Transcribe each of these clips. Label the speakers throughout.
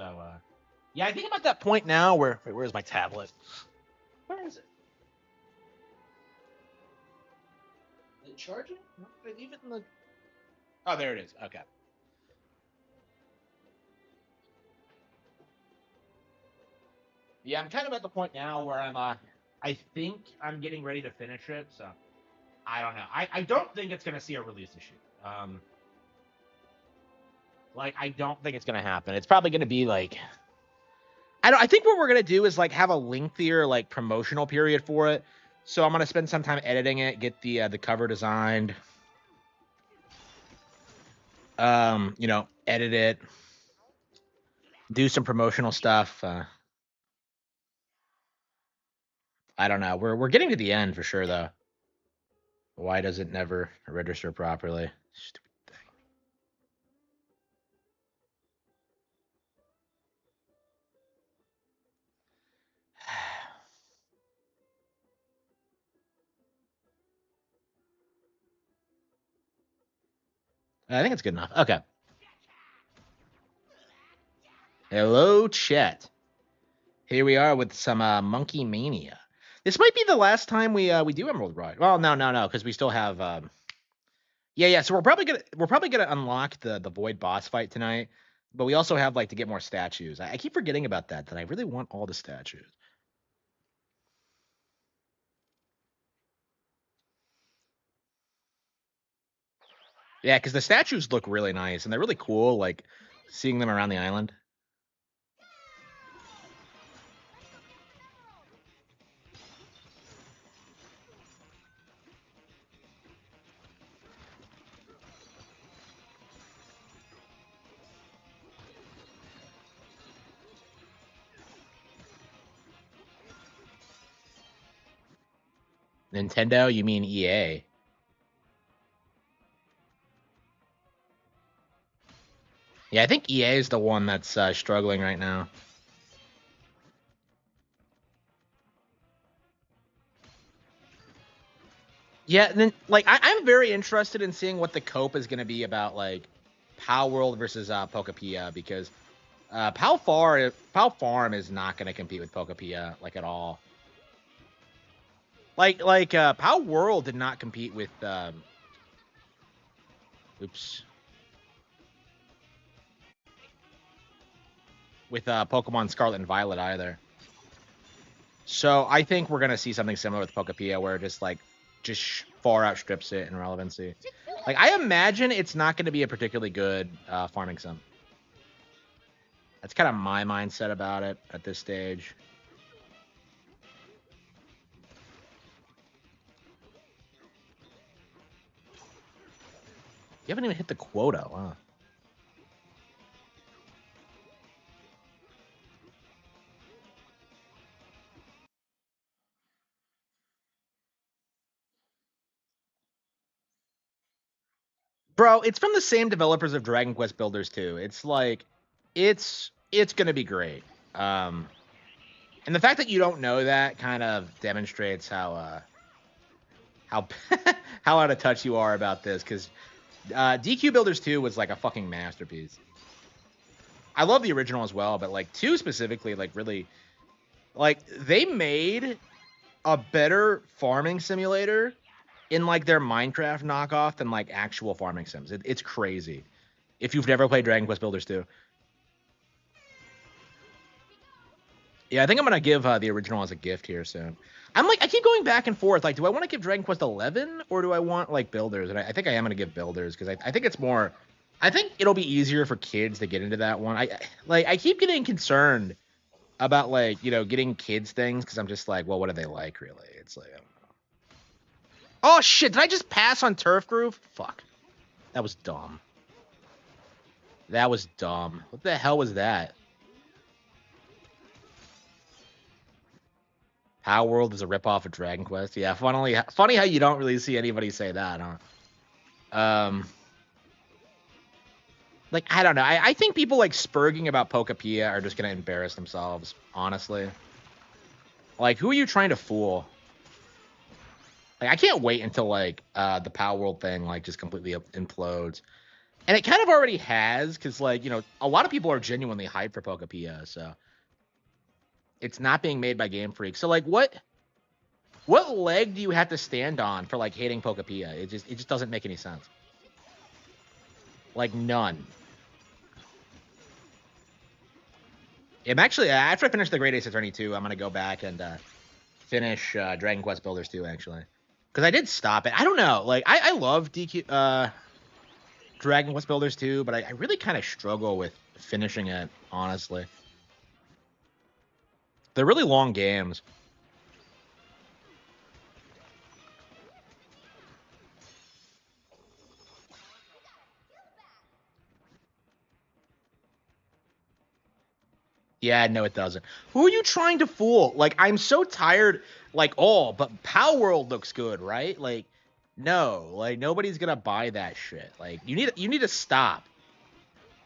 Speaker 1: So, yeah, I think I'm at that point now where... Wait, where's my tablet? Where is it? Did it charge it? Did I leave it in the... Oh, there it is. Okay. Yeah, I'm kind of at the point now where I'm, I think I'm getting ready to finish it, so I don't know. I don't think it's going to see a release issue. Like, I don't think it's going to happen. It's probably going to be, like... I think what we're going to do is, like, have a lengthier, like, promotional period for it. So I'm going to spend some time editing it, get the cover designed. You know, edit it. Do some promotional stuff. I don't know. We're getting to the end for sure, though. Why does it never register properly? Stupid thing. I think it's good enough. Okay. Hello, chat. Here we are with some Monkey Mania. This might be the last time we do Emerald Ride. Well, no, because we still have yeah. So we're probably gonna unlock the Void boss fight tonight, but we also have like to get more statues. I keep forgetting about that I really want all the statues. Yeah, because the statues look really nice and they're really cool. Like seeing them around the island. Nintendo? You mean EA? Yeah, I think EA is the one that's struggling right now. Yeah, then like I'm very interested in seeing what the cope is going to be about, like Pow World versus Pokepia, because Pow Farm is not going to compete with Pokepia like at all. Like Pow World did not compete with with Pokemon Scarlet and Violet either. So I think we're gonna see something similar with Pokepia, where it just far outstrips it in relevancy. Like I imagine it's not going to be a particularly good farming sim. That's kind of my mindset about it at this stage. You haven't even hit the quota, huh? Bro, it's from the same developers of Dragon Quest Builders 2. It's like, it's gonna be great. And the fact that you don't know that kind of demonstrates how how out of touch you are about this, because DQ Builders 2 was like a fucking masterpiece. I love the original as well, but like 2 specifically, like really, like they made a better farming simulator in like their Minecraft knockoff than like actual farming sims. It's crazy. If you've never played Dragon Quest Builders 2. Yeah, I think I'm gonna give the original as a gift here soon. I keep going back and forth. Like, do I want to give Dragon Quest 11 or do I want like Builders? And I think I am gonna give Builders because I think it's more. I think it'll be easier for kids to get into that one. I keep getting concerned about like getting kids things because I'm just like, well, what do they like really? It's like I don't know. Oh shit! Did I just pass on Turf Groove? Fuck, that was dumb. That was dumb. What the hell was that? Power World is a ripoff of Dragon Quest. Yeah, funny how you don't really see anybody say that, huh? Like I don't know. I think people like spurging about Pokepia are just gonna embarrass themselves, honestly. Like, who are you trying to fool? Like, I can't wait until like the Power World thing like just completely implodes. And it kind of already has, because, like, you know, a lot of people are genuinely hyped for Pokepia, so it's not being made by Game Freak. So, like, what leg do you have to stand on for, like, hating Pokepia? It just doesn't make any sense. Like, none. I'm actually, after I finish the Great Ace Attorney 2, I'm gonna go back and finish Dragon Quest Builders 2, actually, because I did stop it. I don't know, like, I love Dragon Quest Builders 2, but I really kind of struggle with finishing it, honestly. They're really long games. Yeah, no, it doesn't. Who are you trying to fool? Like, I'm so tired. Like, oh, but Power World looks good, right? Like, no, like nobody's gonna buy that shit. Like, you need to stop.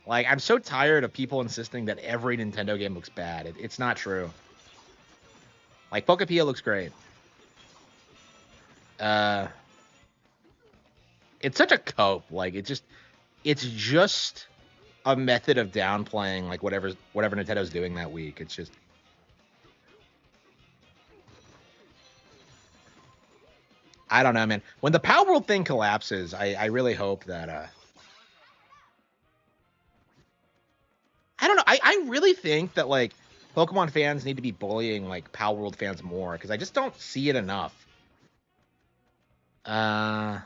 Speaker 1: Like, I'm so tired of people insisting that every Nintendo game looks bad. It's not true. Like, Pokepia looks great. It's such a cope. Like, it's just a method of downplaying like whatever Nintendo's doing that week. It's just, I don't know, man. When the Power World thing collapses, I really hope that I don't know. I really think that, like, Pokemon fans need to be bullying like Power World fans more, because I just don't see it enough. Uh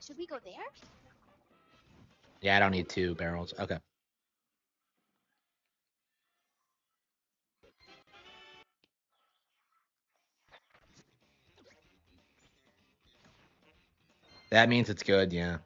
Speaker 2: Should we go there?
Speaker 1: yeah, I don't need 2 barrels. Okay. That means it's good, yeah.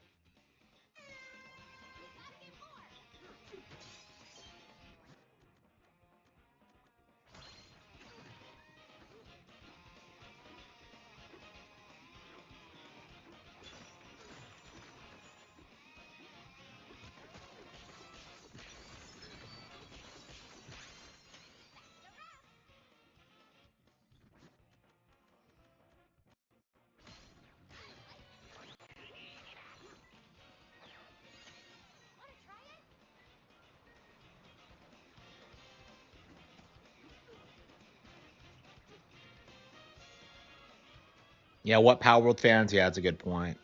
Speaker 1: Yeah, what Power World fans? Yeah, that's a good point.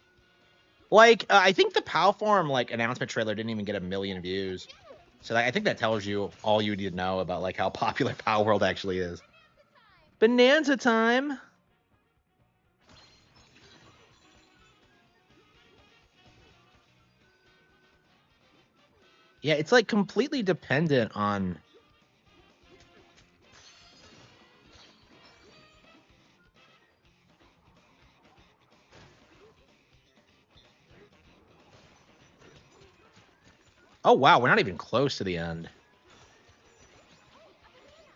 Speaker 1: Like, I think the POW Farm like announcement trailer didn't even get 1 million views. So I think that tells you all you need to know about like how popular Power World actually is. Bonanza time. Yeah, it's like completely dependent on. Oh wow, we're not even close to the end.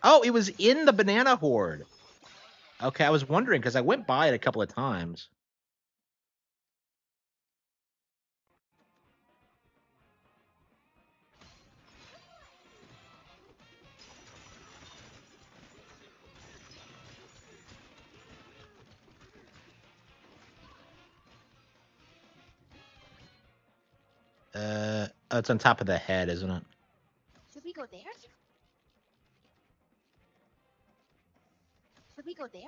Speaker 1: Oh, it was in the banana horde. Okay, I was wondering because I went by it a couple of times. It's on top of the head, isn't it?
Speaker 2: Should we go there? Should we go there?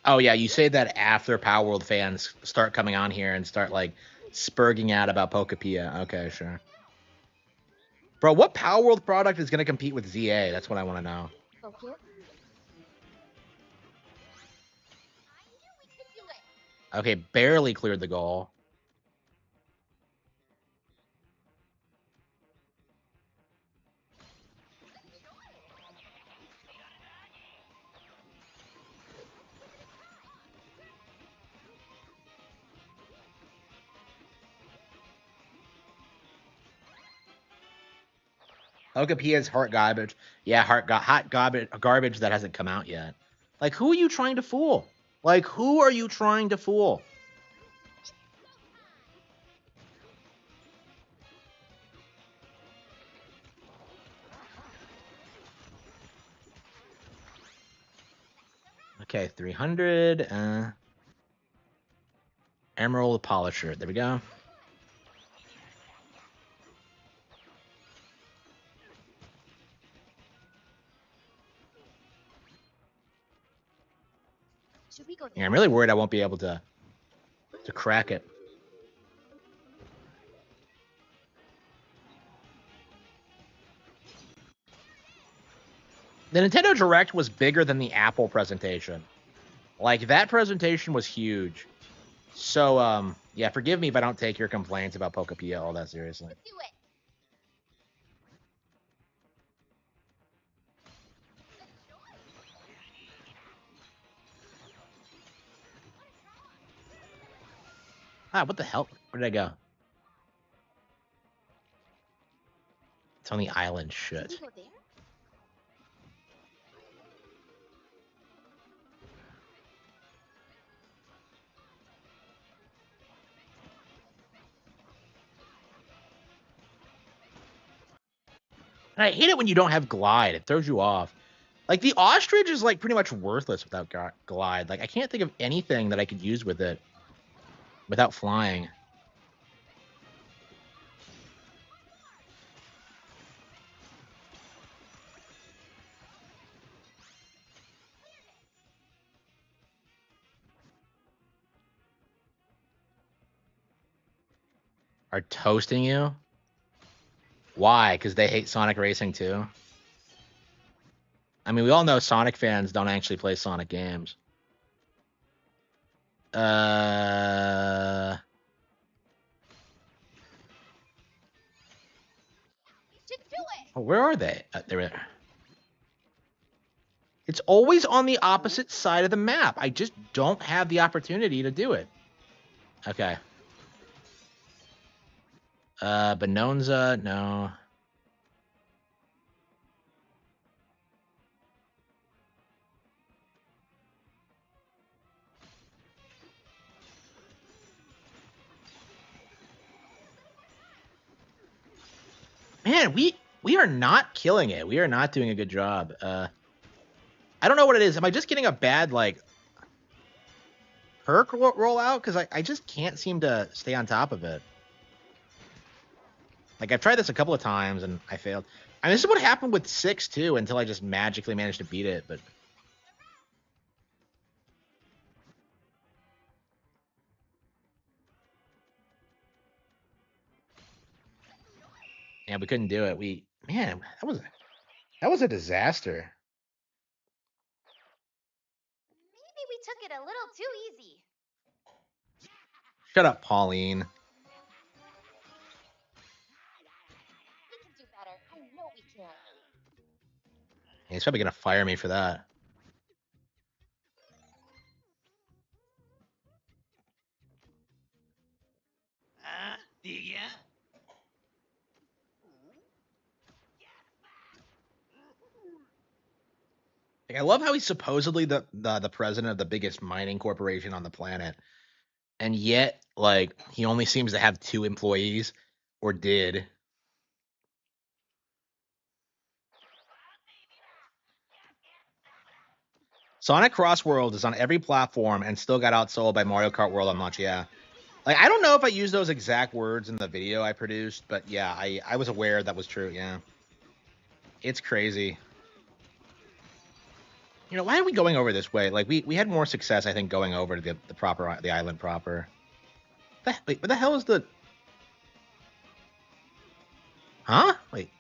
Speaker 1: Oh yeah, you say that after Power World fans start coming on here and start like spurging out about Pokepia. Okay, sure. Bro, what Power World product is gonna compete with ZA? That's what I want to know.
Speaker 2: Go here.
Speaker 1: Okay, barely cleared the goal. Pokepia's heart garbage. Yeah, hot garbage that hasn't come out yet. Like, who are you trying to fool? Like, who are you trying to fool? Okay, 300. Emerald Polisher. There we go.
Speaker 2: Should we go
Speaker 1: Yeah,
Speaker 2: there?
Speaker 1: I'm really worried I won't be able to crack it. The Nintendo Direct was bigger than the Apple presentation. Like, that presentation was huge. So, yeah, forgive me if I don't take your complaints about Pokepia all that seriously.
Speaker 2: Let's do it.
Speaker 1: Ah, what the hell? Where did I go? It's on the island.
Speaker 2: Should we
Speaker 1: Shit.
Speaker 2: go there?
Speaker 1: And I hate it when you don't have glide. It throws you off. Like, the ostrich is, like, pretty much worthless without glide. Like, I can't think of anything that I could use with it without flying. Are toasting you? Why? Because they hate Sonic Racing too? I mean, we all know Sonic fans don't actually play Sonic games.
Speaker 2: Should do it.
Speaker 1: Oh, where are they? They're there. It's always on the opposite side of the map. I just don't have the opportunity to do it. Okay. Bononza, no. Man, we are not killing it. We are not doing a good job. I don't know what it is. Am I just getting a bad, like, perk rollout? Because I just can't seem to stay on top of it. Like, I've tried this a couple of times, and I failed. I mean, this is what happened with 6, too, until I just magically managed to beat it, but... Yeah, we couldn't do it. Man, that was a disaster.
Speaker 2: Maybe we took it a little too easy.
Speaker 1: Shut up, Pauline.
Speaker 2: We can do better. I know we can.
Speaker 1: He's probably gonna fire me for that.
Speaker 3: Yeah.
Speaker 1: Like, I love how he's supposedly the president of the biggest mining corporation on the planet, and yet, like, he only seems to have 2 employees, or did. Sonic Cross World is on every platform and still got outsold by Mario Kart World on launch. Yeah. Like, I don't know if I used those exact words in the video I produced, but yeah, I was aware that was true. Yeah. It's crazy. You know, why are we going over this way? Like, we had more success, I think, going over to the island proper. Wait, what the hell is the... Huh? Wait.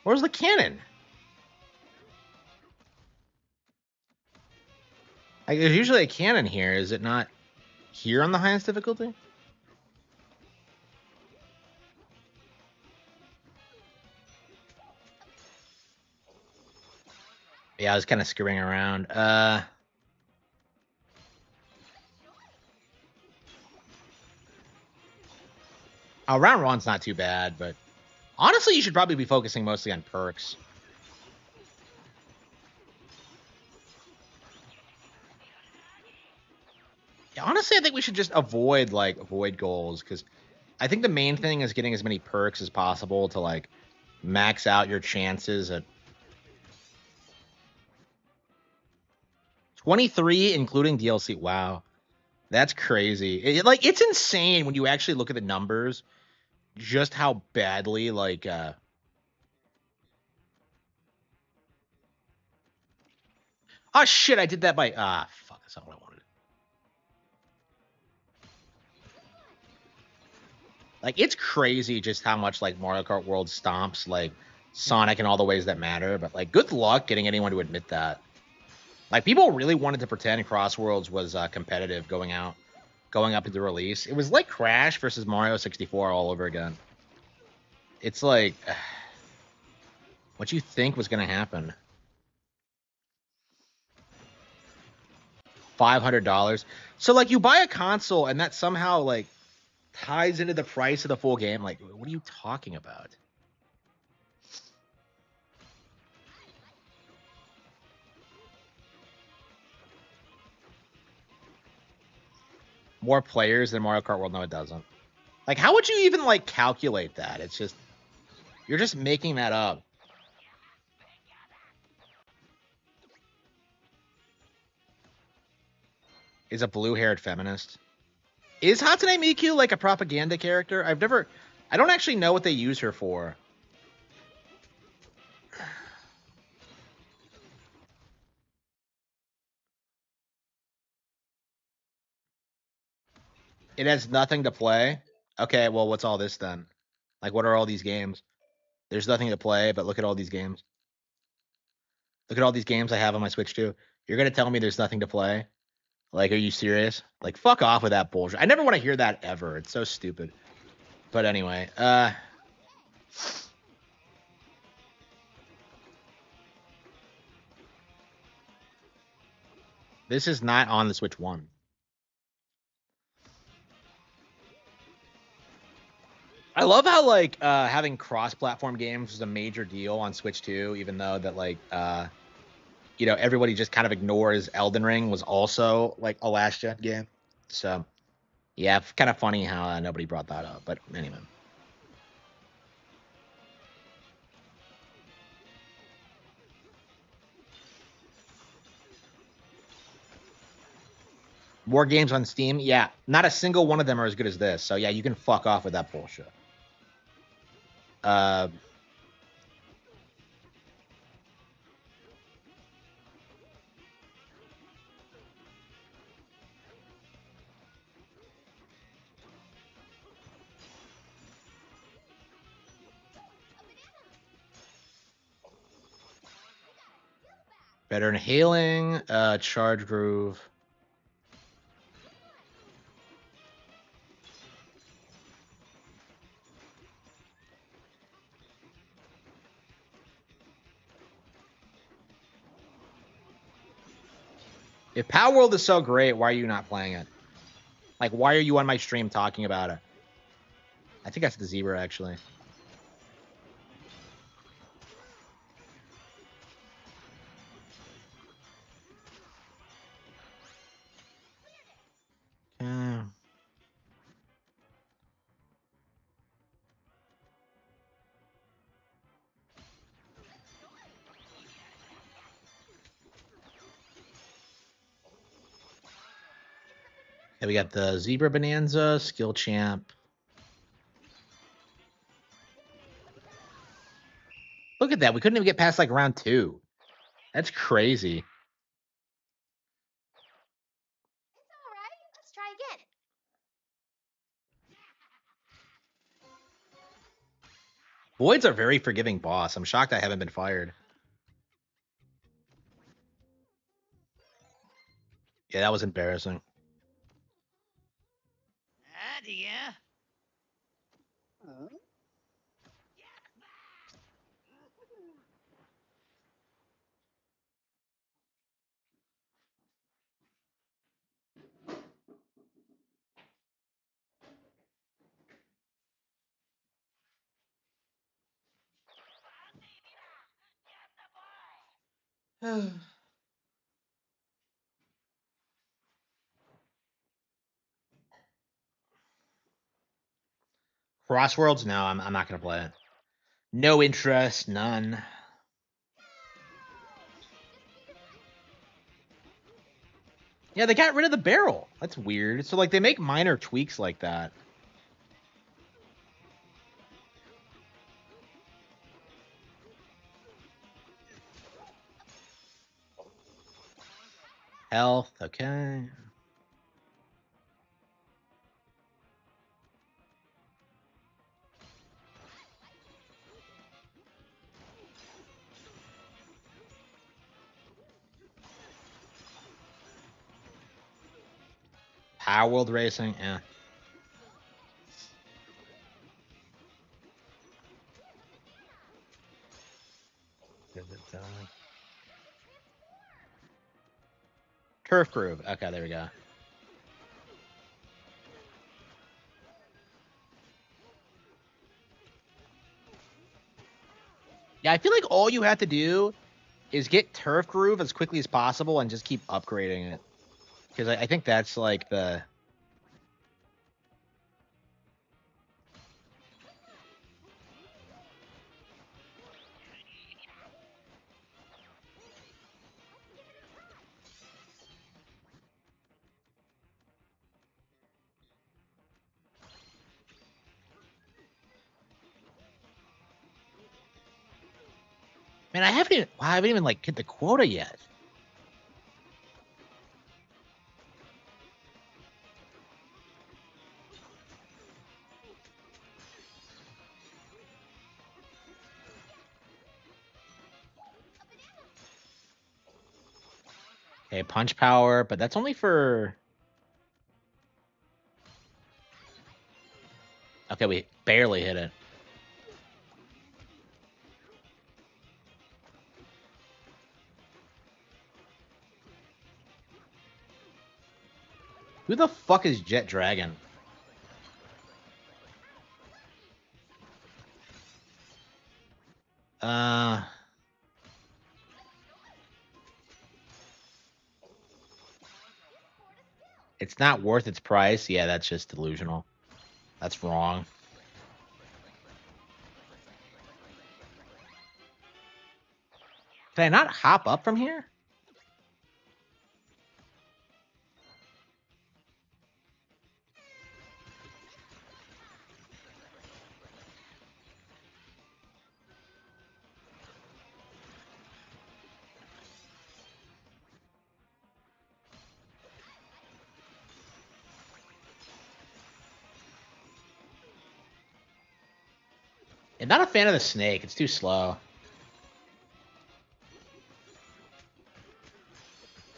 Speaker 1: Where's the cannon? Like, there's usually a cannon here. Is it not here on the highest difficulty? Yeah, I was kind of screwing around. Oh, round one's not too bad, but honestly, you should probably be focusing mostly on perks. Yeah, honestly, I think we should just avoid, like, void goals, because I think the main thing is getting as many perks as possible to, like, max out your chances at... 23, including DLC. Wow, that's crazy. Like it's insane when you actually look at the numbers, just how badly like. Oh shit! I did that by fuck. That's not what I wanted. Like it's crazy just how much like Mario Kart World stomps like Sonic in all the ways that matter. But like, good luck getting anyone to admit that. Like people really wanted to pretend Cross Worlds was competitive going up to the release. It was like Crash versus Mario 64 all over again. It's like what you think was gonna happen. $500. So like you buy a console and that somehow like ties into the price of the full game. Like, what are you talking about? More players than Mario Kart World? No, it doesn't. Like, how would you even like calculate that? It's just you're just making that up. Is a blue-haired feminist. Is Hatsune Miku like a propaganda character? I don't actually know what they use her for. It has nothing to play. Okay, well, what's all this then? Like, what are all these games? There's nothing to play, but look at all these games. Look at all these games I have on my Switch too. You're gonna tell me there's nothing to play? Like, are you serious? Like, fuck off with that bullshit. I never want to hear that ever. It's so stupid. But anyway, this is not on the Switch 1. I love how like having cross-platform games was a major deal on Switch 2, even though that like everybody just kind of ignores Elden Ring was also like a last gen game. So yeah, kind of funny how nobody brought that up. But anyway, more games on Steam. Yeah, not a single one of them are as good as this. So yeah, you can fuck off with that bullshit. Uh, Better inhaling, charge groove. If Power World is so great, why are you not playing it? Like, why are you on my stream talking about it? I think that's the zebra actually. Okay. Yeah, we got the Zebra Bonanza, Skill Champ. Look at that. We couldn't even get past like round 2. That's crazy.
Speaker 2: It's all right. Let's try again.
Speaker 1: Void's a very forgiving boss. I'm shocked I haven't been fired. Yeah, that was embarrassing.
Speaker 3: Ah, dear.
Speaker 1: Crossworlds? No, I'm not gonna play it. No interest, none. Yeah, they got rid of the barrel. That's weird. So like they make minor tweaks like that. Health, okay. Power World Racing, yeah. Turf Groove. Okay, there we go. Yeah, I feel like all you have to do is get Turf Groove as quickly as possible and just keep upgrading it. Because I think that's like the... Man, I haven't even like hit the quota yet. Okay, punch power, but that's only for... Okay, we barely hit it. Who the fuck is Jet Dragon? It's not worth its price. Yeah, that's just delusional. That's wrong. Can I not hop up from here? I'm not a fan of the snake. It's too slow.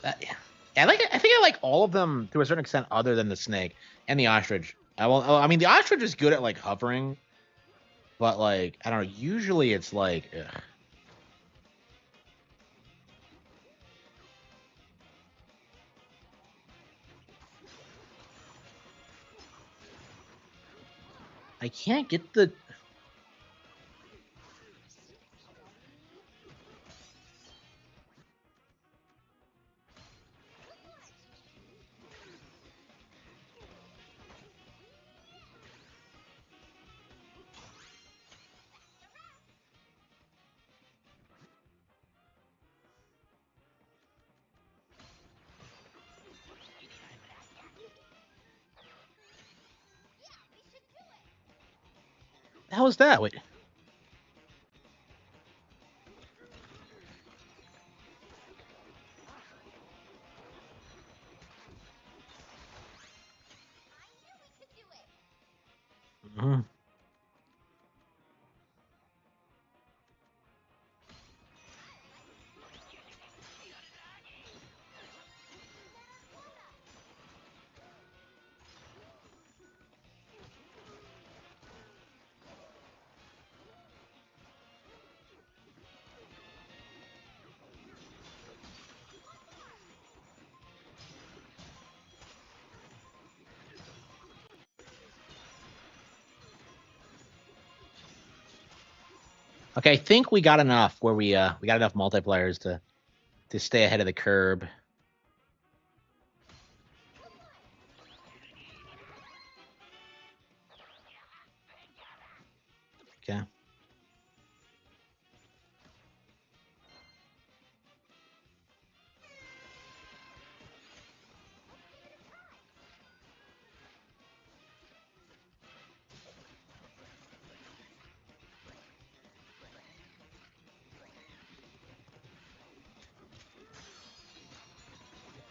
Speaker 1: Yeah, I think I like all of them to a certain extent, other than the snake and the ostrich. I mean, the ostrich is good at like hovering, but like I don't know. Usually, it's like, ugh. I can't get the. How is that? Wait. Mhm. Okay, I think we got enough where we got enough multiplayers to stay ahead of the curb. Okay.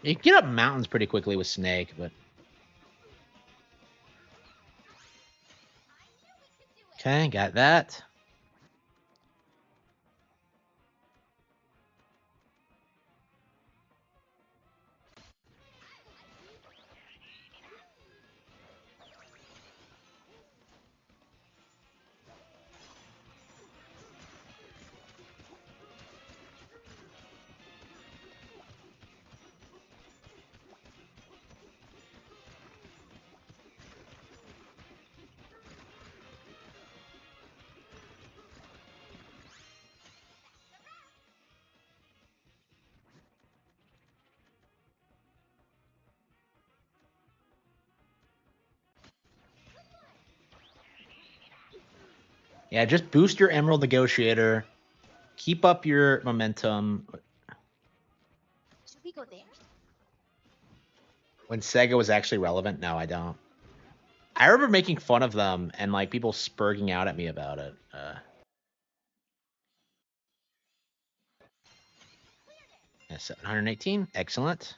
Speaker 1: You can get up mountains pretty quickly with Snake, but okay, got that. Yeah, just boost your Emerald Negotiator. Keep up your momentum.
Speaker 2: Should we go there?
Speaker 1: When Sega was actually relevant, no, I don't. I remember making fun of them and like people spurging out at me about it. 718, excellent.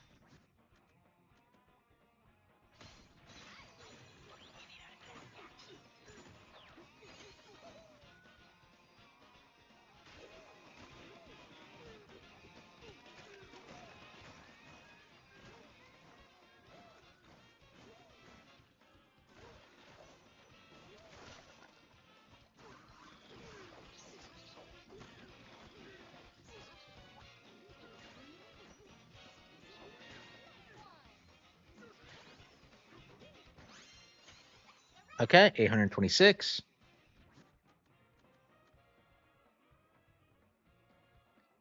Speaker 1: Okay, 826.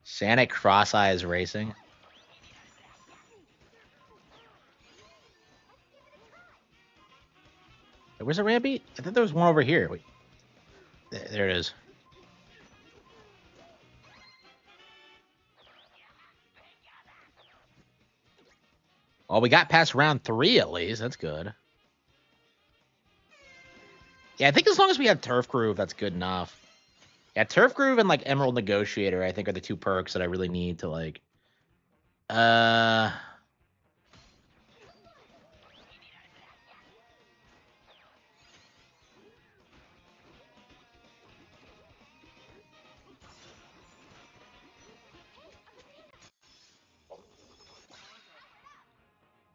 Speaker 1: Sonic Cross Eyes Racing. Where's the Rampy? I thought there was one over here. Wait. There it is. Well, we got past round 3 at least. That's good. Yeah, I think as long as we have Turf Groove, that's good enough. Yeah, Turf Groove and like Emerald Negotiator, I think are the 2 perks that I really need to like.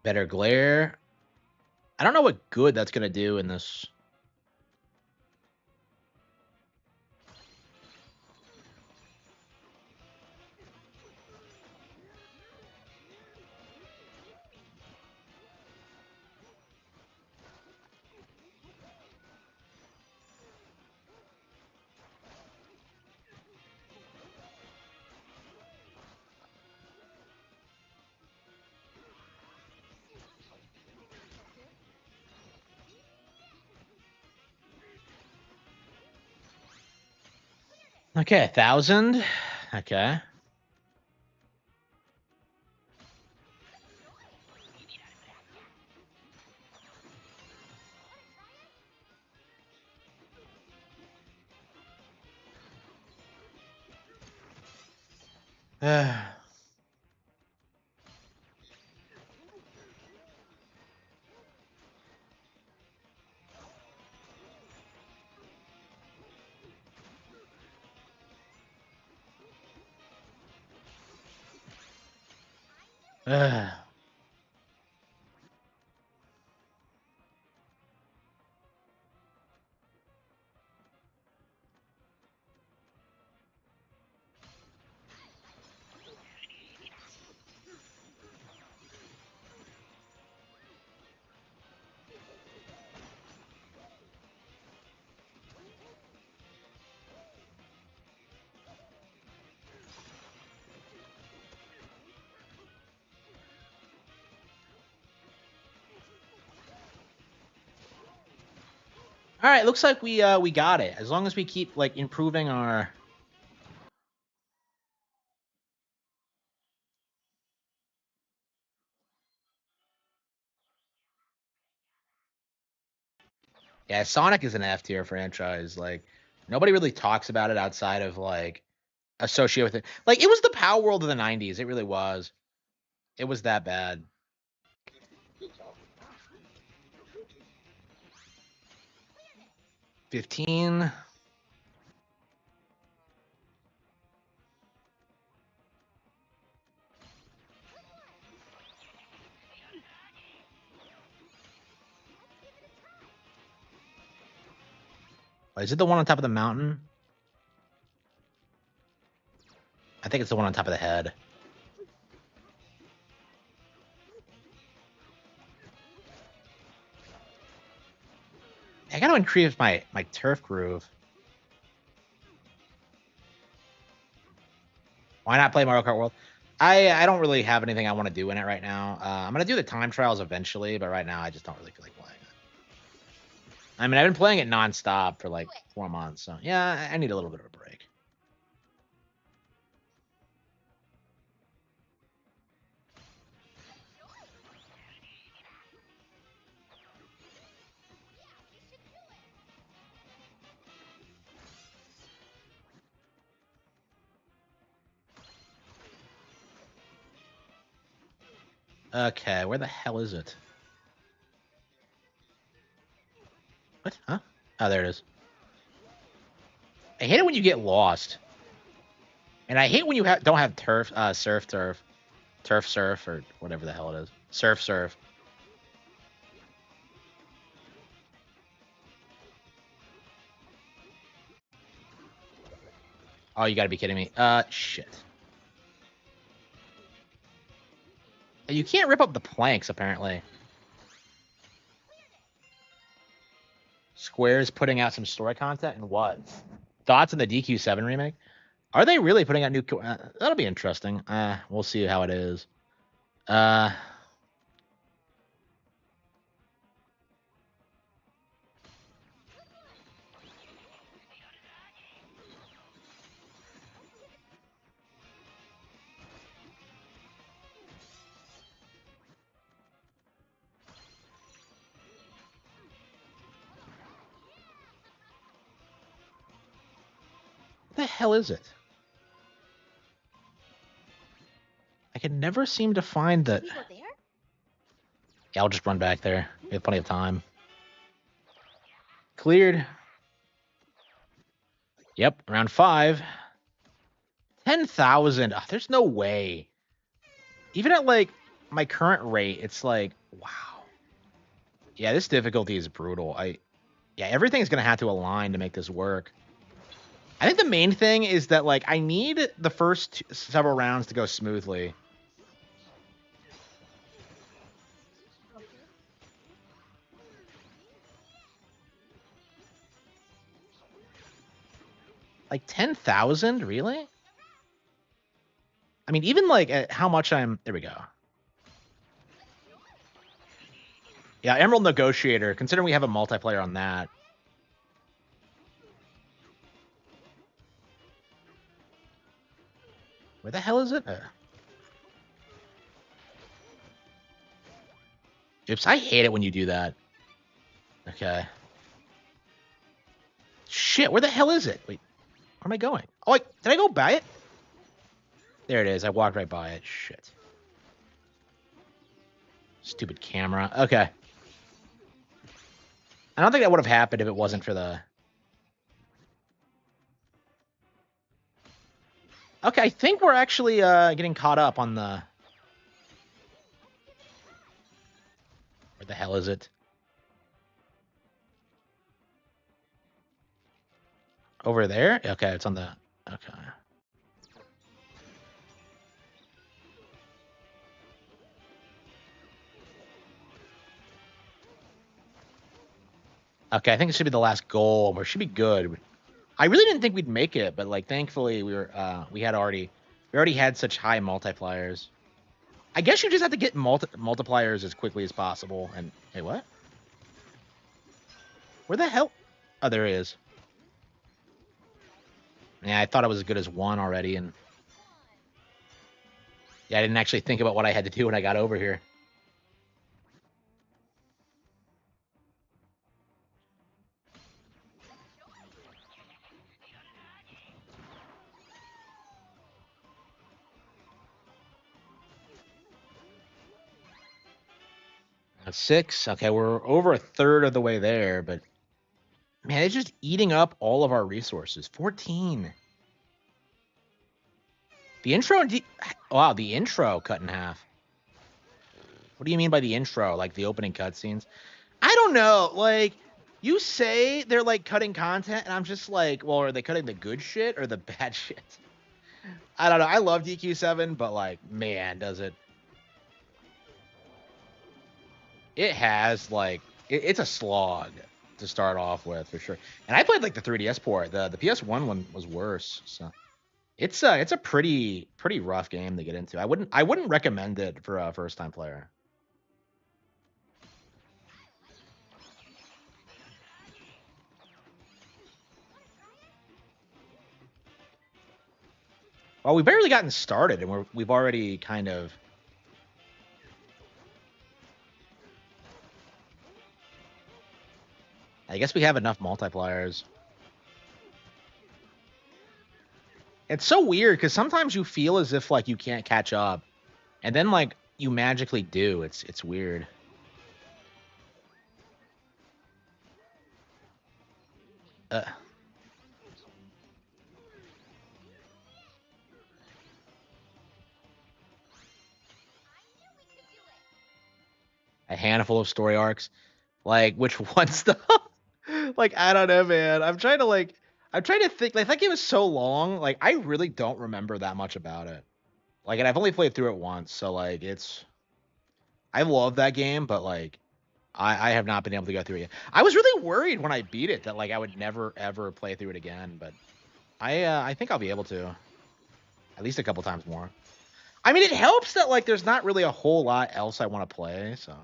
Speaker 1: Better Glare. I don't know what good that's gonna do in this. Okay, 1,000. Okay. All right, looks like we got it. As long as we keep like improving our. Yeah, Sonic is an F tier franchise. Like nobody really talks about it outside of like associate with it. Like it was the Power World of the '90s. It really was. It was that bad. $15. Is it the one on top of the mountain? I think it's the one on top of the head. I gotta increase my turf groove. Why not play Mario Kart World? I don't really have anything I want to do in it right now. I'm gonna do the time trials eventually, but right now I just don't really feel like playing it. I mean, I've been playing it nonstop for like 4 months, so yeah, I need a little bit of a break. Okay, where the hell is it? What? Huh? Oh, there it is. I hate it when you get lost. And I hate when you don't have turf, surf, or whatever the hell it is. Surf. Oh, you gotta be kidding me. Shit. You can't rip up the planks, apparently. Square's putting out some story content, and what? Thoughts on the DQ7 remake? Are they really putting out new... that'll be interesting. We'll see how it is. What the hell is it? I can never seem to find the...
Speaker 2: People there?
Speaker 1: Yeah, I'll just run back there. We have plenty of time. Cleared. Yep, round 5. 10,000. Oh, there's no way. Even at, like, my current rate, it's like, wow. Yeah, this difficulty is brutal. Yeah, everything's going to have to align to make this work. I think the main thing is that, like, I need the first several rounds to go smoothly. Like, 10,000? Really? I mean, even, like, at how much I'm... There we go. Yeah, Emerald Negotiator, considering we have a multiplayer on that. Where the hell is it? Oops, I hate it when you do that. Okay. Shit, where the hell is it? Wait, where am I going? Oh, wait, did I go by it? There it is. I walked right by it. Shit. Stupid camera. Okay. I don't think that would have happened if it wasn't for the... Okay, I think we're actually getting caught up on the... Where the hell is it? Over there? Okay, it's on the... Okay. Okay, I think it should be the last goal. We should be good. I really didn't think we'd make it, but like thankfully we already had such high multipliers. I guess you just have to get multipliers as quickly as possible. And hey, what? Where the hell? Oh, there he is. Yeah, I thought it was as good as 1 already, and yeah, I didn't actually think about what I had to do when I got over here. That's 6. Okay, we're over a third of the way there, but man, it's just eating up all of our resources. 14. The intro wow, the intro cut in half. What do you mean by the intro? Like the opening cutscenes? I don't know. Like, you say they're like cutting content, and I'm just like, well, are they cutting the good shit or the bad shit? I don't know. I love DQ7, but like, man, does it? It has like, it's a slog to start off with for sure. And I played like the 3DS port. The PS1 one was worse. So it's a pretty rough game to get into. I wouldn't recommend it for a first time player. Well, we've barely gotten started, and we've already kind of. I guess we have enough multipliers. It's so weird because sometimes you feel as if like you can't catch up, and then like you magically do. It's weird. Uh, a handful of story arcs, like which ones though? Like I don't know, man. I'm trying to think. Like that game is so long. Like I really don't remember that much about it. Like, and I've only played through it once, so like it's. I love that game, but like I have not been able to go through it yet. I was really worried when I beat it that like I would never ever play through it again, but I think I'll be able to at least a couple times more. I mean, it helps that like there's not really a whole lot else I want to play, so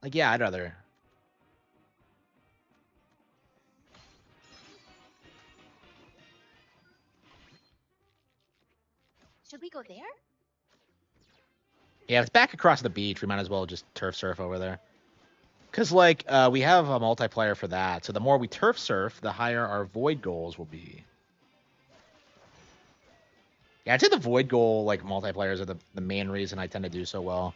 Speaker 1: like yeah, I'd rather.
Speaker 2: Should we go there?
Speaker 1: Yeah, it's back across the beach. We might as well just turf surf over there. Cause like we have a multiplayer for that, so the more we turf surf, the higher our void goals will be. Yeah, I'd say the void goal like multiplayers are the main reason I tend to do so well.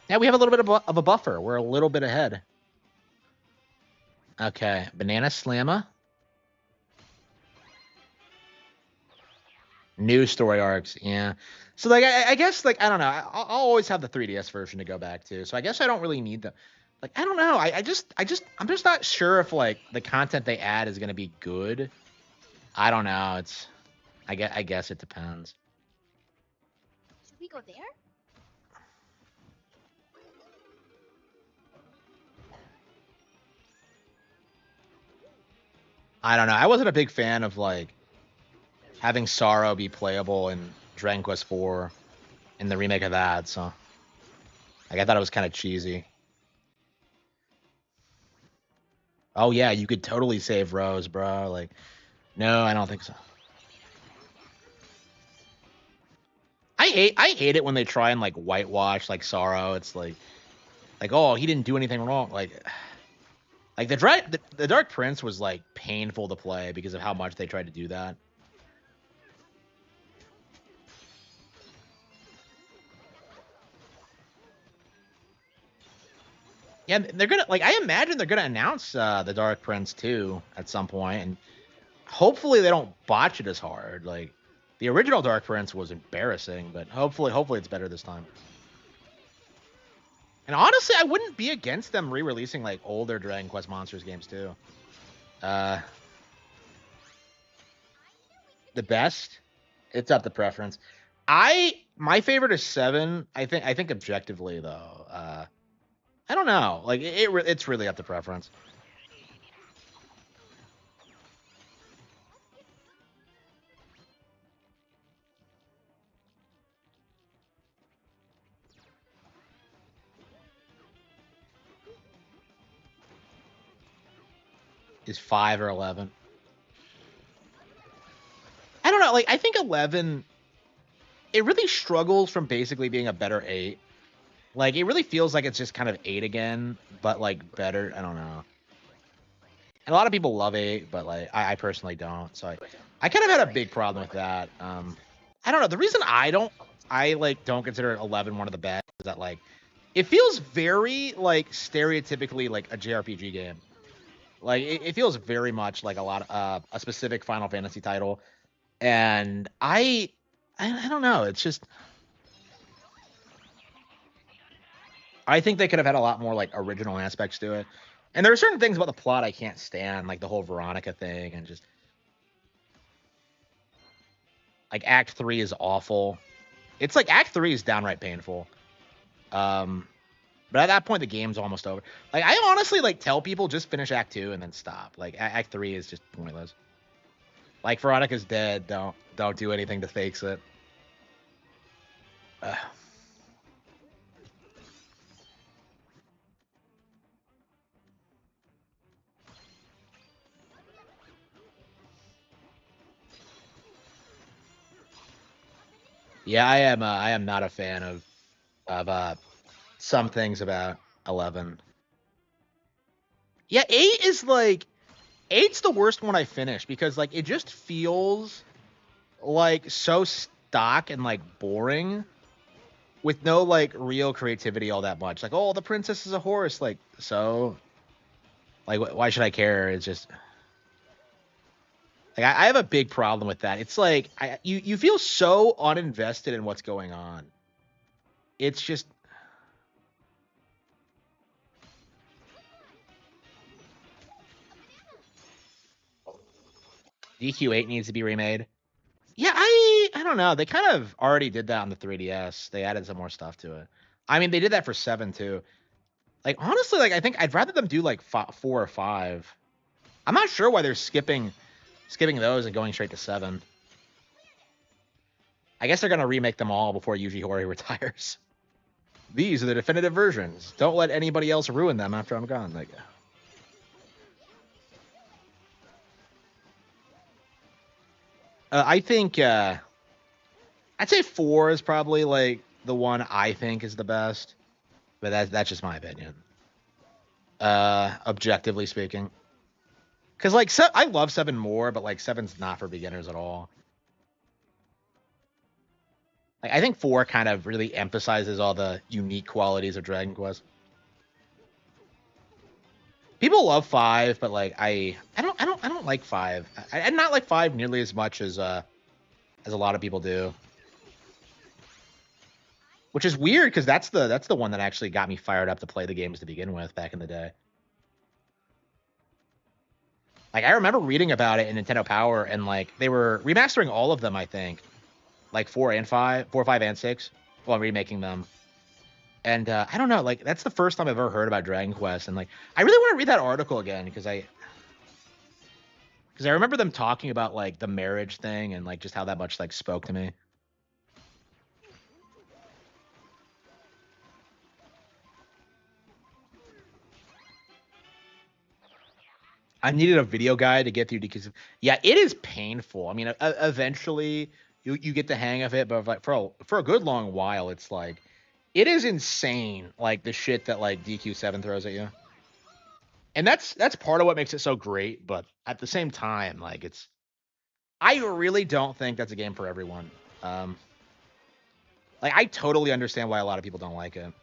Speaker 1: Yeah, we have a little bit of a buffer. We're a little bit ahead. Okay, banana slamma. New story arcs, yeah. So like I guess like I don't know. I'll always have the 3DS version to go back to. So I guess I don't really need the. Like I don't know. I'm just not sure if like the content they add is gonna be good. I don't know. It's I guess it depends.
Speaker 2: Should we go there?
Speaker 1: I don't know. I wasn't a big fan of like having Sorrow be playable in Dragon Quest IV in the remake of that. So like I thought it was kind of cheesy. Oh yeah, you could totally save Rose, bro. Like, no, I don't think so. I hate it when they try and like whitewash like Sorrow. It's like oh he didn't do anything wrong. Like the Dark Prince was like painful to play because of how much they tried to do that. Yeah, they're gonna like I imagine they're gonna announce the Dark Prince too at some point, and hopefully they don't botch it as hard. Like the original Dark Prince was embarrassing, but hopefully it's better this time. And honestly, I wouldn't be against them re-releasing like older Dragon Quest Monsters games too. Uh, the best, it's up to preference. My favorite is 7. I think objectively though, I don't know. Like it's really up to preference. Is 5 or 11? I don't know. Like I think 11. It really struggles from basically being a better 8. Like it really feels like it's just kind of 8 again, but like better. I don't know. And a lot of people love 8, but like I personally don't. So I kind of had a big problem with that. I don't know. The reason I like don't consider 11 one of the best is that like it feels very like stereotypically like a JRPG game. Like it feels very much like a specific Final Fantasy title, and I don't know. It's just I think they could have had a lot more like original aspects to it. And there are certain things about the plot I can't stand, like the whole Veronica thing, and just like Act 3 is awful. It's like Act 3 is downright painful. Um, but at that point, the game's almost over. Like I honestly like tell people just finish Act 2 and then stop. Like Act 3 is just pointless. Like Veronica's dead. Don't do anything to fix it. Ugh. Yeah, I am not a fan of some things about 11. Yeah, 8 is like eight's the worst one I finished because like it just feels like so stock and like boring with no like real creativity all that much. Like, oh, the princess is a horse. Like, so like why should I care? It's just like I have a big problem with that. It's like you feel so uninvested in what's going on. It's just DQ8 needs to be remade. Yeah, I don't know. They kind of already did that on the 3DS. They added some more stuff to it. I mean, they did that for 7 too. Like honestly, like I think I'd rather them do like 4 or 5. I'm not sure why they're skipping those and going straight to 7. I guess they're gonna remake them all before Yuji Horii retires. These are the definitive versions. Don't let anybody else ruin them after I'm gone. Like, I think I'd say 4 is probably like the one I think is the best, but that's just my opinion. Objectively speaking, because like I love 7 more, but like 7's not for beginners at all. Like I think 4 kind of really emphasizes all the unique qualities of Dragon Quest. People love 5, but like I don't like 5. I not like 5 nearly as much as a lot of people do. Which is weird because that's the one that actually got me fired up to play the games to begin with back in the day. Like I remember reading about it in Nintendo Power, and like they were remastering all of them, I think. Like 4 and 5, 4, 5, and 6, while remaking them. And I don't know, like that's the first time I've ever heard about Dragon Quest, and like I really want to read that article again because I remember them talking about like the marriage thing and like just how that much like spoke to me. I needed a video guide to get through because yeah, it is painful. I mean, eventually you get the hang of it, but like for a good long while, it's like it is insane, like the shit that like DQ7 throws at you. And that's part of what makes it so great, but at the same time, like it's I really don't think that's a game for everyone. Um, like I totally understand why a lot of people don't like it.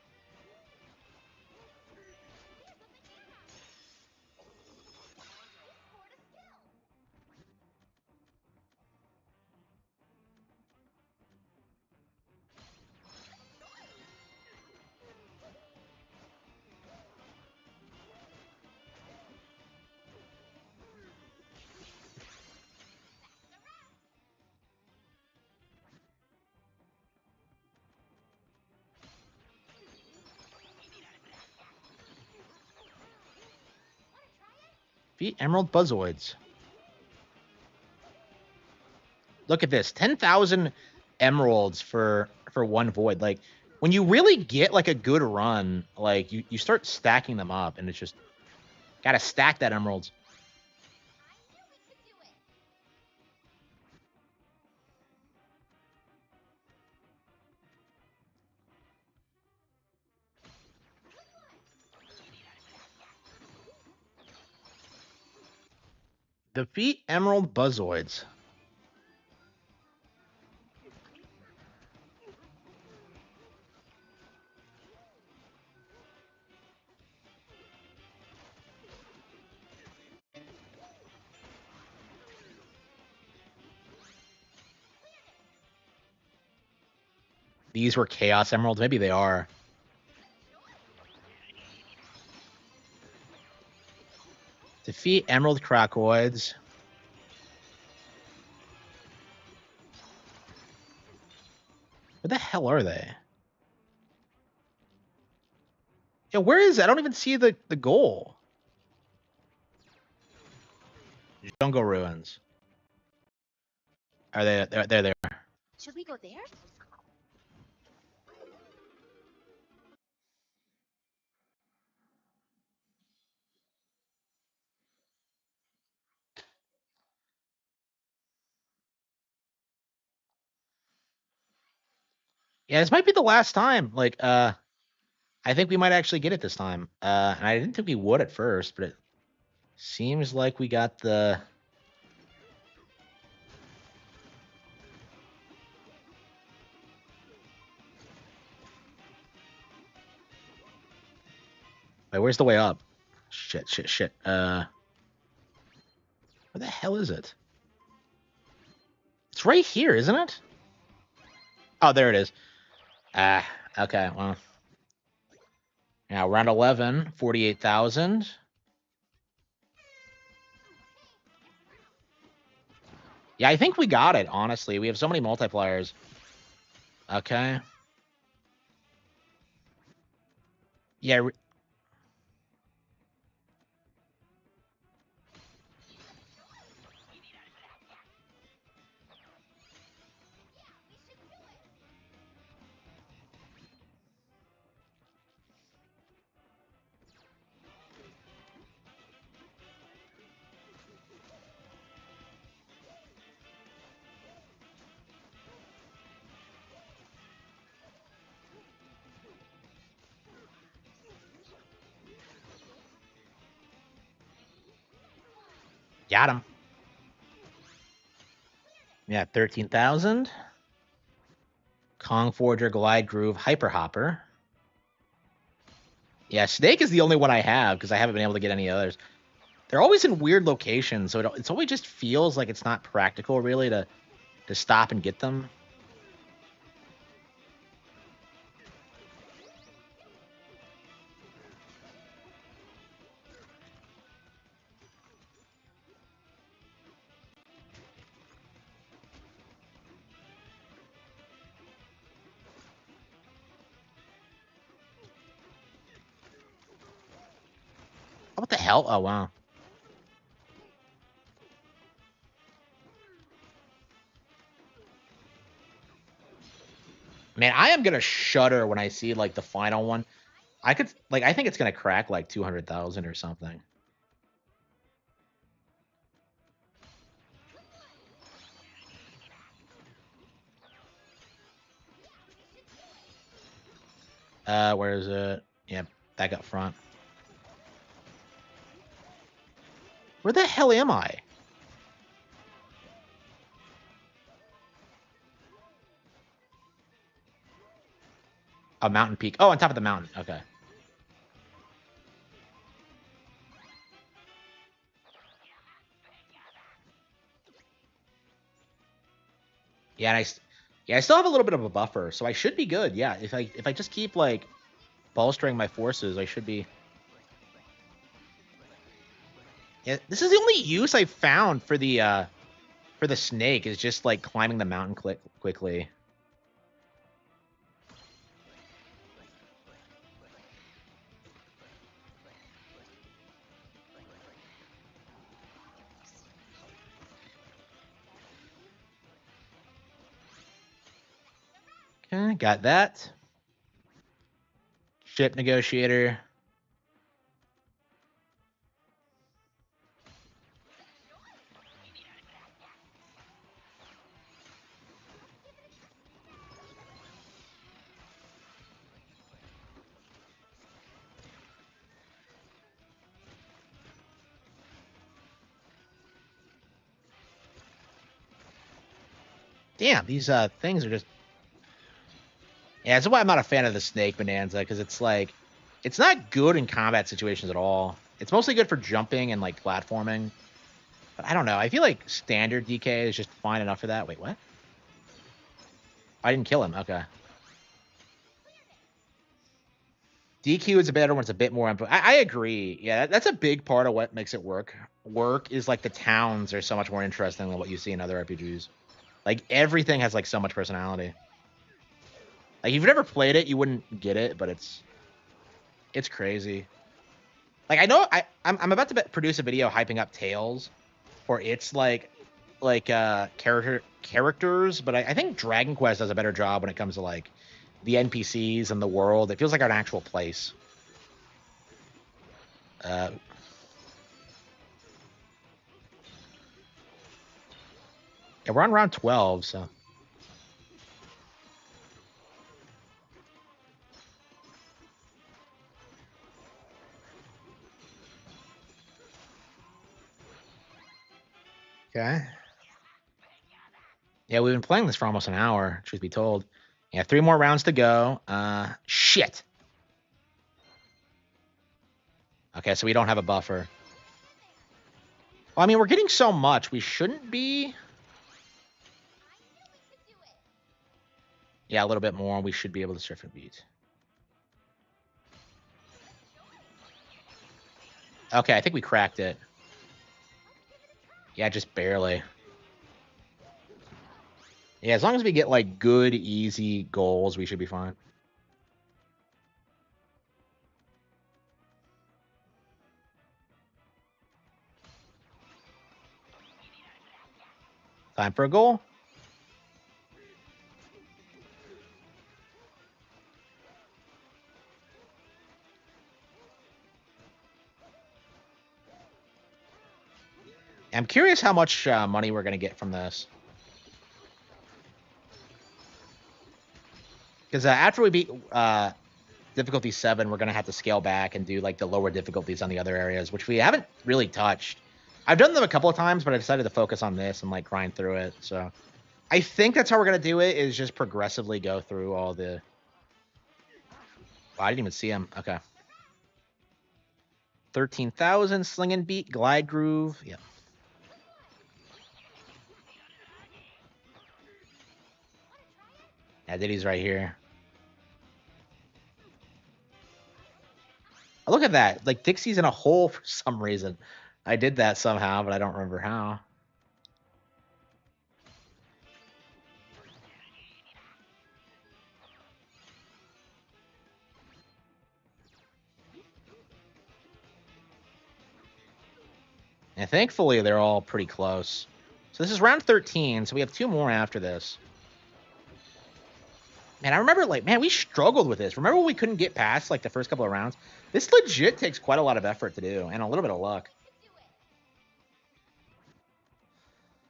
Speaker 1: Beat Emerald Buzzoids. Look at this, 10,000 emeralds for one void. Like when you really get like a good run, like you start stacking them up, and it's just gotta stack that emeralds. Defeat Emerald Buzzoids. These were Chaos Emeralds. Maybe they are. Defeat Emerald Krakoids. Where the hell are they? Yeah, where is it? I don't even see the goal. Jungle Ruins. Are they? They're there.
Speaker 2: Should we go there?
Speaker 1: Yeah, this might be the last time. Like, I think we might actually get it this time. And I didn't think we would at first, but it seems like we got the. Wait, where's the way up? Shit. Where the hell is it? It's right here, isn't it? Oh, there it is. Okay, well. Now, round 11, 48,000. Yeah, I think we got it, honestly. We have so many multipliers. Okay. Yeah. Got him. Yeah, 13,000. Kong Forger, Glide Groove, Hyper Hopper. Yeah, Snake is the only one I have because I haven't been able to get any others. They're always in weird locations, so it's always just feels like it's not practical really to stop and get them. What the hell? Oh wow. Man, I am gonna shudder when I see like the final one. I think it's gonna crack like 200,000 or something. Where is it? Yeah, back up front. Where the hell am I? A mountain peak. Oh, on top of the mountain. Okay. Yeah, I still have a little bit of a buffer, so I should be good. Yeah, if I just keep like bolstering my forces, I should be. Yeah, this is the only use I've found for the snake is just like climbing the mountain quickly. Okay, got that. Ship negotiator. Damn, these things are just. Yeah, that's why I'm not a fan of the snake bonanza, because it's like, it's not good in combat situations at all. It's mostly good for jumping and like platforming. But I don't know. I feel like standard DK is just fine enough for that. Wait, what? I didn't kill him. Okay. DQ is better when it's a bit more. I agree. Yeah, that's a big part of what makes it work. Work is like the towns are so much more interesting than what you see in other RPGs. Like everything has like so much personality. Like if you've never played it, you wouldn't get it, but it's crazy. Like I know I'm about to produce a video hyping up Tales for its characters, but I think Dragon Quest does a better job when it comes to like the NPCs and the world. It feels like an actual place. Yeah, we're on round 12, so. Okay. Yeah, we've been playing this for almost an hour, truth be told. Yeah, 3 more rounds to go. Shit. Okay, so we don't have a buffer. Well, I mean, we're getting so much. We shouldn't be. Yeah, a little bit more. We should be able to surf and beat. Okay, I think we cracked it. Yeah, just barely. Yeah, as long as we get like good, easy goals, we should be fine. Time for a goal. I'm curious how much money we're going to get from this. Because after we beat difficulty 7, we're going to have to scale back and do like the lower difficulties on the other areas, which we haven't really touched. I've done them a couple of times, but I decided to focus on this and like grind through it. So I think that's how we're going to do it, is just progressively go through all the. Oh, I didn't even see him. Okay. 13,000 sling and beat, glide groove. Yeah. Yeah, Diddy's right here. Oh, look at that. Like Dixie's in a hole for some reason. I did that somehow, but I don't remember how. And thankfully, they're all pretty close. So this is round 13, so we have 2 more after this. Man, I remember, like, man, we struggled with this. Remember when we couldn't get past, like, the first couple of rounds? This legit takes quite a lot of effort to do, and a little bit of luck.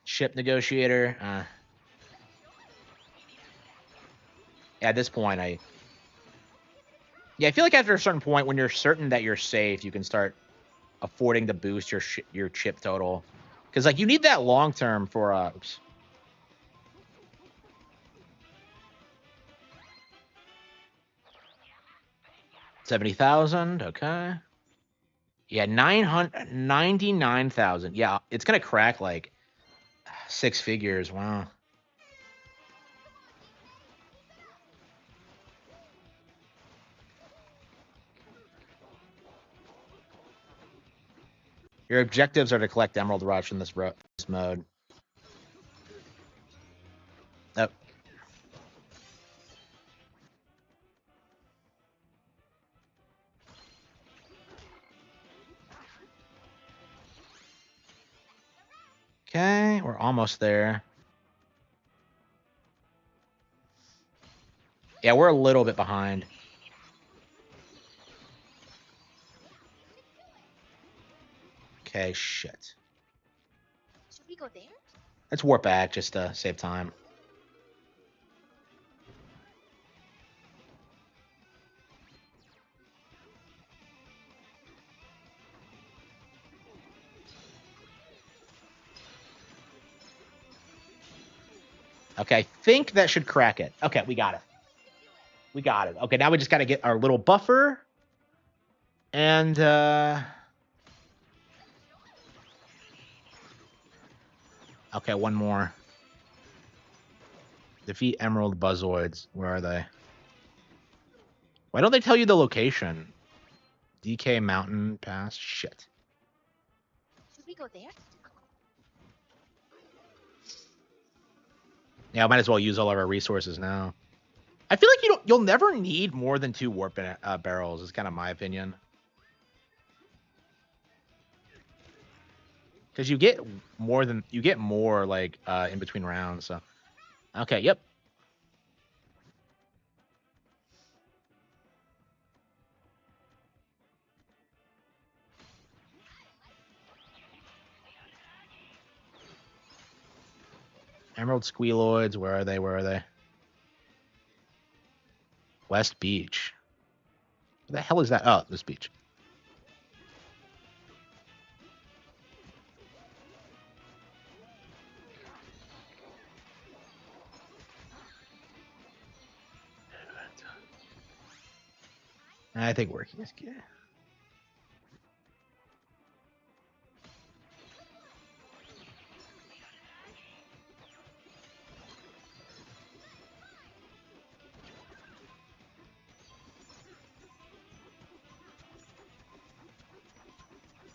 Speaker 1: Ship negotiator. Yeah, at this point, Yeah, I feel like after a certain point, when you're certain that you're safe, you can start affording to boost your chip total. Because, like, you need that long term for, oops. 70,000, okay. Yeah, 999,000. Yeah, it's gonna crack like 6 figures. Wow. Your objectives are to collect Emerald Rush in this mode. Oh. Okay, we're almost there. Yeah, we're a little bit behind. Okay, shit.
Speaker 2: Should we go there?
Speaker 1: Let's warp back just to save time. Okay, I think that should crack it. Okay, we got it. We got it. Okay, now we just got to get our little buffer. And, okay, one more. Defeat Emerald Buzzoids. Where are they? Why don't they tell you the location? DK Mountain Pass? Shit.
Speaker 2: Should we go there?
Speaker 1: Yeah, I might as well use all of our resources now. I feel like you'll never need more than 2 warp barrels, is kind of my opinion. Because you get more like in between rounds. So, okay, yep. Emerald Squealoids, where are they? Where are they? West Beach. What the hell is that? Oh, this beach. I think working is good.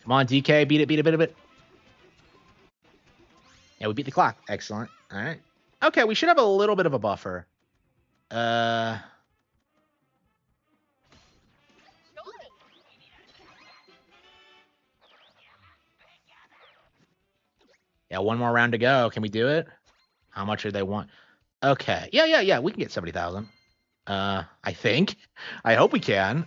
Speaker 1: Come on, DK, beat it, beat it, beat it, beat it. Yeah, we beat the clock. Excellent. All right. Okay, we should have a little bit of a buffer. Yeah, one more round to go. Can we do it? How much do they want? Okay. Yeah. We can get 70,000. I think. I hope we can.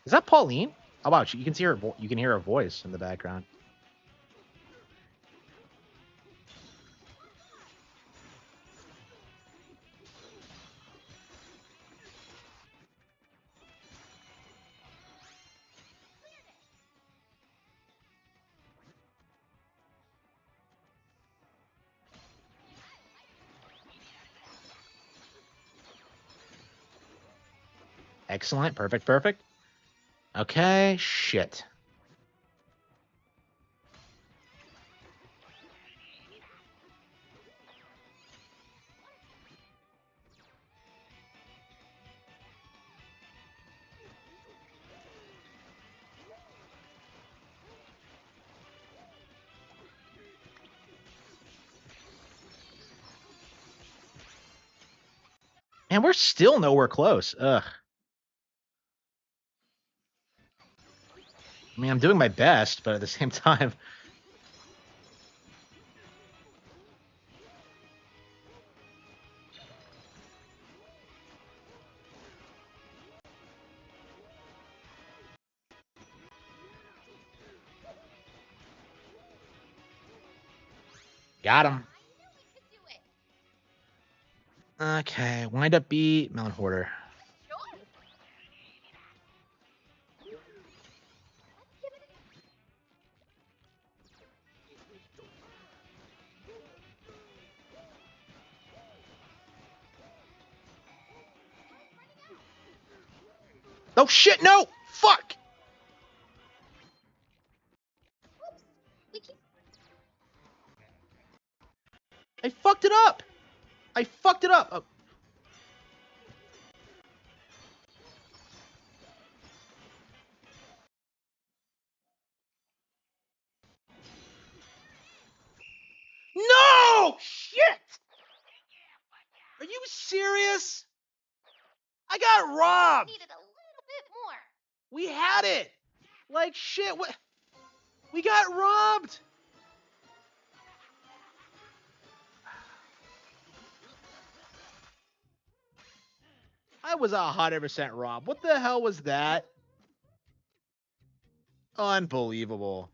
Speaker 1: Is that Pauline? Oh wow, you can see her. You can hear her voice in the background. Excellent. Perfect. Perfect. Okay. Shit. And we're still nowhere close. Ugh. I mean, I'm doing my best, but at the same time. Got him. Okay. Wind up B. Melon Hoarder. Oh shit! No! Fuck! I fucked it up! I fucked it up! Oh. No! Shit! Are you serious? I got robbed!
Speaker 2: Needed a little bit more.
Speaker 1: We had it! Like shit, what? We got robbed! I was 100% robbed. What the hell was that? Unbelievable.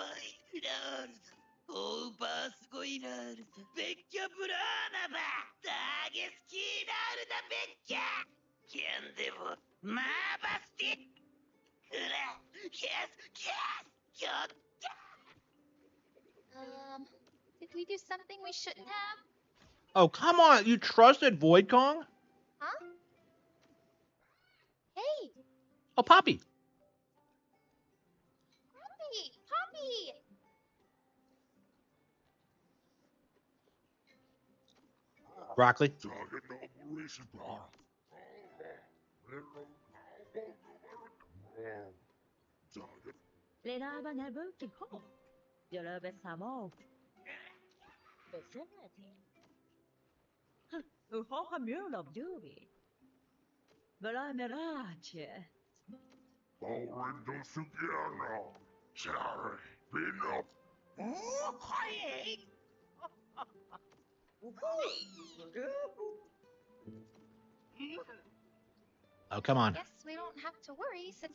Speaker 3: イラールズオーバーすごいラールズベッキャブラーナバダーゲスキーラールダベッキャキャンデボマーバスティクラキャスキャスキャッ
Speaker 2: Did we do something we shouldn't have?
Speaker 1: Oh, come on. You trusted Void Kong?
Speaker 2: Huh? Hey,
Speaker 1: Oh, Poppy.
Speaker 2: Poppy! Poppy!
Speaker 1: Broccoli.
Speaker 4: 레나바나 불키코 여러분 사모 베스나티 우호하면 없두비 메라메라치
Speaker 1: Oh, come on.
Speaker 2: Guess we don't have to worry since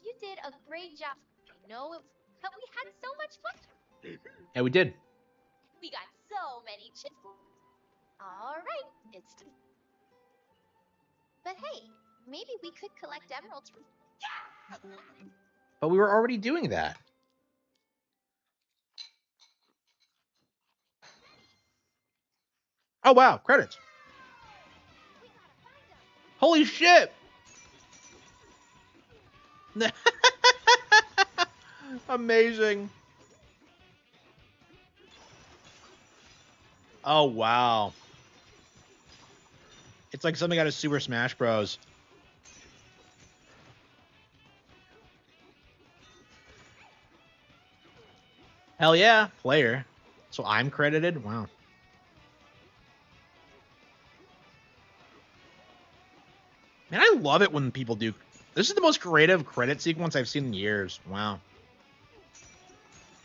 Speaker 2: you did a great job. I know it, but we had so much fun.
Speaker 1: Yeah, we did.
Speaker 2: We got so many chips. All right, it's. But hey, maybe we could collect emeralds from.
Speaker 1: But we were already doing that. Oh, wow. Credits. Holy shit. Amazing. Oh, wow. It's like something out of Super Smash Bros. Hell yeah, player. So I'm credited? Wow. Man, I love it when people do. This is the most creative credit sequence I've seen in years. Wow.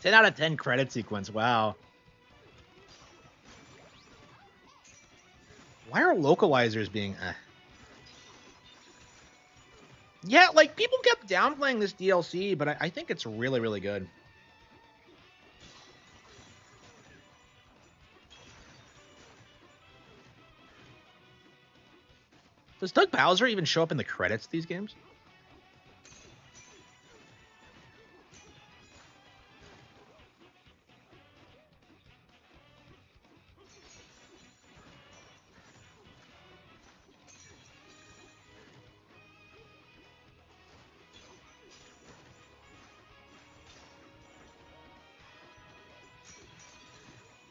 Speaker 1: 10 out of 10 credit sequence. Wow. Why are localizers being... Yeah, like, people kept downplaying this DLC, but I think it's really, really good. Does Doug Bowser even show up in the credits of these games?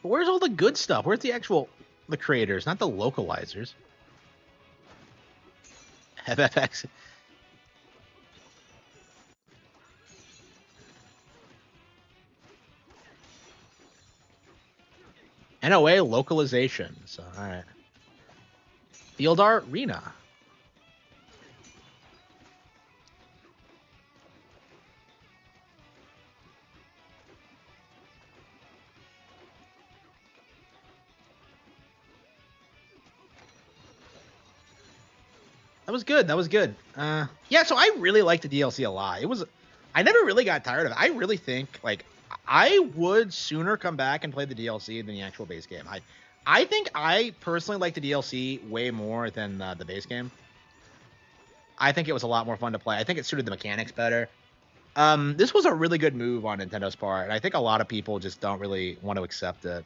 Speaker 1: But where's all the good stuff? Where's the creators, not the localizers? FFX. NOA localization. So, all right. Field art, Rena. That was good. That was good. Yeah, so I really liked the DLC a lot. I never really got tired of it. I really think, like, I would sooner come back and play the DLC than the actual base game. I think I personally like the DLC way more than the base game. I think it was a lot more fun to play. I think it suited the mechanics better. This was a really good move on Nintendo's part, and I think a lot of people just don't really want to accept it.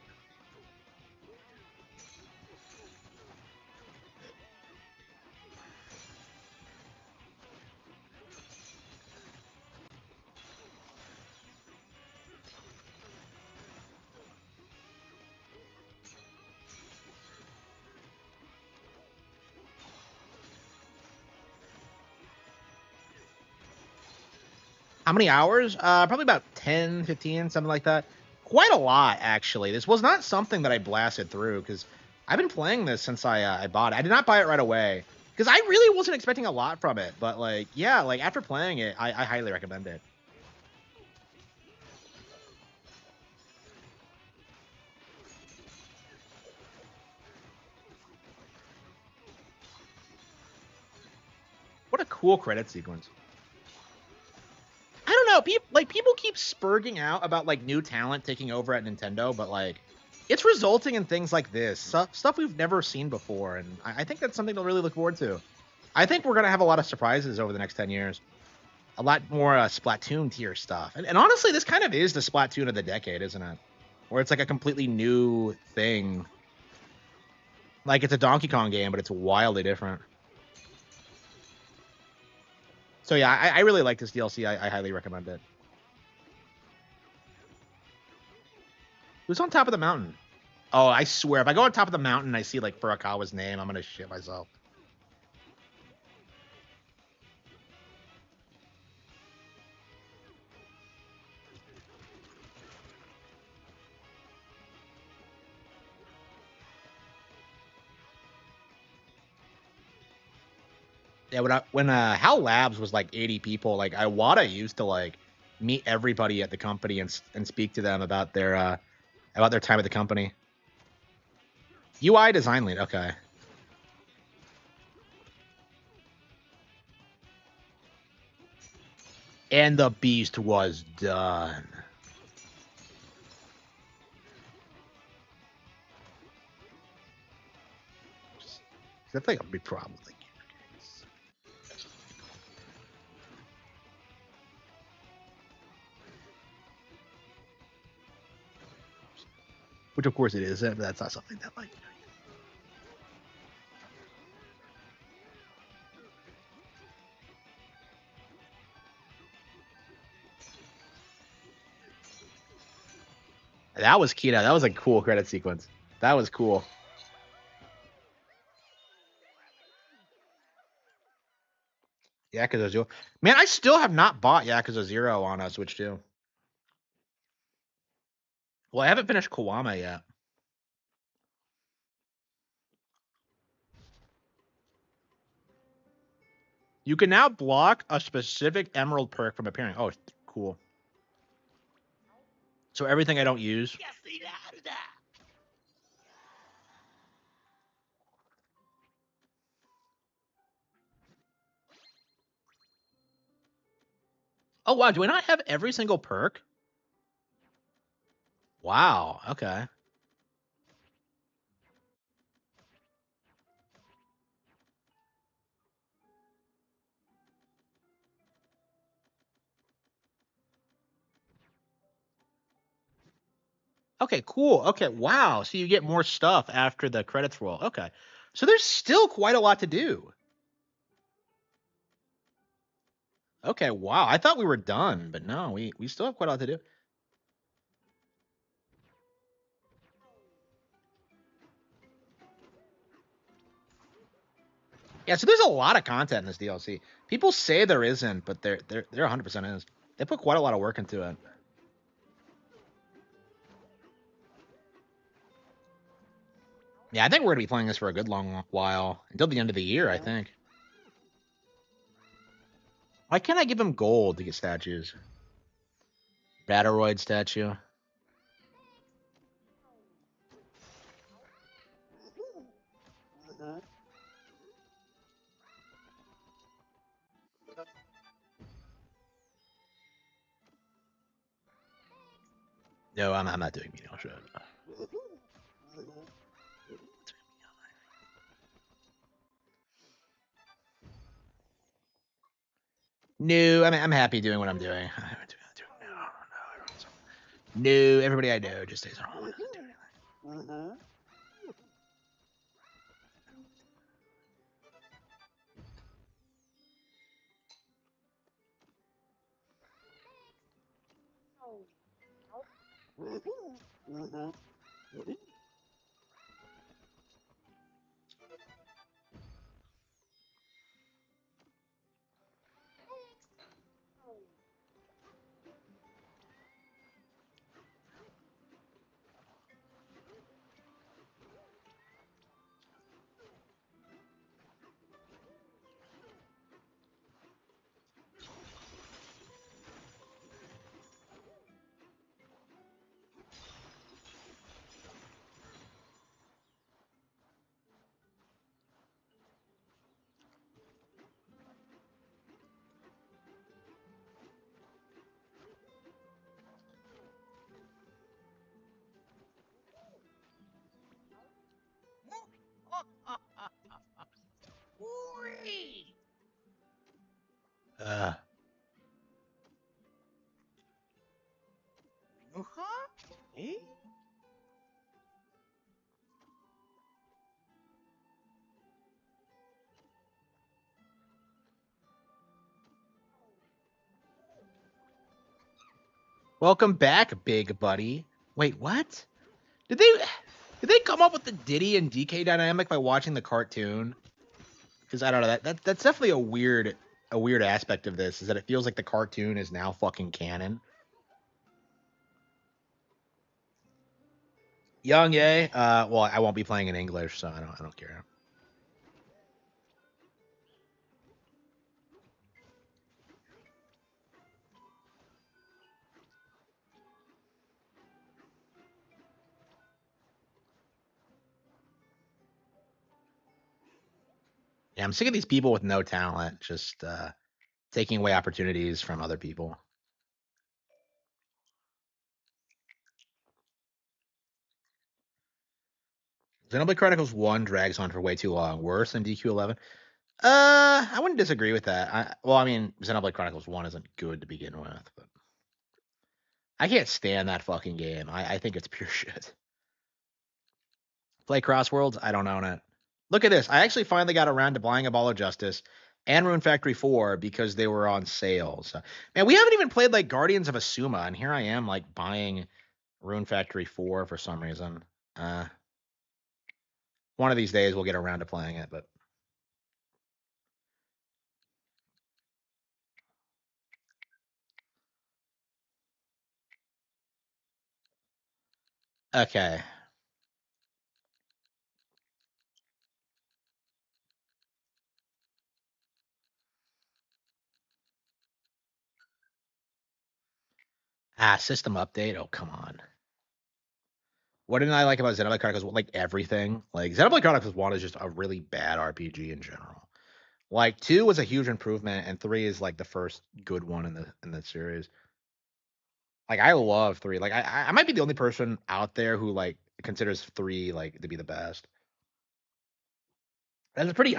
Speaker 1: How many hours? Probably about 10, 15, something like that. Quite a lot, actually. This was not something that I blasted through, because I've been playing this since I bought it. I did not buy it right away, because I really wasn't expecting a lot from it. But, like, yeah, like, after playing it, I highly recommend it. What a cool credit sequence. I don't know. People keep spurging out about like new talent taking over at Nintendo, but like it's resulting in things like this stuff we've never seen before, and I think that's something to really look forward to. I think we're gonna have a lot of surprises over the next 10 years. A lot more Splatoon tier stuff, and honestly, this kind of is the Splatoon of the decade, isn't it? Where it's like a completely new thing. Like it's a Donkey Kong game, but it's wildly different. So yeah, I really like this DLC. I highly recommend it. Who's on top of the mountain? Oh, I swear, if I go on top of the mountain and I see like Furukawa's name, I'm gonna shit myself. Yeah, when HAL Labs was like 80 people, like Iwata used to like meet everybody at the company and speak to them about their time at the company. UI design lead, okay. And the beast was done. That's like a big problem with like which of course it is, but that's not something that like that was Kina. That was a cool credit sequence. That was cool. Yakuza 0. Man, I still have not bought Yakuza 0 on Switch 2. Well, I haven't finished Kiwama yet. You can now block a specific emerald perk from appearing. Oh, cool. So everything I don't use. Oh, wow. Do I not have every single perk? Wow. Okay. Okay, cool. Okay, wow. So you get more stuff after the credits roll. Okay. So there's still quite a lot to do. Okay, wow. I thought we were done, but no, we still have quite a lot to do. Yeah, so there's a lot of content in this DLC. People say there isn't, but there 100% is. They put quite a lot of work into it. Yeah, I think we're gonna be playing this for a good long while until the end of the year. I think. Why can't I give him gold to get statues? Batteroid statue. No, I'm not doing menial shit. No, I'm happy doing what I'm doing. No, everybody I know just stays at home.
Speaker 3: Eh?
Speaker 1: Welcome back, big buddy. Wait, what? Did they come up with the Diddy and DK dynamic by watching the cartoon? Because I don't know, that's definitely a weird aspect of this, is that it feels like the cartoon is now fucking canon. Young, yay. Well, I won't be playing in English, so I don't care. Yeah, I'm sick of these people with no talent just taking away opportunities from other people. Xenoblade Chronicles 1 drags on for way too long. Worse than DQ11? I wouldn't disagree with that. Well, I mean, Xenoblade Chronicles 1 isn't good to begin with, but I can't stand that fucking game. I think it's pure shit. Play Crossworlds? I don't own it. Look at this. I actually finally got around to buying a Ball of Justice and Rune Factory 4 because they were on sale. So, man, we haven't even played like Guardians of Asuma, and here I am like buying Rune Factory 4 for some reason. One of these days we'll get around to playing it, but okay. System update. Oh, come on. What didn't I like about Xenoblade Chronicles? Like everything. Like Xenoblade Chronicles 1 is just a really bad RPG in general. Like 2 was a huge improvement, and 3 is like the first good one in the series. Like I love 3. Like I might be the only person out there who like considers 3 like to be the best. That's a pretty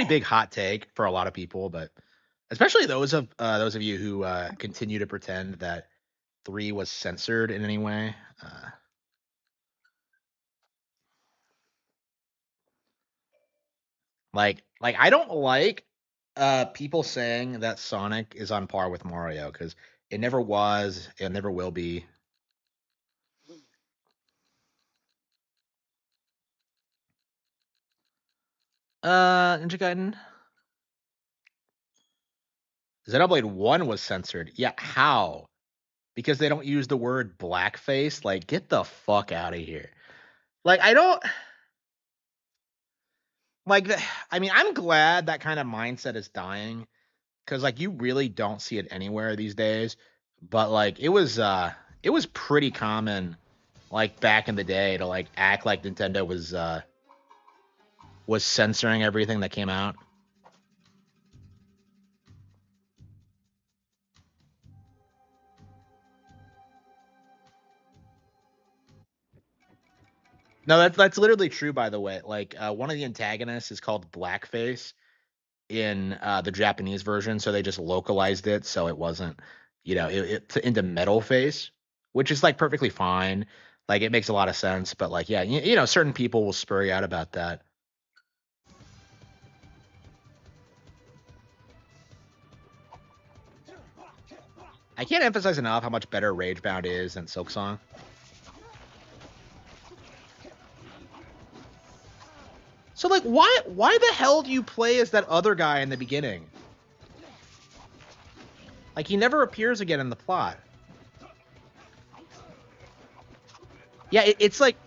Speaker 1: big hot take for a lot of people, but especially those of you who continue to pretend that 3 was censored in any way. Like I don't like people saying that Sonic is on par with Mario, because it never was, it never will be. Ninja Gaiden. Xenoblade 1 was censored. Yeah, how? Because they don't use the word blackface? Like, get the fuck out of here. Like, I don't like the, I mean, I'm glad that kind of mindset is dying, because like you really don't see it anywhere these days. But like it was pretty common like back in the day to like act like Nintendo was censoring everything that came out. No, that's literally true, by the way. Like one of the antagonists is called Blackface in the Japanese version, so they just localized it so it wasn't, into Metal Face, which is like perfectly fine. Like it makes a lot of sense, but like yeah, certain people will spur you out about that. I can't emphasize enough how much better Ragebound is than Silksong. So like why the hell do you play as that other guy in the beginning? Like he never appears again in the plot. Yeah, it's like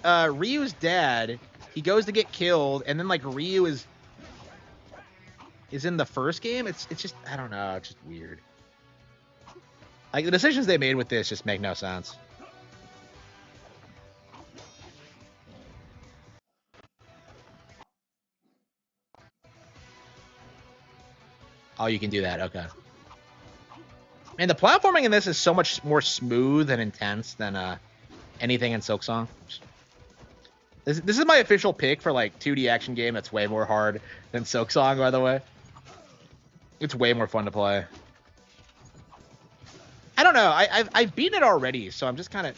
Speaker 1: Ryu's dad. He goes to get killed, and then like Ryu is in the first game. It's just, I don't know, it's just weird. Like the decisions they made with this just make no sense. Oh, you can do that. Okay. And the platforming in this is so much more smooth and intense than anything in Silksong. This is my official pick for like 2D action game that's way more hard than Silksong, by the way. It's way more fun to play. I don't know. I've beaten it already, so I'm just kind of.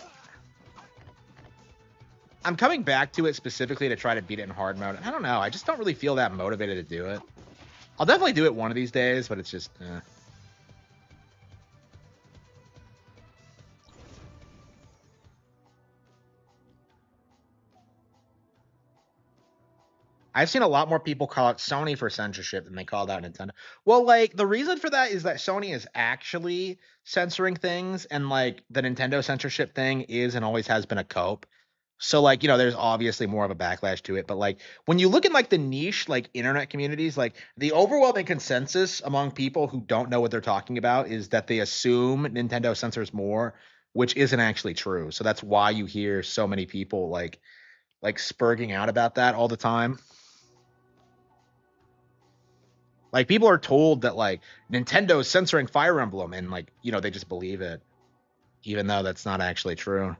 Speaker 1: I'm coming back to it specifically to try to beat it in hard mode. I don't know. I just don't really feel that motivated to do it. I'll definitely do it one of these days, but it's just. I've seen a lot more people call out Sony for censorship than they called out Nintendo. Well, like the reason for that is that Sony is actually censoring things, and like the Nintendo censorship thing is and always has been a cope. So like, there's obviously more of a backlash to it, but like when you look in like the niche like internet communities, like the overwhelming consensus among people who don't know what they're talking about is that they assume Nintendo censors more, which isn't actually true. So that's why you hear so many people like spurging out about that all the time. Like people are told that like Nintendo's censoring Fire Emblem and like, they just believe it, even though that's not actually true.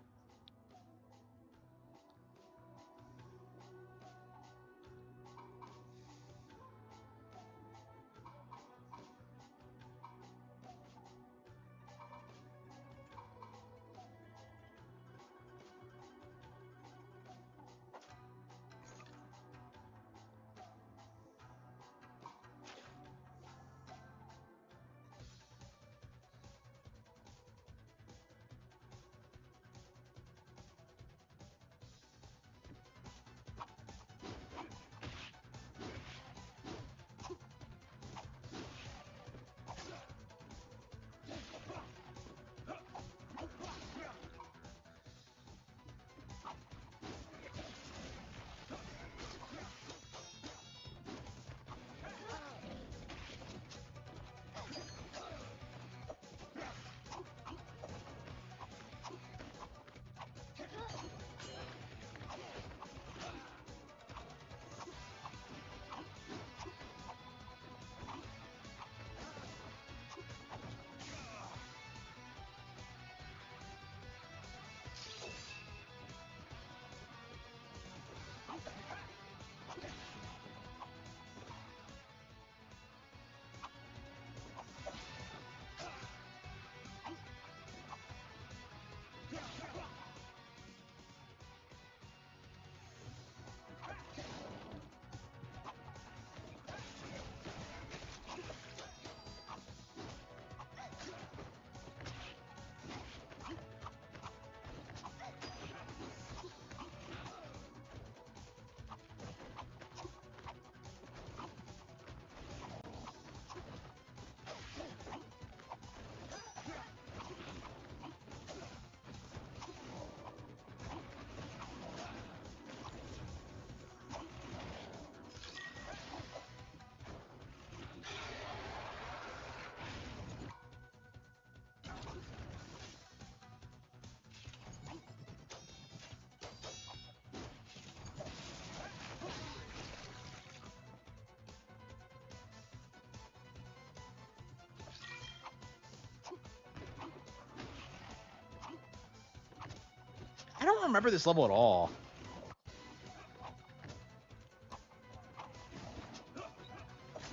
Speaker 1: I don't remember this level at all.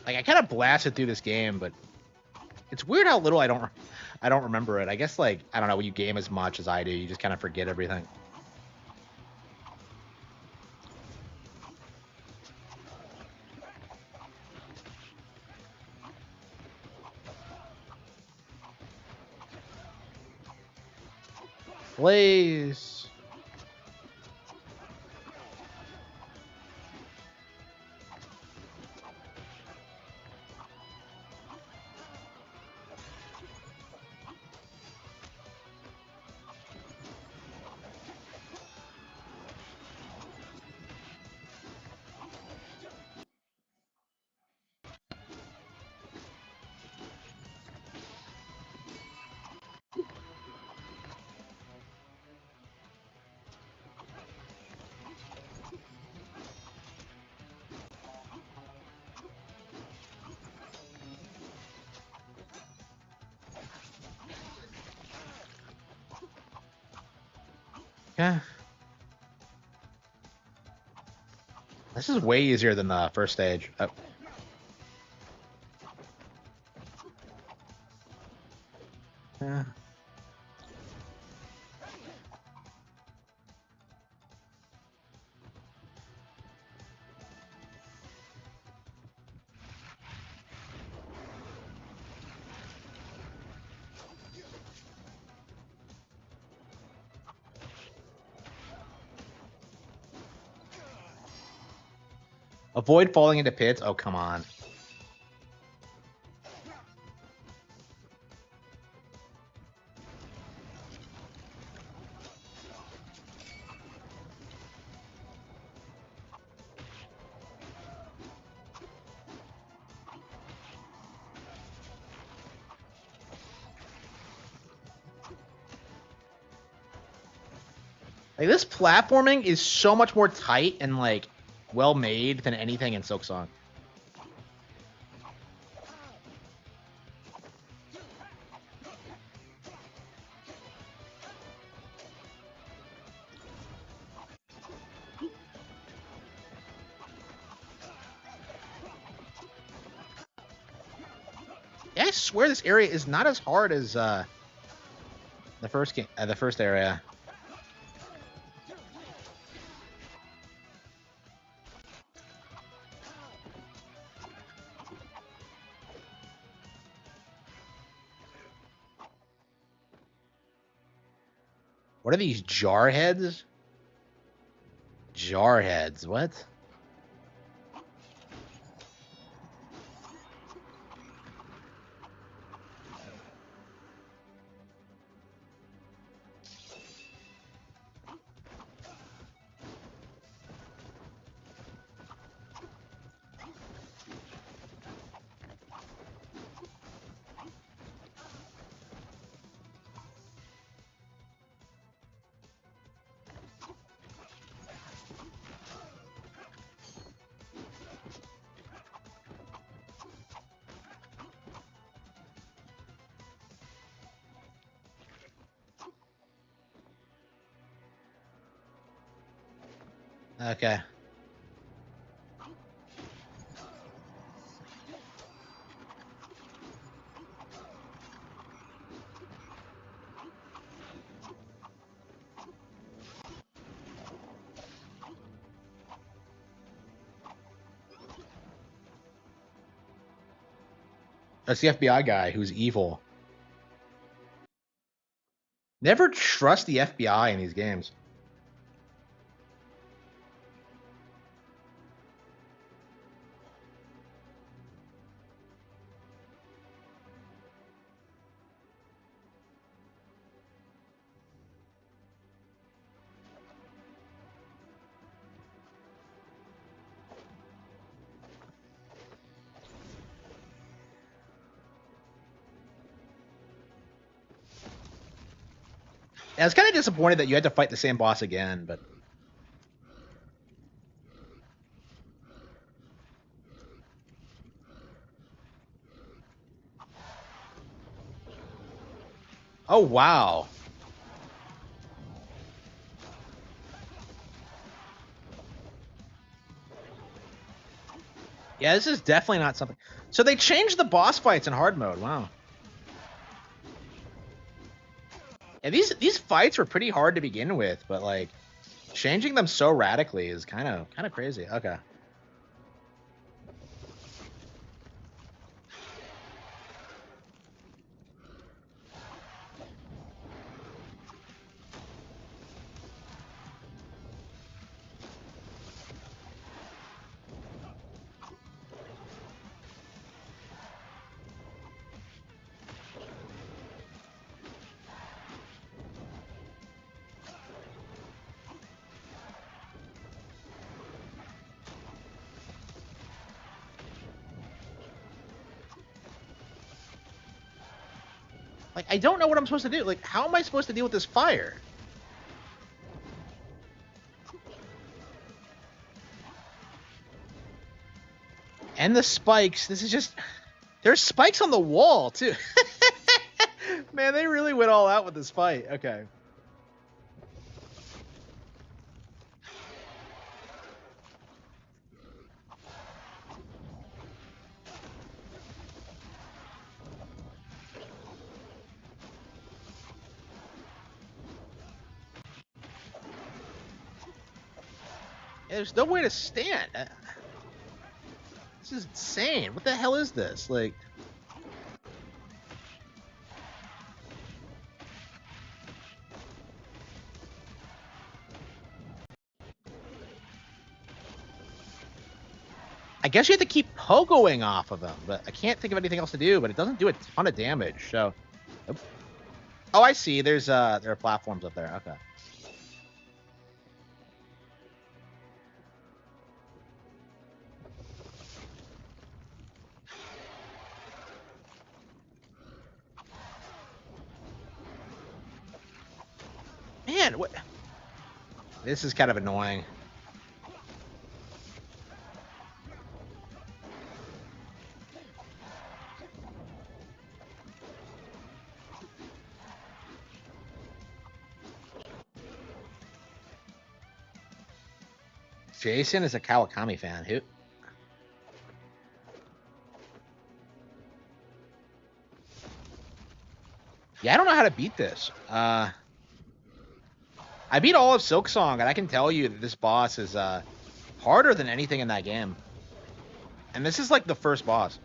Speaker 1: Like I kind of blasted through this game, but it's weird how little I don't remember it. I guess like I don't know, when you game as much as I do, you just kind of forget everything. Blaze. Yeah. This is way easier than the first stage. Oh. Yeah. Avoid falling into pits. Oh, come on. Like, this platforming is so much more tight and, like, well made than anything in Silksong. Yeah, I swear this area is not as hard as the first game, the first area. What are these jar heads? Jar heads. What? Okay. That's the FBI guy who's evil. Never trust the FBI in these games. I was kind of disappointed that you had to fight the same boss again, but oh wow. Yeah, this is definitely not something. So they changed the boss fights in hard mode. Wow. And these fights were pretty hard to begin with, but like changing them so radically is kind of crazy. Okay. Like, I don't know what I'm supposed to do. Like, how am I supposed to deal with this fire? And the spikes. This is just... There's spikes on the wall, too. Man, they really went all out with this fight. Okay. Yeah, there's no way to stand. This is insane. What the hell is this? Like... I guess you have to keep pogoing off of them, but I can't think of anything else to do. But it doesn't do a ton of damage. So, oh, I see. There are platforms up there. Okay. Man, what? This is kind of annoying. Jason is a Kawakami fan. Who? Yeah, I don't know how to beat this. I beat all of Silksong, and I can tell you that this boss is harder than anything in that game. And this is like the first boss.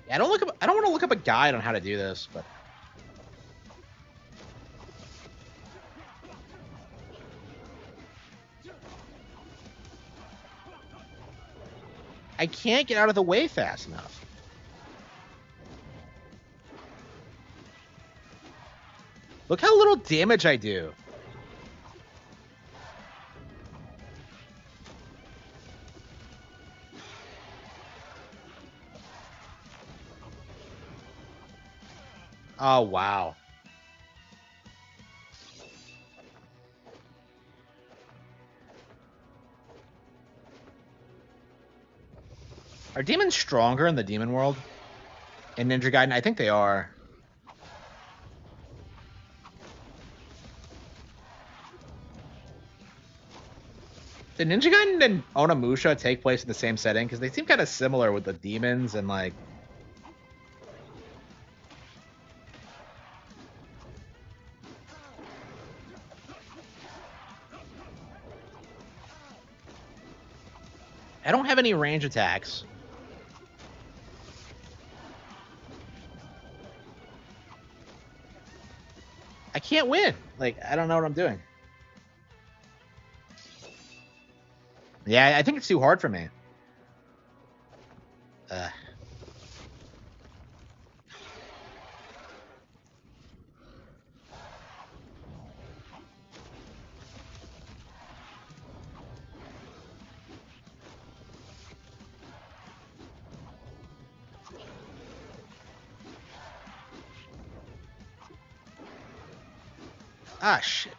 Speaker 1: Yeah, I don't want to look up a guide on how to do this, but I can't get out of the way fast enough. Look how little damage I do. Oh, wow. Are demons stronger in the demon world? In Ninja Gaiden? I think they are. Did Ninja Gaiden and Onimusha take place in the same setting? Because they seem kind of similar with the demons and like... I don't have any range attacks. I can't win. Like, I don't know what I'm doing. Yeah, I think it's too hard for me. Ah, shit.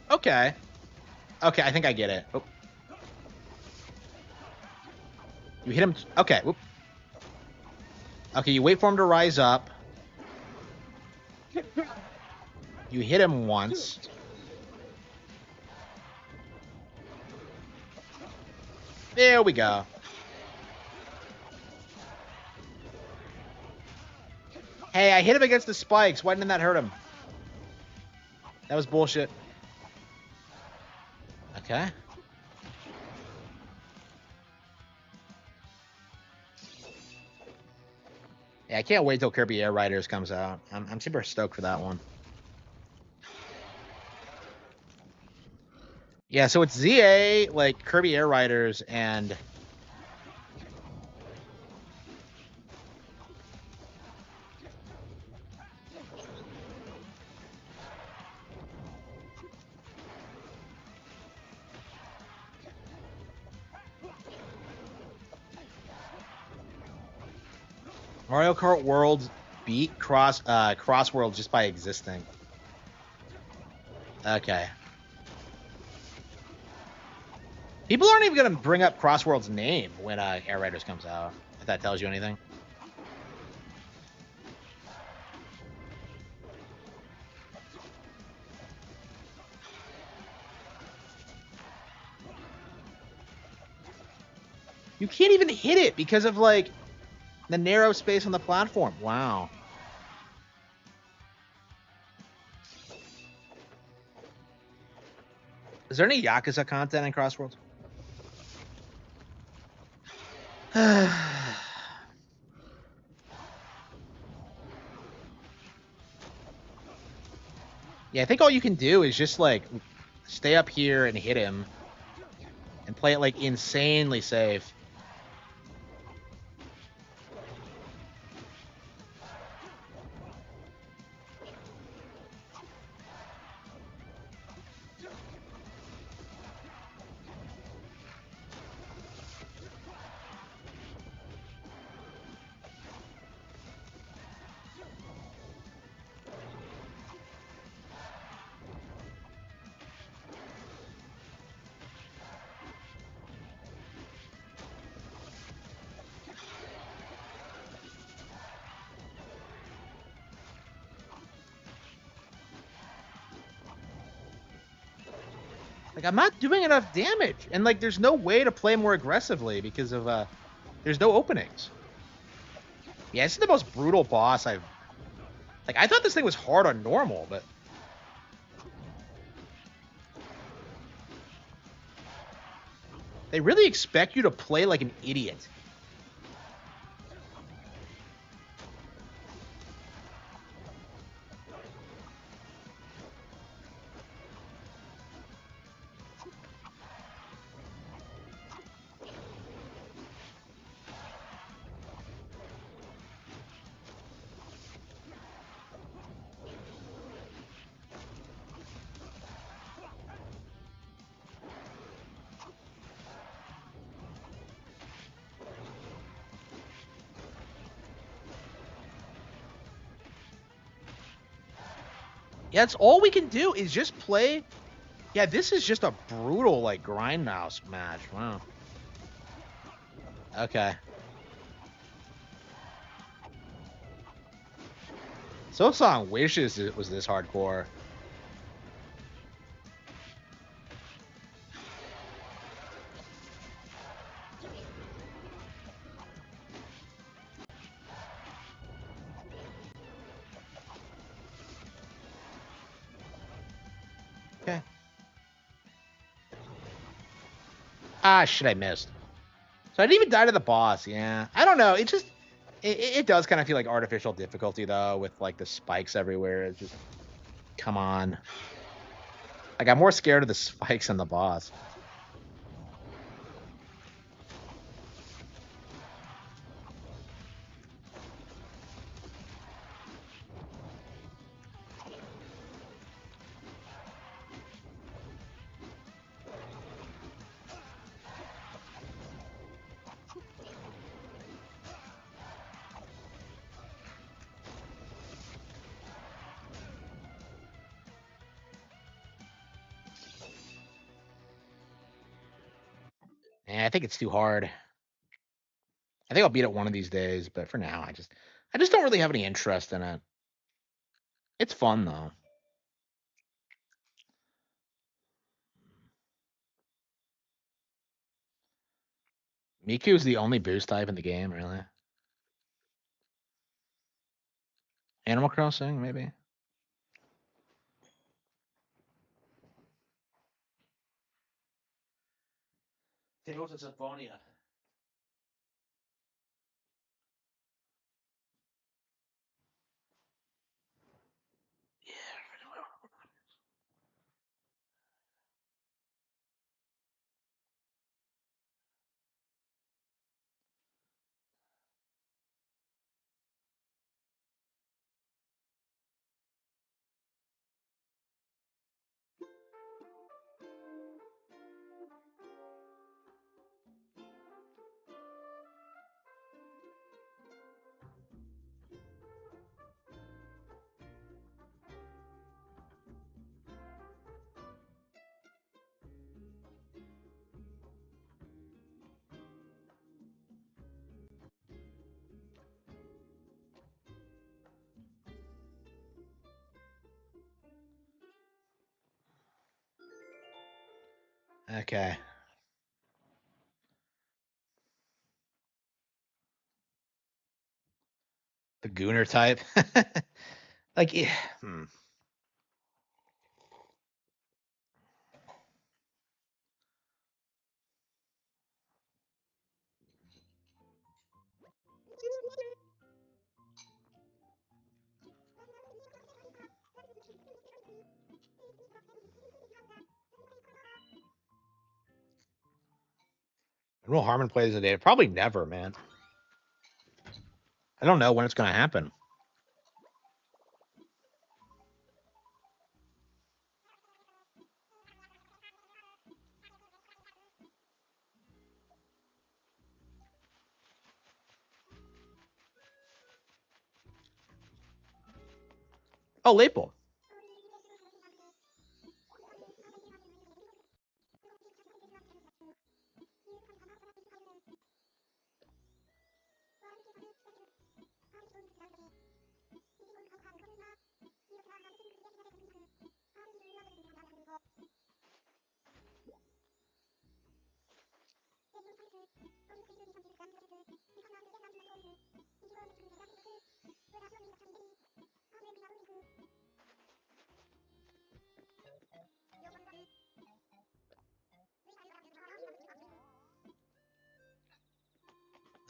Speaker 1: Okay. Okay, I think I get it. Oh. You hit him. Okay. Whoop. Okay, you wait for him to rise up. You hit him once. There we go. Hey, I hit him against the spikes. Why didn't that hurt him? That was bullshit. Okay. Yeah, I can't wait till Kirby Air Riders comes out. I'm super stoked for that one. Yeah, so it's ZA, like Kirby Air Riders, and Mario Kart World beat Cross World just by existing. Okay. People aren't even gonna bring up Cross World's name when Air Riders comes out. If that tells you anything. You can't even hit it because of like the narrow space on the platform. Wow. Is there any Yakuza content in Crossworlds? Yeah, I think all you can do is just like stay up here and hit him and play it like insanely safe. Like I'm not doing enough damage, and like there's no way to play more aggressively because of there's no openings. Yeah, this is the most brutal boss I've like. I thought this thing was hard on normal, but they really expect you to play like an idiot. Yeah, that's all we can do is just play. Yeah, this is just a brutal like grindhouse match. Wow. Okay. So Song wishes it was this hardcore. Okay. Ah, shit, I missed. So I didn't even die to the boss. Yeah, I don't know. It just it does kind of feel like artificial difficulty though, with like the spikes everywhere. It's just come on. Like I'm more scared of the spikes than the boss. I think it's too hard. I think I'll beat it one of these days, but for now, I just don't really have any interest in it. It's fun though. Miku's the only boost type in the game, really. Animal Crossing, maybe. Tales of Symphonia. Okay. The Gooner type. Like, yeah. When will Harman play this data? Probably never, man. I don't know when it's gonna happen. Oh, Lapel.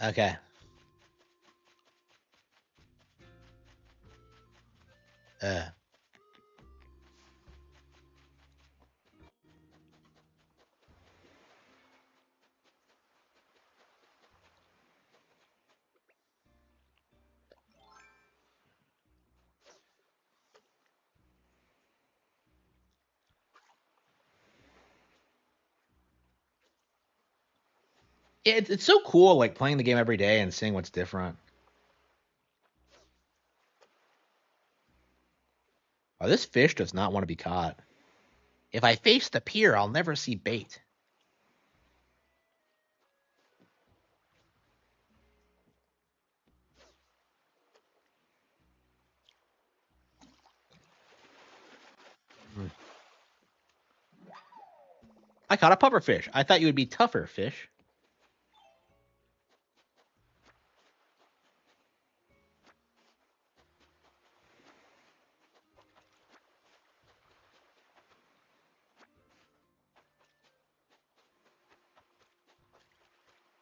Speaker 1: Okay. Uh. It's so cool, like playing the game every day and seeing what's different. Oh, this fish does not want to be caught. If I face the pier, I'll never see bait. Hmm. I caught a puffer fish. I thought you would be tougher, fish.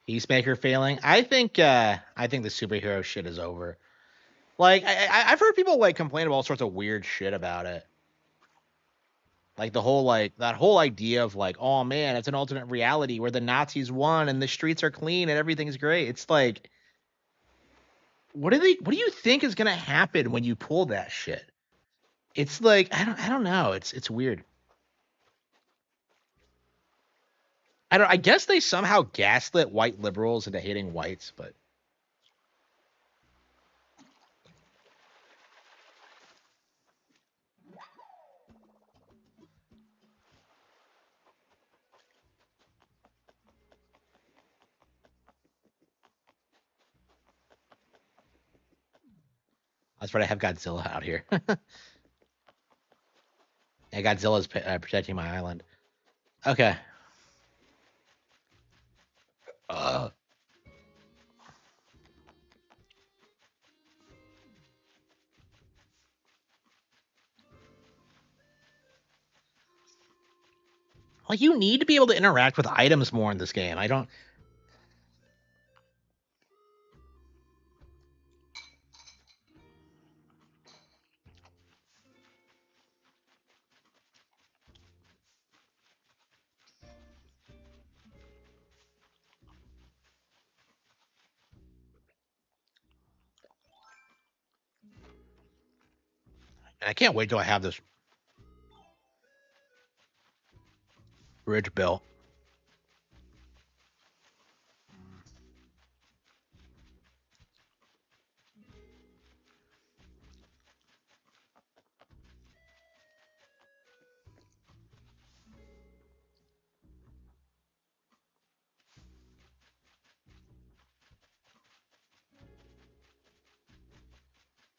Speaker 1: Peacemaker failing. I think the superhero shit is over. Like I've heard people like complain about all sorts of weird shit about it. Like the whole like that whole idea of like, oh man, it's an alternate reality where the Nazis won and the streets are clean and everything's great. It's like, what do you think is gonna happen when you pull that shit? It's like I don't know. It's weird. I guess they somehow gaslit white liberals into hating whites, but that's right. I have Godzilla out here. Yeah, Godzilla's protecting my island. Okay. Uh, like you need to be able to interact with items more in this game. I don't. I can't wait till I have this bridge built.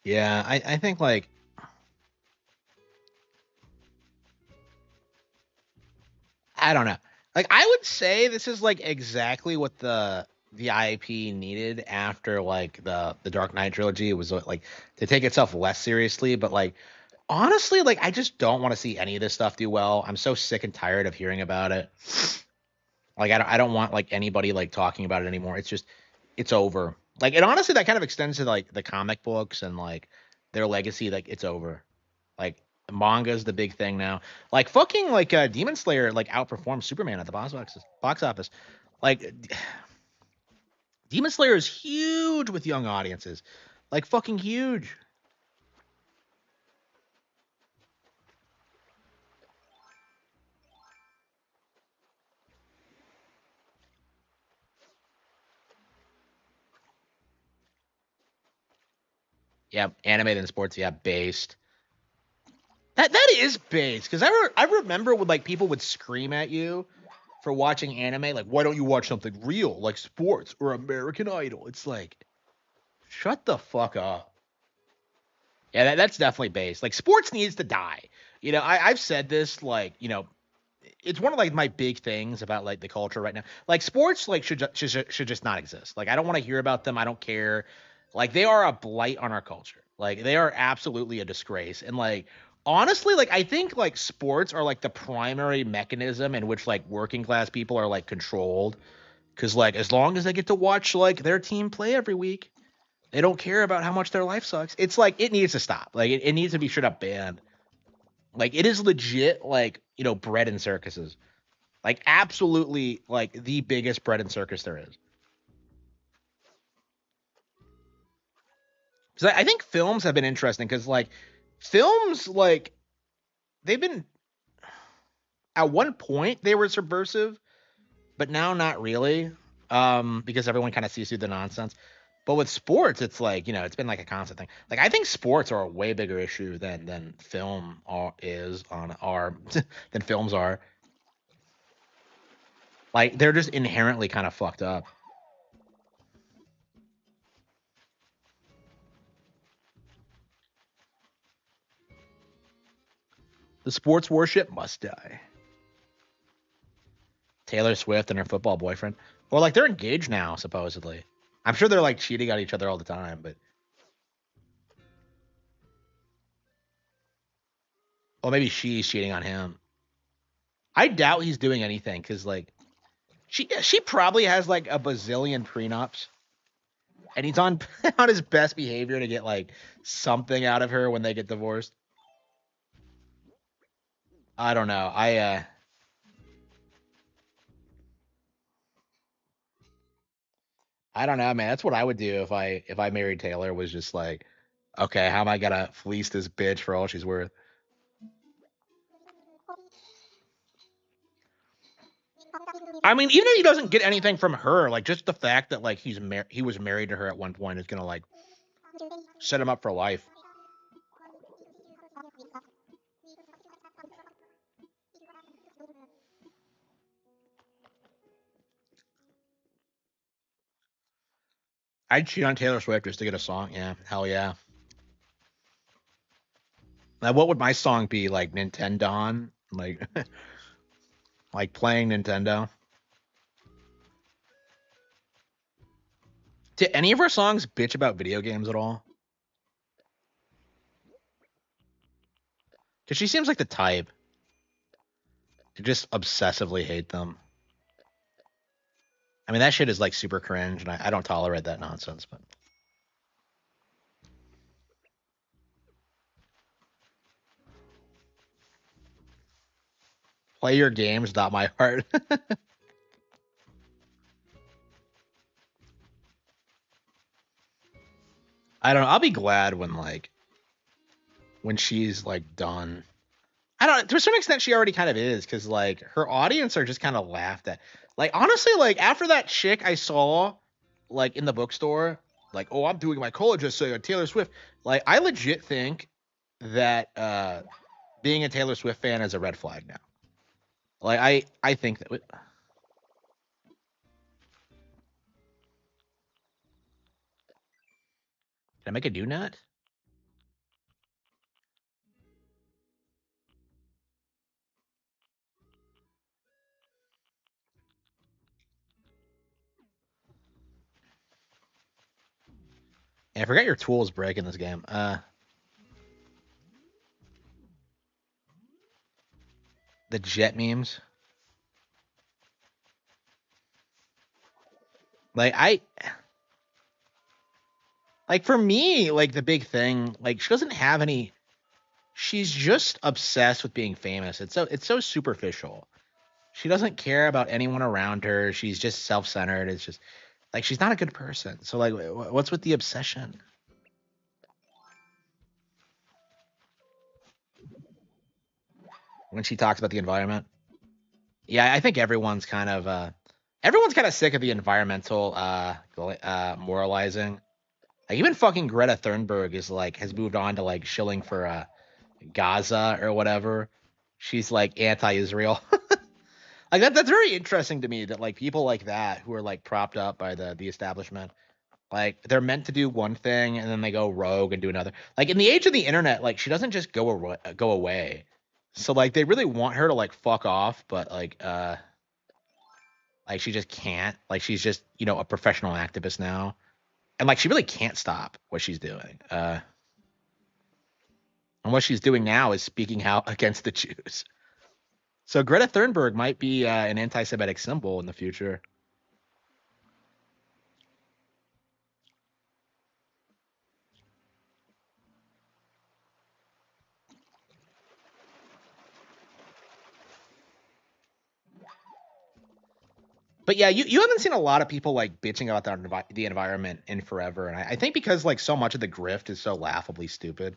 Speaker 1: Yeah, I think like I don't know. Like I would say this is like exactly what the IP needed after like the Dark Knight trilogy. It was like to take itself less seriously, but like honestly, like I just don't want to see any of this stuff do well. I'm so sick and tired of hearing about it. Like I don't want like anybody like talking about it anymore. It's just it's over. Like and honestly that kind of extends to like the comic books and like their legacy. Like it's over. Like manga's the big thing now. Like fucking like Demon Slayer like outperformed Superman at the box office. Box office. Like Demon Slayer is huge with young audiences. Like fucking huge. Yeah, animated and sports, yeah, based. That is based because I remember when like people would scream at you for watching anime, like why don't you watch something real like sports or American Idol? It's like shut the fuck up. Yeah, that's definitely based. Like sports needs to die. I've said this like it's one of like my big things about like the culture right now. Like sports like should just not exist. Like I don't want to hear about them. I don't care. Like they are a blight on our culture. Like they are absolutely a disgrace. And like honestly, like I think like sports are like the primary mechanism in which like working class people are like controlled. Cause like as long as they get to watch like their team play every week, they don't care about how much their life sucks. It's like it needs to stop. Like it needs to be straight up banned. Like it is legit like, bread and circuses. Like absolutely like the biggest bread and circus there is. Because I think films have been interesting because like films like they've been at one point they were subversive, but now not really. Because everyone kind of sees through the nonsense. But with sports, it's like, it's been like a constant thing. Like I think sports are a way bigger issue than film is on our than films are. Like they're just inherently kind of fucked up. The sports worship must die. Taylor Swift and her football boyfriend. Well, like they're engaged now, supposedly. I'm sure they're like cheating on each other all the time, but well, maybe she's cheating on him. I doubt he's doing anything because like she probably has like a bazillion prenups, and he's on on his best behavior to get like something out of her when they get divorced. I don't know. I don't know, man. That's what I would do if I married Taylor. Was just like, okay, how am I gonna fleece this bitch for all she's worth? I mean, even if he doesn't get anything from her, like just the fact that like he was married to her at one point is gonna like set him up for life. I'd cheat on Taylor Swift just to get a song. Yeah, hell yeah. Now, what would my song be like? Nintendo, like like playing Nintendo. Did any of her songs bitch about video games at all? Because she seems like the type to just obsessively hate them. I mean, that shit is like super cringe, and I don't tolerate that nonsense. But play your games, not my heart. I don't know. I'll be glad when she's like done. I don't. To a certain extent, she already kind of is because like her audience are just kind of laughed at. Like honestly, like after that chick I saw, like in the bookstore, like oh I'm doing my college essay on Taylor Swift. Like I legit think that being a Taylor Swift fan is a red flag now. Like I think that. Can I make a do not? And I forgot your tools break in this game. The jet memes. Like for me, like the big thing, like she doesn't have any. She's just obsessed with being famous. It's so superficial. She doesn't care about anyone around her. She's just self-centered. It's just like she's not a good person. So like, what's with the obsession? When she talks about the environment, yeah, I think everyone's kind of sick of the environmental moralizing. Like even fucking Greta Thunberg is like has moved on to like shilling for Gaza or whatever. She's like anti-Israel. Like that's very interesting to me that like people like that who are like propped up by the establishment, like they're meant to do one thing and then they go rogue and do another. Like in the age of the internet, like she doesn't just go away. So like they really want her to like fuck off, but like she just can't. Like she's just, a professional activist now. And like she really can't stop what she's doing. And what she's doing now is speaking out against the Jews. So Greta Thunberg might be an anti-Semitic symbol in the future. But yeah, you haven't seen a lot of people like bitching about the environment in forever, and I think because like so much of the grift is so laughably stupid.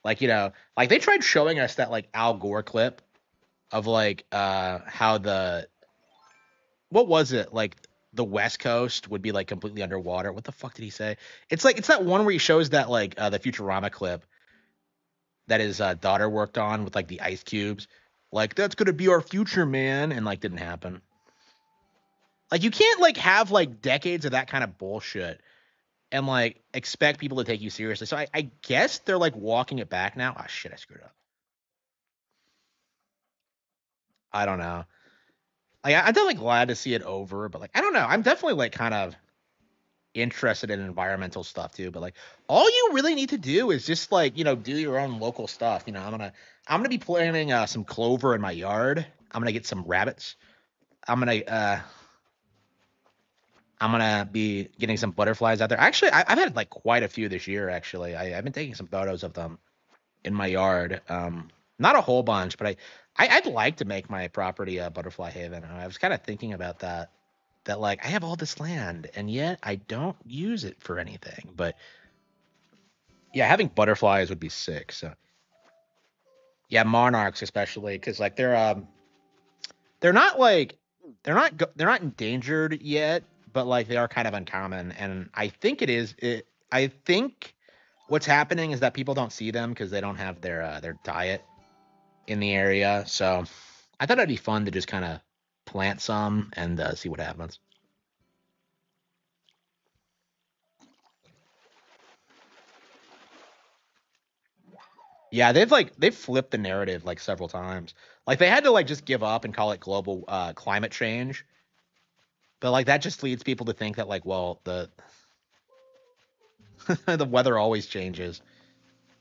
Speaker 1: Like like they tried showing us that like Al Gore clip of like how the what was it like the West Coast would be like completely underwater. What the fuck did he say? It's that one where he shows that like the Futurama clip that his daughter worked on with like the ice cubes. Like that's gonna be our future, man, and like didn't happen. Like you can't like have like decades of that kind of bullshit and like expect people to take you seriously. So I guess they're like walking it back now. Oh shit, I screwed up. I don't know. Like I'm definitely glad to see it over, but like I don't know. I'm definitely like kind of interested in environmental stuff too. But like all you really need to do is just like do your own local stuff. I'm gonna be planting some clover in my yard. I'm gonna get some rabbits. I'm gonna uh I'm gonna be getting some butterflies out there. Actually, I've had like quite a few this year. Actually, I've been taking some photos of them in my yard. Not a whole bunch, but I'd like to make my property a butterfly haven. I was kind of thinking about that. That like I have all this land and yet I don't use it for anything. But yeah, having butterflies would be sick. So yeah, monarchs especially because like they're not like they're not endangered yet, but like they are kind of uncommon. And I think I think what's happening is that people don't see them because they don't have their diet in the area. So I thought it'd be fun to just kind of plant some and see what happens. Yeah, they've flipped the narrative like several times. Like they had to like just give up and call it global climate change, but like that just leads people to think that like well the weather always changes.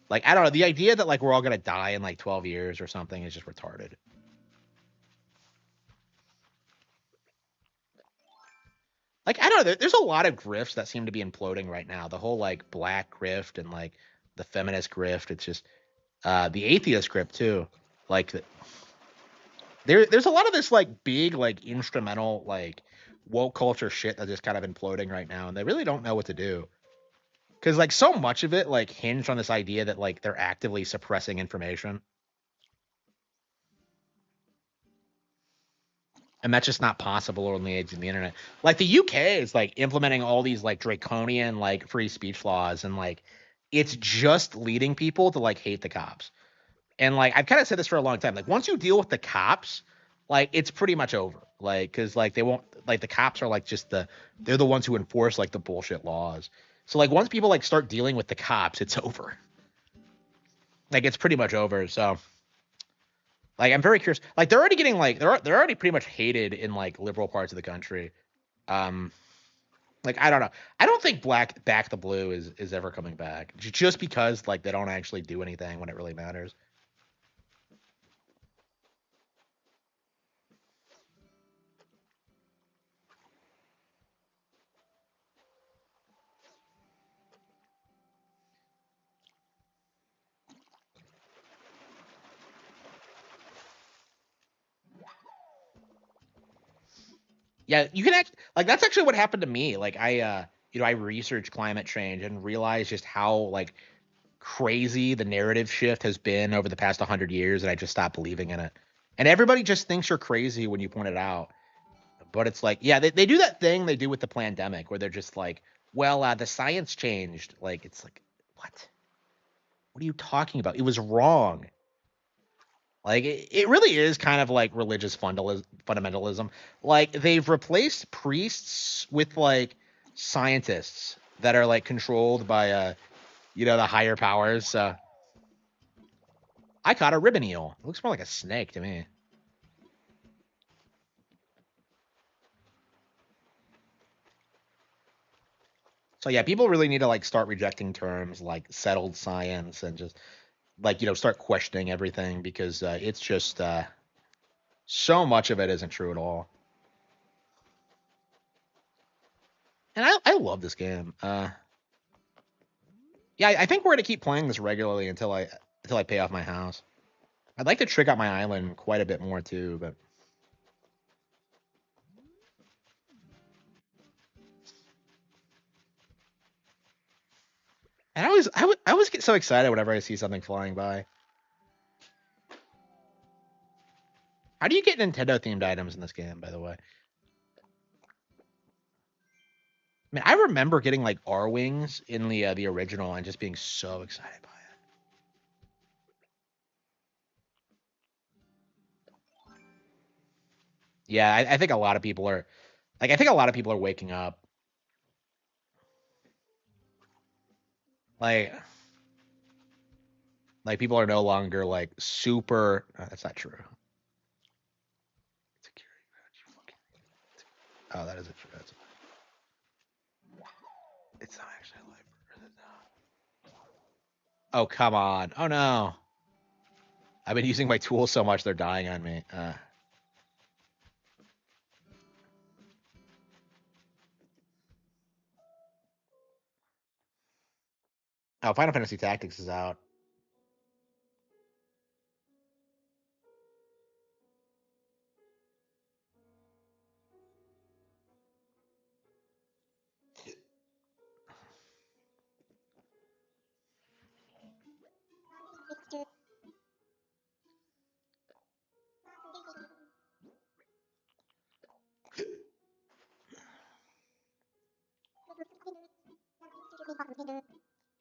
Speaker 1: Like I don't know, the idea that like we're all gonna die in like 12 years or something is just retarded. Like I don't know, there's a lot of grifts that seem to be imploding right now. The whole like black grift and like the feminist grift. It's just the atheist grift too. Like there's a lot of this like big like instrumental like woke culture shit that's just kind of imploding right now, and they really don't know what to do. Because like so much of it like hinged on this idea that like they're actively suppressing information, and that's just not possible in the age of the internet. Like the UK is like implementing all these like draconian like free speech laws, and like it's just leading people to like hate the cops. And like I've kind of said this for a long time. Like once you deal with the cops, like it's pretty much over. Like because like they won't like the cops are like just they're the ones who enforce like the bullshit laws. So like once people like start dealing with the cops, it's over. Like it's pretty much over. So like I'm very curious. Like they're already getting like they're already pretty much hated in like liberal parts of the country. Um, like I don't know. I don't think Black Back the Blue is ever coming back just because like they don't actually do anything when it really matters. Yeah, you can act like that's actually what happened to me. Like I researched climate change and realized just how like crazy the narrative shift has been over the past 100 years, and I just stopped believing in it. And everybody just thinks you're crazy when you point it out. But it's like, yeah, they do that thing they do with the pandemic where they're just like, well, the science changed. Like, it's like, what? What are you talking about? It was wrong. Like, it really is kind of like religious fundamentalism. Like, they've replaced priests with like scientists that are like controlled by, the higher powers. I caught a ribbon eel. It looks more like a snake to me. So yeah, people really need to like start rejecting terms like settled science and just like start questioning everything because it's just so much of it isn't true at all. And I love this game. Yeah, I think we're gonna keep playing this regularly until I pay off my house. I'd like to trick out my island quite a bit more too, but and I always get so excited whenever I see something flying by. How do you get Nintendo themed items in this game, by the way? I mean, I remember getting like R wings in the original and just being so excited by it. Yeah, I think a lot of people are like I think a lot of people are waking up. Like people are no longer like super. That's not true. Oh, that isn't true. It's not actually a live bird. Oh, come on. Oh no. I've been using my tools so much they're dying on me. Oh, Final Fantasy Tactics is out.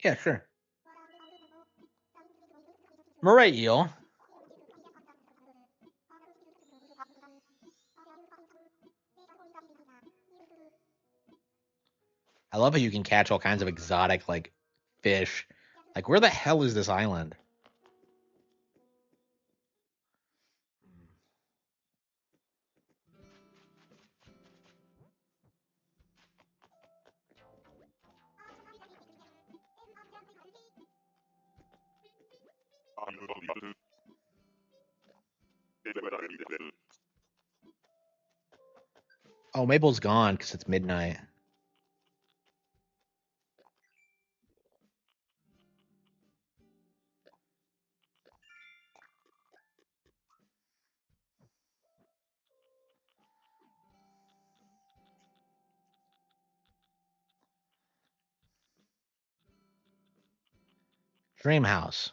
Speaker 1: Yeah, sure. Moray eel. I love how you can catch all kinds of exotic like fish. Like, where the hell is this island? Oh, Mabel's gone because it's midnight. Dream house.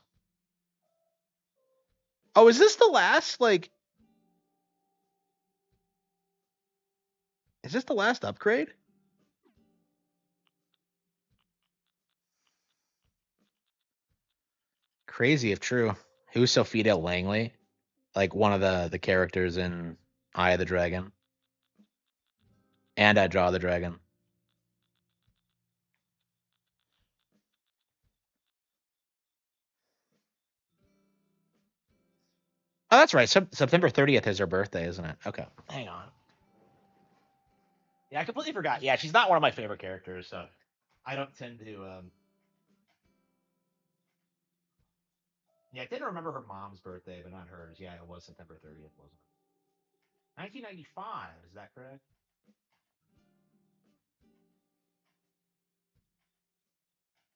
Speaker 1: Oh, is this the last like? Is this the last upgrade? Crazy if true. Who's Sophia Langley? Like one of the characters in Eye of the Dragon and Jaw of the Dragon. Oh, that's right. September 30th is her birthday, isn't it? Okay. Hang on. Yeah, I completely forgot. Yeah, she's not one of my favorite characters, so I don't tend to. Yeah, I didn't remember her mom's birthday, but not hers. Yeah, it was September 30th, wasn't it? 1995. Is that correct?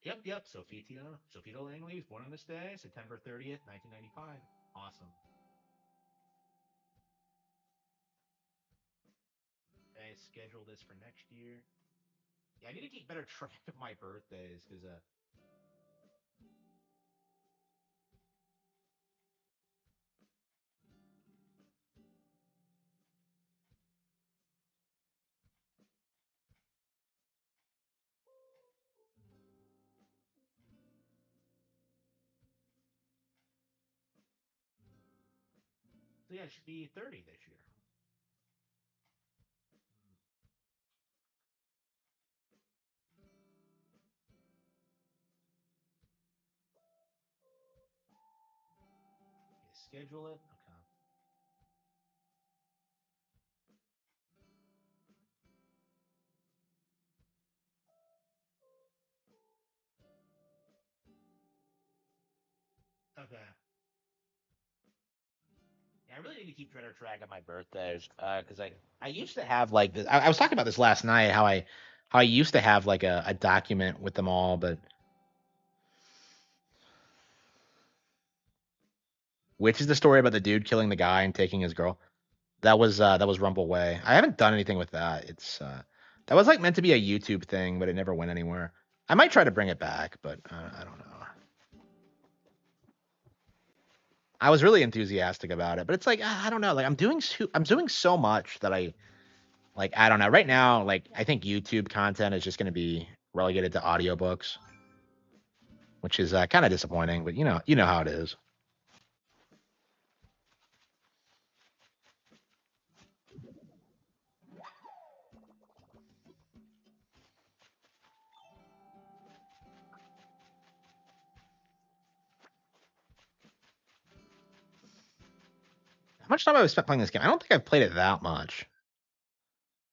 Speaker 1: Yep, yep. Sophia Langley was born on this day, September 30th, 1995. Awesome. Okay, schedule this for next year. Yeah, I need to keep better track of my birthdays because so yeah, it should be 30 this year. Okay, schedule it. Okay. Okay. Yeah, I really need to keep better track of my birthdays because I used to have like this. I was talking about this last night. How I used to have like a document with them all, but which is the story about the dude killing the guy and taking his girl. That was Rumble Way. I haven't done anything with that. It's that was like meant to be a YouTube thing, but it never went anywhere. I might try to bring it back, but I don't know. I was really enthusiastic about it, but it's like I don't know. Like I'm doing so much that I don't know. Right now, like I think YouTube content is just going to be relegated to audiobooks, which is kind of disappointing. But you know how it is. How much time have I spent playing this game? I don't think I've played it that much.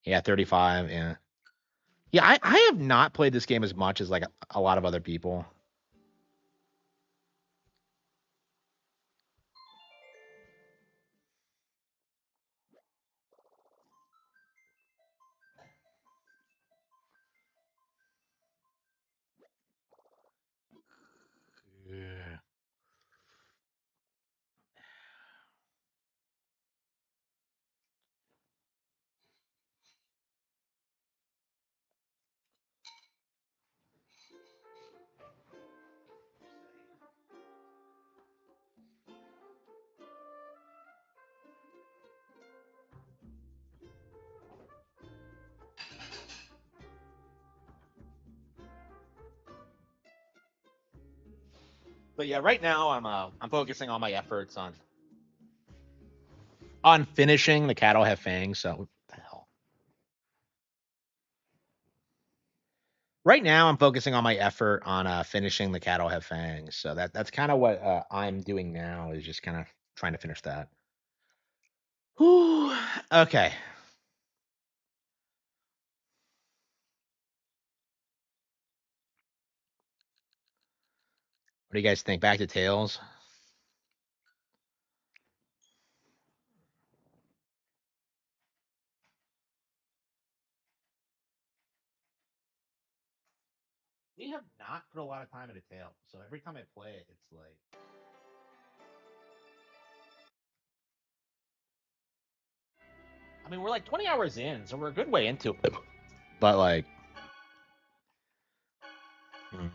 Speaker 1: Yeah, 35. Yeah, yeah. I have not played this game as much as like a lot of other people. Yeah. But yeah, right now I'm focusing all my efforts on finishing the cattle have fangs. So what the hell? Right now I'm focusing all my effort on finishing the cattle have fangs. So that's kind of what I'm doing now is just kind of trying to finish that. Whew. Okay. What do you guys think? Back to Tails. We have not put a lot of time into Tails, so every time I play it, it's like I mean we're like 20 hours in, so we're a good way into it. But like, mm,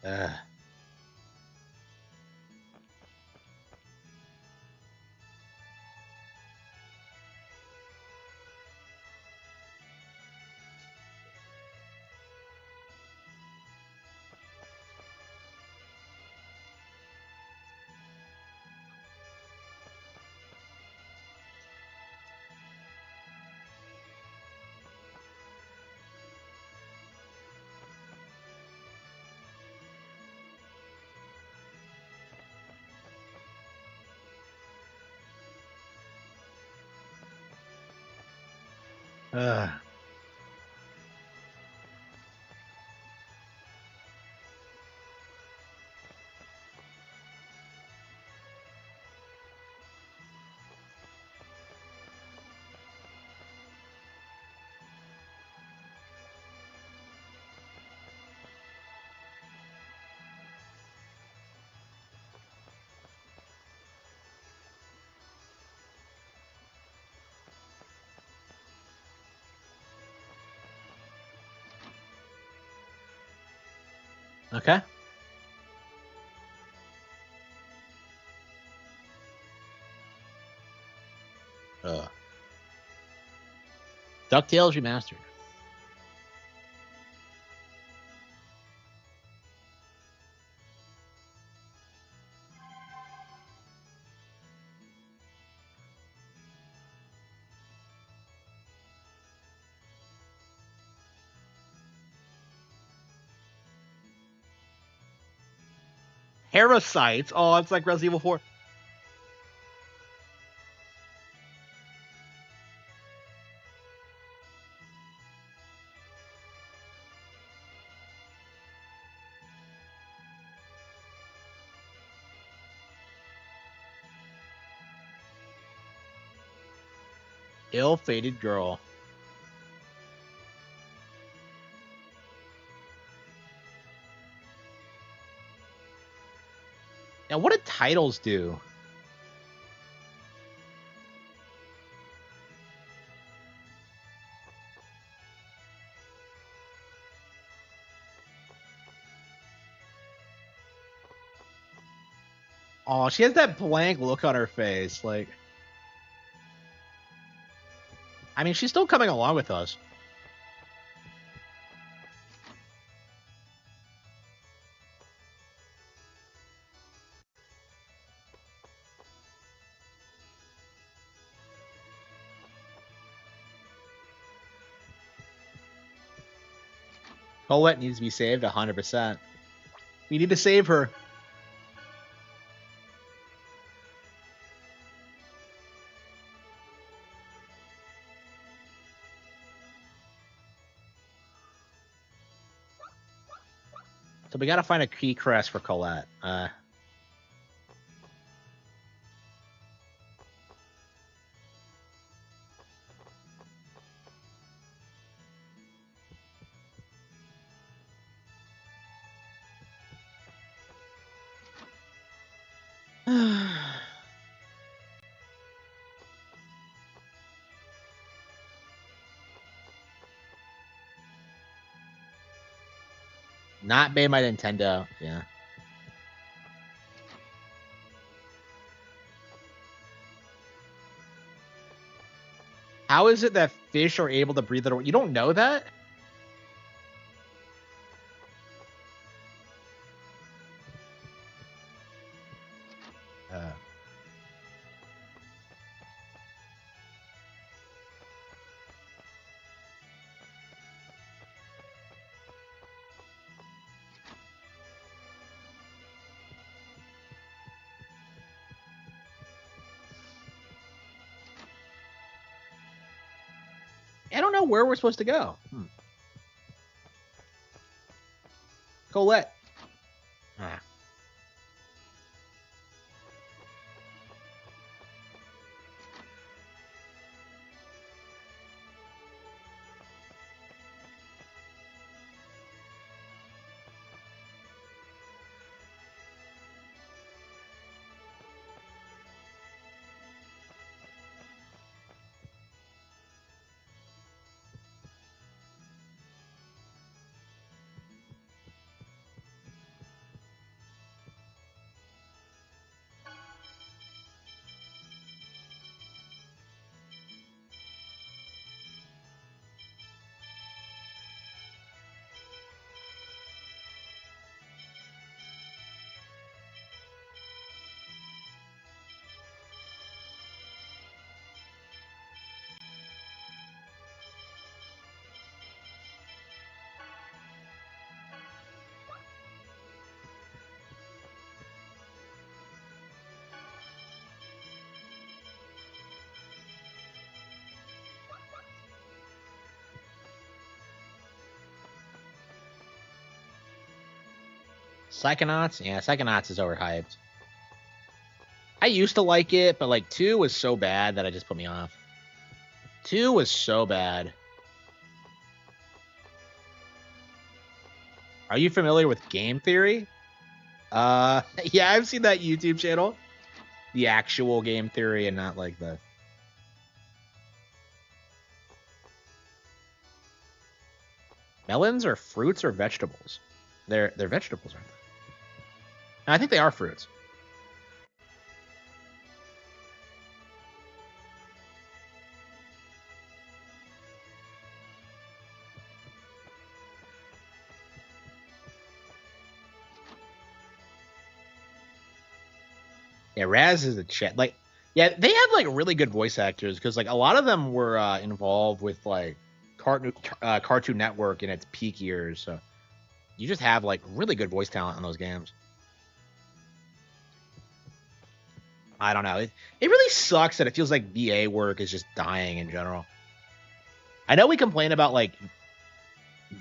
Speaker 1: uh, uh, Okay. DuckTales Remastered. Parasites. Oh, it's like Resident Evil 4. Ill-fated girl. Now, what did titles do? Oh, she has that blank look on her face. Like, I mean, she's still coming along with us. Colette needs to be saved 100%. We need to save her. So we gotta find a key crest for Colette. Not made by Nintendo. Yeah. How is it that fish are able to breathe it? You don't know that? I don't know where we're supposed to go. Colette. Ah. Psychonauts? Yeah, Psychonauts is overhyped. I used to like it, but like 2 was so bad that it just put me off. 2 was so bad. Are you familiar with Game Theory? Yeah, I've seen that YouTube channel. The actual Game Theory and not like the... Melons or fruits or vegetables? They're vegetables, aren't they? And I think they are fruits. Yeah, Raz is a chat. Like, yeah, they have like really good voice actors because like a lot of them were involved with like Cartoon Network in its peak years. So you just have like really good voice talent in those games. I don't know. It really sucks that it feels like VA work is just dying in general. I know we complain about like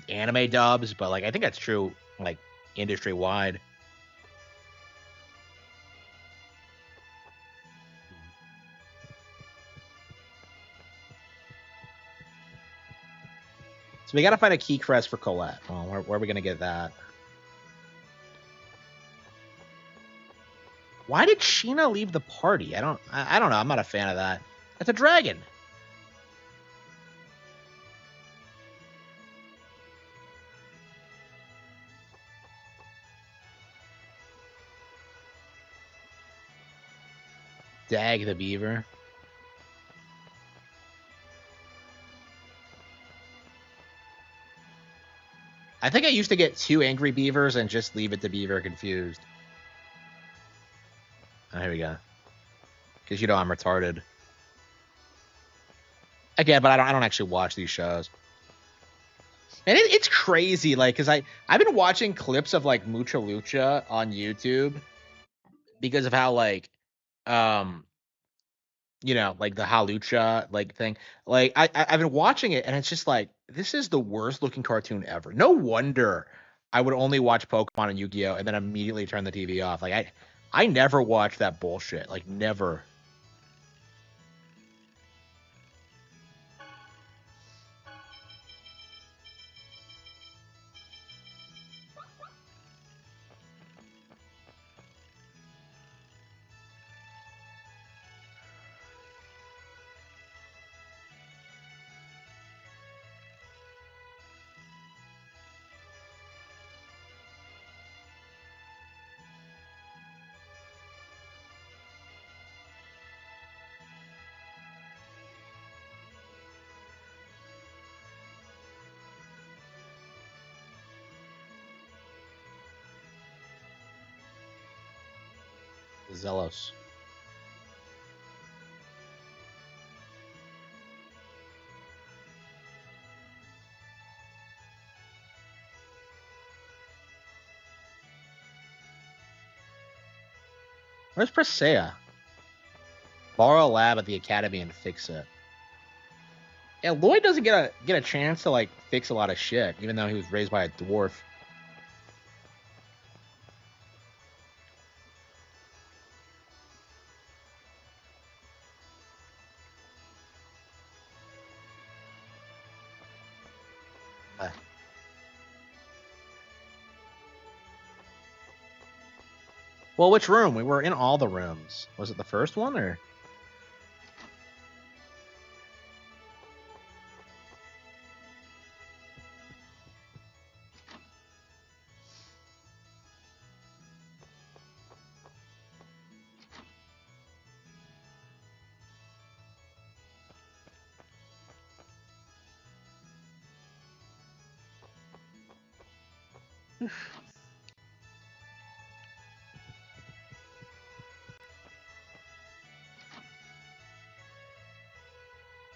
Speaker 1: anime dubs, but like I think that's true like industry wide. So we got to find a key crest for Colette. Well, where are we gonna get that? Why did Sheena leave the party? I don't know. I'm not a fan of that. That's a dragon. Dag the beaver. I think I used to get 2 angry beavers and just leave it to beaver confused. Oh, here we go. Because you know I'm retarded. Again, but I don't actually watch these shows. And it's crazy, like, because I've been watching clips of like Mucha Lucha on YouTube because of how like you know, like the Halucha like thing. Like I've been watching it and it's just like this is the worst looking cartoon ever. No wonder I would only watch Pokemon and Yu-Gi-Oh and then immediately turn the TV off. Like I never watch that bullshit. Like never. Zealous. Where's Presea? Borrow a lab at the academy and fix it. Yeah, Lloyd doesn't get a chance to like fix a lot of shit, even though he was raised by a dwarf. Uh, Well, which room? We were in all the rooms. Was it the first one or?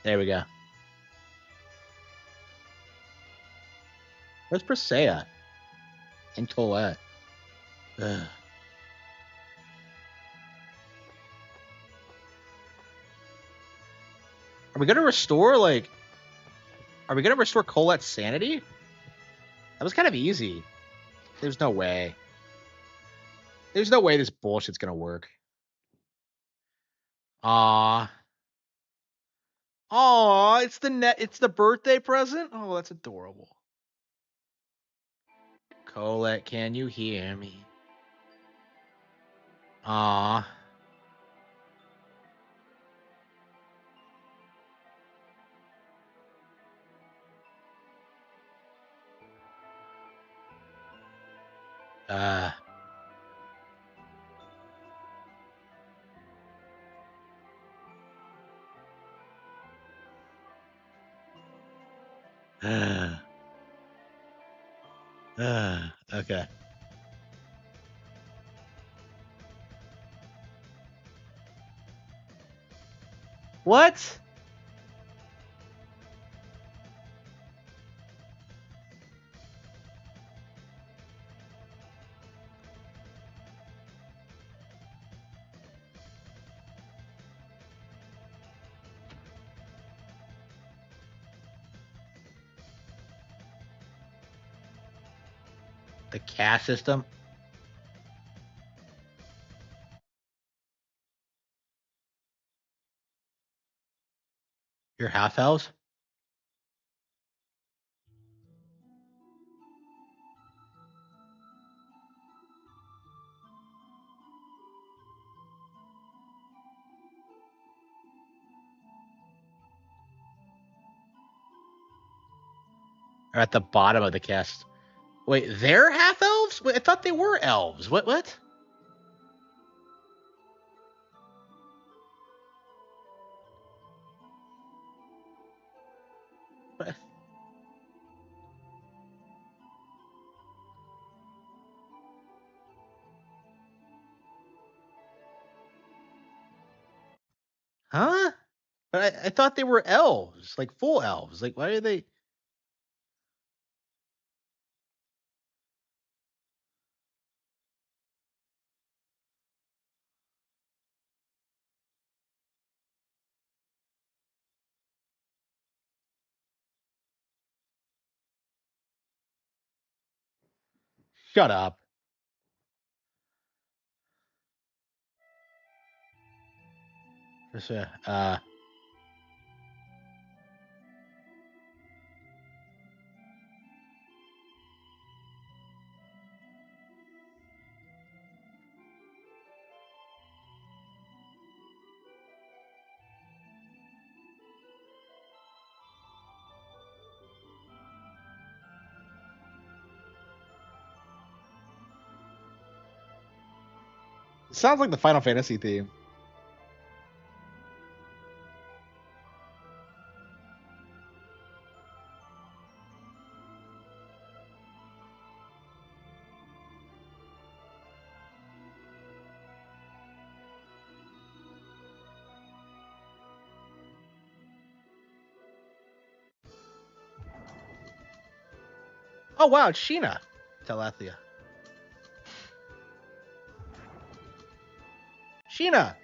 Speaker 1: There we go. Where's Presea? And Colette. Ugh. Are we gonna restore like? Are we gonna restore Colette's sanity? That was kind of easy. There's no way. There's no way this bullshit's gonna work. Aw. Aw, it's the birthday present? Oh, that's adorable. Colette, can you hear me? Aw. Uh. Okay. What? The caste system? Your half elves? Are at the bottom of the caste. Wait, they're half elves? Wait, I thought they were elves. What? What? Huh? But I thought they were elves, like full elves. Like, why are they? Shut up. Just, It sounds like the Final Fantasy theme. Oh wow, it's Sheena. Telethia. Sheena.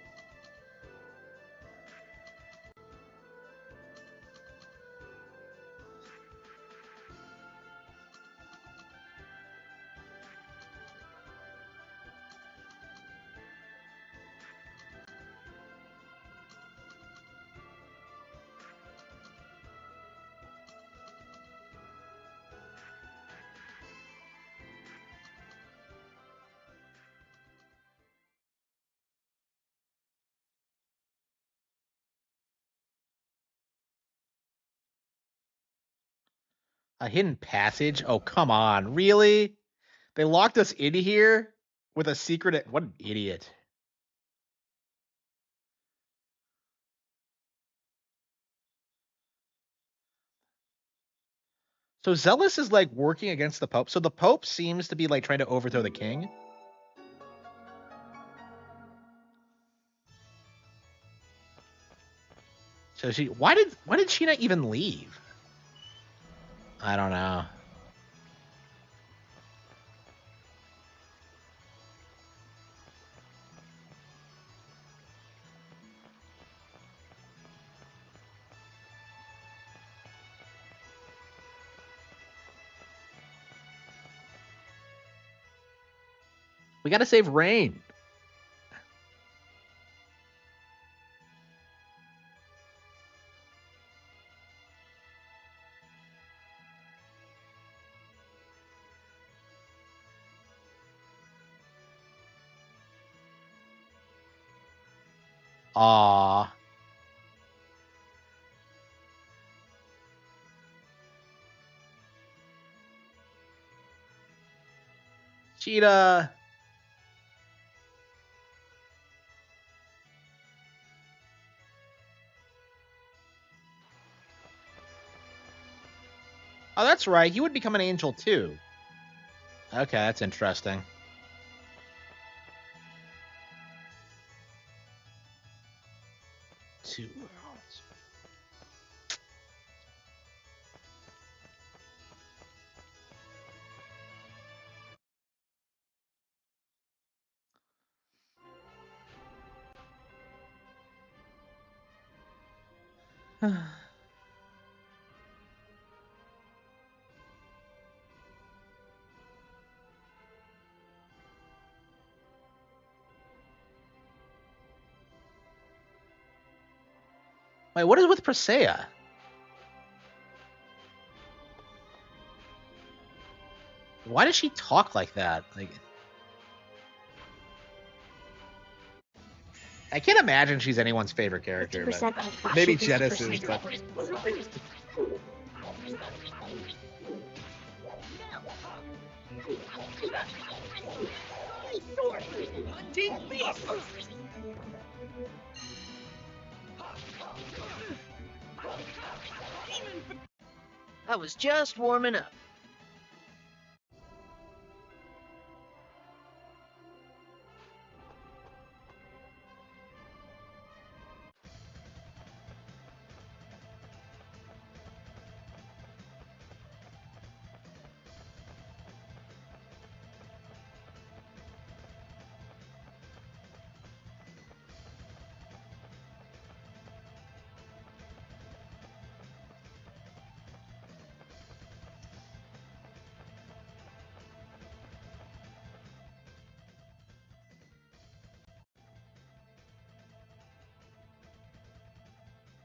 Speaker 1: A hidden passage? Oh, come on. Really? They locked us in here with a secret. What an idiot. So Zealous is like working against the Pope. So the Pope seems to be like trying to overthrow the king. So why did she not even leave? I don't know. We got to save Rain. Aw. Cheetah. Oh, that's right. He would become an angel too. Okay, that's interesting. Two worlds. Wait, what is with Presea? Why does she talk like that? Like, I can't imagine she's anyone's favorite character. But maybe Genesis, but
Speaker 3: I was just warming up.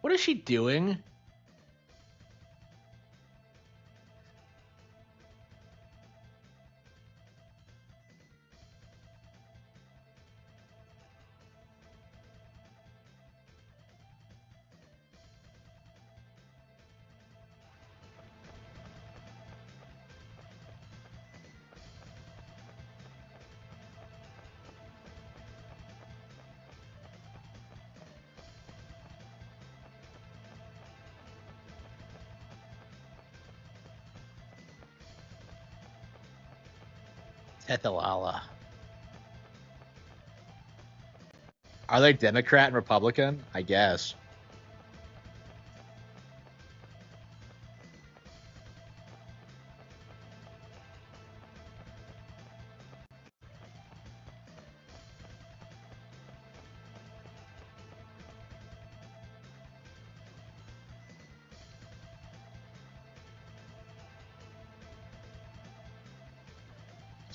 Speaker 1: what is she doing? Tethalala. Are they Democrat and Republican? I guess.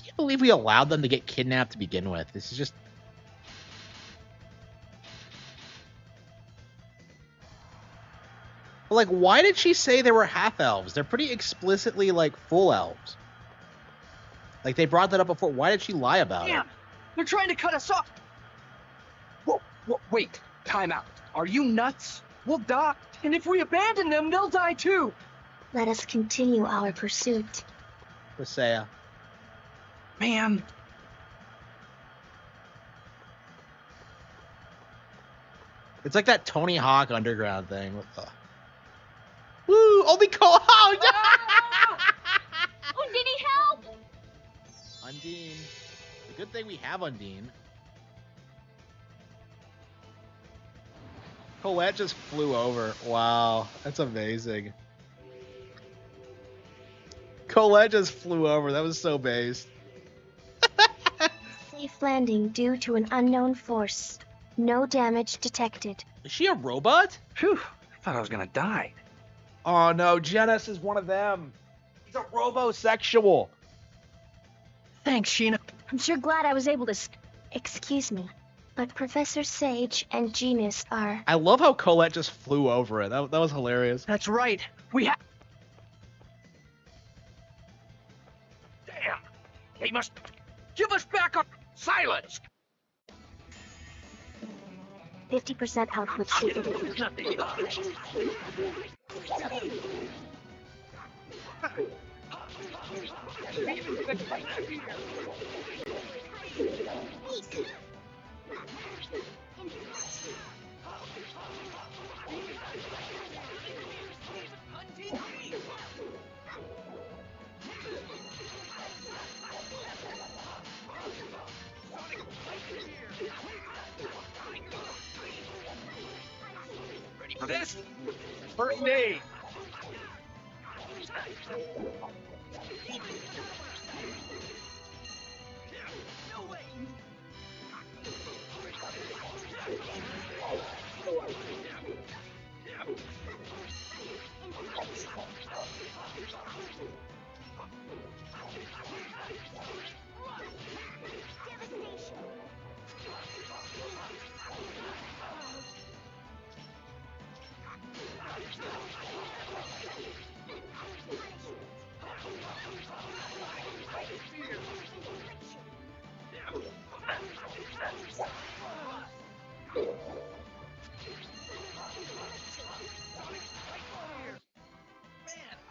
Speaker 1: I can't believe we allowed them to get kidnapped to begin with. This is just. Like, why did she say they were half elves? They're pretty explicitly like full elves. Like, they brought that up before. Why did she lie about it?
Speaker 5: Damn! They're trying to cut us off! Whoa, wait, time out. Are you nuts? We'll die, and if we abandon them, they'll die too!
Speaker 6: Let us continue our pursuit.
Speaker 1: Presea.
Speaker 5: Man,
Speaker 1: It's like that Tony Hawk Underground thing. What the? Woo! Only Cole. Oh,
Speaker 2: Oh, did he help?
Speaker 1: Undine. The good thing we have Undine. Colette just flew over. Wow, that's amazing. Colette just flew over. That was so based.
Speaker 6: Safe landing due to an unknown force. No damage detected.
Speaker 1: Is she a robot?
Speaker 5: phew, I thought I was gonna die.
Speaker 1: Oh no, Genis is one of them. He's a robosexual.
Speaker 5: Thanks, Sheena.
Speaker 6: I'm sure glad I was able to. Excuse me, but Professor Sage and Genius are.
Speaker 1: I love how Colette just flew over it. That was hilarious.
Speaker 5: That's right. We have. Damn! They must give us back our silence.
Speaker 6: 50% output shooting.
Speaker 5: For this, first aid.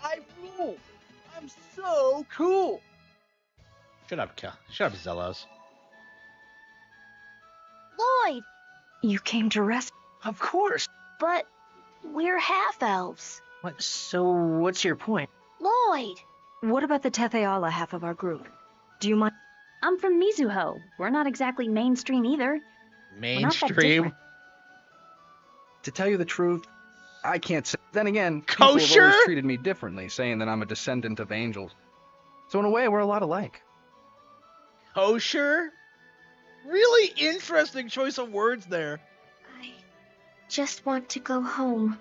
Speaker 5: I rule. I'm so cool.
Speaker 1: Shut up, Zelos.
Speaker 6: Lloyd!
Speaker 7: You came to rescue.
Speaker 5: Of course.
Speaker 6: But we're half-elves.
Speaker 5: What? So what's your point?
Speaker 6: Lloyd!
Speaker 7: What about the Tetheala half of our group? Do you mind?
Speaker 8: I'm from Mizuho. We're not exactly mainstream either. We're not that
Speaker 1: Mainstream.
Speaker 8: different.
Speaker 9: To tell you the truth, I can't say. Then again, people have
Speaker 1: Kosher?
Speaker 9: always treated me differently, saying that I'm a descendant of angels. So in a way, we're a lot alike.
Speaker 1: Kosher? Really interesting choice of words there.
Speaker 6: I just want to go home.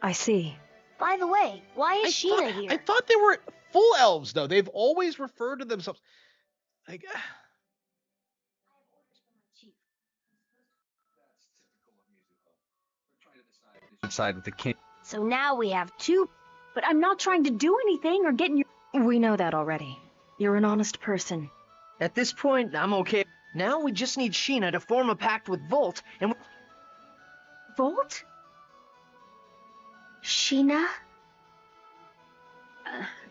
Speaker 7: I see.
Speaker 6: By the way, why is Sheena here?
Speaker 1: I thought they were full elves, though. They've always referred to themselves. Like,
Speaker 9: Side with the king.
Speaker 6: So now we have two.
Speaker 8: But I'm not trying to do anything or get in your...
Speaker 7: We know that already. You're an honest person.
Speaker 5: At this point, I'm okay. Now we just need Sheena to form a pact with Volt, and
Speaker 8: Volt?
Speaker 6: Sheena?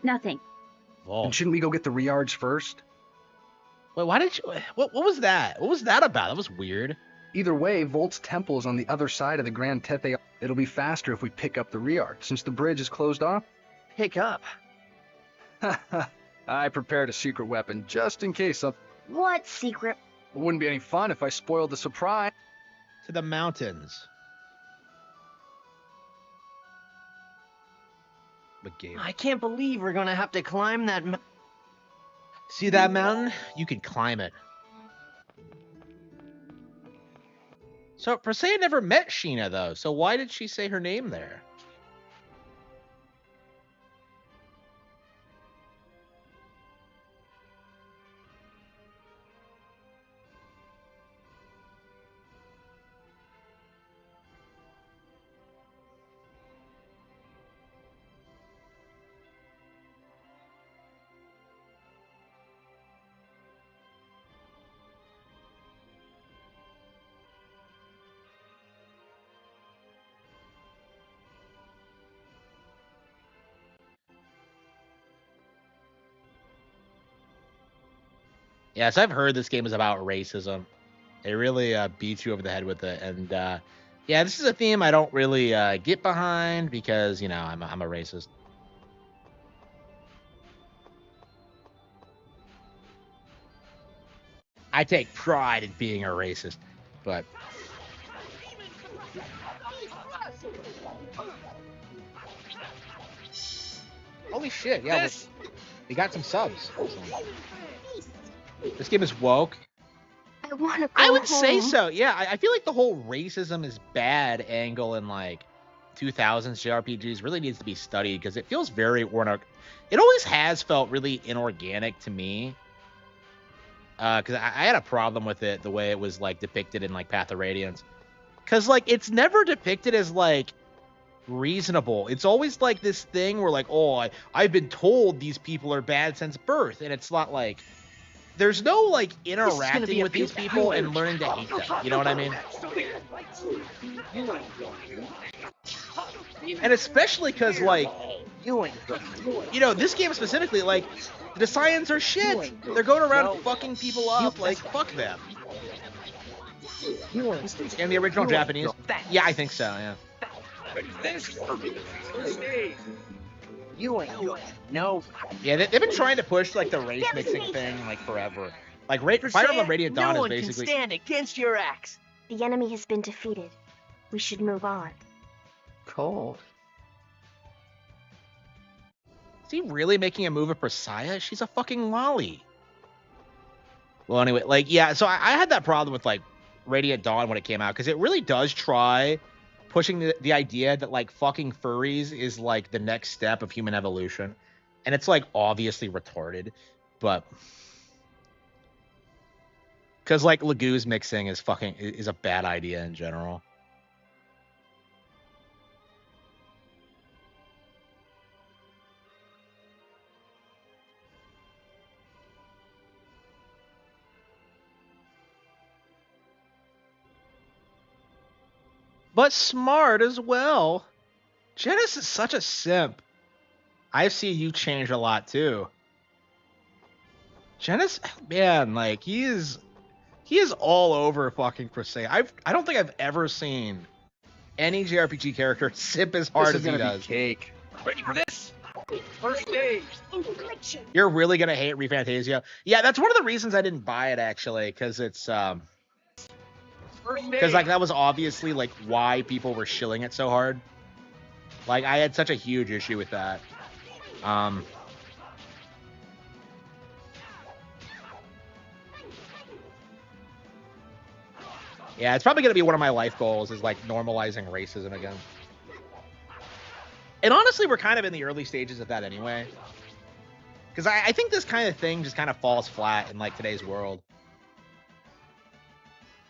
Speaker 8: Nothing.
Speaker 9: And shouldn't we go get the Riards first?
Speaker 1: wait, why did you? What was that? What was that about? That was weird.
Speaker 9: Either way, Volt's temple is on the other side of the Grand Tethe. It'll be faster if we pick up the Riard, since the bridge is closed off.
Speaker 5: pick up.
Speaker 9: I prepared a secret weapon just in case something.
Speaker 6: What secret?
Speaker 9: It wouldn't be any fun if I spoiled the surprise.
Speaker 1: To the mountains. McGee.
Speaker 5: I can't believe we're gonna have to climb that
Speaker 1: See that mountain? You can climb it. So Persea never met Sheena though, so why did she say her name there? Yes, I've heard this game is about racism. It really beats you over the head with it, and yeah, this is a theme I don't really get behind because you know I'm a racist. I take pride in being a racist, but holy shit, yeah, we got some subs. This game is woke.
Speaker 6: I want to go
Speaker 1: I would
Speaker 6: home.
Speaker 1: say so. Yeah, I feel like the whole racism is bad angle in like 2000s JRPGs really needs to be studied because it feels very it always has felt really inorganic to me. Because I had a problem with it the way it was like depicted in like Path of Radiance. Because like it's never depicted as like reasonable. It's always like this thing where like, oh, I've been told these people are bad since birth, and it's not like there's no like interacting with these people and learning to hate them. You know what I mean? And especially because, like, you know, this game specifically, like, the Scions are shit. They're going around fucking people up. Like, fuck them. In the original Japanese? Yeah, I think so, yeah.
Speaker 5: No.
Speaker 1: Yeah, they've been trying to push, like, the race mixing thing, like, forever. Like, Fire Emblem Radiant Dawn is basically...
Speaker 5: No one can stand against your axe.
Speaker 6: The enemy has been defeated. We should move on.
Speaker 9: Cold.
Speaker 1: Is he really making a move at Presaya? She's a fucking lolly. Well, anyway, like, yeah, so I had that problem with, like, Radiant Dawn when it came out, because it really does try pushing the idea that, like, fucking furries is, like, the next step of human evolution. And it's, like, obviously retarded, but... Because, like, Lagoo's mixing is a bad idea in general. But smart as well. Janice is such a simp. I see you change a lot too. Janice, man, like he is all over fucking Crusade. I don't think I've ever seen any JRPG character simp as hard as he does.
Speaker 9: Cake.
Speaker 5: Ready for this? First stage.
Speaker 1: You're really gonna hate ReFantasia. Yeah, that's one of the reasons I didn't buy it actually, because it's because like that was obviously like why people were shilling it so hard. Like I had such a huge issue with that. Yeah, it's probably gonna be one of my life goals is like normalizing racism again. And honestly, we're kind of in the early stages of that anyway. Because I think this kind of thing just kind of falls flat in like today's world.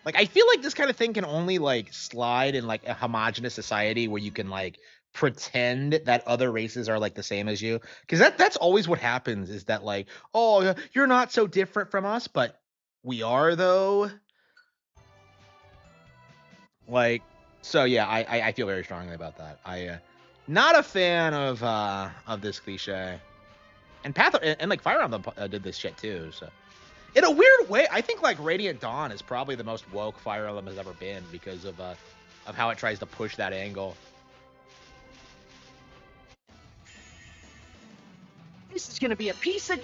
Speaker 1: Like, I feel like this kind of thing can only, like, slide in, like, a homogenous society where you can, like, pretend that other races are, like, the same as you. Because that's always what happens is that, like, oh, you're not so different from us, but we are, though. Like, so, yeah, I feel very strongly about that. Not a fan of this cliche. And like, Fire Emblem did this shit, too, so... In a weird way, I think like Radiant Dawn is probably the most woke Fire Emblem has ever been because of how it tries to push that angle.
Speaker 5: This is gonna be a piece of...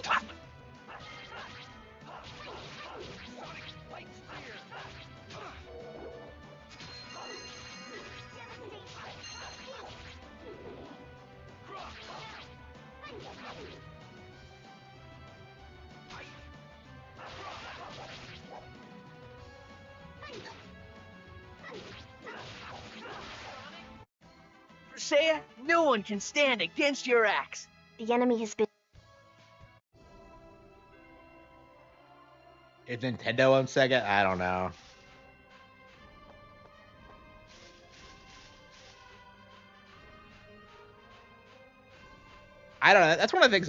Speaker 5: Seiya, no one can stand against your axe.
Speaker 6: The enemy has been...
Speaker 1: Is Nintendo on Sega? I don't know. I don't know. That's one of the things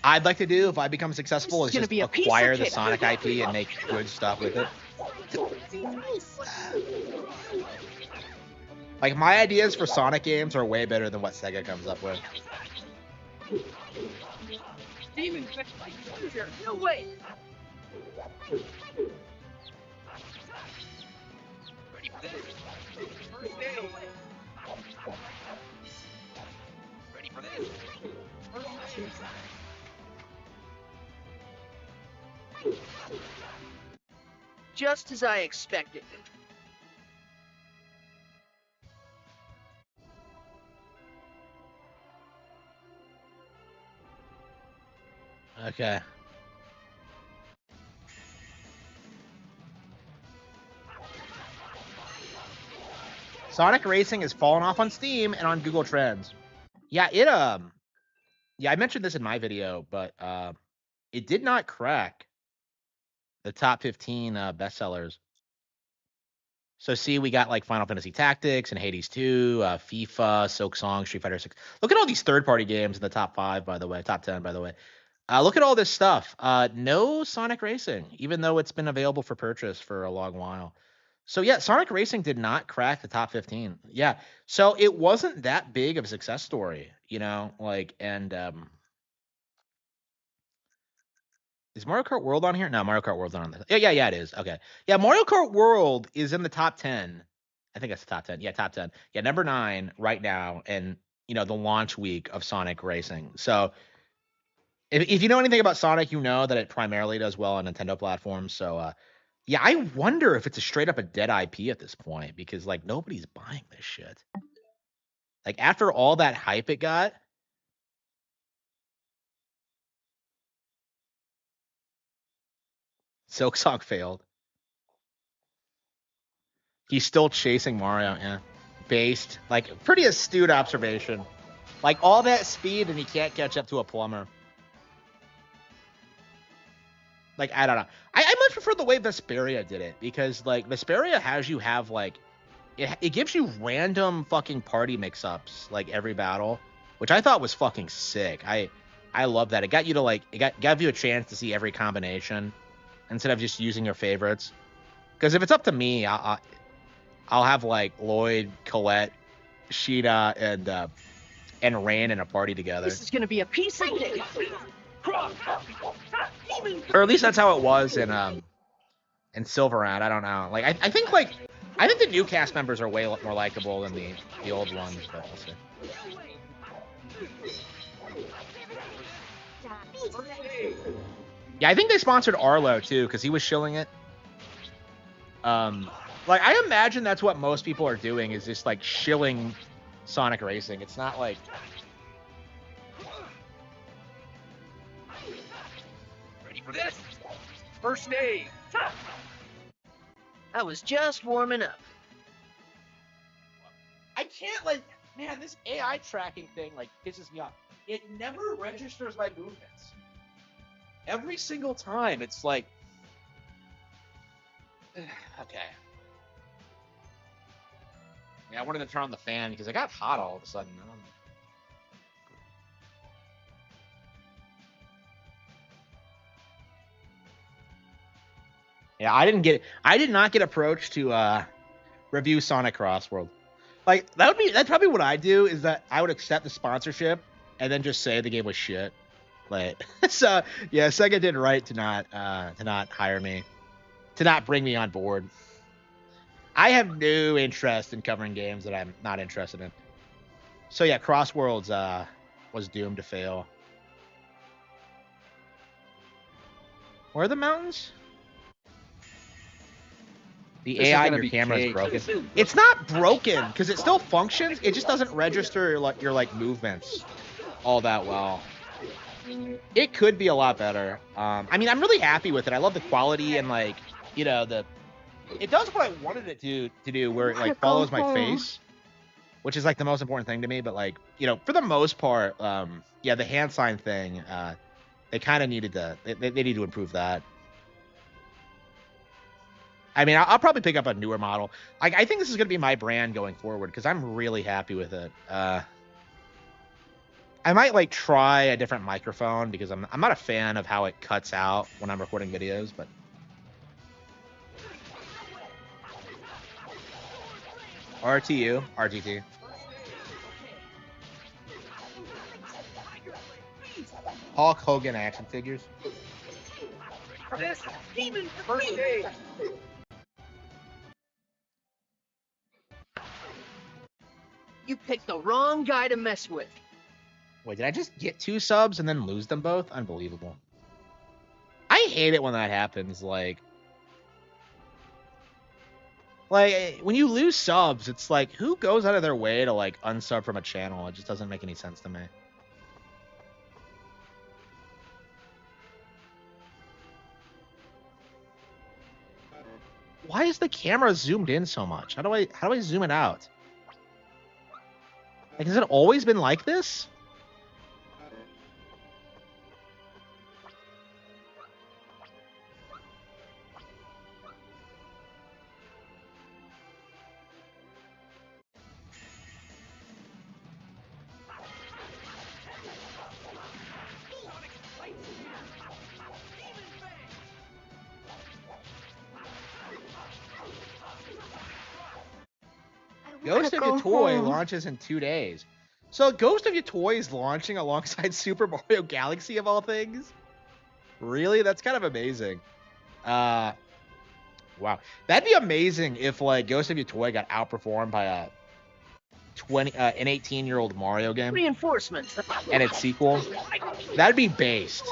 Speaker 1: I'd like to do if I become successful is just acquire the Sonic IP and make good stuff with it. Like, my ideas for Sonic games are way better than what Sega comes up with.
Speaker 5: Demon, no way. Ready for this? First day away. Ready for this? First day. Just as I expected.
Speaker 1: Okay. Sonic Racing has fallen off on Steam and on Google Trends. Yeah, I mentioned this in my video, but it did not crack the top 15 bestsellers. So see, we got like Final Fantasy Tactics and Hades 2, FIFA, Silk Song, Street Fighter 6. Look at all these third-party games in the top 5, by the way, top 10, by the way. Look at all this stuff. No Sonic Racing, even though it's been available for purchase for a long while. So yeah, Sonic Racing did not crack the top 15. Yeah. So it wasn't that big of a success story, you know, like and is Mario Kart World on here? No, Mario Kart World's not on this. Yeah, it is. Okay. Yeah, Mario Kart World is in the top 10. I think that's the top 10. Yeah, top 10. Yeah, number 9 right now and you know, the launch week of Sonic Racing. So if you know anything about Sonic, you know that it primarily does well on Nintendo platforms. So yeah, I wonder if it's a straight up a dead IP at this point because like nobody's buying this shit. Like after all that hype it got, Silksong failed. He's still chasing Mario, yeah. Based, like pretty astute observation. Like all that speed and he can't catch up to a plumber. Like I don't know. I much prefer the way Vesperia did it because like Vesperia has you have like it gives you random fucking party mix-ups like every battle, which I thought was fucking sick. I love that. It got you to like gave you a chance to see every combination instead of just using your favorites. Because if it's up to me, I'll have like Lloyd, Colette, Sheeta, and Rain in a party together.
Speaker 5: This is gonna be a piece of cake.
Speaker 1: Or at least that's how it was in Silverant. I don't know. Like I think the new cast members are way more likable than the old ones, but we'll see. Yeah, I think they sponsored Arlo too because he was shilling it. Like I imagine that's what most people are doing is just like shilling Sonic Racing. It's not like
Speaker 5: Ready for this? First aid. I was just warming up.
Speaker 1: I can't like man, this AI tracking thing like pisses me off. It never registers my movements. Every single time it's like okay. Yeah, I wanted to turn on the fan because it got hot all of a sudden. Yeah, I did not get approached to review Sonic Cross World. Like that's probably what I do is that I would accept the sponsorship and then just say the game was shit. Like so yeah, Sega did right to not hire me, to not bring me on board. I have no interest in covering games that I'm not interested in. So yeah, Cross Worlds was doomed to fail. Where are the mountains? The AI in your camera is broken. It's not broken because it still functions. It just doesn't register your like movements all that well. It could be a lot better. I mean, I'm really happy with it. I love the quality and like you know it does what I wanted it to do, where it like follows my face, which is like the most important thing to me. But like you know, for the most part, yeah, the hand sign thing, they kind of needed they need to improve that. I mean, I'll probably pick up a newer model. I think this is going to be my brand going forward because I'm really happy with it. I might like try a different microphone because I'm not a fan of how it cuts out when I'm recording videos, but RTT. Hulk Hogan action figures.
Speaker 5: First aid. You picked the wrong guy to mess with.
Speaker 1: Wait, did I just get 2 subs and then lose them both? Unbelievable. I hate it when that happens. Like when you lose subs, it's like who goes out of their way to like unsub from a channel? It just doesn't make any sense to me. Why is the camera zoomed in so much? How do I zoom it out? Like, has it always been like this? Ghost of Your Toy launches in 2 days. So Ghost of Your Toy is launching alongside Super Mario Galaxy of all things? Really? That's kind of amazing. Wow. That'd be amazing if like Ghost of Your Toy got outperformed by an 18-year-old Mario game.
Speaker 5: Reinforcements.
Speaker 1: And its sequel. That'd be based.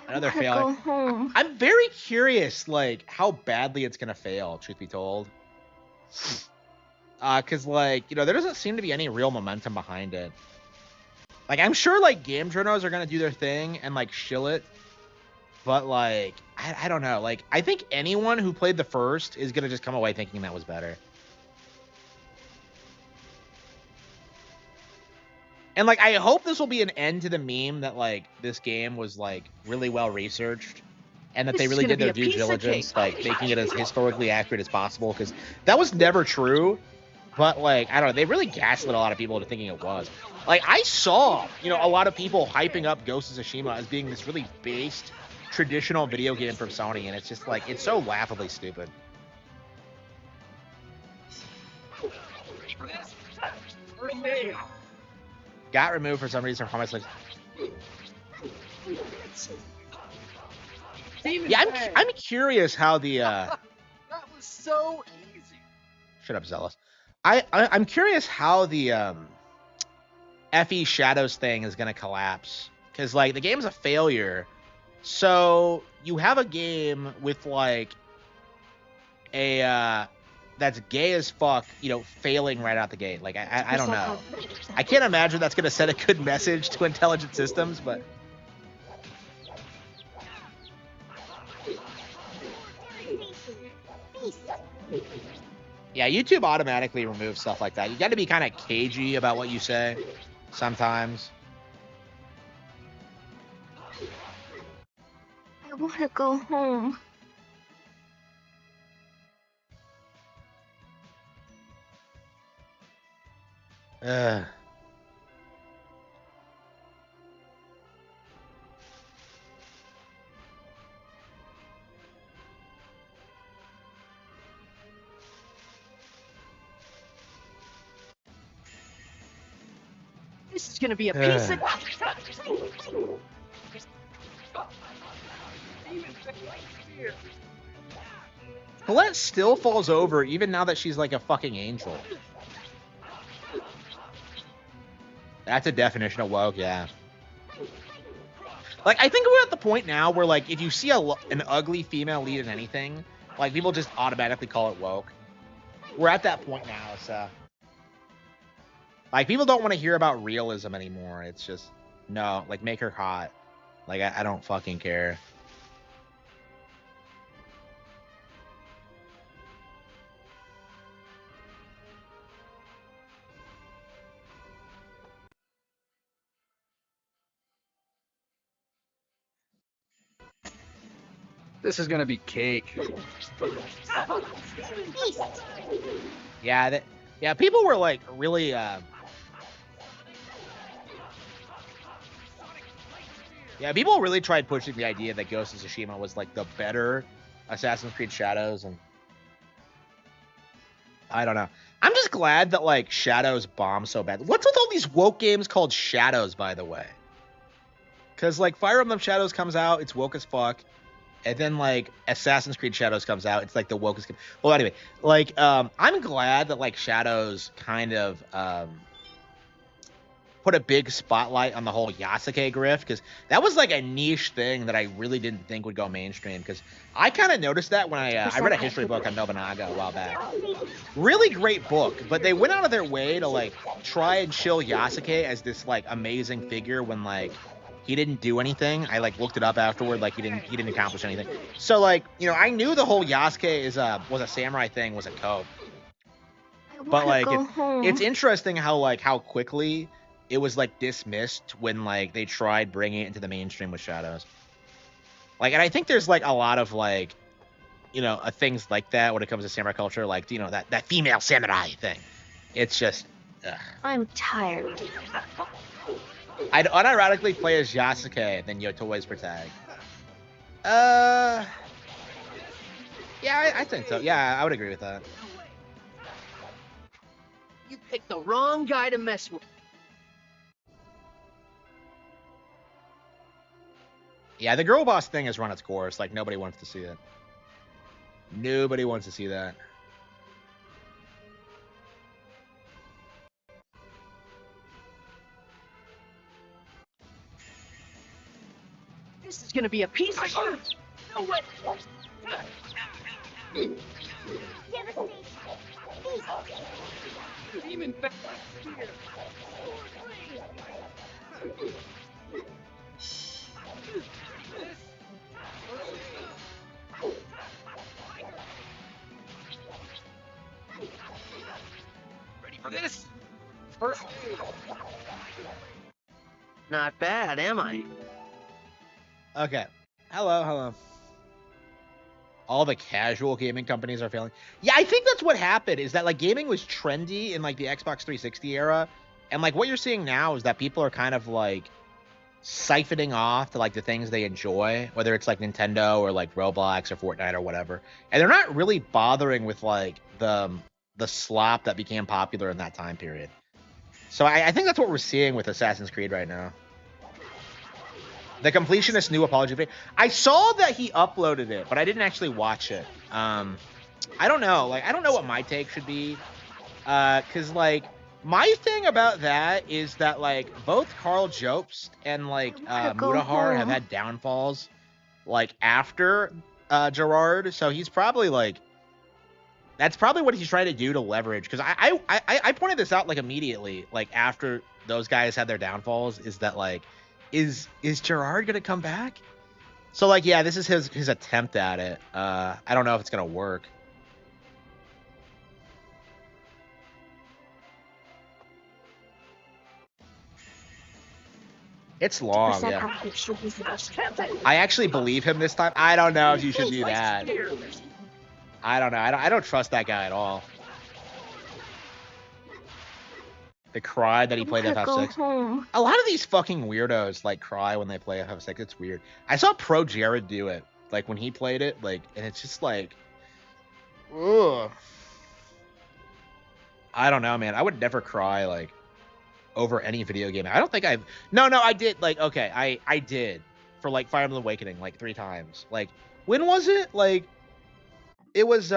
Speaker 1: Another failure. I'm very curious, like, how badly it's gonna fail, truth be told. Cause like, you know, there doesn't seem to be any real momentum behind it. Like, I'm sure like game journals are gonna do their thing and like shill it, but like, I don't know. Like, I think anyone who played the first is gonna just come away thinking that was better. And like, I hope this will be an end to the meme that like this game was like really well researched, and that they really did their due diligence, like making it as historically accurate as possible. Because that was never true. But like, I don't know, they really gaslit a lot of people into thinking it was. Like, I saw, you know, a lot of people hyping up Ghost of Tsushima as being this really based, traditional video game from Sony, and it's just like, it's so laughably stupid. Got removed for some reason from my Yeah, I'm curious how the
Speaker 5: That was so easy.
Speaker 1: Shut up, Zealous. I'm curious how the FE Shadows thing is gonna collapse, because like the game's a failure, so you have a game with like a that's gay as fuck, you know, failing right out the gate. Like I don't know. I can't imagine that's gonna send a good message to intelligent systems, but. Yeah, YouTube automatically removes stuff like that. You got to be kind of cagey about what you say sometimes.
Speaker 6: I want to go home.
Speaker 5: This is gonna be a piece of.
Speaker 1: Colette still falls over even now that she's like a fucking angel. That's a definition of woke, yeah. Like, I think we're at the point now where, like, if you see an ugly female lead in anything, like, people just automatically call it woke. We're at that point now, so. Like, people don't want to hear about realism anymore. It's just, no, like, make her hot. Like, I don't fucking care.
Speaker 9: This is gonna be cake.
Speaker 1: Yeah, yeah, people were like really yeah, people really tried pushing the idea that Ghost of Tsushima was like the better Assassin's Creed Shadows, and I don't know. I'm just glad that like Shadows bombed so bad. What's with all these woke games called Shadows, by the way? Because like Fire Emblem Shadows comes out, it's woke as fuck. And then, like, Assassin's Creed Shadows comes out. It's, like, the wokest game. Well, anyway, like, I'm glad that, like, Shadows kind of put a big spotlight on the whole Yasuke grift. Because that was, like, a niche thing that I really didn't think would go mainstream. Because I kind of noticed that when I read a history book on Nobunaga a while back. Really great book. But they went out of their way to, like, try and shill Yasuke as this, like, amazing figure when, like, he didn't do anything. I like looked it up afterward. Like he didn't accomplish anything. So like, you know, I knew the whole Yasuke was a samurai thing was a cope. But like, it's interesting how quickly it was like dismissed when like they tried bringing it into the mainstream with Shadows. Like, and I think there's like a lot of like things like that when it comes to samurai culture, like that female samurai thing. It's just.
Speaker 6: I'm tired.
Speaker 1: I'd unironically play as Yasuke than Yotoi's protag. Yeah, I think so. Yeah, I would agree with that.
Speaker 5: You picked the wrong guy to mess with.
Speaker 1: Yeah, the girl boss thing has run its course. Like, nobody wants to see it. Nobody wants to see that.
Speaker 5: This is gonna be a piece of shit. No way. Demon back here. Ready for this? First. Not bad, am I?
Speaker 1: Okay. Hello. All the casual gaming companies are failing. Yeah, I think that's what happened, is that like gaming was trendy in like the Xbox 360 era. And like what you're seeing now is that people are kind of like siphoning off to like the things they enjoy, whether it's like Nintendo or like Roblox or Fortnite or whatever. And they're not really bothering with like the slop that became popular in that time period. So I think that's what we're seeing with Assassin's Creed right now. The completionist new apology video. I saw that he uploaded it, but I didn't actually watch it. I don't know. Like, I don't know what my take should be. Cause like my thing about that is that like both Karl Jobst and like Mutahar have had downfalls like after Gerard. So he's probably like, that's probably what he's trying to do to leverage. Cause I pointed this out like immediately, like after those guys had their downfalls, is that like, is Gerard gonna come back? So like, yeah, this is his attempt at it. I don't know if it's gonna work. It's long, yeah. I actually believe him this time. I don't know if you should do that. I don't know. I don't trust that guy at all. The cry that he played FF6. A lot of these fucking weirdos like cry when they play FF6. It's weird. I saw Pro Jared do it, like when he played it, like, and it's just like, ugh. I don't know, man. I would never cry like over any video game. I don't think I've. No, I did. Like, okay, I did for like Fire Emblem Awakening like 3 times. Like, when was it? Like, it was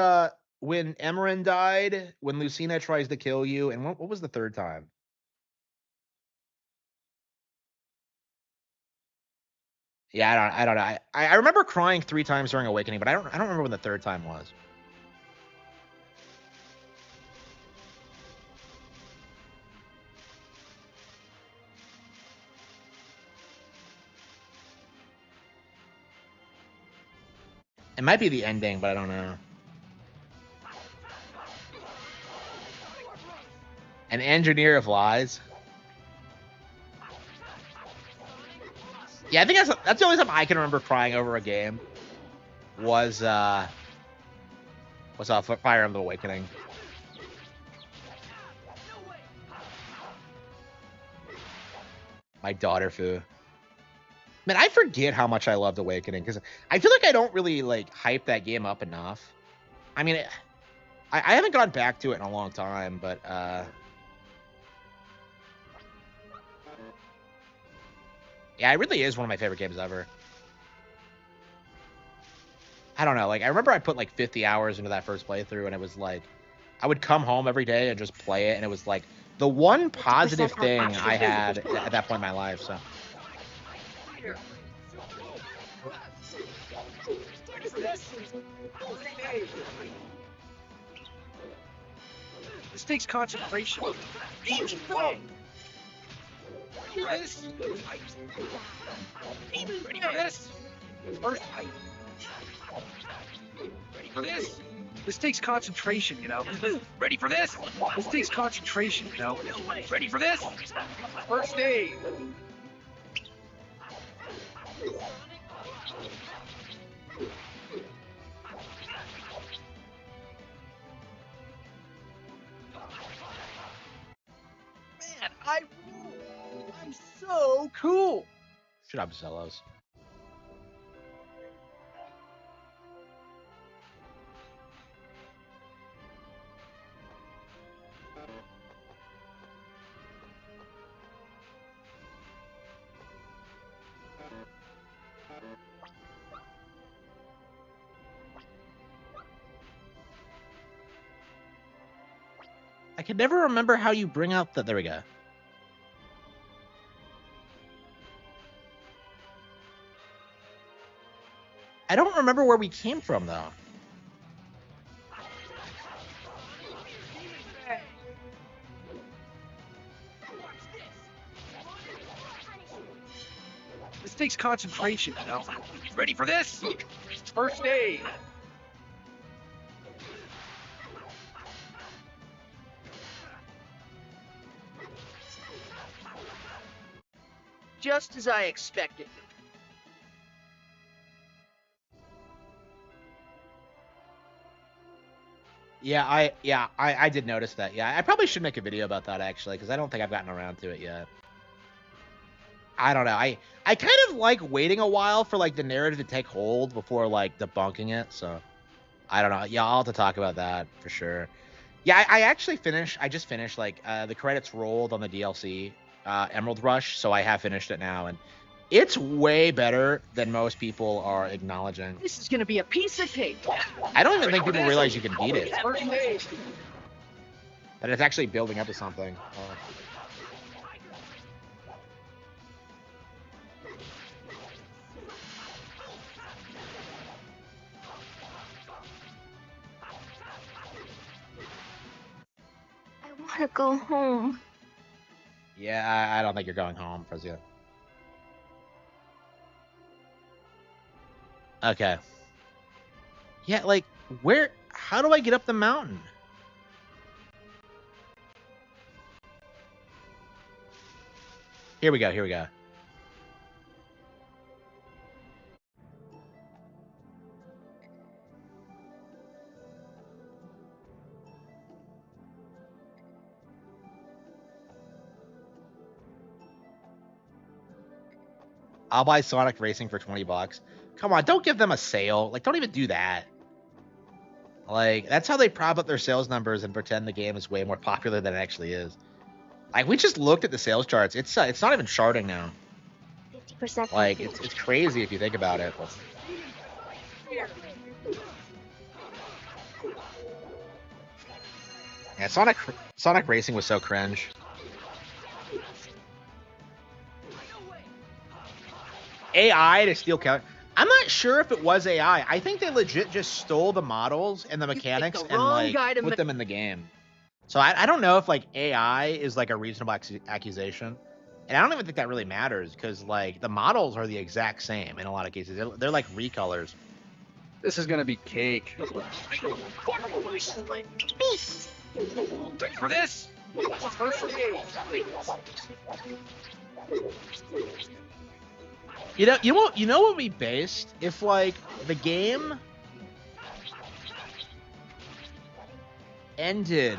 Speaker 1: when Emerin died, when Lucina tries to kill you, and what was the third time? Yeah, I don't know. I remember crying 3 times during Awakening, but I don't remember when the third time was. It might be the ending, but I don't know. An engineer of lies. Yeah, I think that's the only time I can remember crying over a game. Was Fire Emblem Awakening. My daughter Fu. Man, I forget how much I loved Awakening because I feel like I don't really like hype that game up enough. I mean, I haven't gone back to it in a long time, but yeah, it really is one of my favorite games ever. I don't know, like I remember I put like 50 hours into that first playthrough, and it was like I would come home every day and just play it, and it was like the one positive thing I had at that point in my life. So.
Speaker 5: This takes concentration. Ready for this? First fight. Ready for this? This takes concentration, you know. Ready for this? This takes concentration, you know. Ready for this? First aid. I rule. I'm so cool.
Speaker 1: Shut up, Zelos. I can never remember how you bring out the. There we go. I don't remember where we came from though.
Speaker 5: This takes concentration, you know. Ready for this? First aid. Just as I expected.
Speaker 1: Yeah, I did notice that. Yeah, I probably should make a video about that actually, because I don't think I've gotten around to it yet. I don't know. I kind of like waiting a while for like the narrative to take hold before like debunking it. So I don't know. Yeah, I'll have to talk about that for sure. Yeah, I actually finished. I just finished like the credits rolled on the DLC Emerald Rush, so I have finished it now, and it's way better than most people are acknowledging.
Speaker 5: This is gonna be a piece of cake.
Speaker 1: I don't even think people realize you can beat it.
Speaker 5: First aid.
Speaker 1: That it's actually building up to something.
Speaker 6: I want to go home.
Speaker 1: Yeah, I don't think you're going home, Prezia. Okay. Yeah, like, where... How do I get up the mountain? Here we go, here we go. I'll buy Sonic Racing for 20 bucks. Come on, don't give them a sale. Like, don't even do that. Like, that's how they prop up their sales numbers and pretend the game is way more popular than it actually is. Like, we just looked at the sales charts. It's not even charting now.
Speaker 6: 50%.
Speaker 1: Like, it's crazy if you think about it. Yeah, Sonic Racing was so cringe. AI to steal count. I'm not sure if it was AI. I think they legit just stole the models and the mechanics and like put them in the game. So I don't know if like AI is like a reasonable accusation, and I don't even think that really matters because like the models are the exact same in a lot of cases. They're like recolors.
Speaker 9: This is gonna be cake.
Speaker 5: Ready for this? First aid.
Speaker 1: You know what would be based if like the game ended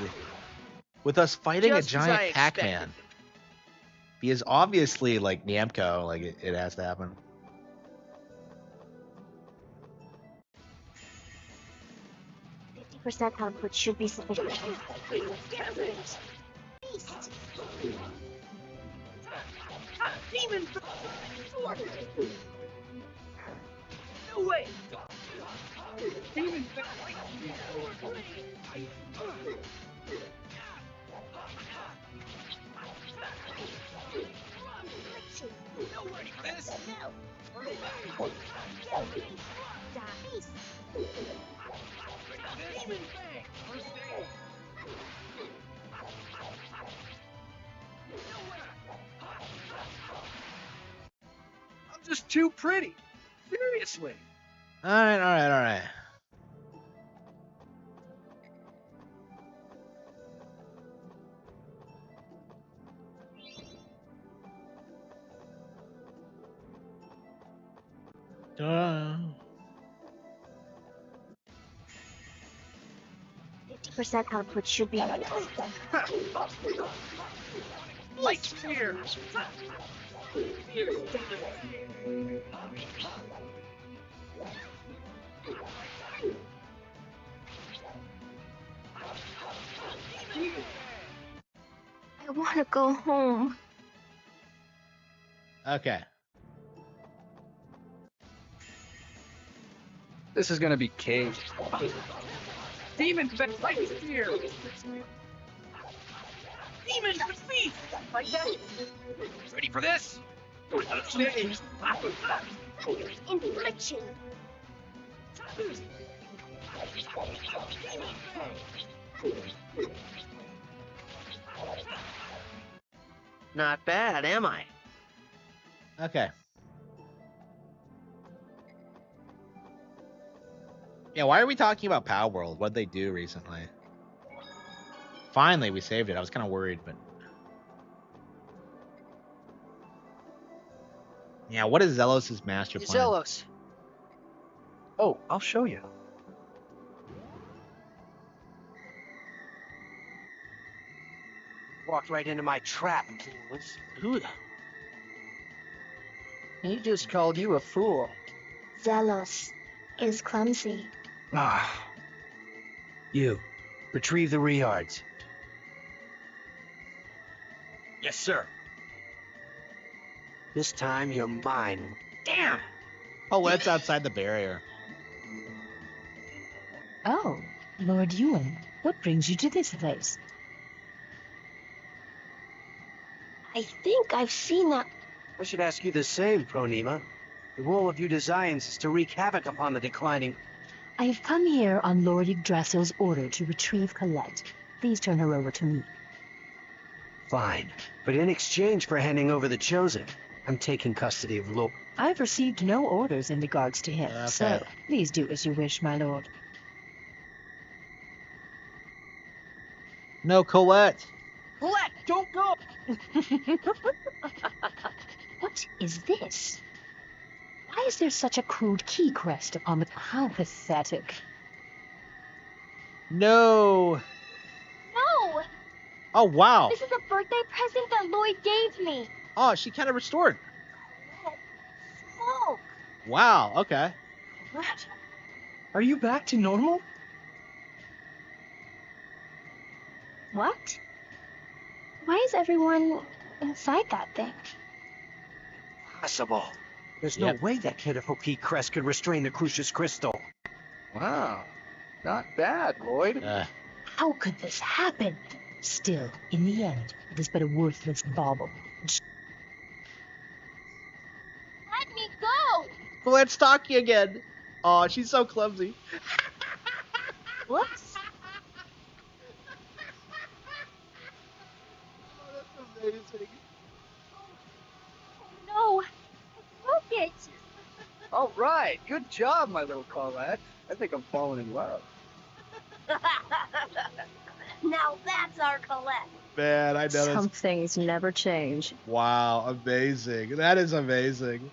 Speaker 1: with us fighting a giant Pac-Man. Because obviously, like Namco, like it has to happen.
Speaker 6: % output should be sufficient.
Speaker 5: Demon. No way. Demon. I'm just too pretty. Seriously.
Speaker 1: All right.
Speaker 6: %. output should be.
Speaker 5: Light Sphere!
Speaker 6: I want to go home.
Speaker 1: Okay.
Speaker 9: This is gonna be cage.
Speaker 5: Demon Light Sphere! Demon Feast! Like that! Ready for this?
Speaker 6: Infliction.
Speaker 10: Not bad, am I?
Speaker 1: Okay. Yeah, why are we talking about Pow World? What'd they do recently? Finally, we saved it. I was kind of worried, but... Yeah, what is Zelos' master plan?
Speaker 10: Zelos.
Speaker 9: Oh, I'll show you.
Speaker 10: Walked right into my trap, fools. Who the... He just called you a fool.
Speaker 6: Zelos is clumsy.
Speaker 10: Ah. You. Retrieve the rehards. Yes, sir. This time you're mine. Damn!
Speaker 1: Paulette's outside the barrier.
Speaker 4: Oh, Lord Ewan, what brings you to this place?
Speaker 6: I think I've seen that.
Speaker 10: I should ask you the same, Pronema. The role of you designs is to wreak havoc upon the declining.
Speaker 4: I have come here on Lord Yggdrasil's order to retrieve Colette. Please turn her over to me.
Speaker 10: Fine. But in exchange for handing over the Chosen, I'm taking custody of Lord.
Speaker 4: I've received no orders in regards to him,
Speaker 1: Okay.
Speaker 4: so please do as you wish, my lord.
Speaker 1: No, Colette.
Speaker 5: Colette, don't go!
Speaker 4: What is this? Why is there such a crude key crest upon the... How pathetic.
Speaker 1: No.
Speaker 2: No!
Speaker 1: Oh, wow.
Speaker 2: This is a birthday present that Lloyd gave me.
Speaker 1: Oh, she kind of restored.
Speaker 2: Smoke!
Speaker 1: Wow, okay.
Speaker 5: What? Are you back to normal?
Speaker 6: What? Why is everyone inside that thing?
Speaker 10: Possible. There's
Speaker 1: Yep.
Speaker 10: no way that pitiful key crest could restrain the Crucius Crystal.
Speaker 9: Wow. Not bad, Lloyd.
Speaker 4: How could this happen? Still, in the end, it is but a worthless bauble.
Speaker 2: Let me go!
Speaker 1: Colette's talking again. Oh, she's so clumsy.
Speaker 6: Whoops.
Speaker 1: Oh, that's amazing.
Speaker 2: No! I broke it!
Speaker 9: All right. Good job, my little Colette. I think I'm falling in love.
Speaker 2: Now that's our Colette.
Speaker 1: Man, I know
Speaker 8: Some
Speaker 1: that's...
Speaker 8: things never change.
Speaker 1: Wow, amazing. That is amazing.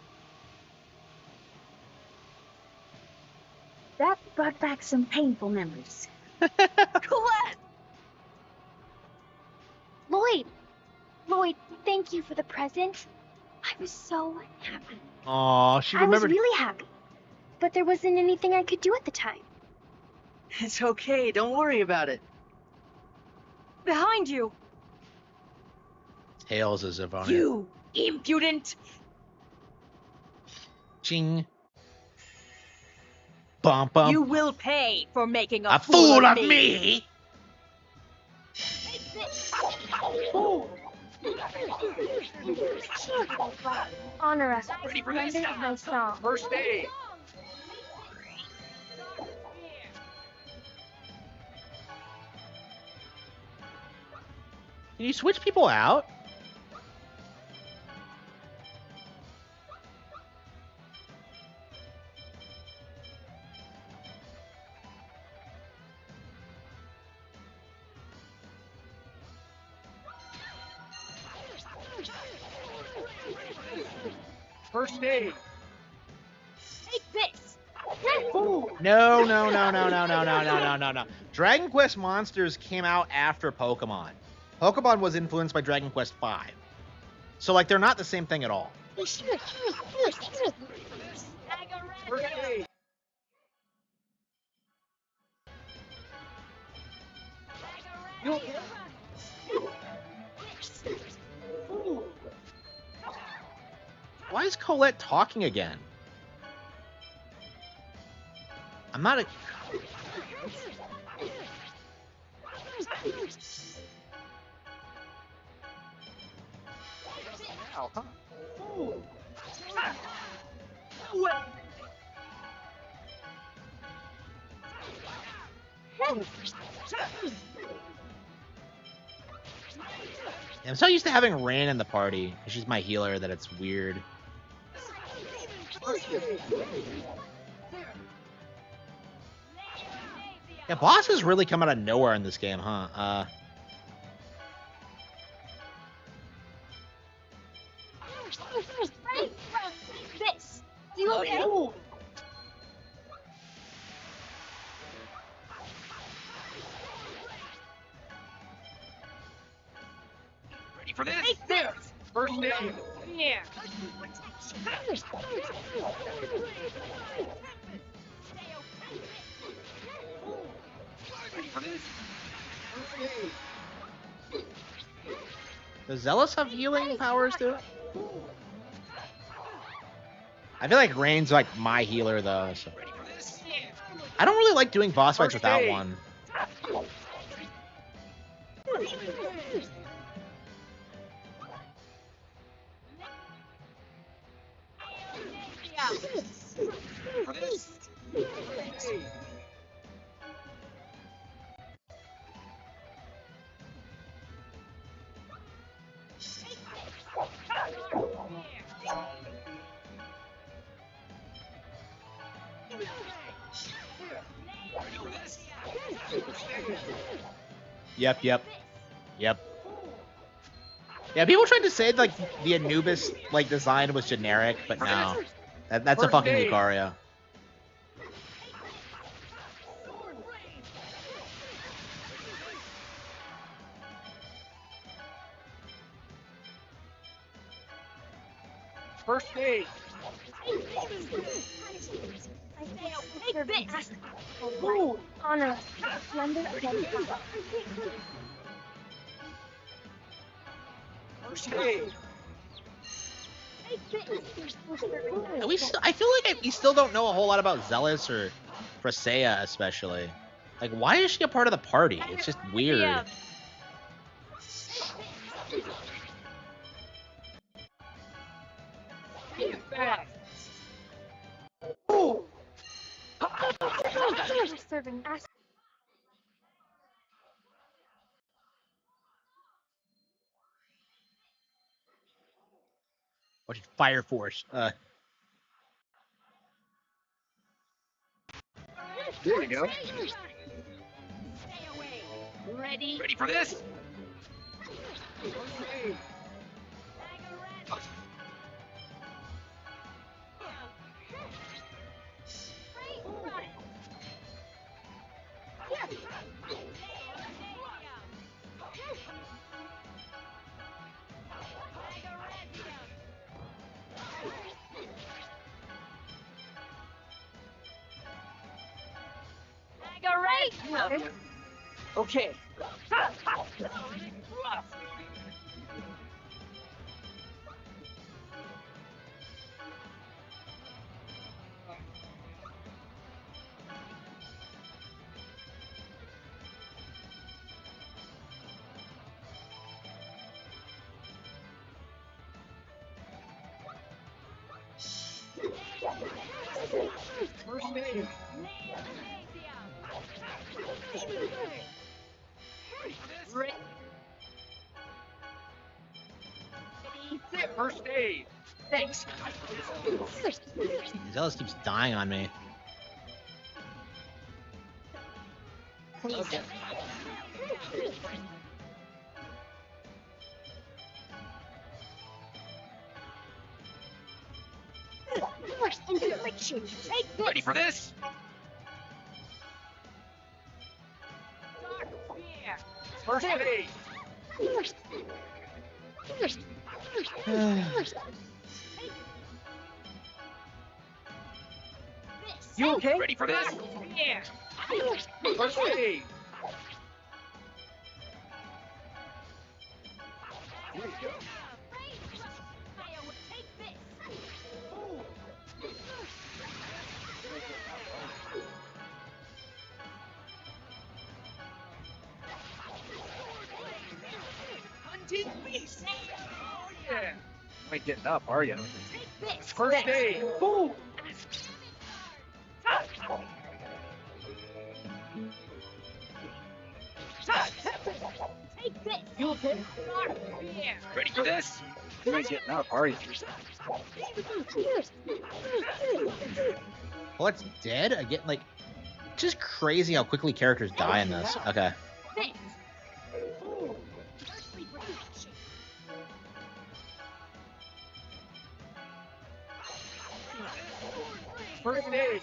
Speaker 8: That brought back some painful memories.
Speaker 2: Colette! Lloyd, thank you for the present. I was so happy.
Speaker 1: Oh, she
Speaker 6: I was
Speaker 1: remembered.
Speaker 6: really happy. But there wasn't anything I could do at the time.
Speaker 10: It's okay, don't worry about it.
Speaker 4: Behind you!
Speaker 1: Tails as if on it.
Speaker 4: You impudent!
Speaker 1: Ching. Bum bum.
Speaker 4: You will pay for making
Speaker 1: a fool of me.
Speaker 6: Honor us.
Speaker 5: Ready for this?
Speaker 6: Render my song.
Speaker 5: First aid!
Speaker 1: Can you switch people out?
Speaker 5: First aid!
Speaker 2: Take this!
Speaker 1: No, no, no, no, no, no, no, no, no, no, no. Dragon Quest Monsters came out after Pokemon. Pokemon was influenced by Dragon Quest V. So like they're not the same thing at all. Why is Colette talking again? I'm not a... I'm so used to having Rain in the party, because she's my healer, that it's weird. Yeah, bosses really come out of nowhere in this game, huh?
Speaker 2: This. You okay?
Speaker 5: Ready for this? There. First aid. Yeah. Ready for this? First aid.
Speaker 1: Does Zealous have healing powers too? I feel like Rain's like my healer though. So. I don't really like doing boss fights without one.
Speaker 5: For this.
Speaker 1: Yep. Yeah, people tried to say like the Anubis like design was generic, but no. That's a fucking Lucaria.
Speaker 5: First aid.
Speaker 2: Take this. Ooh, honor. Slender.
Speaker 5: First aid.
Speaker 1: I feel like we still don't know a whole lot about Zealous or Freya especially. Like, why is she a part of the party? It's just weird.
Speaker 2: Yeah. Serving ass.
Speaker 1: Watch Fire Force.
Speaker 5: There you go.
Speaker 2: Ready?
Speaker 5: Ready for this? Okay. First aid. Ready. First aid. Thanks.
Speaker 1: Zealous keeps dying on me.
Speaker 5: Ready for this? First aid. You okay?
Speaker 3: Ready for this?
Speaker 5: Yeah. First aid. Here you go. Hunting beast. Oh yeah.
Speaker 9: You ain't getting up, are you?
Speaker 5: First aid. Boom. You okay?
Speaker 3: Ready for this?
Speaker 9: You ain't getting up, are you?
Speaker 1: Well, it's dead again. Like, just crazy how quickly characters die in this. Okay.
Speaker 5: First aid.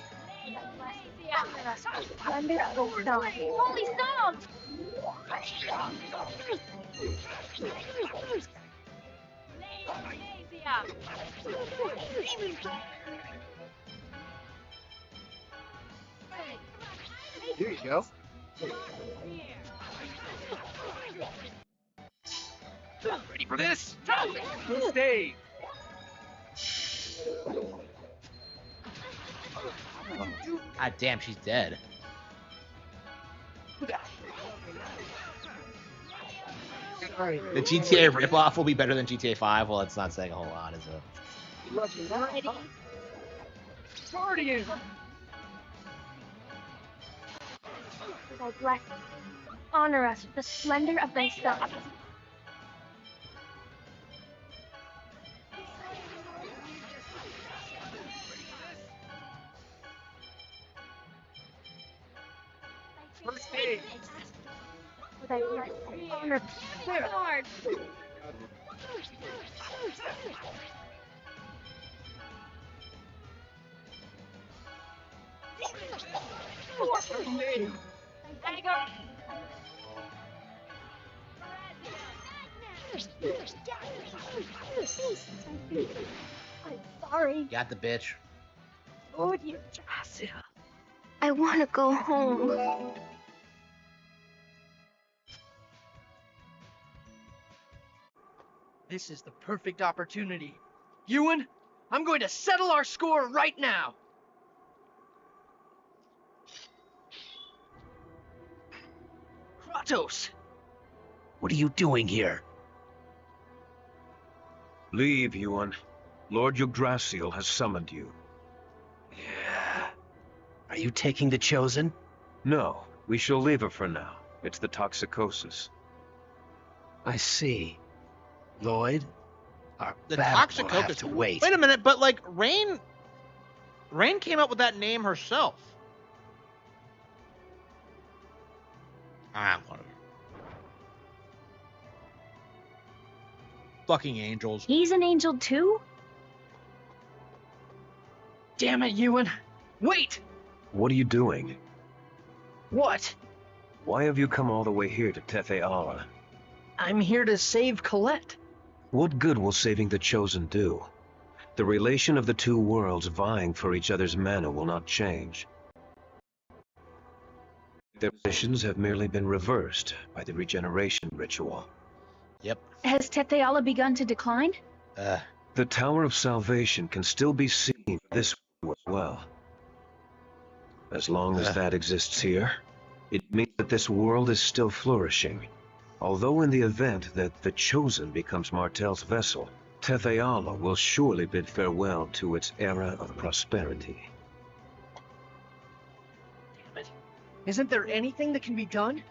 Speaker 2: Holy stones!
Speaker 9: Here you go.
Speaker 3: Ready for this?
Speaker 5: First aid.
Speaker 1: Ah, damn, she's dead.
Speaker 5: Sorry.
Speaker 1: The GTA ripoff will be better than GTA 5. Well, it's not saying a whole lot, is it?
Speaker 5: Guardian.
Speaker 2: Thy blessing. Honor us with the splendor of thy son.
Speaker 5: First aid.
Speaker 2: For thy blessing. Honor. Lord.
Speaker 5: First aid.
Speaker 2: I'm sorry.
Speaker 1: Got the bitch.
Speaker 2: Lord, you I want to go home.
Speaker 5: This is the perfect opportunity. Ewan, I'm going to settle our score right now. Kratos!
Speaker 10: What are you doing here?
Speaker 11: Leave, Ewan. Lord Yggdrasil has summoned you.
Speaker 10: Yeah. Are you taking the Chosen?
Speaker 11: No, we shall leave her for now. It's the toxicosis.
Speaker 10: I see. Lloyd? Our
Speaker 1: The
Speaker 10: battle will have
Speaker 1: Toxicocus.
Speaker 10: to wait.
Speaker 1: Wait a minute, but like Rain came up with that name herself. Ah, whatever. Fucking angels.
Speaker 8: He's an angel too?
Speaker 5: Damn it, Ewan. Wait!
Speaker 11: What are you doing?
Speaker 5: What?
Speaker 11: Why have you come all the way here to Tefe Ala?
Speaker 5: I'm here to save Colette.
Speaker 11: What good will saving the Chosen do? The relation of the two worlds vying for each other's mana will not change. Their positions have merely been reversed by the regeneration ritual.
Speaker 1: Yep.
Speaker 8: Has Tetheala begun to decline?
Speaker 11: The Tower of Salvation can still be seen this way as well. As long as that exists here, it means that this world is still flourishing. Although in the event that the Chosen becomes Martel's vessel, Tetheala will surely bid farewell to its era of prosperity.
Speaker 5: Damn it. Isn't there anything that can be done?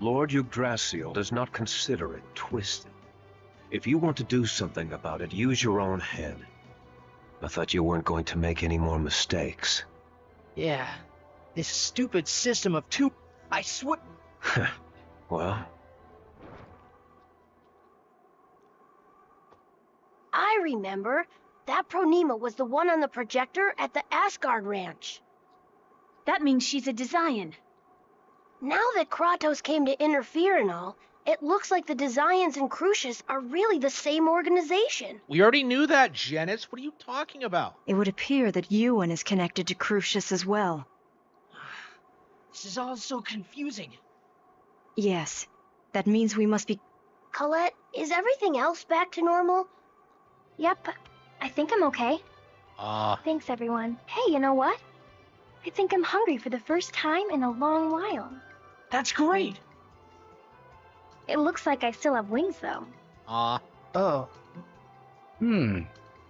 Speaker 11: Lord Yggdrasil does not consider it twisted. If you want to do something about it, use your own head. I thought you weren't going to make any more mistakes.
Speaker 5: Yeah. This stupid system of two... I swear...
Speaker 11: Well...
Speaker 6: I remember. That Pronema was the one on the projector at the Asgard Ranch.
Speaker 8: That means she's a Desian.
Speaker 6: Now that Kratos came to interfere and all, It looks like the Desians and Crucius are really the same organization.
Speaker 1: We already knew that, Janice. What are you talking about?
Speaker 7: It would appear that Ewan is connected to Crucius as well.
Speaker 5: This is all so confusing.
Speaker 7: Yes, that means we must be...
Speaker 2: Colette, is everything else back to normal?
Speaker 6: Yep, I think I'm okay. Thanks, everyone. Hey, you know what? I think I'm hungry for the first time in a long while.
Speaker 5: That's great.
Speaker 6: It looks like I still have wings, though.
Speaker 5: Oh.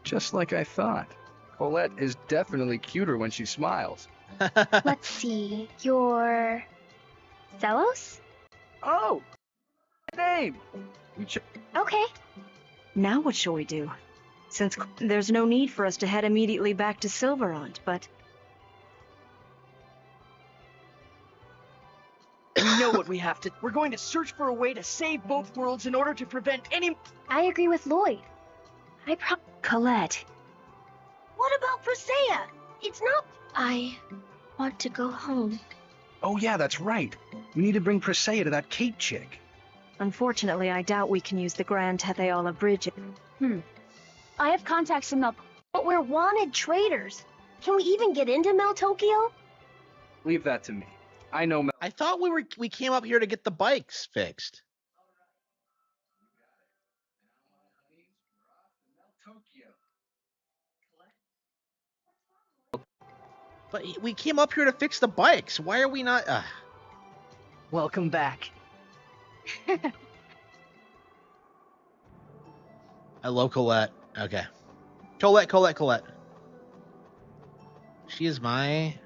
Speaker 9: Just like I thought. Colette is definitely cuter when she smiles.
Speaker 6: Let's see. You're... Zelos?
Speaker 5: Oh! Name!
Speaker 6: Okay.
Speaker 7: Now what shall we do? Since there's no need for us to head immediately back to Silverant, but...
Speaker 5: We know what we have to... We're going to search for a way to save both worlds in order to prevent any...
Speaker 6: I agree with Lloyd.
Speaker 7: Colette.
Speaker 2: What about Presea? It's not... I want to go home.
Speaker 9: Oh yeah, that's right. We need to bring Presea to that Kate chick.
Speaker 7: Unfortunately, I doubt we can use the Grand Tetheola Bridge.
Speaker 6: I have contacts in Mel...
Speaker 2: But we're wanted traitors. Can we even get into Meltokio?
Speaker 9: Leave that to me. I know
Speaker 1: I thought we came up here to get the bikes fixed. But we came up here to fix the bikes. Why are we not...
Speaker 5: Welcome back.
Speaker 1: I love Colette. Okay. Colette. She is my...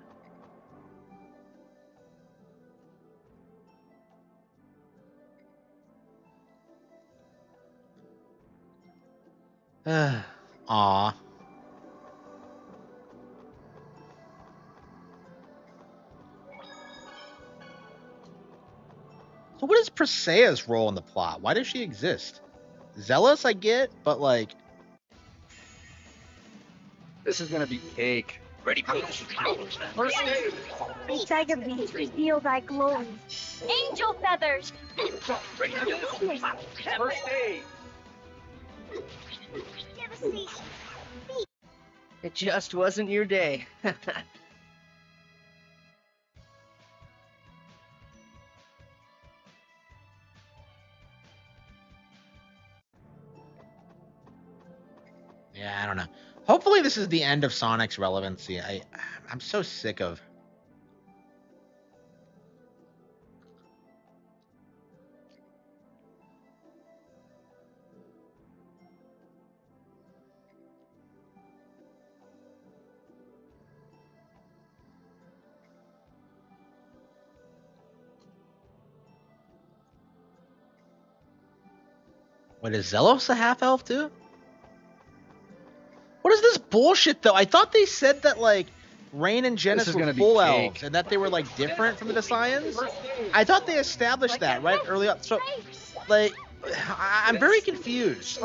Speaker 1: Aw. So what is Presea's role in the plot? Why does she exist? Zealous, I get, but like...
Speaker 9: this is gonna be cake.
Speaker 5: Ready for this? First aid!
Speaker 6: Tiger reveal thy glory. Angel feathers!
Speaker 5: Ready for this? First aid!
Speaker 2: Give a seat.
Speaker 5: It just wasn't your day.
Speaker 1: Yeah, I don't know. Hopefully this is the end of Sonic's relevancy. I'm so sick of... Wait, is Zelos a half-elf too? What is this bullshit, though? I thought they said that, like, Rain and Genis were full elves, and that they were, like, different from the Desians. I thought they established that, right, early on. So, like, I'm very confused.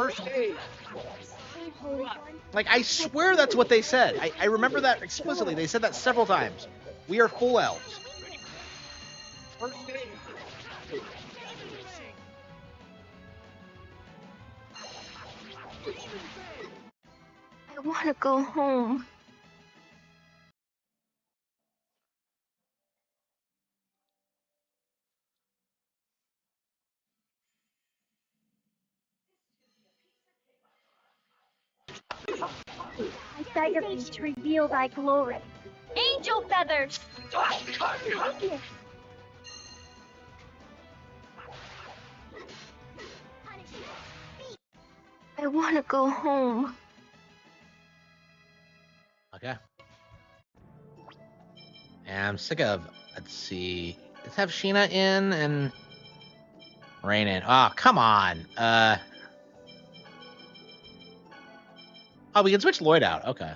Speaker 1: Like, I swear that's what they said. I remember that explicitly. They said that several times. We are full elves.
Speaker 2: I want to go home.
Speaker 6: Tiger to reveal thy glory. Angel feathers!
Speaker 2: I want to go home.
Speaker 1: Okay. And I'm sick of... Let's see... Let's have Sheena in and... Rain in. Oh, come on. Oh, we can switch Lloyd out. Okay.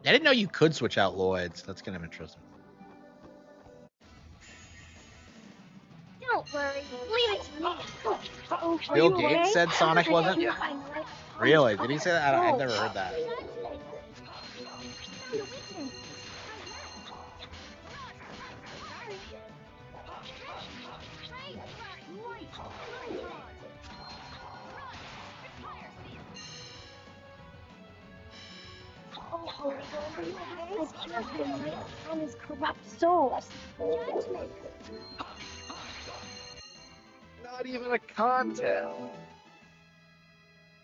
Speaker 1: I didn't know you could switch out Lloyds. That's kind of interesting.
Speaker 2: Don't
Speaker 6: worry. Leave it to me. Oh, are
Speaker 1: Bill
Speaker 6: you okay?
Speaker 1: Gates said Sonic wasn't.
Speaker 6: Yeah. I know.
Speaker 1: Really? Did he say that? I've never heard that.
Speaker 6: Oh, Holy One, are you okay? I've killed him right on his corrupt soul. Judgment.
Speaker 9: Not even a contest.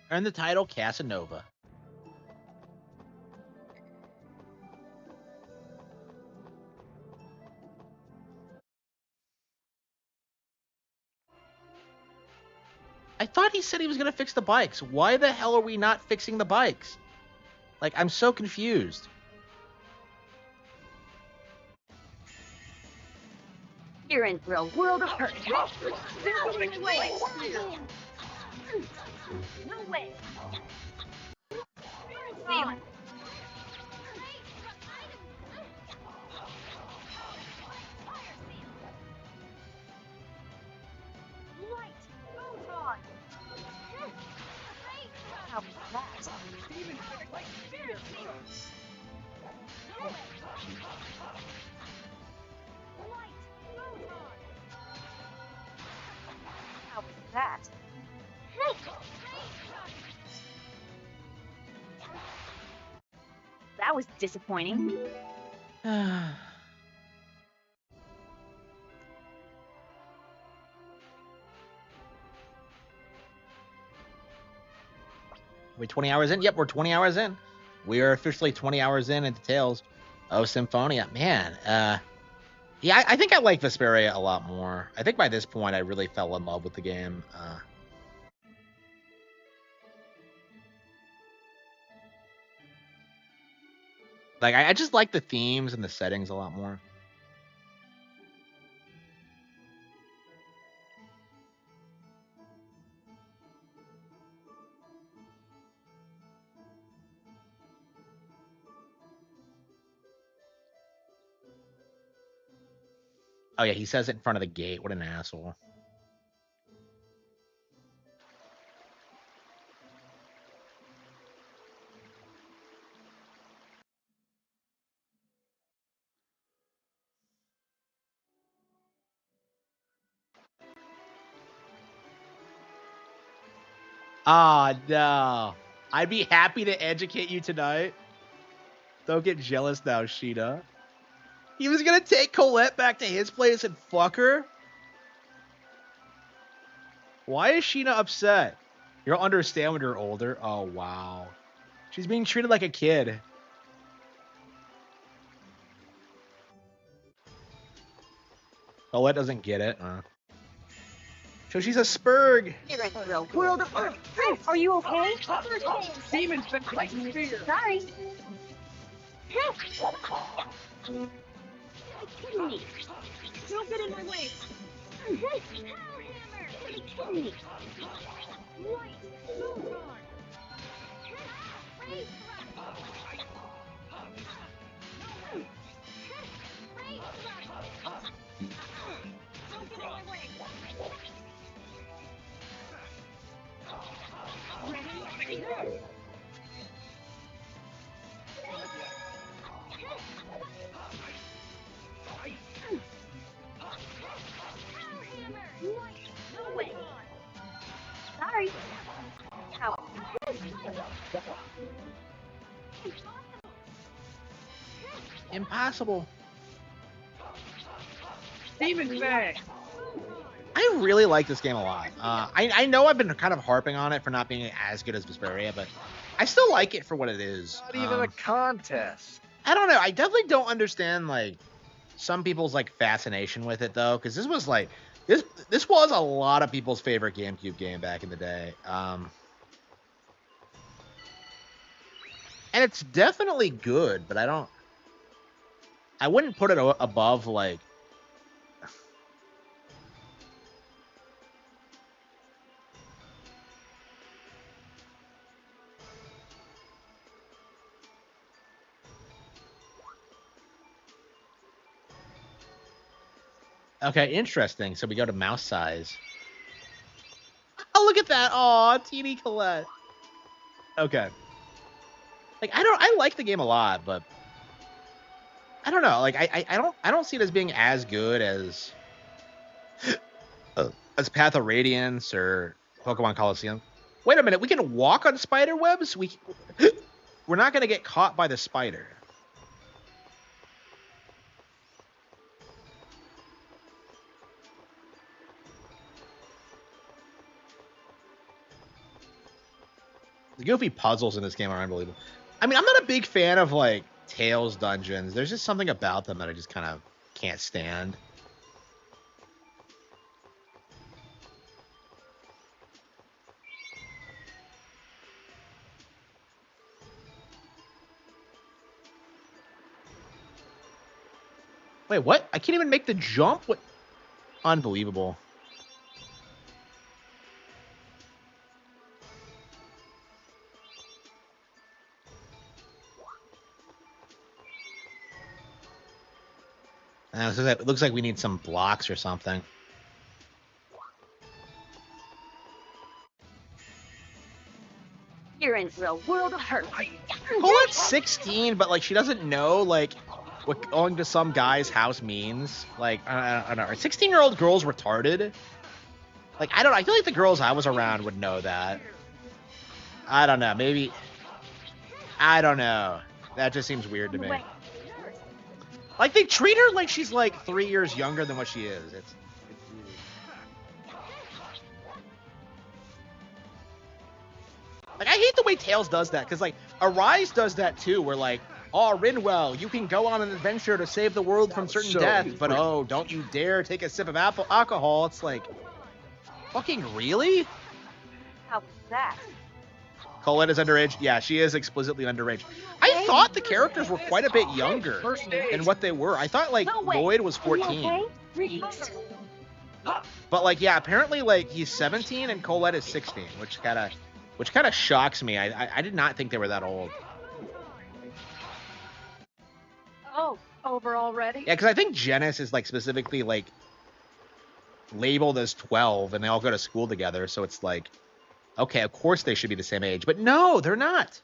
Speaker 1: Earn the title Casanova. I thought he said he was going to fix the bikes. Why the hell are we not fixing the bikes? Like, I'm so confused.
Speaker 8: You're in for a world of hurt.
Speaker 6: No way.
Speaker 8: See,
Speaker 6: How was that? How was that?
Speaker 8: that was disappointing.
Speaker 1: We 20 hours in? Yep, we're 20 hours in. We are officially 20 hours in into Tales of Symphonia. Man, yeah, I think I like Vesperia a lot more. I think by this point I really fell in love with the game. Like, I just like the themes and the settings a lot more. Oh, yeah, he says it in front of the gate. What an asshole. Ah, no. I'd be happy to educate you tonight. Don't get jealous now, Sheena. He was going to take Colette back to his place and fuck her? Why is Sheena upset? You'll understand when you're older. Oh, wow. She's being treated like a kid. Colette doesn't get it. So she's a Spurg.
Speaker 8: You're in for a world of hurt.
Speaker 6: Are you okay?
Speaker 5: Demon's been fighting fear.
Speaker 6: Sorry.
Speaker 8: Kidding me. Don't get in my way.
Speaker 6: Kidding me.
Speaker 8: No way.
Speaker 6: Sorry.
Speaker 8: How?
Speaker 1: Impossible.
Speaker 5: Demon's back.
Speaker 1: I really like this game a lot. I know I've been kind of harping on it for not being as good as Vesperia, but I still like it for what it is.
Speaker 9: Not even a contest.
Speaker 1: I don't know. I definitely don't understand like some people's like fascination with it though, because this was like this was a lot of people's favorite GameCube game back in the day. And it's definitely good, but I wouldn't put it above like. Okay, interesting. So we go to mouse size. Oh, look at that. Aw, teeny Colette. Okay. Like, I like the game a lot, but I don't know. Like, I don't see it as being as good as Path of Radiance or Pokemon Coliseum. Wait a minute, we can walk on spider webs? We're not going to get caught by the spider. The goofy puzzles in this game are unbelievable. I mean, I'm not a big fan of, like, Tails dungeons. There's just something about them that I just kind of can't stand. Wait, what? I can't even make the jump? What? Unbelievable. So it looks like we need some blocks or something.
Speaker 8: You're in for a world of hurt.
Speaker 1: Colette's 16, but like she doesn't know like what going to some guy's house means. Like I don't know. Are 16-year-old girls retarded? Like I don't know. I feel like the girls I was around would know that. I don't know. Maybe. I don't know. That just seems weird to me. Like they treat her like she's like 3 years younger than what she is. It's weird. Like I hate the way Tails does that because like Arise does that too, where like, oh Rinwell, you can go on an adventure to save the world from certain death, but oh, don't you dare take a sip of alcohol. It's like, fucking really?
Speaker 8: How was that?
Speaker 1: Colette is underage. Yeah, she is explicitly underage. I thought the characters were quite a bit younger than what they were. I thought like Lloyd was 14. But like, yeah, apparently like he's 17 and Colette is 16, which kind of shocks me. I did not think they were that old.
Speaker 8: Oh, over already?
Speaker 1: Yeah, because I think Genis is like specifically like labeled as 12, and they all go to school together. So it's like, okay, of course they should be the same age, but no, they're not.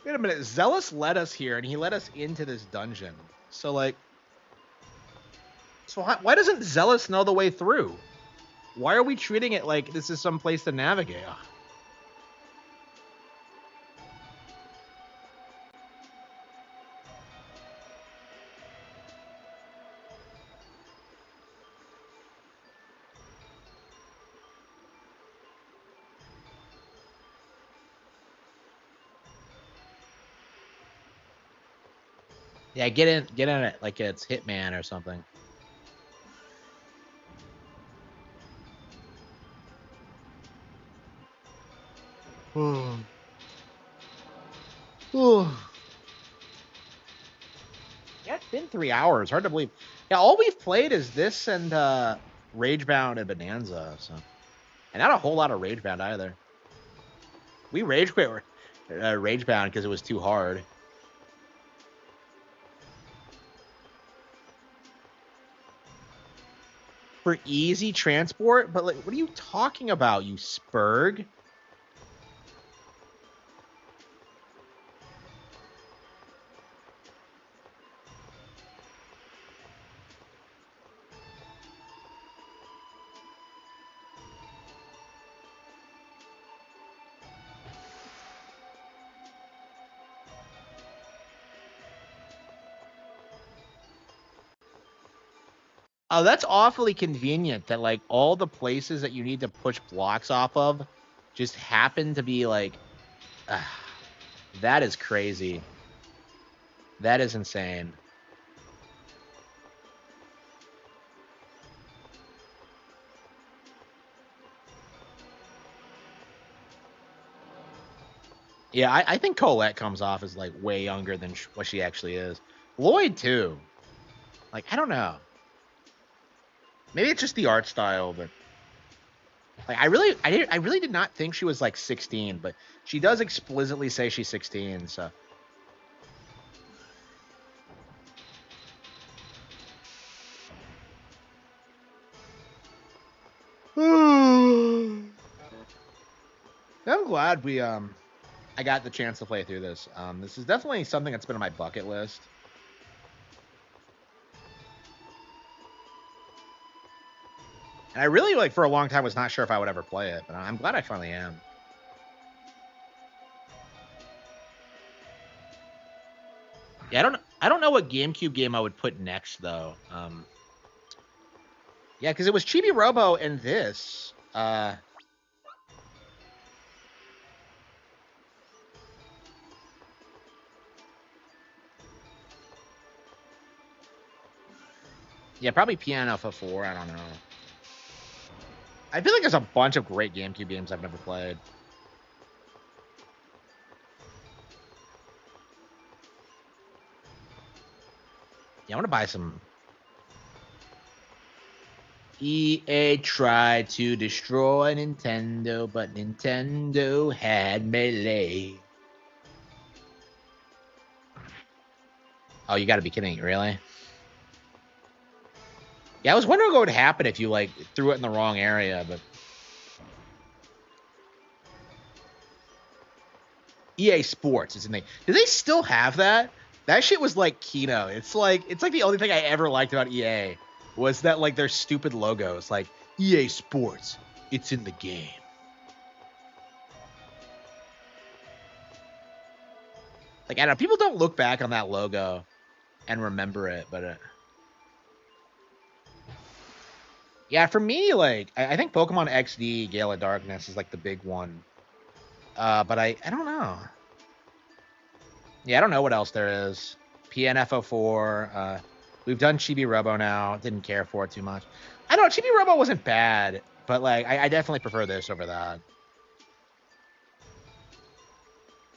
Speaker 1: Wait a minute, Zealous led us here, and he led us into this dungeon. So like, why doesn't Zealous know the way through? Why are we treating it like this is some place to navigate? Yeah, get in it like it's Hitman or something. Yeah, it's been 3 hours. Hard to believe. Yeah, all we've played is this and Ragebound and Bonanza. So, and not a whole lot of Ragebound either. We rage quit Ragebound because it was too hard. For easy transport? But like, what are you talking about, you spurg? Oh, that's awfully convenient that like all the places that you need to push blocks off of just happen to be like, that is crazy. That is insane. Yeah, I think Colette comes off as like way younger than what she actually is. Lloyd too. Like, I don't know. Maybe it's just the art style, but like I really did not think she was like 16, but she does explicitly say she's 16, so I'm glad I got the chance to play through this. This is definitely something that's been on my bucket list. And I really, like, for a long time was not sure if I would ever play it, but I'm glad I finally am. Yeah, I don't know what GameCube game I would put next though. Yeah, because it was Chibi Robo and this. Yeah, probably Piano for 4. I don't know. I feel like there's a bunch of great GameCube games I've never played. Yeah, I want to buy some. EA tried to destroy Nintendo, but Nintendo had Melee. Oh, you got to be kidding me, really? Yeah, I was wondering what would happen if you, like, threw it in the wrong area, but... EA Sports is in the... Do they still have that? That shit was like Kino. It's like the only thing I ever liked about EA was that, like, their stupid logos. Like, EA Sports, it's in the game. Like, I don't know, people don't look back on that logo and remember it, but... Yeah, for me, like, I think Pokemon XD, Gale of Darkness is, like, the big one. But I don't know. Yeah, I don't know what else there is. PNFO4. We've done Chibi Robo now. Didn't care for it too much. I don't know. Chibi Robo wasn't bad, but, like, I definitely prefer this over that.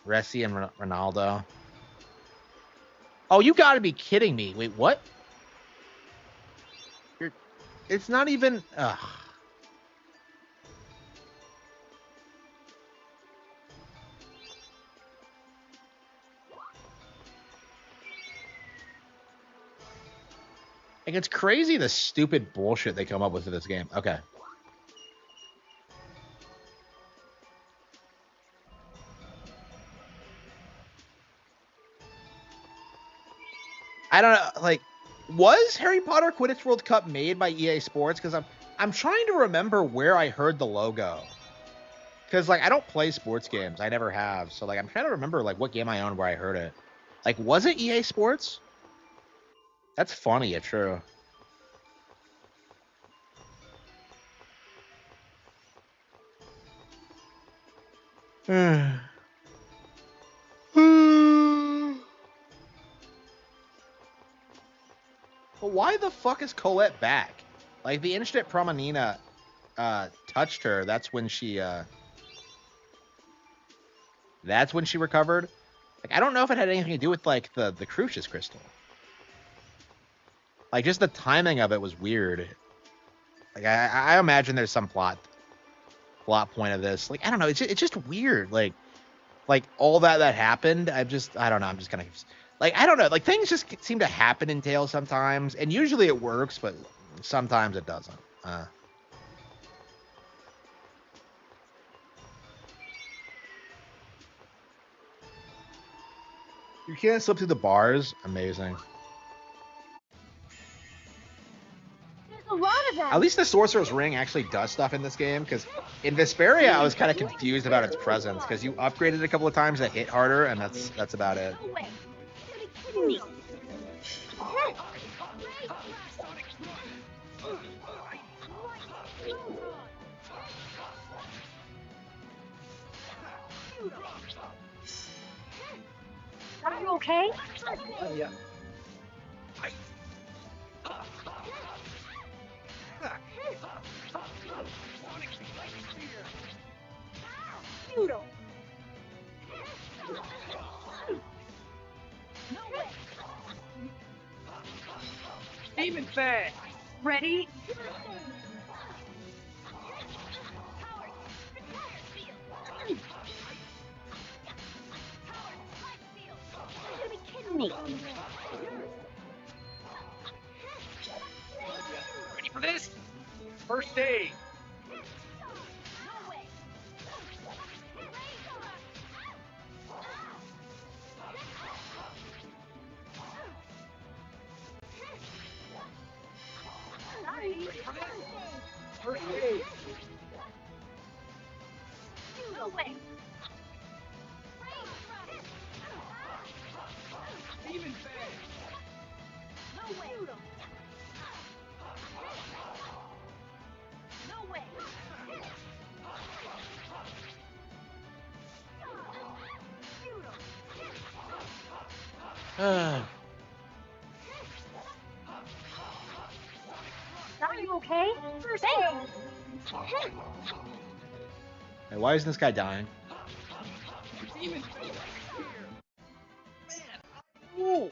Speaker 1: Resi and Ronaldo. Oh, you gotta be kidding me. Wait, what? It's not even... Ugh. Like, it's crazy the stupid bullshit they come up with for this game. Okay. I don't know, like, was Harry Potter Quidditch World Cup made by EA Sports? Because I'm trying to remember where I heard the logo. Because, like, I don't play sports games. I never have. So, like, I'm trying to remember, like, what game I owned where I heard it. Like, was it EA Sports? That's funny, if true. But why the fuck is Colette back? Like, the instant Promenina touched her. That's when she recovered. Like, I don't know if it had anything to do with, like, the Crucius Crystal. Like, just the timing of it was weird. Like, I imagine there's some plot point of this. Like, I don't know. It's just weird. Like all that happened. I don't know. I'm just kind of, like, I don't know. Like, things just seem to happen in Tales sometimes, and usually it works, but sometimes it doesn't. You can't slip through the bars. Amazing.
Speaker 6: There's a lot of them.
Speaker 1: At least the Sorcerer's Ring actually does stuff in this game, because in Vesperia I was kind of confused about its presence, because you upgraded a couple of times that hit harder, and that's about it.
Speaker 6: No way. You're kidding me.
Speaker 4: Are you okay?
Speaker 5: Yeah.
Speaker 6: Noodle.
Speaker 5: fang.
Speaker 7: Ready?
Speaker 6: Me.
Speaker 5: Ready for this? First aid. Ready for this? First aid.
Speaker 6: No way.
Speaker 5: Demon fang.
Speaker 6: No way. No way.
Speaker 2: Are you okay?
Speaker 6: First
Speaker 2: Thanks.
Speaker 1: Hey, why isn't this guy dying?
Speaker 5: Demon fang. Man, I'm cool.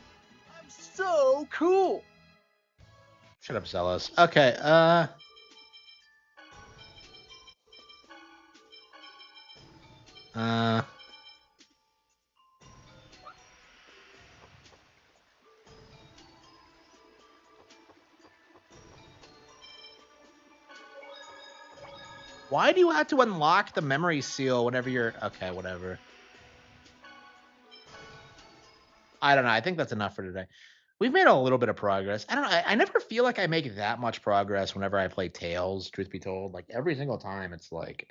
Speaker 5: I'm so cool.
Speaker 1: Shut up, Zealous. Okay, why do you have to unlock the memory seal whenever you're... Okay, whatever. I don't know. I think that's enough for today. We've made a little bit of progress. I don't know. I never feel like I make that much progress whenever I play Tales, truth be told. Like, every single time, it's like...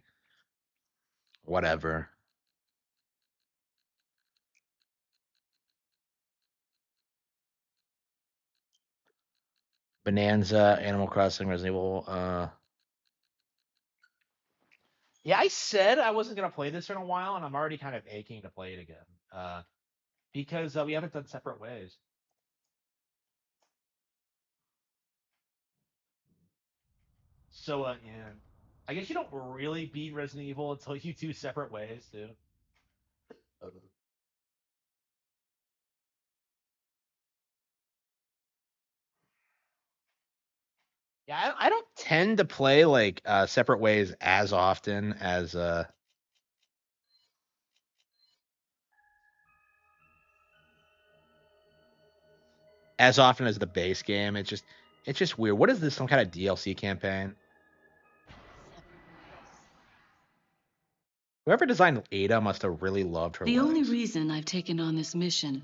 Speaker 1: Whatever. Bonanza, Animal Crossing, Resident Evil. Yeah, I said I wasn't gonna play this in a while, and I'm already kind of aching to play it again. Because we haven't done separate ways. So, yeah. I guess you don't really beat Resident Evil until you do separate ways, too. Yeah, I don't tend to play like separate ways as often as the base game. It's just weird. What is this? Some kind of DLC campaign? Whoever designed Ada must have really loved her
Speaker 12: The
Speaker 1: legs.
Speaker 12: only reason I've taken on this mission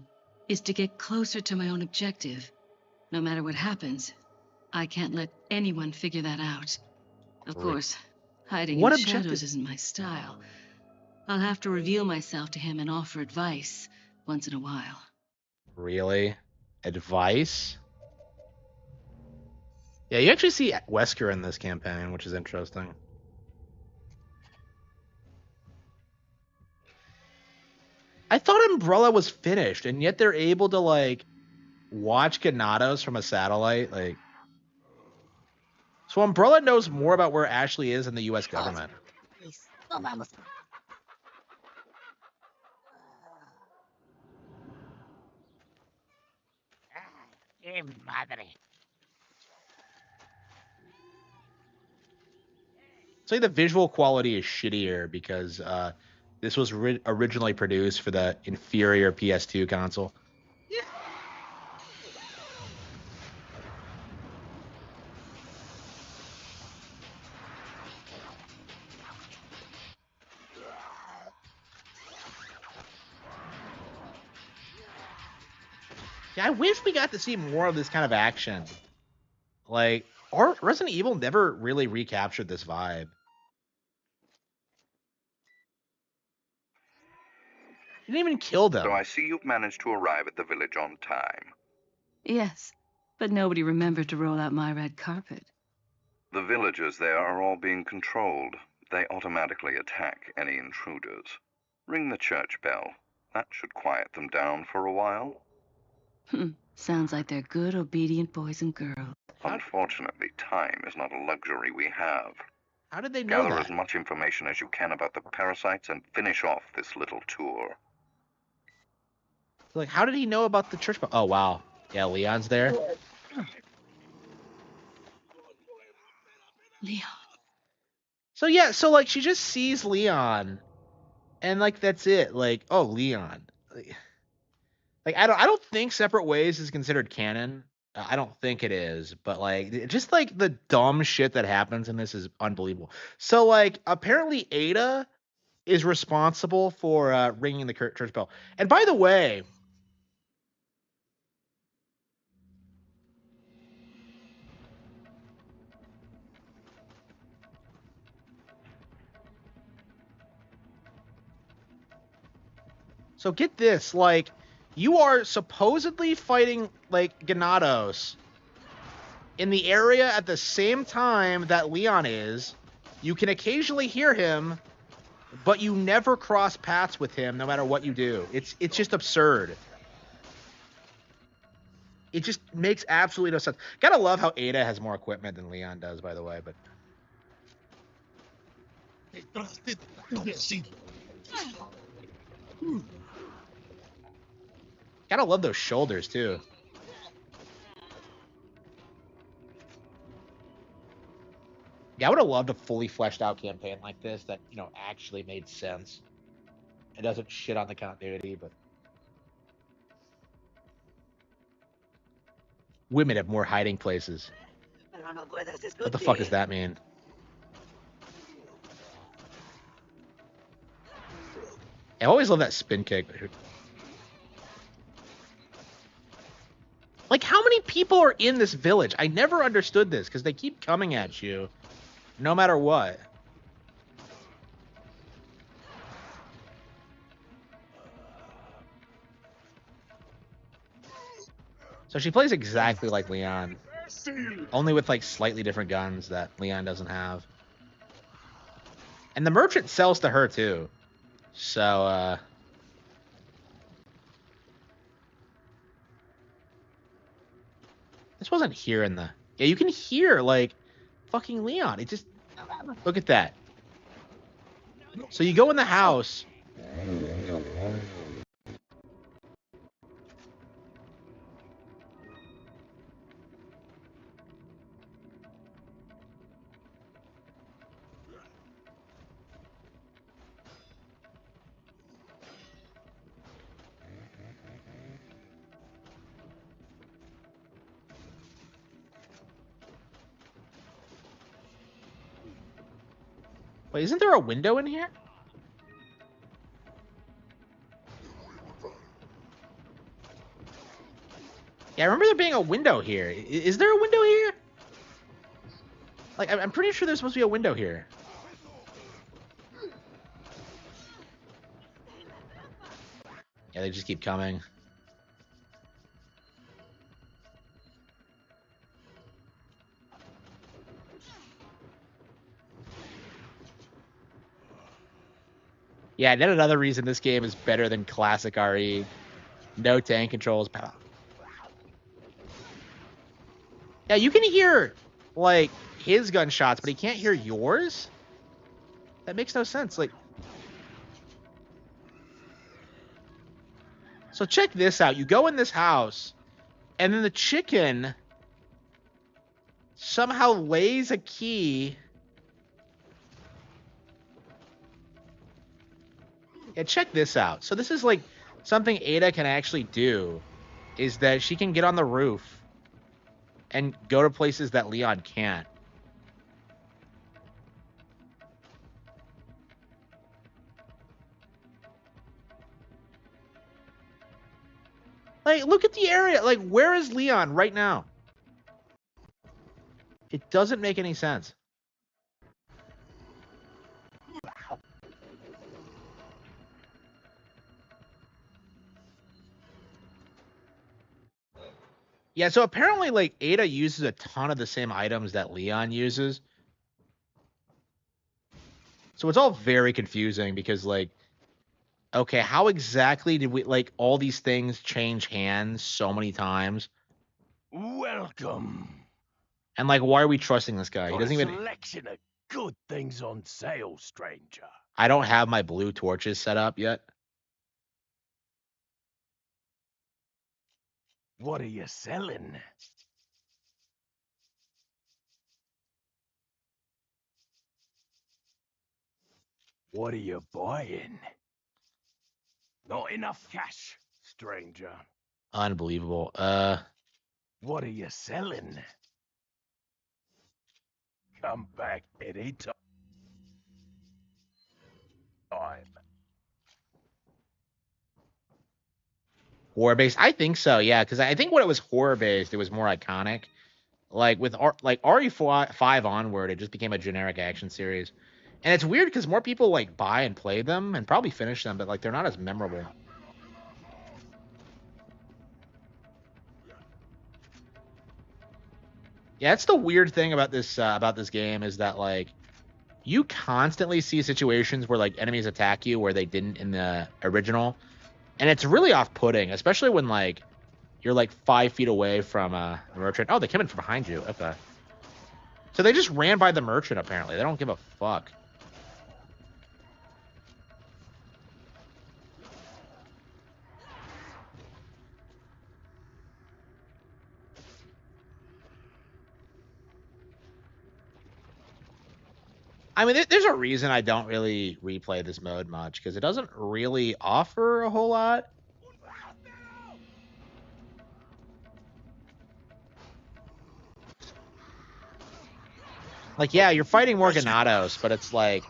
Speaker 12: is to get closer to my own objective. No matter what happens, I can't let anyone figure that out. Of course, hiding in
Speaker 1: What
Speaker 12: the
Speaker 1: objective?
Speaker 12: shadows isn't my style. I'll have to reveal myself to him and offer advice once in a while.
Speaker 1: Really? Advice? Yeah, you actually see Wesker in this campaign, which is interesting. I thought Umbrella was finished, and yet they're able to like watch Ganados from a satellite. Like, so Umbrella knows more about where Ashley is than the U.S. government. So the visual quality is shittier because this was originally produced for the inferior PS2 console. Yeah, I wish we got to see more of this kind of action. Like, or Resident Evil never really recaptured this vibe. He didn't even kill them.
Speaker 13: So I see you've managed to arrive at the village on time.
Speaker 12: Yes, but nobody remembered to roll out my red carpet.
Speaker 13: The villagers there are all being controlled. They automatically attack any intruders. Ring the church bell. That should quiet them down for a while.
Speaker 12: Sounds like they're good, obedient boys and girls.
Speaker 13: Unfortunately, time is not a luxury we have.
Speaker 1: How did they know
Speaker 13: Gather
Speaker 1: that?
Speaker 13: as much information as you can about the parasites and finish off this little tour.
Speaker 1: Like, how did he know about the church bell? Oh, wow. Yeah, Leon's there.
Speaker 12: Leon.
Speaker 1: So yeah, so like she just sees Leon, and like that's it. Like, oh, Leon. Like I don't think Separate Ways is considered canon. I don't think it is, but like just like the dumb shit that happens in this is unbelievable. So like apparently Ada is responsible for ringing the church bell. And by the way, so get this, like you are supposedly fighting like Ganados in the area at the same time that Leon is. You can occasionally hear him, but you never cross paths with him no matter what you do. It's just absurd. It just makes absolutely no sense. Gotta love how Ada has more equipment than Leon does, by the way, but gotta love those shoulders too. Yeah, I would have loved a fully fleshed out campaign like this that, you know, actually made sense. It doesn't shit on the continuity, but women have more hiding places. What the fuck does that mean? I always love that spin kick. Like, how many people are in this village? I never understood this because they keep coming at you no matter what. So she plays exactly like Leon, only with like slightly different guns that Leon doesn't have. And the merchant sells to her too. So, this wasn't here in the... Yeah, you can hear like fucking Leon. It just... Look at that. So you go in the house. Wait, isn't there a window in here? Yeah, I remember there being a window here. Is there a window here? Like, I'm pretty sure there's supposed to be a window here. Yeah, they just keep coming. Yeah, yet another reason this game is better than classic RE. No tank controls. Yeah, you can hear, like, his gunshots, but he can't hear yours? That makes no sense. Like, so check this out. You go in this house, and then the chicken somehow lays a key. Yeah, check this out. So this is like something Ada can actually do, is that she can get on the roof and go to places that Leon can't. Like, look at the area. Like, where is Leon right now? It doesn't make any sense. Yeah, so apparently, like, Ada uses a ton of the same items that Leon uses. So it's all very confusing because, like, okay, how exactly did we, like, all these things change hands so many times?
Speaker 14: Welcome.
Speaker 1: And, like, why are we trusting this guy? He
Speaker 14: Got
Speaker 1: doesn't
Speaker 14: a
Speaker 1: even...
Speaker 14: selection of good things on sale, stranger.
Speaker 1: I don't have my blue torches set up yet.
Speaker 14: What are you selling? What are you buying? Not enough cash, stranger.
Speaker 1: Unbelievable.
Speaker 14: What are you selling? Come back any time.
Speaker 1: Horror based? I think so, yeah, because I think when it was horror based, it was more iconic. Like with RE5 onward, it just became a generic action series, and it's weird because more people like buy and play them and probably finish them, but like they're not as memorable. Yeah, that's the weird thing about this game is that like you constantly see situations where like enemies attack you where they didn't in the original, and it's really off-putting, especially when like you're like 5 feet away from a merchant. Oh, they came in from behind you. Okay. So they just ran by the merchant, apparently. They don't give a fuck. I mean, there's a reason I don't really replay this mode much, because it doesn't really offer a whole lot. Like, yeah, you're fighting Morganatos, but it's like,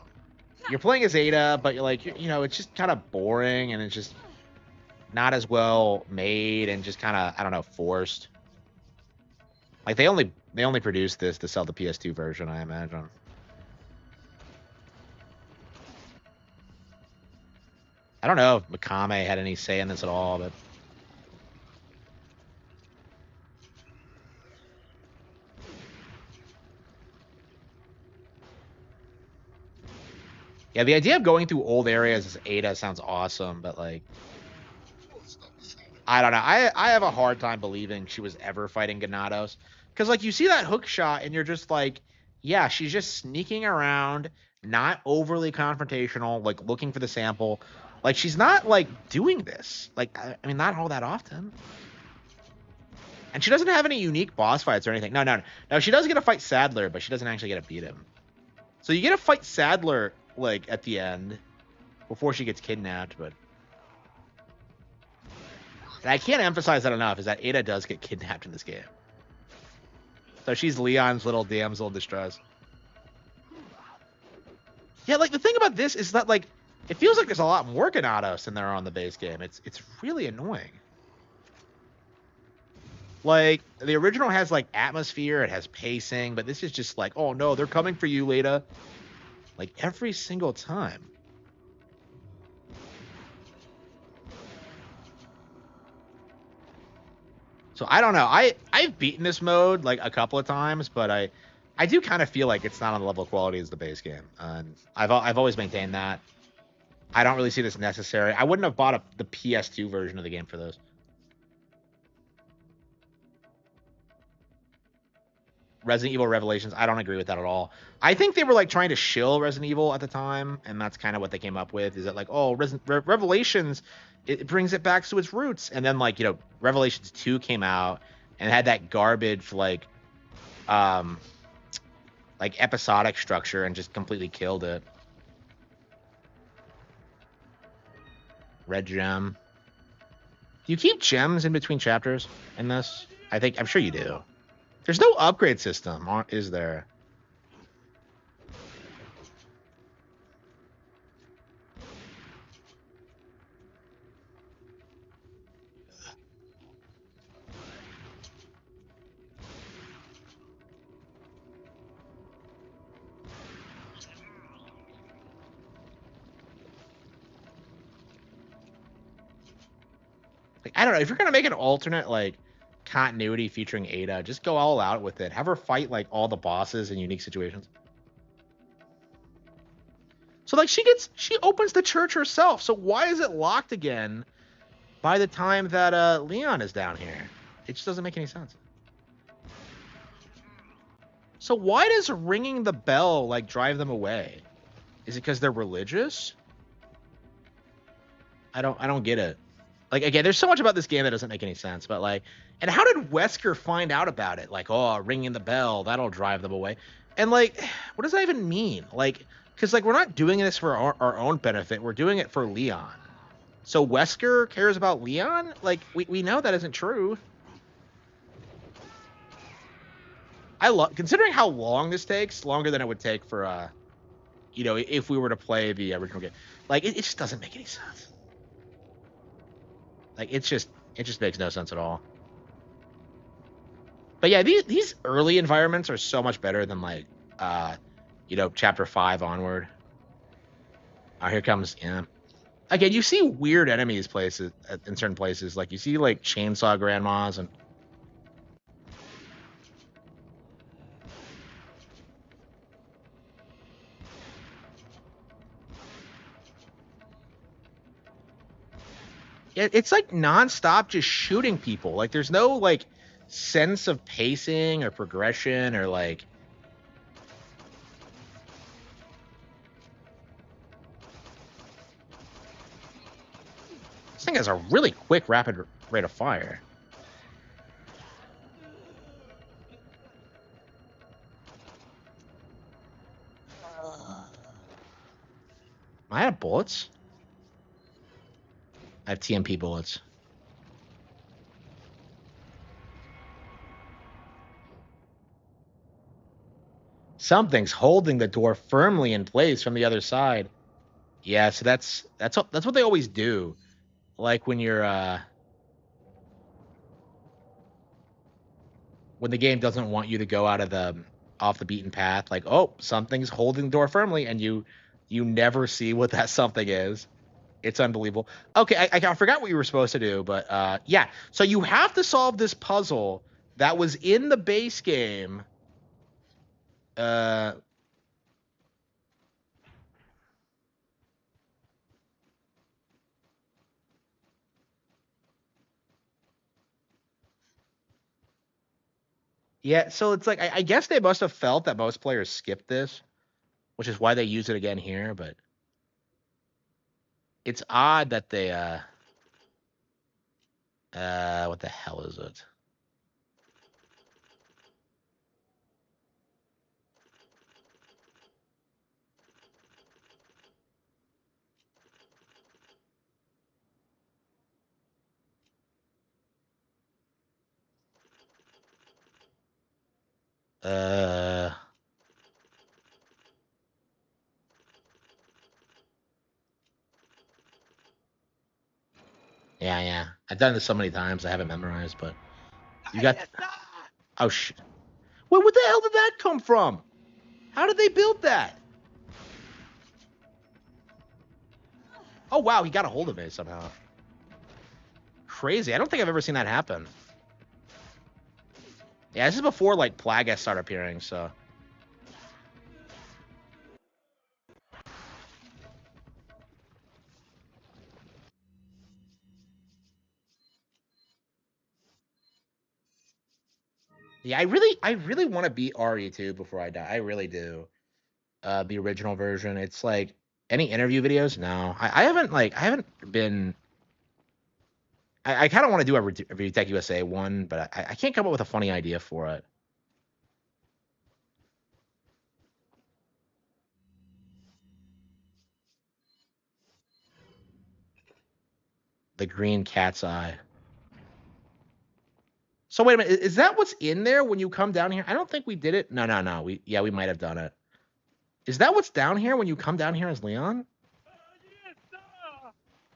Speaker 1: you're playing as Ada, but you're like, you know, it's just kind of boring, and it's just not as well made, and just kind of, I don't know, forced. Like, they only produced this to sell the PS2 version, I imagine. I don't know if Mikame had any say in this at all, but... Yeah, the idea of going through old areas as Ada sounds awesome, but like... I don't know. I have a hard time believing she was ever fighting Ganados. Because, like, you see that hook shot, and you're just like, yeah, she's just sneaking around, not overly confrontational, like, looking for the sample. Like, she's not, like, doing this. Like, I mean, not all that often. And she doesn't have any unique boss fights or anything. No, she does get to fight Sadler, but she doesn't actually get to beat him. So you get to fight Sadler, like, at the end, before she gets kidnapped, but... And I can't emphasize that enough, is that Ada does get kidnapped in this game. So she's Leon's little damsel in distress. Yeah, like, the thing about this is that, like, it feels like there's a lot more Ganados than there are on the base game. It's really annoying. Like, the original has, like, atmosphere, it has pacing, but this is just like, oh no, they're coming for you, Leda. Like, every single time. So I don't know. I've beaten this mode like a couple of times, but I do kind of feel like it's not on the level of quality as the base game. And I've always maintained that. I don't really see this necessary. I wouldn't have bought the PS2 version of the game for this. Resident Evil Revelations, I don't agree with that at all. I think they were like trying to shill Resident Evil at the time, and that's kind of what they came up with. Is that like, oh, Revelations, it brings it back to its roots, and then like, you know, Revelations 2 came out and had that garbage like episodic structure and just completely killed it. Red gem. Do you keep gems in between chapters in this? I'm sure you do. There's no upgrade system, is there? Like, I don't know. If you're gonna make an alternate like continuity featuring Ada, just go all out with it. Have her fight like all the bosses in unique situations. So like she opens the church herself. So why is it locked again by the time that Leon is down here? It just doesn't make any sense. So why does ringing the bell like drive them away? Is it because they're religious? I don't get it. Like, again, there's so much about this game that doesn't make any sense, but like, and how did Wesker find out about it? Like, oh, ringing the bell, that'll drive them away. And like, what does that even mean? Like, Because, like, we're not doing this for our own benefit. We're doing it for Leon. So Wesker cares about Leon? Like, we know that isn't true. Considering how long this takes, longer than it would take for, you know, if we were to play the original game. Like, it just doesn't make any sense. Like, it just makes no sense at all. But yeah, these early environments are so much better than, like, you know, chapter 5 onward. Oh, here comes, yeah. Again, you see weird enemies in certain places. Like, you see, like, chainsaw grandmas and... It's, like, nonstop just shooting people. Like, there's no, like, sense of pacing or progression or, like... This thing has a really quick, rapid rate of fire. Am I out of bullets? I have TMP bullets. Something's holding the door firmly in place from the other side. Yeah, so that's what they always do. Like when you're when the game doesn't want you to go off the beaten path, like, oh, something's holding the door firmly, and you never see what that something is. It's unbelievable. Okay, I forgot what you were supposed to do, but yeah. So you have to solve this puzzle that was in the base game. Yeah, so it's like I guess they must have felt that most players skipped this, which is why they use it again here, but it's odd that they what the hell is it? Yeah. I've done this so many times I haven't memorized, but you got oh shit. Wait, what the hell did that come from? How did they build that? Oh wow, he got a hold of it somehow. Crazy. I don't think I've ever seen that happen. Yeah, this is before like Plagueis started appearing, so. Yeah, I really want to beat RE2 before I die. I really do. The original version. It's like any interview videos? No. I haven't been I kind of want to do a Review Tech USA one, but I can't come up with a funny idea for it. The green cat's eye. So wait a minute, is that what's in there when you come down here? I don't think we did it. No. We might have done it. Is that what's down here when you come down here as Leon?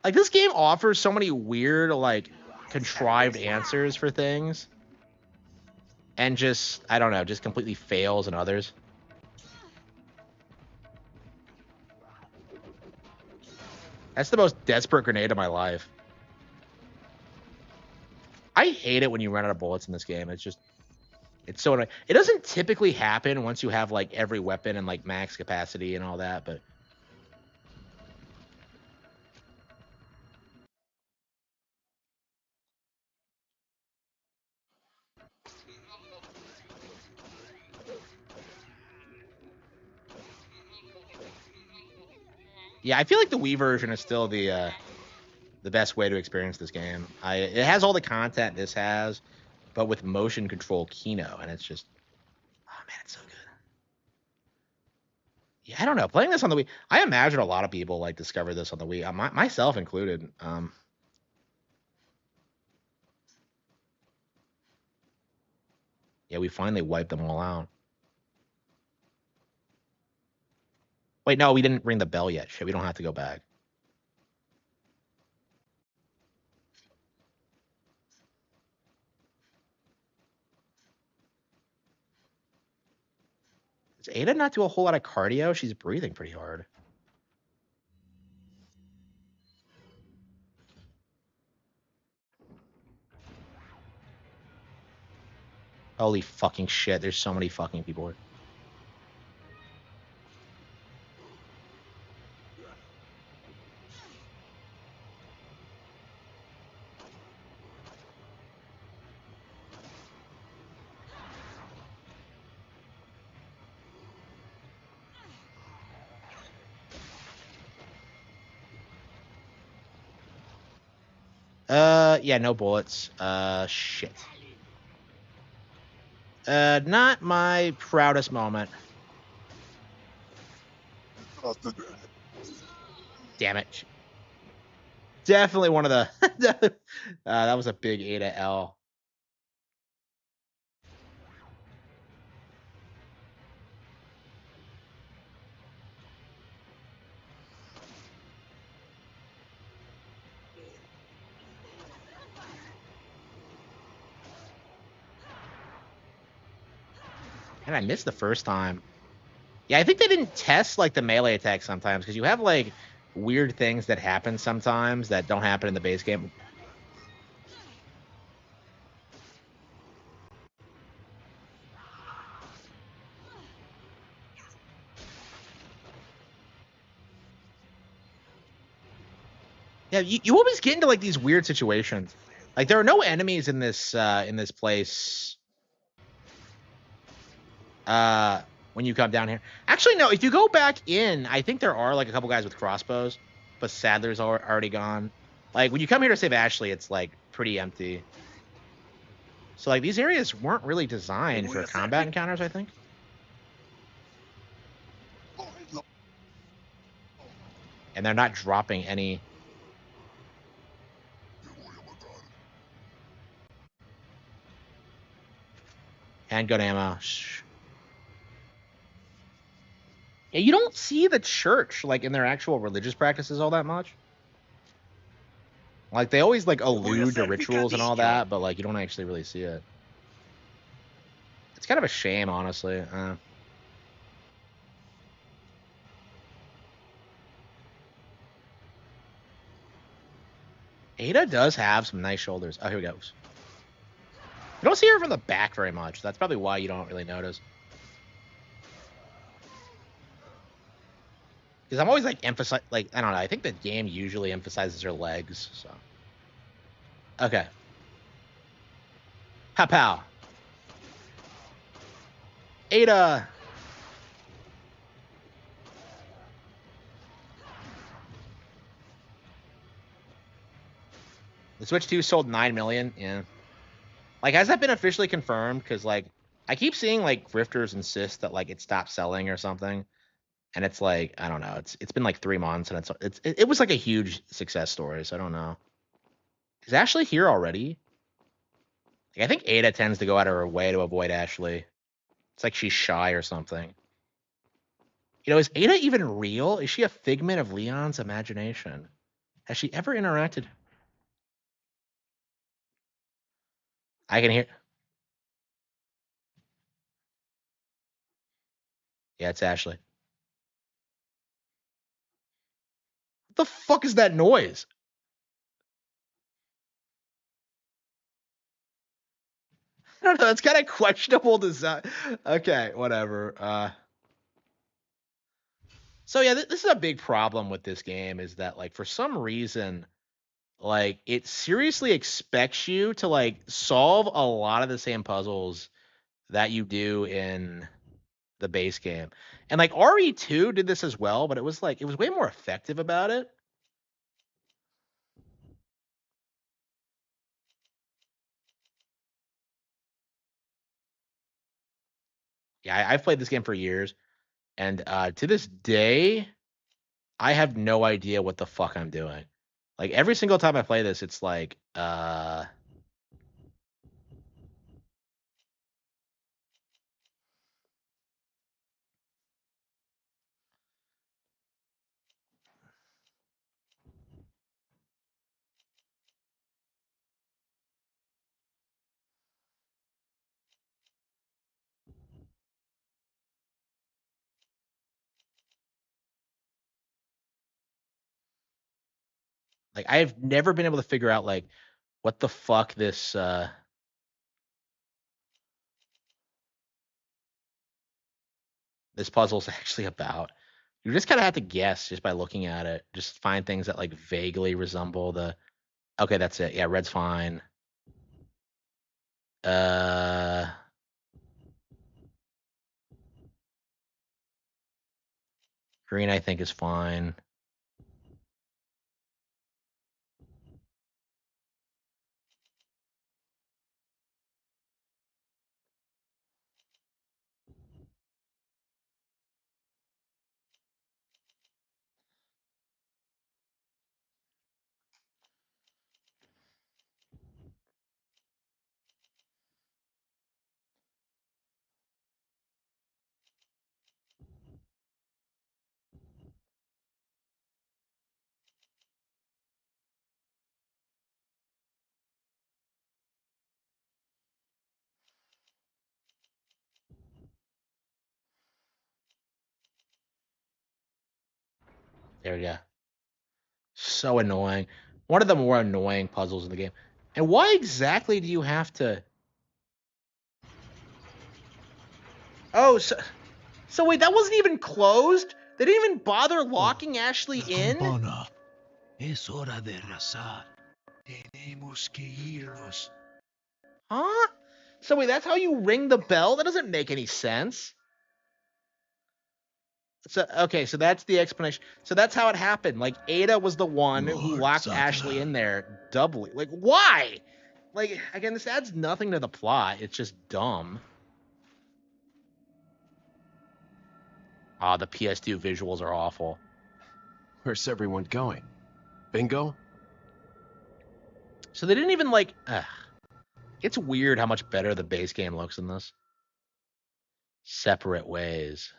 Speaker 1: Like, this game offers so many weird, like, contrived answers for things. And just, I don't know, just completely fails in others. That's the most desperate grenade of my life. I hate it when you run out of bullets in this game. It's so annoying. It doesn't typically happen once you have, like, every weapon and, like, max capacity and all that, but... Yeah, I feel like the Wii version is still the best way to experience this game. It has all the content this has, but with motion control Kino, and it's just, oh man, it's so good. Yeah, I don't know. Playing this on the Wii, I imagine a lot of people like discover this on the Wii, myself included. Yeah, we finally wiped them all out. Wait, no, we didn't ring the bell yet. Shit, we don't have to go back. Does Ada not do a whole lot of cardio? She's breathing pretty hard. Holy fucking shit, there's so many fucking people here. Yeah, no bullets. Shit. Not my proudest moment. Damn it. Definitely one of the... that was a big Ada L. And I missed the first time. Yeah, I think they didn't test like the melee attack sometimes because you have like weird things that happen sometimes that don't happen in the base game. Yeah, you always get into like these weird situations. Like there are no enemies in this place. When you come down here. Actually, no, if you go back in, I think there are like a couple guys with crossbows, but Sadler's already gone. Like when you come here to save Ashley, it's like pretty empty. So like these areas weren't really designed for combat encounters, I think. And they're not dropping any. Handgun ammo. Yeah, you don't see the church like in their actual religious practices all that much. Like they always like allude to rituals and all that, but like you don't actually really see it. It's kind of a shame, honestly. Ada does have some nice shoulders. Oh, here we go. You don't see her from the back very much. That's probably why you don't really notice. Because I'm always like I don't know. I think the game usually emphasizes her legs. So okay. Pow pow. Ada. The Switch 2 sold 9 million. Yeah. Like, has that been officially confirmed? Because like I keep seeing like grifters insist that like it stopped selling or something. And it's like, I don't know. It's been like 3 months and it was like a huge success story. So I don't know. Is Ashley here already? Like, I think Ada tends to go out of her way to avoid Ashley. It's like she's shy or something. You know, is Ada even real? Is she a figment of Leon's imagination? Has she ever interacted? I can hear. Yeah, it's Ashley. What the fuck is that noise? I don't know. It's kind of questionable design. Okay, whatever. So yeah, this is a big problem with this game is that like for some reason, like it seriously expects you to like solve a lot of the same puzzles that you do in the base game. And like RE2 did this as well, but it was way more effective about it. Yeah, I've played this game for years. And to this day, I have no idea what the fuck I'm doing. Like every single time I play this, it's like I've never been able to figure out like what the fuck this this puzzle is actually about. You just kind of have to guess just by looking at it. Just find things that like vaguely resemble the. Okay, that's it. Yeah, red's fine. Uh, green I think is fine. There we go. So annoying. One of the more annoying puzzles in the game. And why exactly do you have to? Oh, so wait, that wasn't even closed? They didn't even bother locking Ashley in?
Speaker 14: Campana. Es hora de rezar. Tenemos que irnos.
Speaker 1: Huh? So wait, that's how you ring the bell? That doesn't make any sense. So okay, so that's the explanation. So that's how it happened. Like Ada was the one who locked Ashley in there doubly. Like why? Like again, this adds nothing to the plot. It's just dumb. Ah, the PS2 visuals are awful.
Speaker 15: Where's everyone going? Bingo?
Speaker 1: So they didn't even like. It's weird how much better the base game looks in this. Separate ways.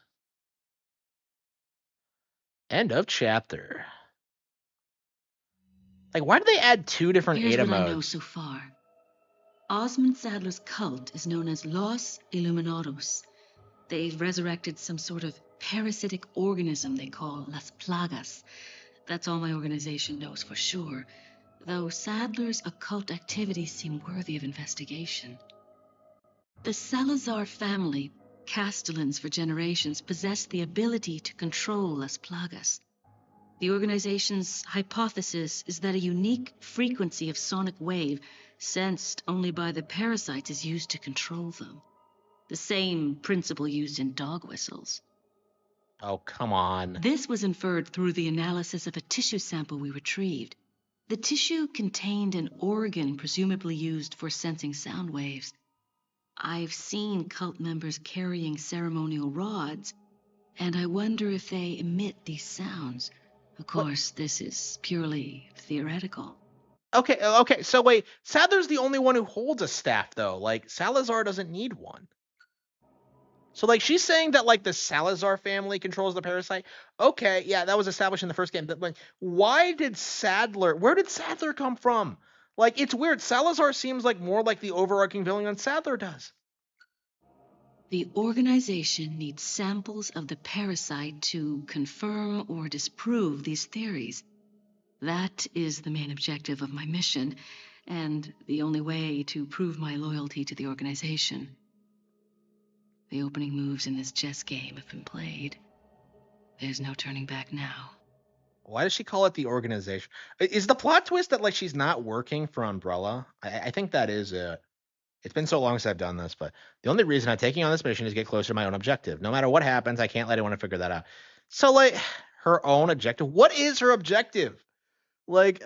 Speaker 1: End of chapter. Like, why did they add two different
Speaker 12: Here's
Speaker 1: Ada
Speaker 12: what I know
Speaker 1: modes?
Speaker 12: so far. Osmond Sadler's cult is known as Los Illuminados. They've resurrected some sort of parasitic organism they call Las Plagas. That's all my organization knows for sure, though Sadler's occult activities seem worthy of investigation. The Salazar family, Castellans for generations, possessed the ability to control Las Plagas. The organization's hypothesis is that a unique frequency of sonic wave, sensed only by the parasites, is used to control them. The same principle used in dog whistles.
Speaker 1: Oh, come on.
Speaker 12: This was inferred through the analysis of a tissue sample we retrieved. The tissue contained an organ presumably used for sensing sound waves. I've seen cult members carrying ceremonial rods, and I wonder if they emit these sounds. Of course, this is purely theoretical.
Speaker 1: Okay, so wait, Sadler's the only one who holds a staff, though. Like, Salazar doesn't need one. So, like, she's saying that, like, the Salazar family controls the parasite. Okay, yeah, that was established in the first game. But, like, where did Sadler come from? Like, it's weird. Salazar seems like more like the overarching villain than Sadler does.
Speaker 12: The organization needs samples of the parasite to confirm or disprove these theories. That is the main objective of my mission, and the only way to prove my loyalty to the organization. The opening moves in this chess game have been played. There's no turning back now.
Speaker 1: Why does she call it the organization? Is the plot twist that, like, she's not working for Umbrella? I think that is it. It's been so long since I've done this, but the only reason I'm taking on this mission is to get closer to my own objective. No matter what happens, I can't let anyone figure that out. So, like, her own objective? What is her objective? Like,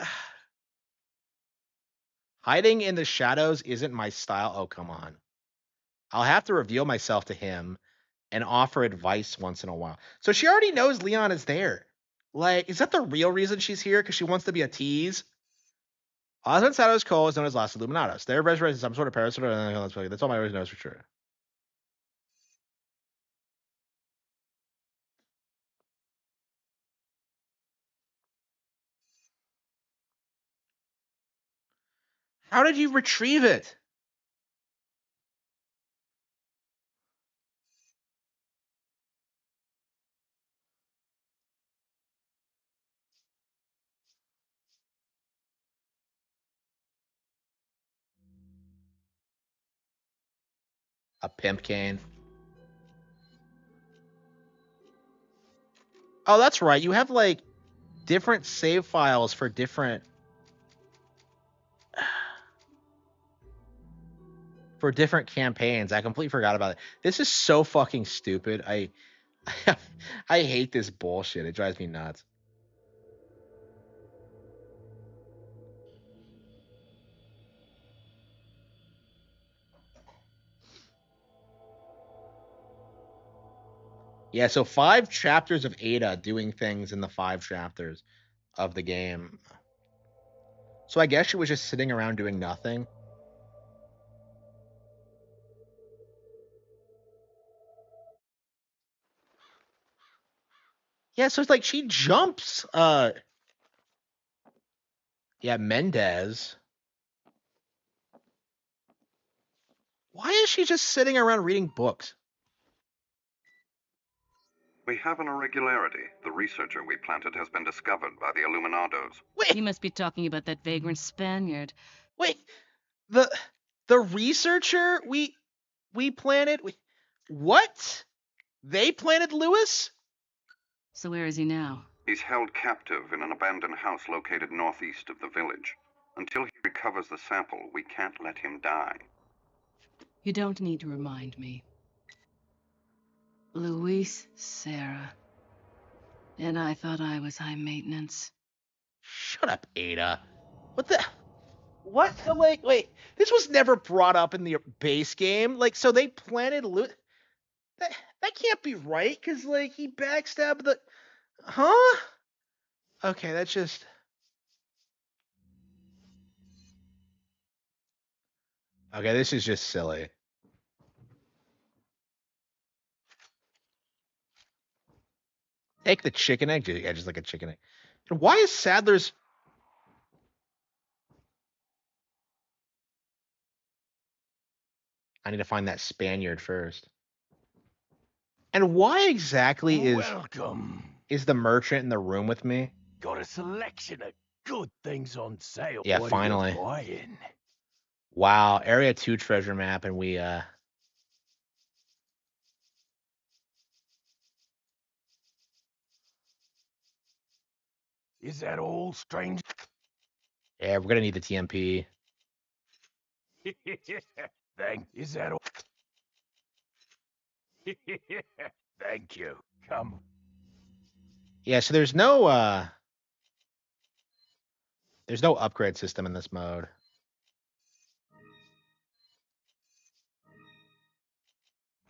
Speaker 1: hiding in the shadows isn't my style. Oh, come on. I'll have to reveal myself to him, and offer advice once in a while. So she already knows Leon is there. Like, is that the real reason she's here? Because she wants to be a tease? Osmond Sato's Cole is known as Los Illuminados. They're resurrected some sort of parasite. That's all my always knows for sure. How did you retrieve it? A pimp cane. Oh, that's right. You have like different save files for different campaigns. I completely forgot about it. This is so fucking stupid. I hate this bullshit. It drives me nuts. Yeah, so 5 chapters of Ada doing things in the 5 chapters of the game. So I guess she was just sitting around doing nothing. Yeah, so it's like she jumps yeah, Mendez. Why is she just sitting around reading books?
Speaker 13: We have an irregularity. The researcher we planted has been discovered by the Illuminados.
Speaker 12: Wait. You must be talking about that vagrant Spaniard.
Speaker 1: Wait, the researcher we planted? What? They planted Lewis?
Speaker 12: So where is he now?
Speaker 13: He's held captive in an abandoned house located northeast of the village. Until he recovers the sample, we can't let him die.
Speaker 12: You don't need to remind me. Luis Serra. And I thought I was high maintenance.
Speaker 1: Shut up, Ada. What the... What? Like, wait, this was never brought up in the base game. Like, so they planted Lewis... That can't be right, because, like, he backstabbed the... Huh? Okay, that's just... Okay, this is just silly. Take the chicken egg? Yeah, just like a chicken egg. And why is Sadler's... I need to find that Spaniard first. And why exactly is the merchant in the room with me?
Speaker 14: Got a selection of good things on sale.
Speaker 1: Yeah,
Speaker 14: What
Speaker 1: finally.
Speaker 14: Are you buying?
Speaker 1: Wow, Area 2 treasure map, and we
Speaker 14: Is that all, strange?
Speaker 1: yeah, we're gonna need the TMP.
Speaker 14: Is that all? Thank you. Come.
Speaker 1: Yeah, so there's no upgrade system in this mode.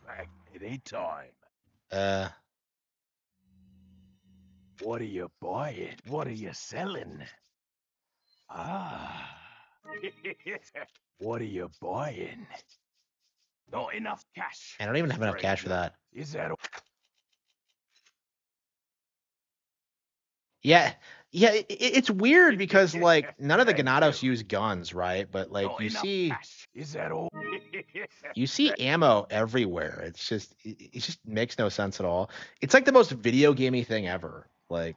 Speaker 14: Back anytime. What are you buying? What are you selling? Ah. What are you buying? Not enough cash.
Speaker 1: I don't even have enough cash for that.
Speaker 14: Is that all?
Speaker 1: Yeah, it's weird because like none of the Ganados use guns, right? But like
Speaker 14: Not
Speaker 1: you
Speaker 14: enough
Speaker 1: see,
Speaker 14: cash. Is that all?
Speaker 1: you see ammo everywhere. It's just it just makes no sense at all. It's like the most video gamey thing ever. Like.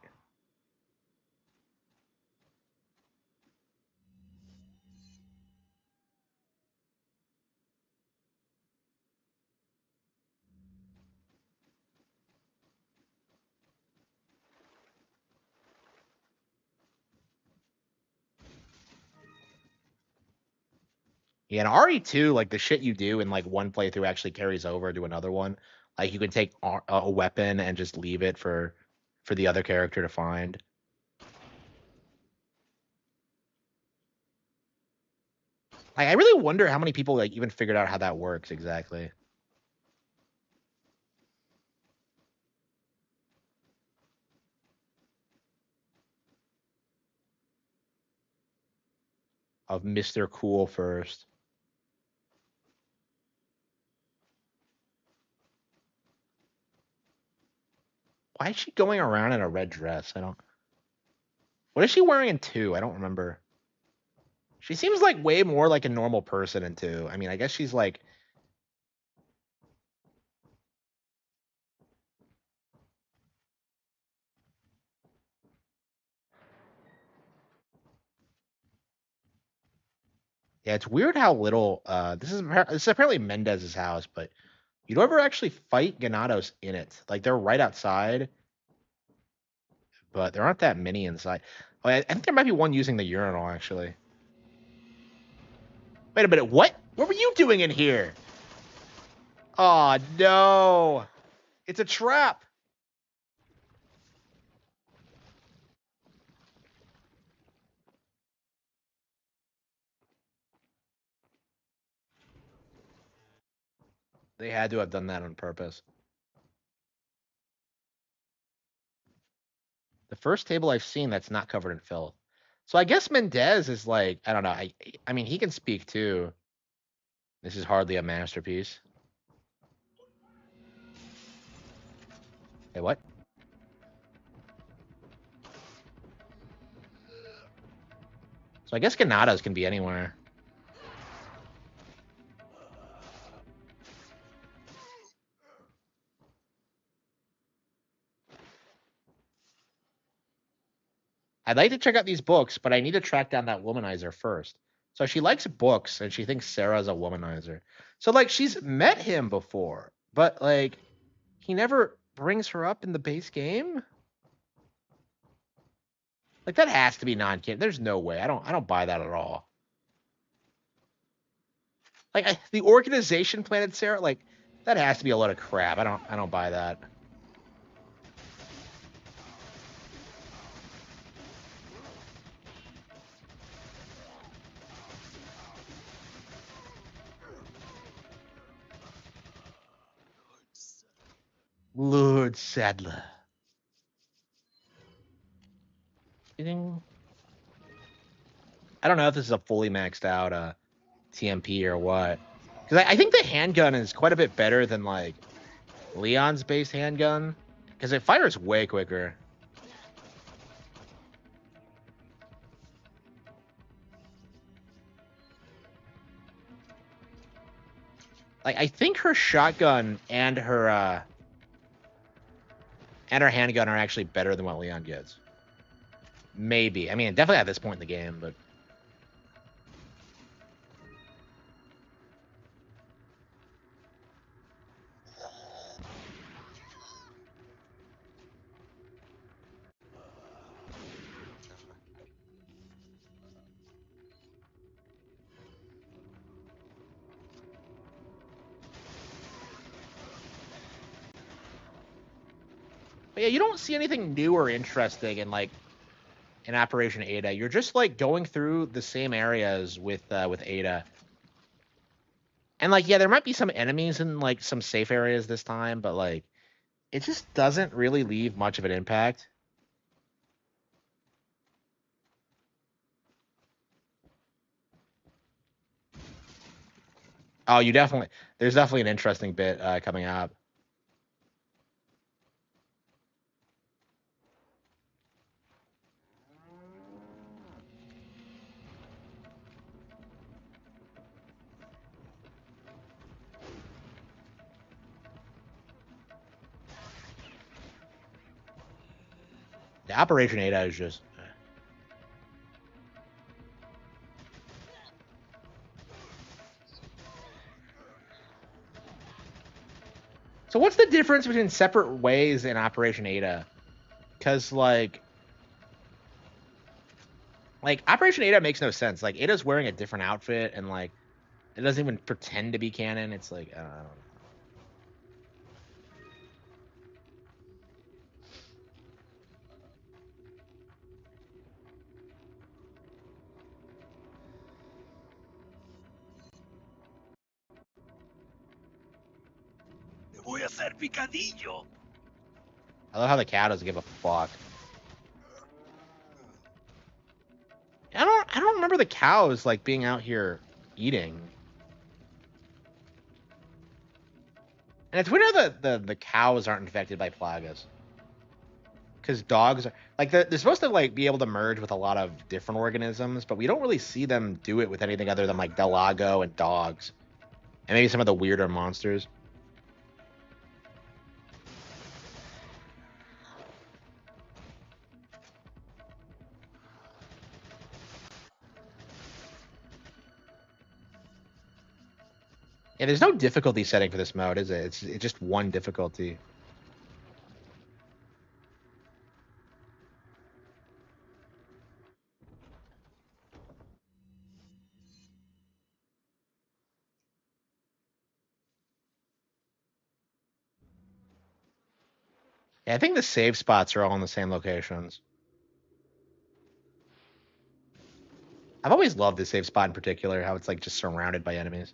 Speaker 1: Yeah, and RE2, like the shit you do in like one playthrough actually carries over to another one. Like you can take a weapon and just leave it for the other character to find. I really wonder how many people like even figured out how that works exactly. of Mr. Cool first. Why is she going around in a red dress? I don't. What is she wearing in 2? I don't remember. She seems like way more like a normal person in 2. I mean, I guess she's like. Yeah, it's weird how little. This is apparently Mendez's house, but you don't ever actually fight Ganados in it. Like they're right outside, but there aren't that many inside. Oh, I think there might be one using the urinal actually. Wait a minute, what? What were you doing in here? Oh no, it's a trap. They had to have done that on purpose. The first table I've seen that's not covered in filth. So I guess Mendez is like, I don't know. I mean, he can speak too. This is hardly a masterpiece. Hey, what? So I guess Ganados can be anywhere. I'd like to check out these books, but I need to track down that womanizer first. So she likes books, and she thinks Sarah's a womanizer. So, like, she's met him before, but, like, he never brings her up in the base game? Like, that has to be non-canon. There's no way. I don't buy that at all. Like, the organization planted Sarah, like, that has to be a load of crap. I don't buy that. Lord Sadler. I don't know if this is a fully maxed out TMP or what. Because I think the handgun is quite a bit better than, like, Leon's base handgun. Because it fires way quicker. Like, I think her shotgun and her handgun are actually better than what Leon gets. Maybe. I mean, definitely at this point in the game, but... But yeah, you don't see anything new or interesting in, like, in Operation Ada. You're just, like, going through the same areas with Ada. And, like, yeah, there might be some enemies in, like, some safe areas this time, but, like, it just doesn't really leave much of an impact. Oh, there's definitely an interesting bit coming up. The Operation Ada is just... So what's the difference between Separate Ways and Operation Ada? Because, like, Operation Ada makes no sense. Like, Ada's wearing a different outfit, and, like, it doesn't even pretend to be canon. It's like, I don't know.
Speaker 14: Te voy a hacer picadillo.
Speaker 1: I love how the cow doesn't give a fuck. I don't remember remember the cows like being out here eating. And it's weird how the cows aren't infected by plagas. Because dogs are like they're supposed to like be able to merge with a lot of different organisms, but we don't really see them do it with anything other than like Delago and dogs, and maybe some of the weirder monsters. Yeah, there's no difficulty setting for this mode, is it? It's just one difficulty. Yeah, I think the save spots are all in the same locations. I've always loved the save spot in particular, how it's like just surrounded by enemies.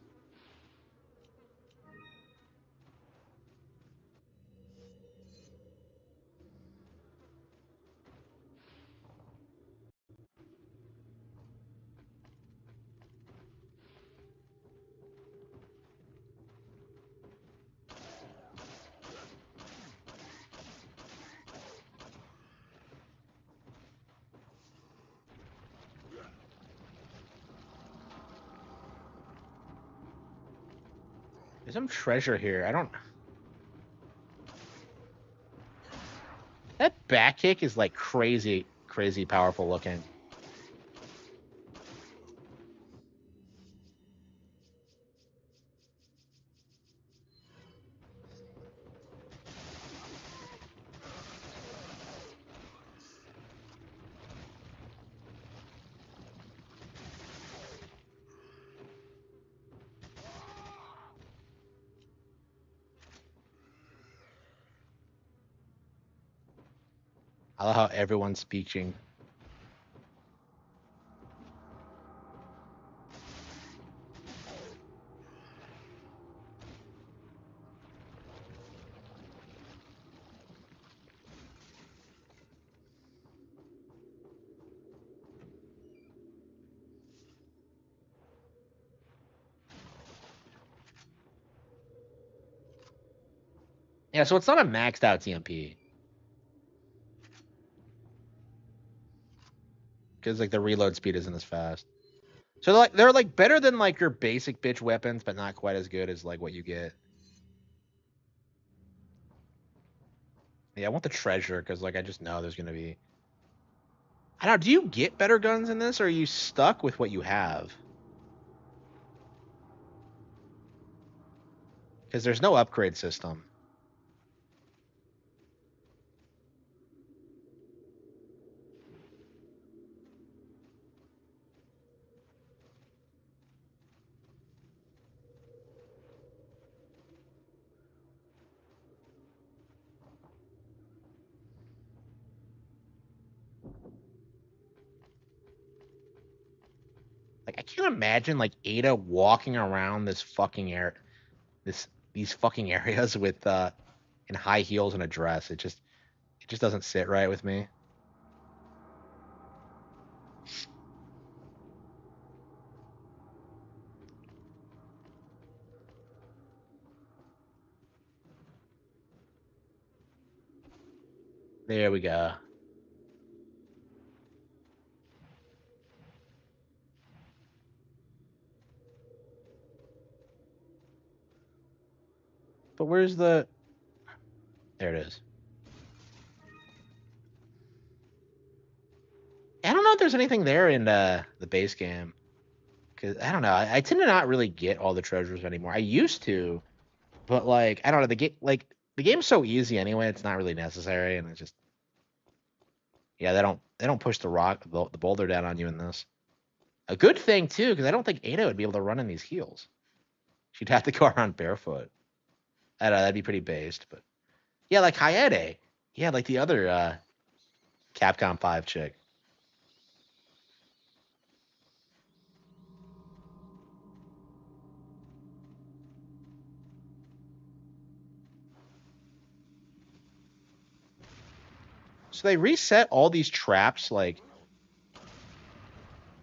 Speaker 1: There's some treasure here. I don't... That back kick is like crazy, crazy powerful looking. I love how everyone's speaking. Yeah, so it's not a maxed out TMP. Because like the reload speed isn't as fast. So they're like better than like your basic bitch weapons, but not quite as good as like what you get. Yeah, I want the treasure because like I just know there's gonna be. I don't know. Do you get better guns in this, or are you stuck with what you have? Because there's no upgrade system. Like I can't imagine like Ada walking around this fucking these fucking areas with in high heels and a dress. It just doesn't sit right with me. There we go. But where's the... There it is. I don't know if there's anything there in the base game. Because, I don't know. I tend to not really get all the treasures anymore. I used to. But, like, I don't know. The game's so easy anyway. It's not really necessary. And it's just... Yeah, they don't push the boulder down on you in this. A good thing, too, because I don't think Ada would be able to run in these heels. She'd have to go around barefoot. I don't know. That'd be pretty based. But, yeah, like Hayate. Yeah, like the other Capcom 5 chick. So they reset all these traps, like...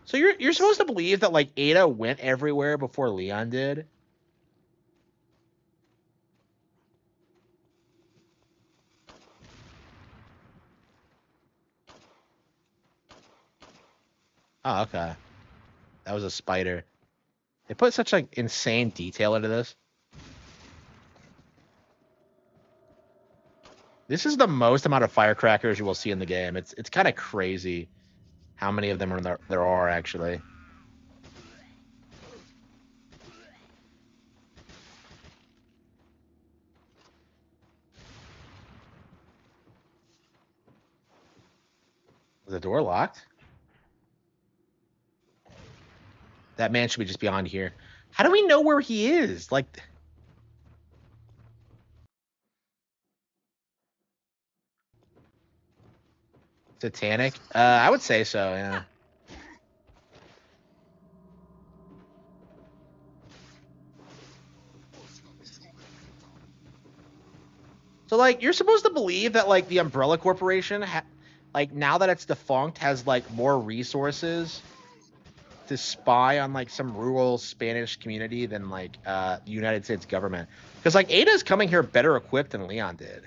Speaker 1: So you're supposed to believe that like Ada went everywhere before Leon did? Oh, okay. That was a spider. They put such like insane detail into this. This is the most amount of firecrackers you will see in the game. It's kind of crazy how many of them there are actually. Was the door locked? That man should be just beyond here. How do we know where he is? Like, satanic? I would say so, yeah. So, like, you're supposed to believe that, like, the Umbrella Corporation, like, now that it's defunct, has, like, more resources to spy on, like, some rural Spanish community than, like, the United States government. Because, like, Ada's coming here better equipped than Leon did.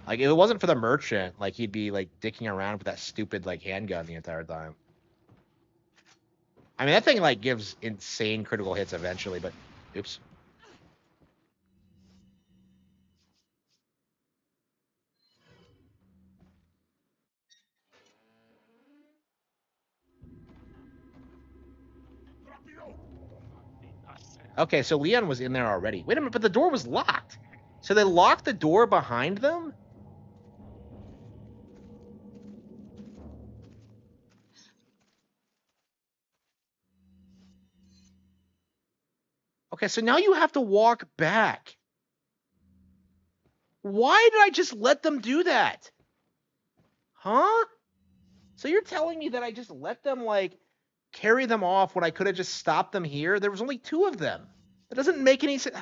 Speaker 1: Like, if it wasn't for the merchant, like, he'd be, like, dicking around with that stupid, like, handgun the entire time. I mean, that thing, like, gives insane critical hits eventually, but... Oops. Okay, so Leon was in there already. Wait a minute, but the door was locked. So they locked the door behind them? Okay, so now you have to walk back. Why did I just let them do that? Huh? So you're telling me that I just let them, like, carry them off when I could have just stopped them here? There was only 2 of them. That doesn't make any sense.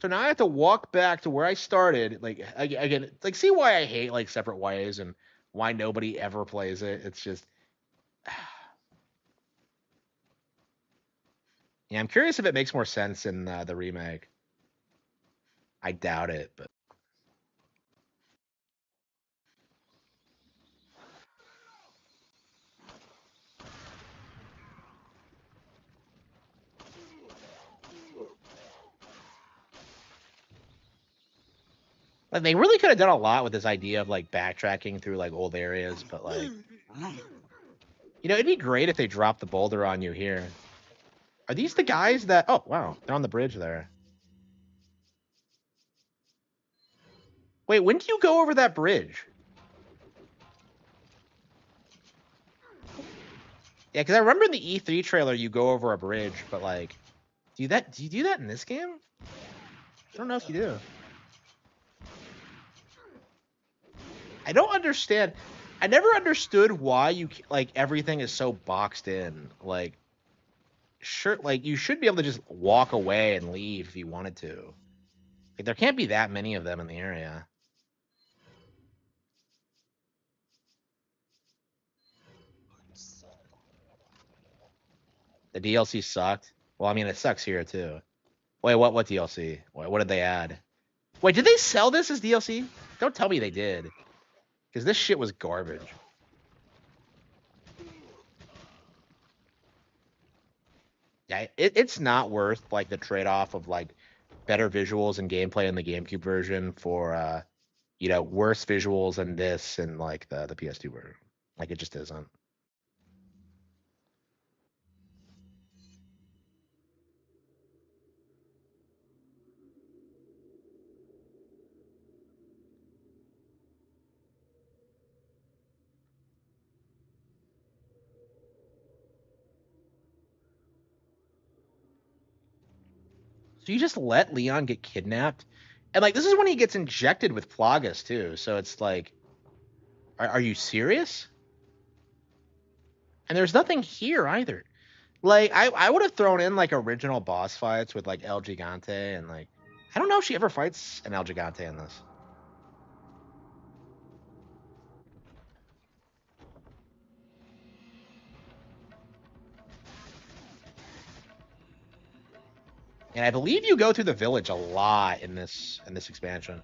Speaker 1: So now I have to walk back to where I started. Like, again, like, see why I hate, like, separate ways and why nobody ever plays it. It's just... Yeah, I'm curious if it makes more sense in the remake. I doubt it, but... Like, they really could have done a lot with this idea of, like, backtracking through, like, old areas, but, like... You know, it'd be great if they dropped the boulder on you here. Are these the guys that... Oh, wow. They're on the bridge there. Wait, when do you go over that bridge? Yeah, because I remember in the E3 trailer you go over a bridge, but, like... Do you do that in this game? I don't know if you do. I don't understand. I never understood why you, like, everything is so boxed in. Like, sure, like, you should be able to just walk away and leave if you wanted to. Like, there can't be that many of them in the area. The DLC sucked. Well, I mean, it sucks here too. Wait, what DLC? What did they add? Wait, did they sell this as DLC? Don't tell me they did. Because this shit was garbage. Yeah, it's not worth, like, the trade-off of, like, better visuals and gameplay in the GameCube version for, you know, worse visuals than this and, like, the PS2 version. Like, it just isn't. So you just let Leon get kidnapped? And, like, this is when he gets injected with Plagas, too. So it's like, are you serious? And there's nothing here either. Like, I would have thrown in, like, original boss fights with, like, El Gigante and, like... I don't know if she ever fights an El Gigante in this. And I believe you go through the village a lot in this expansion.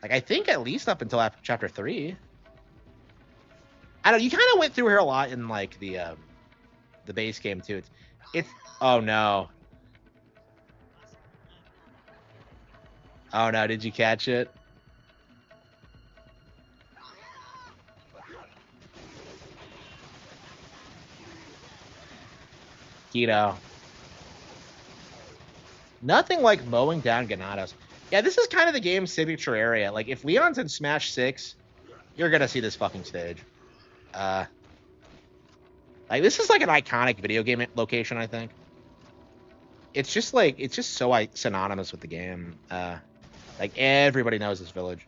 Speaker 1: Like, I think at least up until after chapter 3. I don't know, you kind of went through here a lot in like the base game too. It's oh no. Oh no, did you catch it? Keto. Nothing like mowing down Ganados. Yeah, this is kind of the game's signature area. Like, if Leon's in Smash 6, you're gonna see this fucking stage. Like, this is like an iconic video game location, I think. It's just so synonymous with the game. Like, everybody knows this village.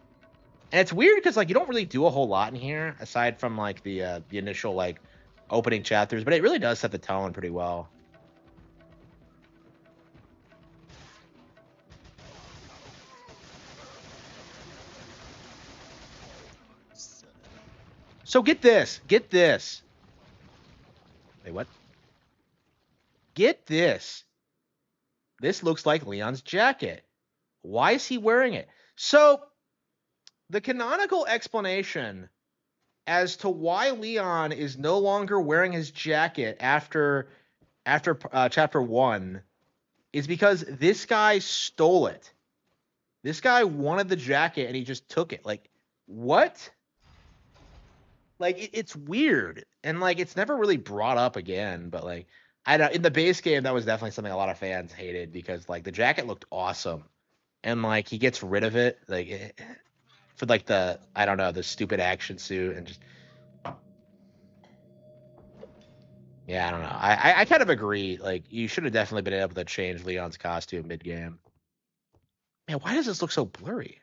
Speaker 1: And it's weird because, like, you don't really do a whole lot in here, aside from, like, the initial, like, opening chapters, but it really does set the tone pretty well. So get this. Get this. Wait, what? Get this. This looks like Leon's jacket. Why is he wearing it? So, the canonical explanation as to why Leon is no longer wearing his jacket after chapter 1 is because this guy stole it. This guy wanted the jacket and he just took it. Like, what? Like, it's weird. And, like, it's never really brought up again. But, like, I don't, in the base game, that was definitely something a lot of fans hated because, like, the jacket looked awesome. And, like, he gets rid of it, like, for, like, the, I don't know, the stupid action suit and just. Yeah, I don't know. I kind of agree. Like, you should have definitely been able to change Leon's costume mid-game. Man, why does this look so blurry?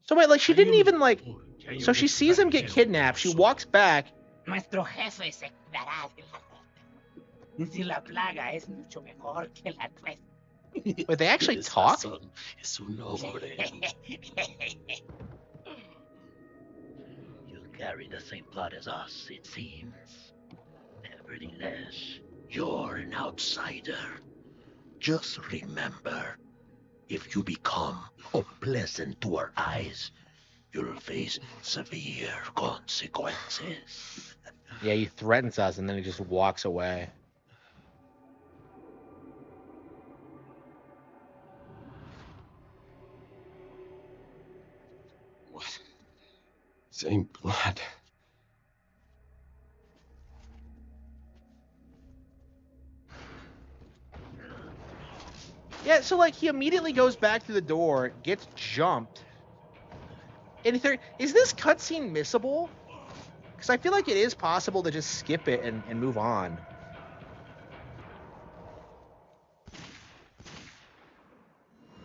Speaker 1: So wait, like, she didn't even, like... So she sees him get kidnapped, she walks back...
Speaker 3: Nuestro jefe se cuidará de la rata. Si la plaga es mucho mejor que la nuestra.
Speaker 1: Wait, they actually talk?
Speaker 3: Es un hombre. You carry the same blood as us, it seems. Nevertheless, you're an outsider. Just remember, if you become unpleasant to our eyes, you'll face severe consequences.
Speaker 1: Yeah, he threatens us and then he just walks away.
Speaker 15: What? Same blood.
Speaker 1: Yeah, so, like, he immediately goes back through the door, gets jumped. And is this cutscene missable? Because I feel like it is possible to just skip it and move on.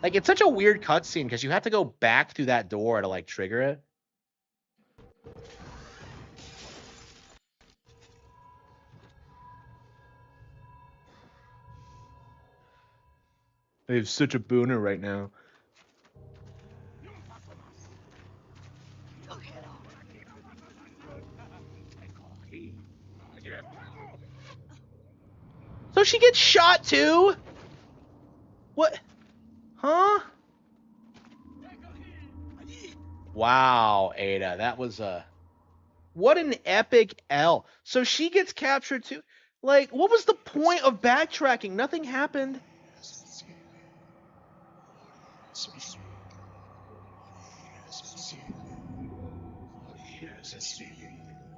Speaker 1: Like, it's such a weird cutscene because you have to go back through that door to, like, trigger it. I have such a booner right now. So she gets shot too? What? Huh? Wow, Ada, that was what an epic L. So she gets captured too. Like, what was the point of backtracking? Nothing happened.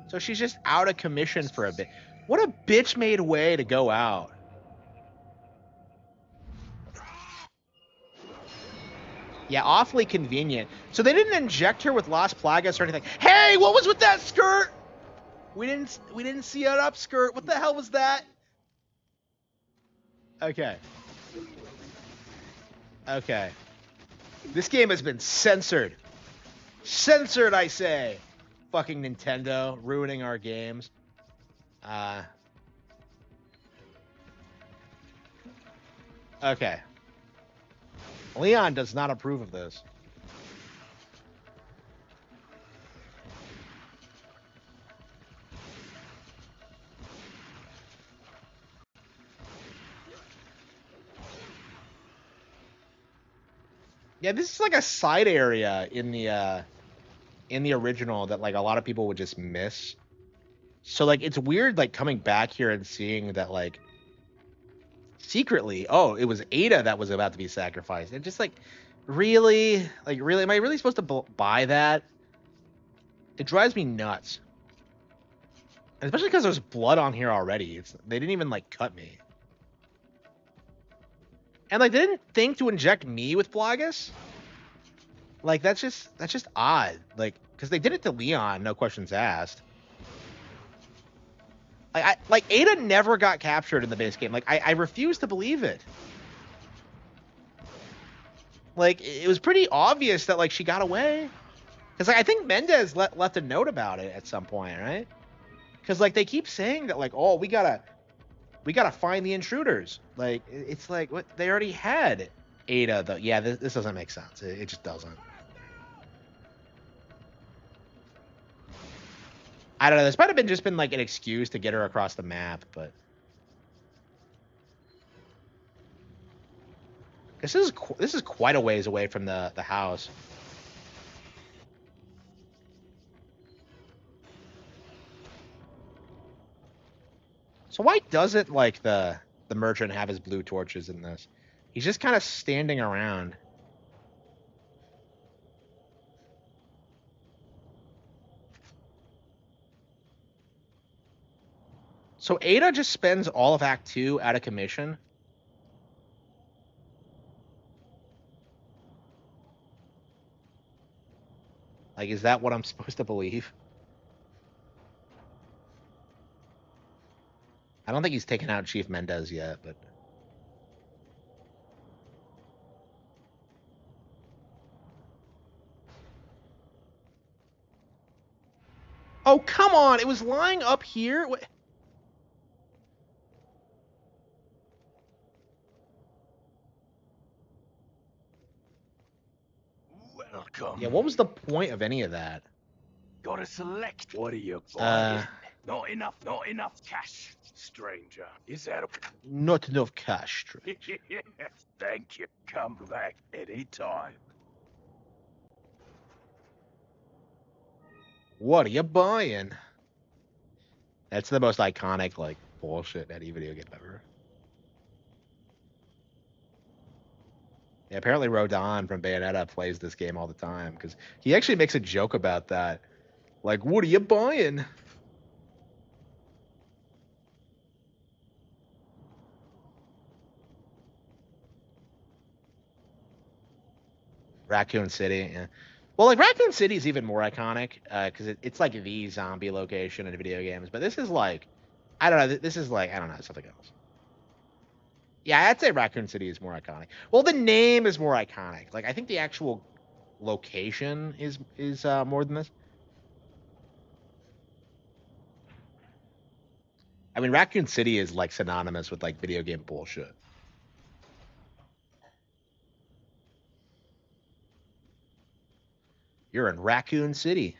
Speaker 1: So she's just out of commission for a bit. What a bitch-made way to go out. Yeah, awfully convenient. So they didn't inject her with Las Plagas or anything. Hey, what was with that skirt? We didn't see an upskirt. What the hell was that? Okay. Okay. This game has been censored. Censored, I say. Fucking Nintendo ruining our games. Okay. Leon does not approve of this. Yeah, this is like a side area in the original that like a lot of people would just miss. So like it's weird like coming back here and seeing that like secretly, oh, it was Ada that was about to be sacrificed. And just like really, am I really supposed to buy that? It drives me nuts. And especially because there's blood on here already. They didn't even like cut me. And like they didn't think to inject me with Plagas. Like that's just odd. Like because they did it to Leon, no questions asked. Like Ada never got captured in the base game. Like I refuse to believe it. Like it was pretty obvious that like she got away. Because like, I think Mendez left a note about it at some point, right? Because like they keep saying that like, oh, we gotta find the intruders. Like it's like what they already had Ada. Though, yeah, this doesn't make sense. It just doesn't. I don't know. This might have just been like an excuse to get her across the map, but this is quite a ways away from the house. So why doesn't like the merchant have his blue torches in this? He's just kind of standing around. So Ada just spends all of Act 2 out of commission. Like, is that what I'm supposed to believe? I don't think he's taken out Chief Mendez yet, but... Oh, come on! It was lying up here? What?
Speaker 14: Welcome.
Speaker 1: Yeah, what was the point of any of that?
Speaker 14: Gotta select. What are you buying? Not enough cash, stranger. Is that
Speaker 1: Not enough cash, stranger.
Speaker 14: Thank you. Come back anytime.
Speaker 1: What are you buying? That's the most iconic, like, bullshit in any video game ever. Yeah, apparently Rodon from Bayonetta plays this game all the time, because he actually makes a joke about that. Like, what are you buying? Raccoon City, yeah. Well, like, Raccoon City is even more iconic, because it's like the zombie location in video games. But this is like, I don't know, this is like, I don't know, something else. Yeah, I'd say Raccoon City is more iconic. Well, the name is more iconic. Like, I think the actual location is more than this. I mean, Raccoon City is like synonymous with like video game bullshit. You're in Raccoon City.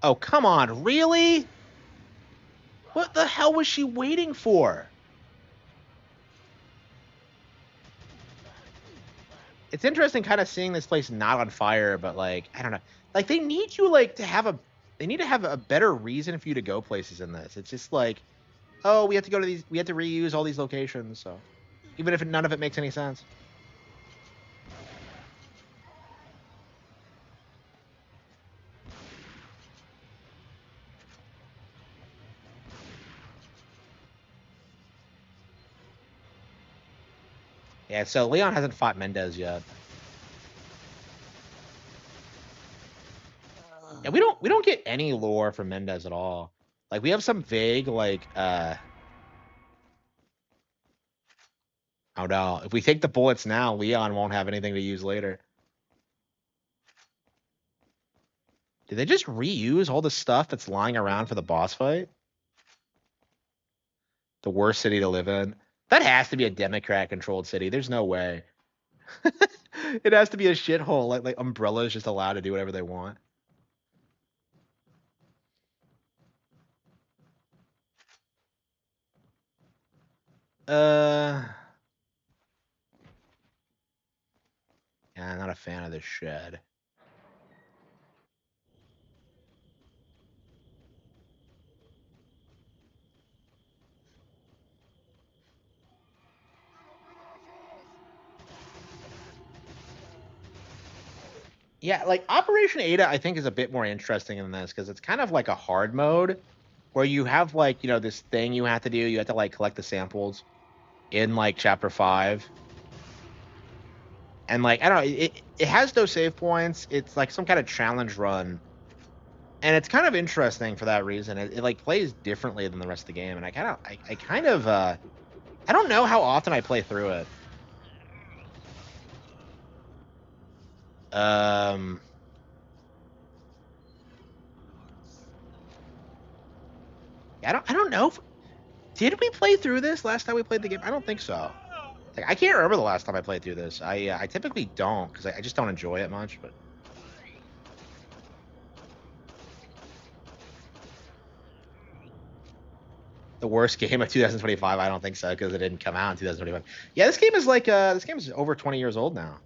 Speaker 1: Oh, come on, really? What the hell was she waiting for? It's interesting kind of seeing this place not on fire, but like, I don't know. Like they need you like to have a better reason for you to go places in this. It's just like, oh, we have to go to these, we have to reuse all these locations, so even if none of it makes any sense. Yeah, so Leon hasn't fought Mendez yet. Yeah, we don't get any lore from Mendez at all. Like we have some vague like oh no, if we take the bullets now, Leon won't have anything to use later. Did they just reuse all the stuff that's lying around for the boss fight? The worst city to live in. That has to be a Democrat-controlled city. There's no way. It has to be a shithole. Like Umbrella is just allowed to do whatever they want. Yeah, I'm not a fan of this shed. Yeah, like Operation Ada, I think is a bit more interesting than this because it's kind of like a hard mode where you have like, this thing you have to do. You have to like collect the samples in like chapter 5. And like, I don't know, it has no save points. It's like some kind of challenge run. And it's kind of interesting for that reason. It like plays differently than the rest of the game. And I don't know how often I play through it. I don't know. Did we play through this last time we played the game? I don't think so. Like, I can't remember the last time I played through this. I typically don't because I just don't enjoy it much. But the worst game of 2025, I don't think so because it didn't come out in 2025. Yeah, this game is like this game is over 20 years old now.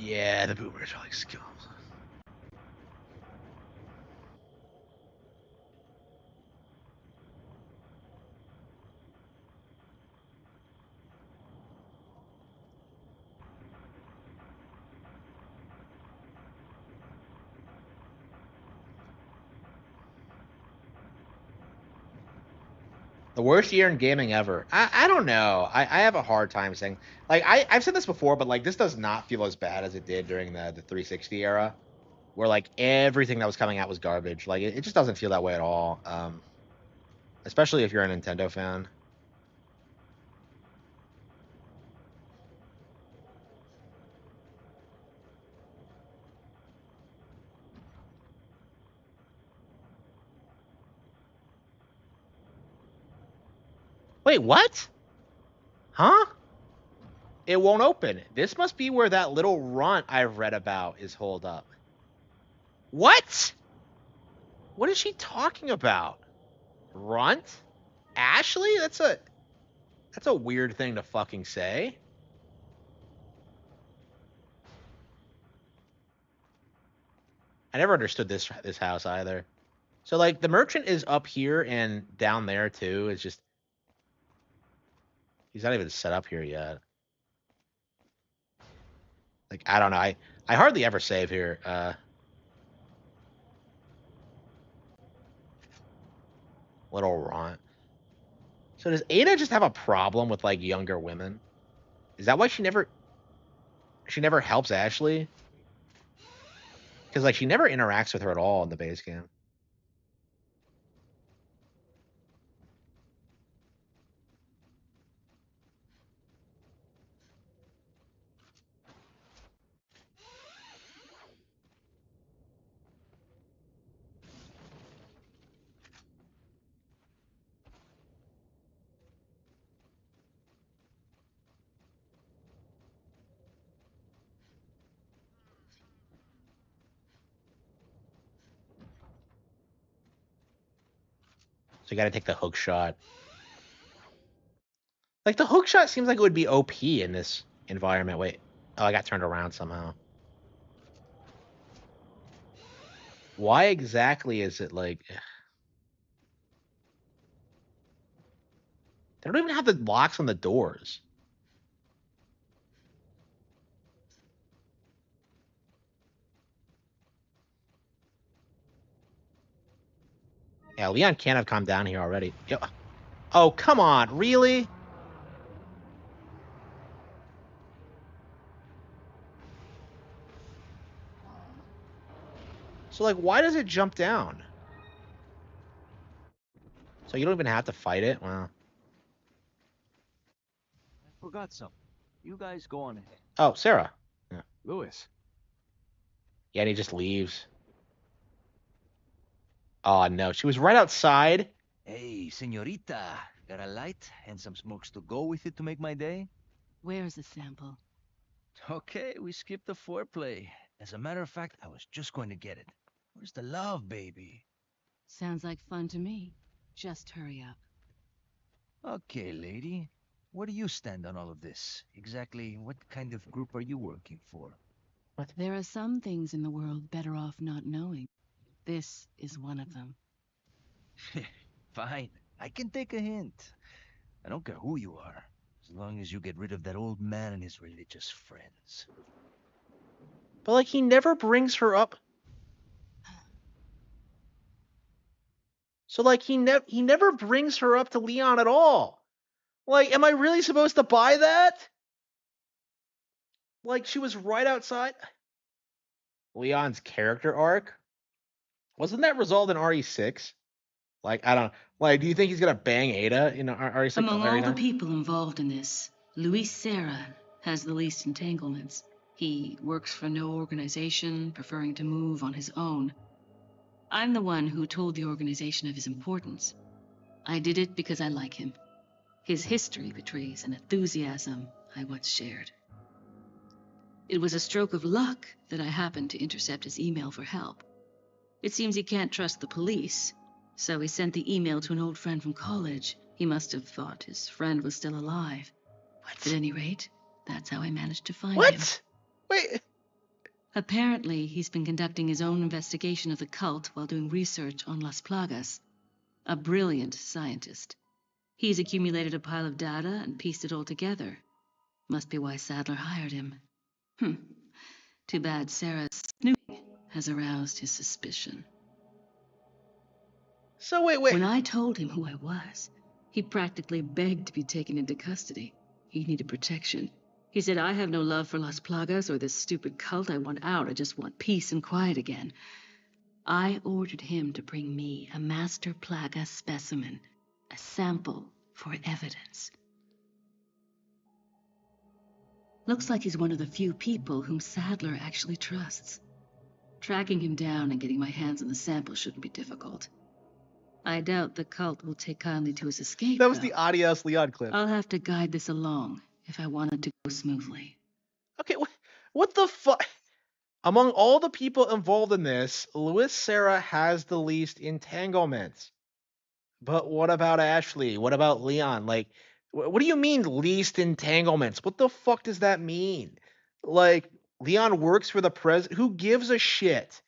Speaker 1: Yeah, the boomers are like scum. The worst year in gaming ever. I don't know. I have a hard time saying. Like I've said this before, but like this does not feel as bad as it did during the 360 era, where like everything that was coming out was garbage. Like it just doesn't feel that way at all. Especially if you're a Nintendo fan. Wait, what? Huh? It won't open. This must be where that little runt I've read about is holed up. What? What is she talking about? Runt? Ashley? That's a weird thing to fucking say. I never understood this house either. So like the merchant is up here and down there too. It's just he's not even set up here yet. Like I don't know. I hardly ever save here. Little runt. So does Ada just have a problem with like younger women? Is that why she never helps Ashley? Because like she never interacts with her at all in the base game. So you got to take the hook shot. Like the hook shot seems like it would be OP in this environment. Wait. Oh, I got turned around somehow. Why exactly is it like... They don't even have the locks on the doors. Yeah, Leon can't have come down here already. Yo. Oh, come on. Really? So, like, why does it jump down? So you don't even have to fight it? Wow.
Speaker 14: I forgot something. You guys go on ahead.
Speaker 1: Oh, Sarah. Yeah.
Speaker 14: Louis.
Speaker 1: Yeah, and he just leaves. Oh, no. She was right outside.
Speaker 16: Hey, señorita. Got a light and some smokes to go with it to make my day?
Speaker 12: Where's the sample?
Speaker 16: Okay, we skipped the foreplay. As a matter of fact, I was just going to get it. Where's the love, baby?
Speaker 12: Sounds like fun to me. Just hurry up.
Speaker 16: Okay, lady. Where do you stand on all of this? Exactly what kind of group are you working for?
Speaker 1: What?
Speaker 12: There are some things in the world better off not knowing. This is one of them.
Speaker 16: Fine. I can take a hint. I don't care who you are, as long as you get rid of that old man and his religious friends.
Speaker 1: But, like, he never brings her up. So, like, he never brings her up to Leon at all. Like, am I really supposed to buy that? Like, she was right outside. Leon's character arc? Wasn't that resolved in RE6? Like, I don't. Like, do you think he's gonna bang Ada in RE6?
Speaker 12: Among all the people involved in this, Luis Serra has the least entanglements. He works for no organization, preferring to move on his own. I'm the one who told the organization of his importance. I did it because I like him. His history betrays an enthusiasm I once shared. It was a stroke of luck that I happened to intercept his email for help. It seems he can't trust the police, so he sent the email to an old friend from college. He must have thought his friend was still alive. At any rate, that's how I managed to find him.
Speaker 1: What? Wait.
Speaker 12: Apparently, he's been conducting his own investigation of the cult while doing research on Las Plagas. A brilliant scientist. He's accumulated a pile of data and pieced it all together. Must be why Sadler hired him. Too bad Sarah's snooping has aroused his suspicion.
Speaker 1: So wait.
Speaker 12: When I told him who I was, he practically begged to be taken into custody. He needed protection. He said, I have no love for Las Plagas or this stupid cult. I want out. I just want peace and quiet again. I ordered him to bring me a Master Plaga specimen, a sample for evidence. Looks like he's one of the few people whom Sadler actually trusts. Tracking him down and getting my hands on the sample shouldn't be difficult. I doubt the cult will take kindly to his escape.
Speaker 1: That was the Adios Leon clip.
Speaker 12: I'll have to guide this along if I want it to go smoothly.
Speaker 1: Okay, what the fuck? Among all the people involved in this, Luis Serra has the least entanglements. But what about Ashley? What about Leon? Like, what do you mean least entanglements? What the fuck does that mean? Like, Leon works for the president. Who gives a shit?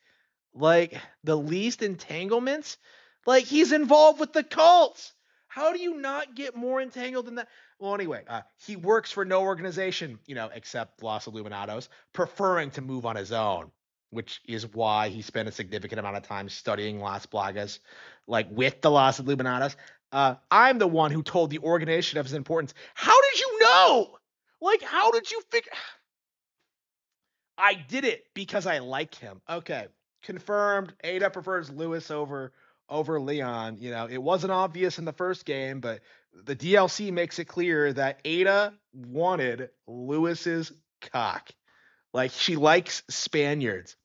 Speaker 1: Like, the least entanglements? Like, he's involved with the cults. How do you not get more entangled than that? Well, anyway, he works for no organization, except Los Illuminados, preferring to move on his own, which is why he spent a significant amount of time studying Las Plagas, like with the Los Illuminados. I'm the one who told the organization of his importance. How did you know? Like, how did you figure? I did it because I like him. Okay, confirmed. Ada prefers Lewis over Leon. It wasn't obvious in the first game, but the DLC makes it clear that Ada wanted Lewis's cock. Like, she likes Spaniards.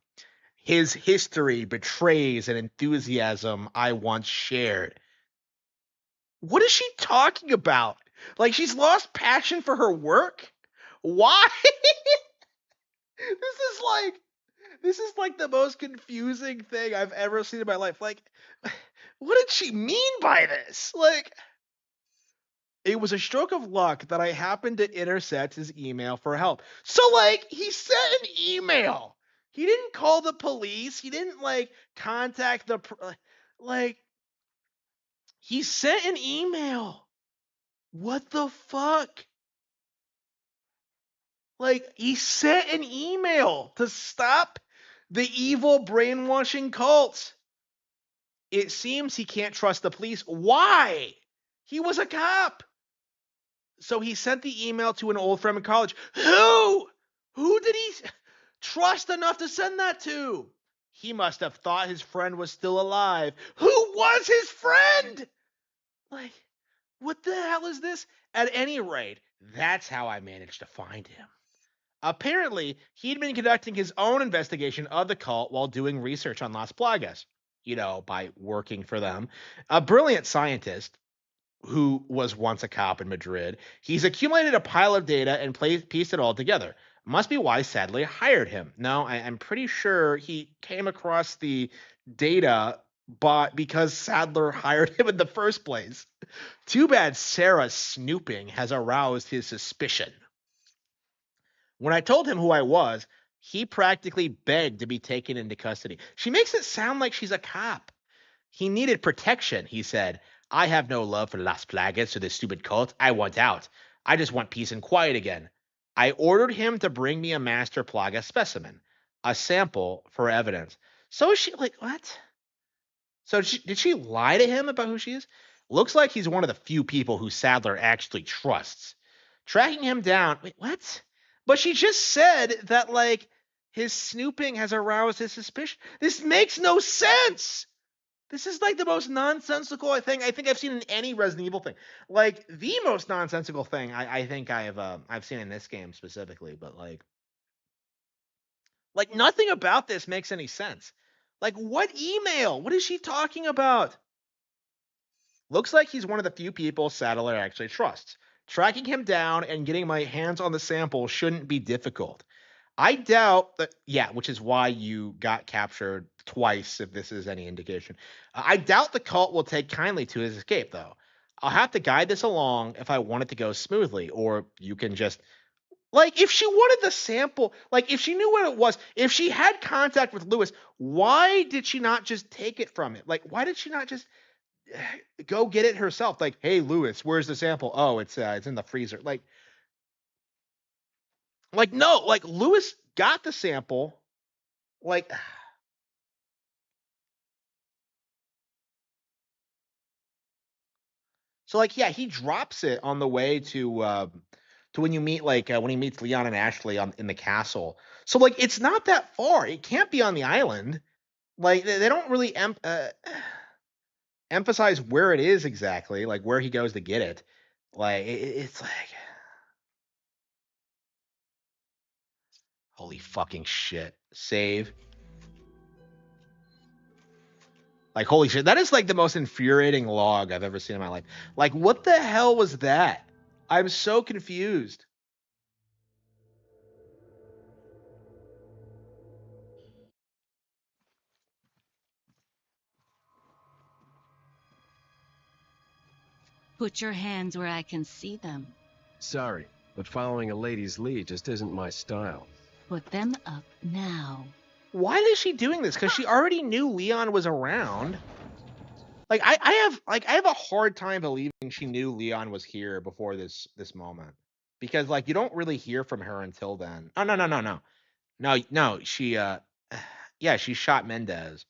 Speaker 1: His history betrays an enthusiasm I once shared. What is she talking about? Like, she's lost passion for her work? Why? This is like the most confusing thing I've ever seen in my life. Like, what did she mean by this? Like, it was a stroke of luck that I happened to intercept his email for help. So, like, he sent an email. He didn't call the police. He didn't, contact the... he sent an email. What the fuck? Like, he sent an email to stop the evil brainwashing cults. It seems he can't trust the police. Why? He was a cop. So he sent the email to an old friend in college. Who did he trust enough to send that to? He must have thought his friend was still alive. Who was his friend? Like, what the hell is this? At any rate, that's how I managed to find him. Apparently, he'd been conducting his own investigation of the cult while doing research on Las Plagas, by working for them. A brilliant scientist who was once a cop in Madrid, he's accumulated a pile of data and pieced it all together. Must be why Sadler hired him. No, I'm pretty sure he came across the data because Sadler hired him in the first place. Too bad Sarah's snooping has aroused his suspicion. When I told him who I was, he practically begged to be taken into custody. She makes it sound like she's a cop. He needed protection, he said. I have no love for Las Plagas or this stupid cult. I want out. I just want peace and quiet again. I ordered him to bring me a Master Plaga specimen, a sample for evidence. So is she like, what? So did she lie to him about who she is? Looks like he's one of the few people who Sadler actually trusts. Tracking him down. Wait, what? But she just said that, like, his snooping has aroused his suspicion. This makes no sense. This is like the most nonsensical thing I think I've seen in any Resident Evil thing. Like, the most nonsensical thing I think I've seen in this game specifically. But like nothing about this makes any sense. Like, what email? What is she talking about? Looks like he's one of the few people Sadler actually trusts. Tracking him down and getting my hands on the sample shouldn't be difficult. I doubt that, which is why you got captured twice, if this is any indication. I doubt the cult will take kindly to his escape, though. I'll have to guide this along if I want it to go smoothly, or you can just, like, if she wanted the sample, like, if she knew what it was, if she had contact with Lewis, why did she not just take it from him? Like, why did she not just go get it herself? Like, hey, Lewis, where's the sample? Oh, it's in the freezer. Like, no, like, Lewis got the sample. Like, so, like, yeah, he drops it on the way to when you meet, like, when he meets Leon and Ashley in the castle. So, like, it's not that far. It can't be on the island. Like, they don't really emphasize where it is exactly, like, where he goes to get it. Like, it's like, holy fucking shit. Save. Like, holy shit. That is, like, the most infuriating log I've ever seen in my life. Like, what the hell was that? I'm so confused.
Speaker 12: Put your hands where I can see them.
Speaker 15: Sorry, but following a lady's lead just isn't my style.
Speaker 12: Put them up now.
Speaker 1: Why is she doing this? Because she already knew Leon was around. Like, I have a hard time believing she knew Leon was here before this moment. Because, like, you don't really hear from her until then. Oh, no. She she shot Mendez.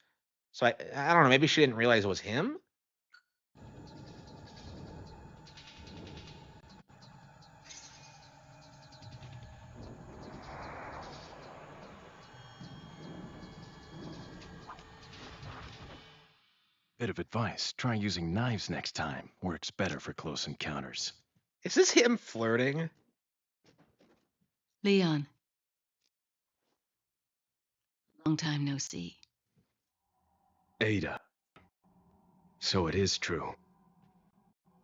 Speaker 1: So I don't know, maybe she didn't realize it was him?
Speaker 15: Bit of advice, try using knives next time. Works better for close encounters.
Speaker 1: Is this him flirting?
Speaker 12: Leon. Long time no see.
Speaker 15: Ada. So it is true.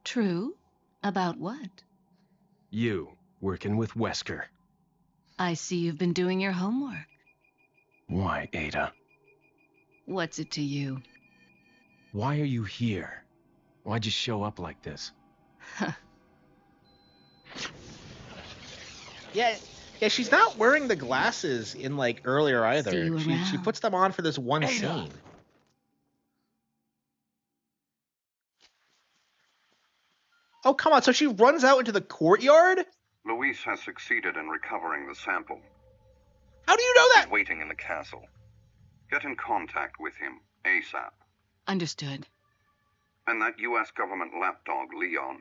Speaker 12: True? About what?
Speaker 15: You, working with Wesker.
Speaker 12: I see you've been doing your homework.
Speaker 15: Why, Ada?
Speaker 12: What's it to you?
Speaker 15: Why are you here? Why'd you show up like this?
Speaker 1: Yeah, she's not wearing the glasses in, like, earlier either. She puts them on for this one scene. Oh, come on. So she runs out into the courtyard?
Speaker 13: Luis has succeeded in recovering the sample.
Speaker 1: How do you know that?
Speaker 13: He's waiting in the castle. Get in contact with him ASAP.
Speaker 12: Understood.
Speaker 13: And that U.S. government lapdog, Leon.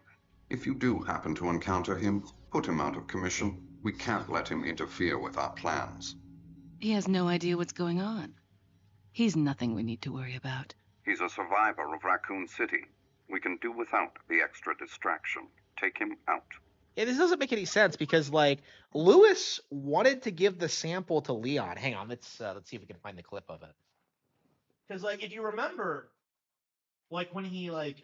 Speaker 17: If you do happen to encounter him, put him out of commission. We can't let him interfere with our plans.
Speaker 12: He has no idea what's going on. He's nothing we need to worry about.
Speaker 13: He's a survivor of Raccoon City. We can do without the extra distraction. Take him out.
Speaker 1: Yeah, this doesn't make any sense because like Lewis wanted to give the sample to Leon. Hang on, let's see if we can find the clip of it. Because like if you remember, like when he like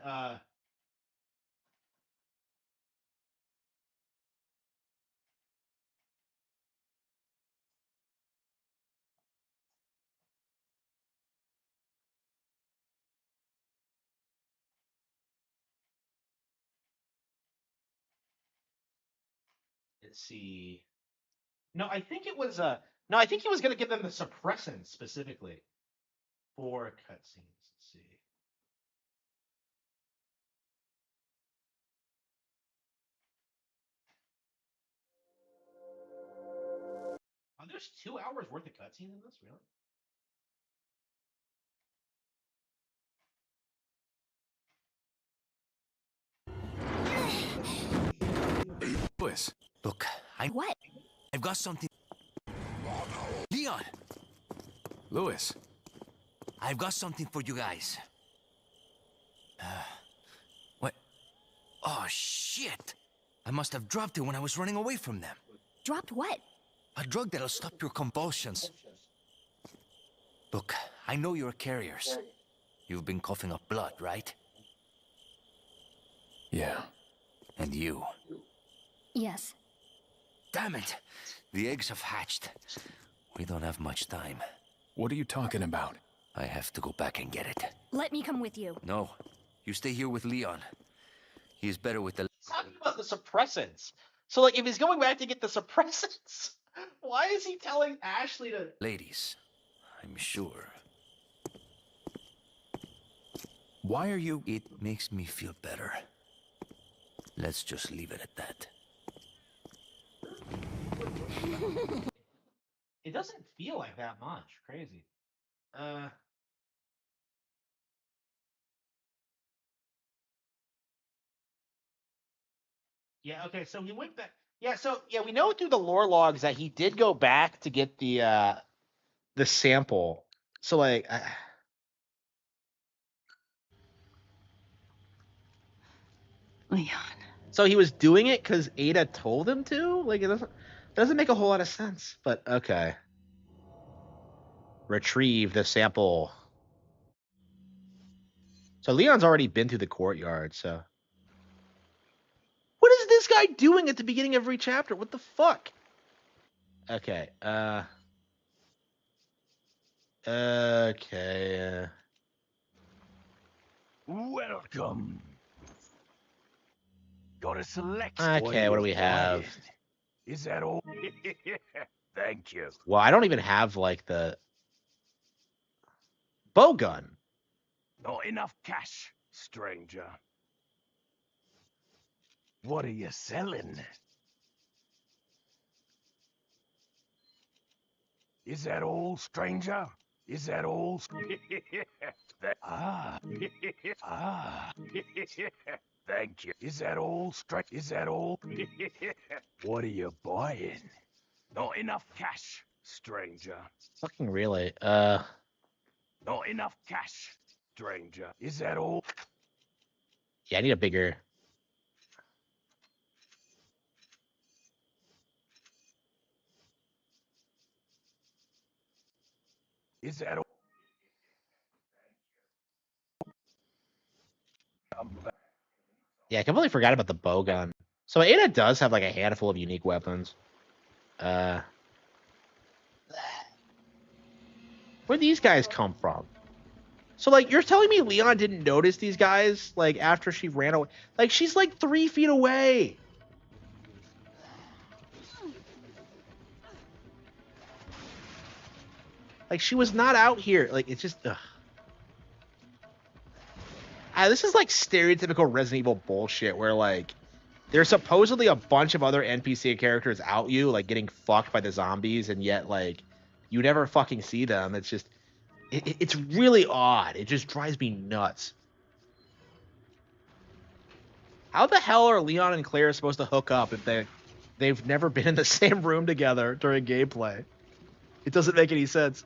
Speaker 1: let's see. No, I think it was no, I think he was gonna give them the suppressant specifically for cutscenes. Let's see. Oh, there's 2 hours worth of cutscenes in this, really?
Speaker 14: Lewis.
Speaker 16: Look,
Speaker 6: What?
Speaker 16: I've got something. Leon,
Speaker 14: Lewis.
Speaker 16: I've got something for you guys. What? Oh, shit. I must have dropped it when I was running away from them.
Speaker 6: Dropped what?
Speaker 16: A drug that'll stop your convulsions. Look, I know you're carriers. You've been coughing up blood, right?
Speaker 14: Yeah.
Speaker 16: And you?
Speaker 6: Yes.
Speaker 16: Damn it! The eggs have hatched. We don't have much time.
Speaker 14: What are you talking about?
Speaker 16: I have to go back and get it.
Speaker 6: Let me come with you.
Speaker 16: No. You stay here with Leon. He's better with the...
Speaker 1: Talking about the suppressants. So like if he's going back to get the suppressants, why is he telling Ashley to
Speaker 16: ladies, I'm sure.
Speaker 14: Why are you...
Speaker 16: It makes me feel better. Let's just leave it at that.
Speaker 1: It doesn't feel like that much. Crazy. Yeah, okay, so he went back. Yeah, so yeah, we know through the lore logs that he did go back to get the sample. So like
Speaker 12: Leon.
Speaker 1: So he was doing it because Ada told him to? Like it doesn't make a whole lot of sense, but okay. Retrieve the sample. So Leon's already been through the courtyard, so. What is this guy doing at the beginning of every chapter? What the fuck? Okay, okay.
Speaker 14: Welcome. Gotta select.
Speaker 1: Okay, what do we have?
Speaker 14: Is that all? Thank you.
Speaker 1: Well, I don't even have like the bow gun.
Speaker 14: Not enough cash, stranger. What are you selling? Is that all, stranger? Is that all? Ah. Thank you. Is that all, Is that all? What are you buying? Not enough cash, stranger.
Speaker 1: Fucking really.
Speaker 14: Not enough cash, stranger. Is that all?
Speaker 1: Yeah, I need a bigger.
Speaker 14: Is that all?
Speaker 1: Yeah, I completely forgot about the bow gun. So Ada does have like a handful of unique weapons. Where'd these guys come from? So like you're telling me Leon didn't notice these guys like after she ran away? Like she's like 3 feet away. Like she was not out here. Like it's just ugh. This is like stereotypical Resident Evil bullshit where like there's supposedly a bunch of other NPC characters out you like getting fucked by the zombies and yet like you never fucking see them. It's just it's really odd. It just drives me nuts. How the hell are Leon and Claire supposed to hook up if they've never been in the same room together during gameplay? It doesn't make any sense.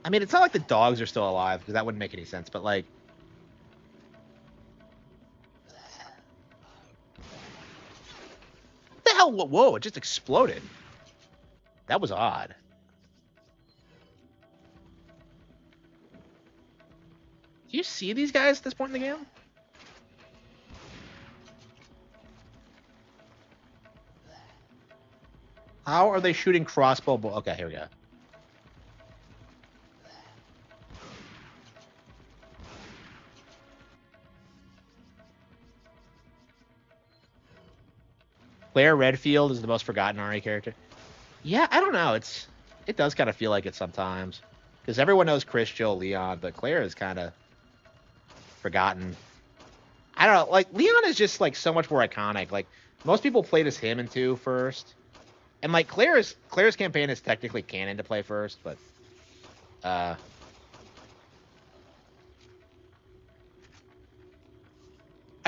Speaker 1: I mean, it's not like the dogs are still alive, because that wouldn't make any sense, but like... What the hell? Whoa, it just exploded. That was odd. Do you see these guys at this point in the game? How are they shooting crossbow? Okay, here we go. Claire Redfield is the most forgotten RE character. Yeah, I don't know. It does kind of feel like it sometimes. Because everyone knows Chris, Jill, Leon, but Claire is kind of forgotten. I don't know. Like, Leon is just, like, so much more iconic. Like, most people played as him in 2 first. And, like, Claire's campaign is technically canon to play first, but... I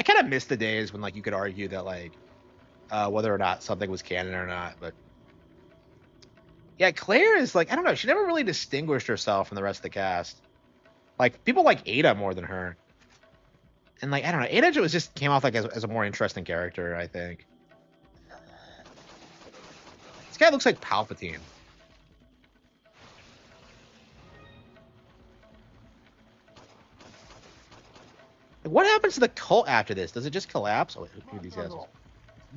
Speaker 1: kind of miss the days when, like, you could argue that, like, whether or not something was canon or not, but... Yeah, Claire is, like, I don't know, she never really distinguished herself from the rest of the cast. Like, people like Ada more than her. And, like, I don't know, Ada just came off, like, as a more interesting character, I think. This guy looks like Palpatine. Like, what happens to the cult after this? Does it just collapse? Oh, wait, who are these guys?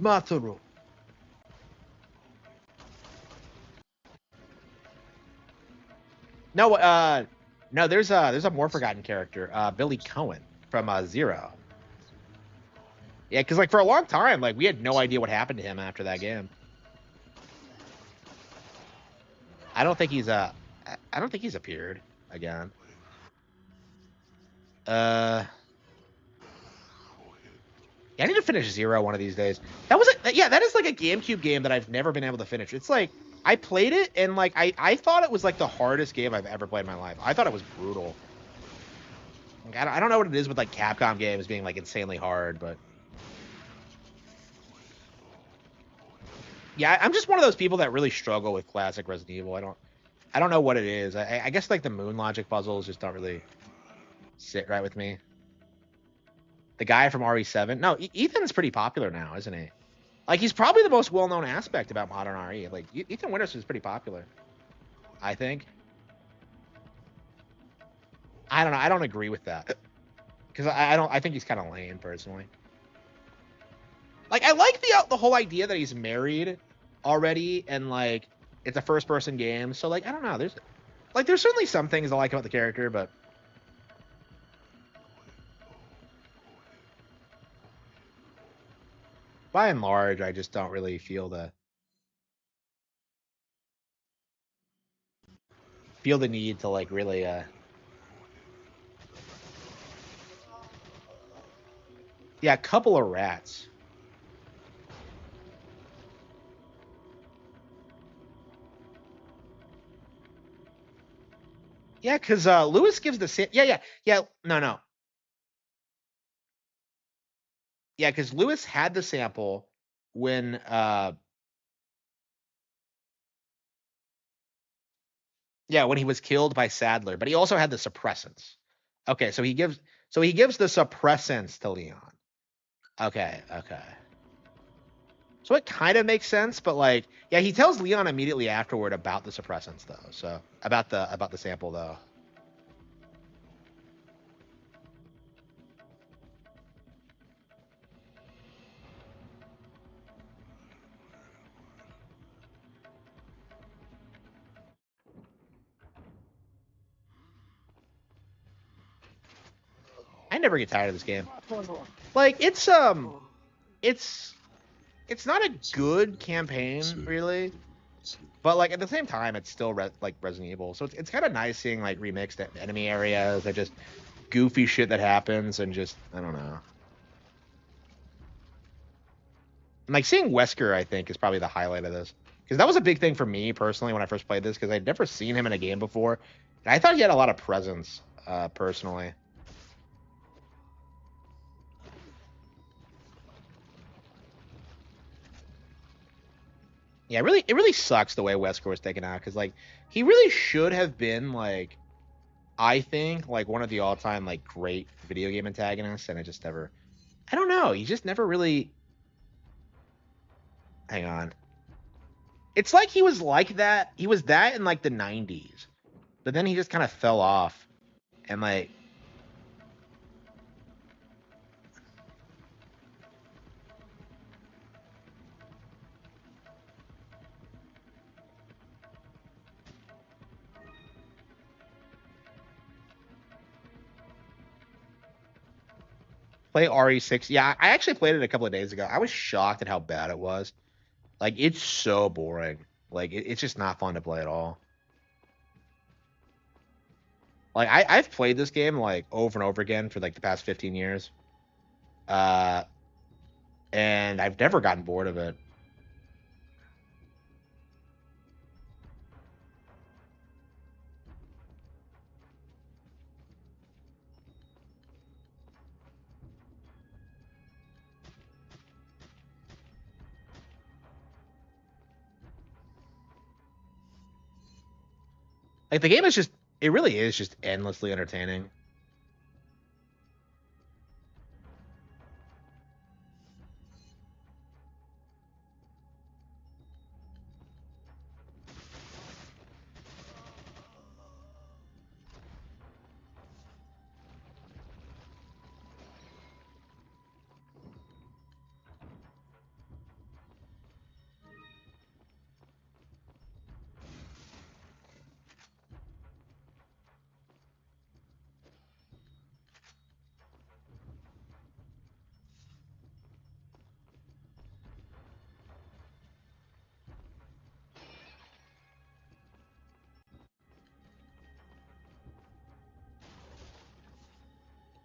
Speaker 1: Mataro. No, no, there's a more forgotten character, Billy Cohen from Zero. Yeah, because like for a long time, like we had no idea what happened to him after that game. I don't think he's appeared again. Yeah, I need to finish Zero one of these days. That is like a GameCube game that I've never been able to finish. It's like I played it and like I thought it was like the hardest game I've ever played in my life. I thought it was brutal. Like, I don't know what it is with like Capcom games being like insanely hard, but yeah, I'm just one of those people that really struggle with classic Resident Evil. I don't know what it is. I guess like the moon logic puzzles just don't really sit right with me. The guy from RE7. No, Ethan's pretty popular now, isn't he? Like he's probably the most well-known aspect about modern RE. Like Ethan Winters is pretty popular, I think. I don't know. I don't agree with that because I think he's kind of lame personally. Like I like the whole idea that he's married already and like it's a first-person game. So like I don't know. There's certainly some things I like about the character, but by and large, I just don't really feel the need to like really yeah, a couple of rats. Yeah, because Lewis gives the no. Yeah, because Lewis had the sample when when he was killed by Sadler, but he also had the suppressants. Okay, so he gives the suppressants to Leon. Okay. So it kind of makes sense, but like, yeah, he tells Leon immediately afterward about the suppressants though. So about the sample though. I never get tired of this game. Like it's not a good campaign really, but like at the same time it's still like Resident Evil. So it's kind of nice seeing like remixed enemy areas that just goofy shit that happens and just I don't know. And like seeing Wesker, I think, is probably the highlight of this. Because that was a big thing for me personally when I first played this, because I'd never seen him in a game before. And I thought he had a lot of presence, personally. Yeah, it really sucks the way Wesker was taken out, because like he really should have been like I think, like, one of the all-time, like, great video game antagonists, and I just never... I don't know. He just never really... Hang on. It's like he was like that. He was that in, like, the 90s. But then he just kind of fell off. And, like... Play RE6. Yeah, I actually played it a couple of days ago. I was shocked at how bad it was. Like, it's so boring. Like, it's just not fun to play at all. Like, I've played this game, like, over and over again for, like, the past 15 years. And I've never gotten bored of it. Like, the game is just... It really is just endlessly entertaining.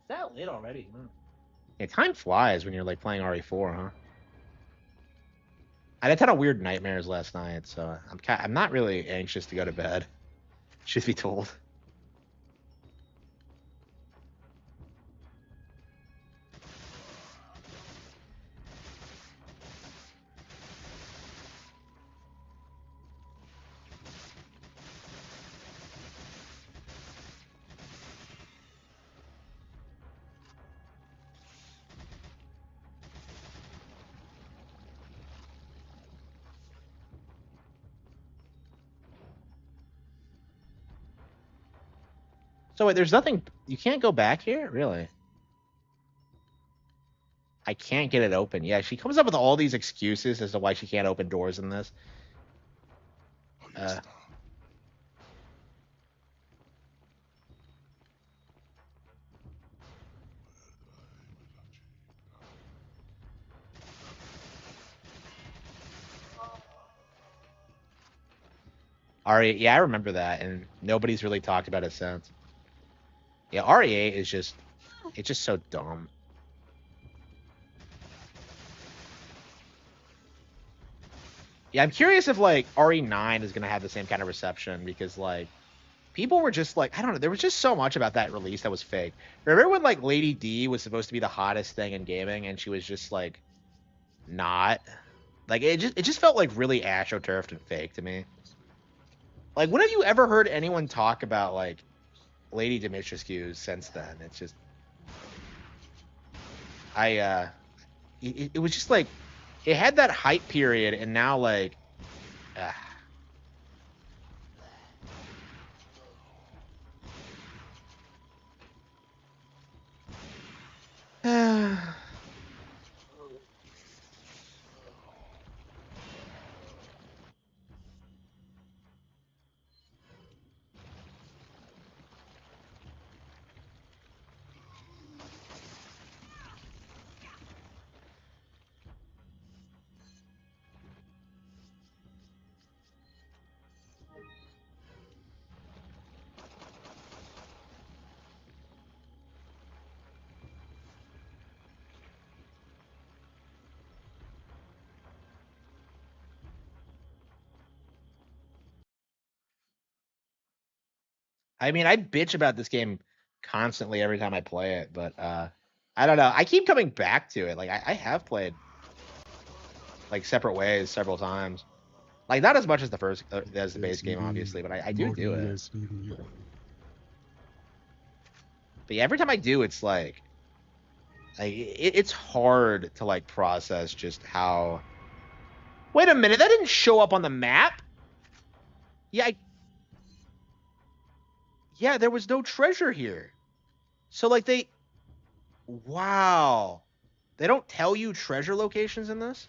Speaker 1: Is that late already? Yeah, time flies when you're, like, playing RE4, huh? I had a ton of weird nightmares last night, so I'm not really anxious to go to bed. Should be told. So wait, there's nothing... You can't go back here? Really? I can't get it open. Yeah, she comes up with all these excuses as to why she can't open doors in this. RE... Yeah, I remember that, and nobody's really talked about it since. Yeah, RE8 is just... It's just so dumb. Yeah, I'm curious if, like, RE9 is going to have the same kind of reception, because, like, people were just, like, I don't know, there was just so much about that release that was fake. Remember when, like, Lady D was supposed to be the hottest thing in gaming, and she was just, like, not? Like, it just felt, like, really astroturfed and fake to me. Like, when have you ever heard anyone talk about, like, Lady Dimitrescu since then? It's just... It was just, like... It had that hype period, and now, like... I mean, I bitch about this game constantly every time I play it, but I don't know. I keep coming back to it. Like, I have played, like, Separate Ways several times. Like, not as much as the first, as the base game, obviously, but I do it. But yeah, every time I do, it's like it's hard to like process just how. Wait a minute, that didn't show up on the map. Yeah, yeah, there was no treasure here. So like wow, they don't tell you treasure locations in this.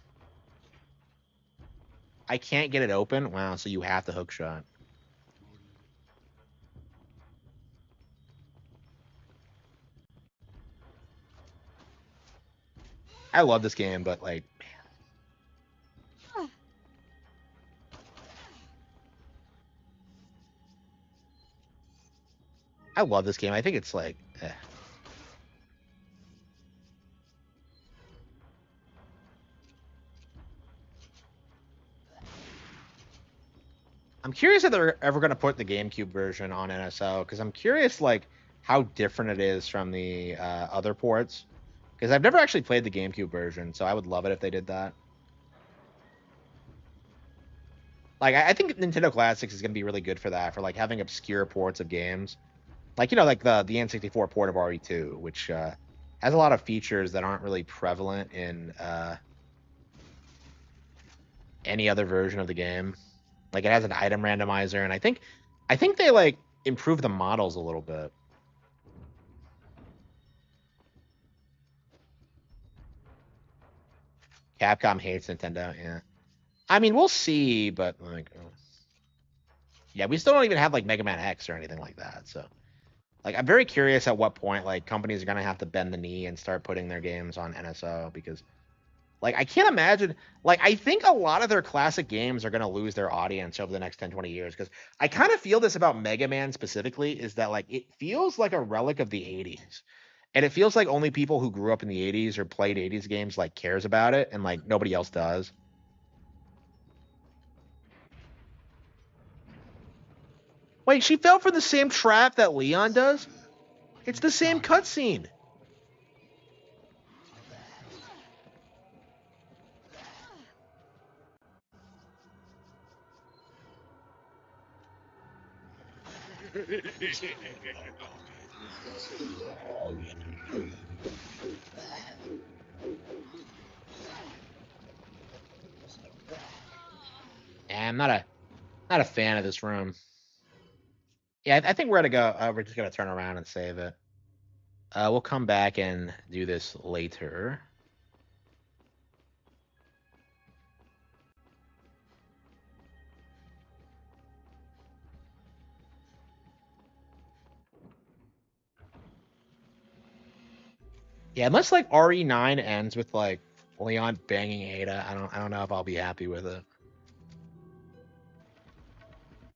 Speaker 1: I can't get it open. Wow, so you have to hook shot. I love this game, but like, man. I love this game. I think it's like, I'm curious if they're ever going to put the GameCube version on NSO, because I'm curious like how different it is from the other ports. Because I've never actually played the GameCube version, so I would love it if they did that. Like, I think Nintendo Classics is going to be really good for that, for like having obscure ports of games. Like, like the N64 port of RE2, which has a lot of features that aren't really prevalent in any other version of the game. Like, it has an item randomizer, and I think they like improve the models a little bit. Capcom hates Nintendo, yeah. I mean, we'll see, but like, yeah, we still don't even have like Mega Man X or anything like that. So, like, I'm very curious at what point like companies are gonna have to bend the knee and start putting their games on NSO, because like I can't imagine, like I think a lot of their classic games are gonna lose their audience over the next 10, 20 years, because I kind of feel this about Mega Man specifically, is that like it feels like a relic of the 80s. And it feels like only people who grew up in the 80s or played 80s games like cares about it, and like nobody else does. Wait, she fell for the same trap that Leon does? It's the same cutscene. I'm not a fan of this room. Yeah, I think we're gonna go. We're just gonna turn around and save it. We'll come back and do this later. Yeah, unless like RE9 ends with like Leon banging Ada, I don't know if I'll be happy with it.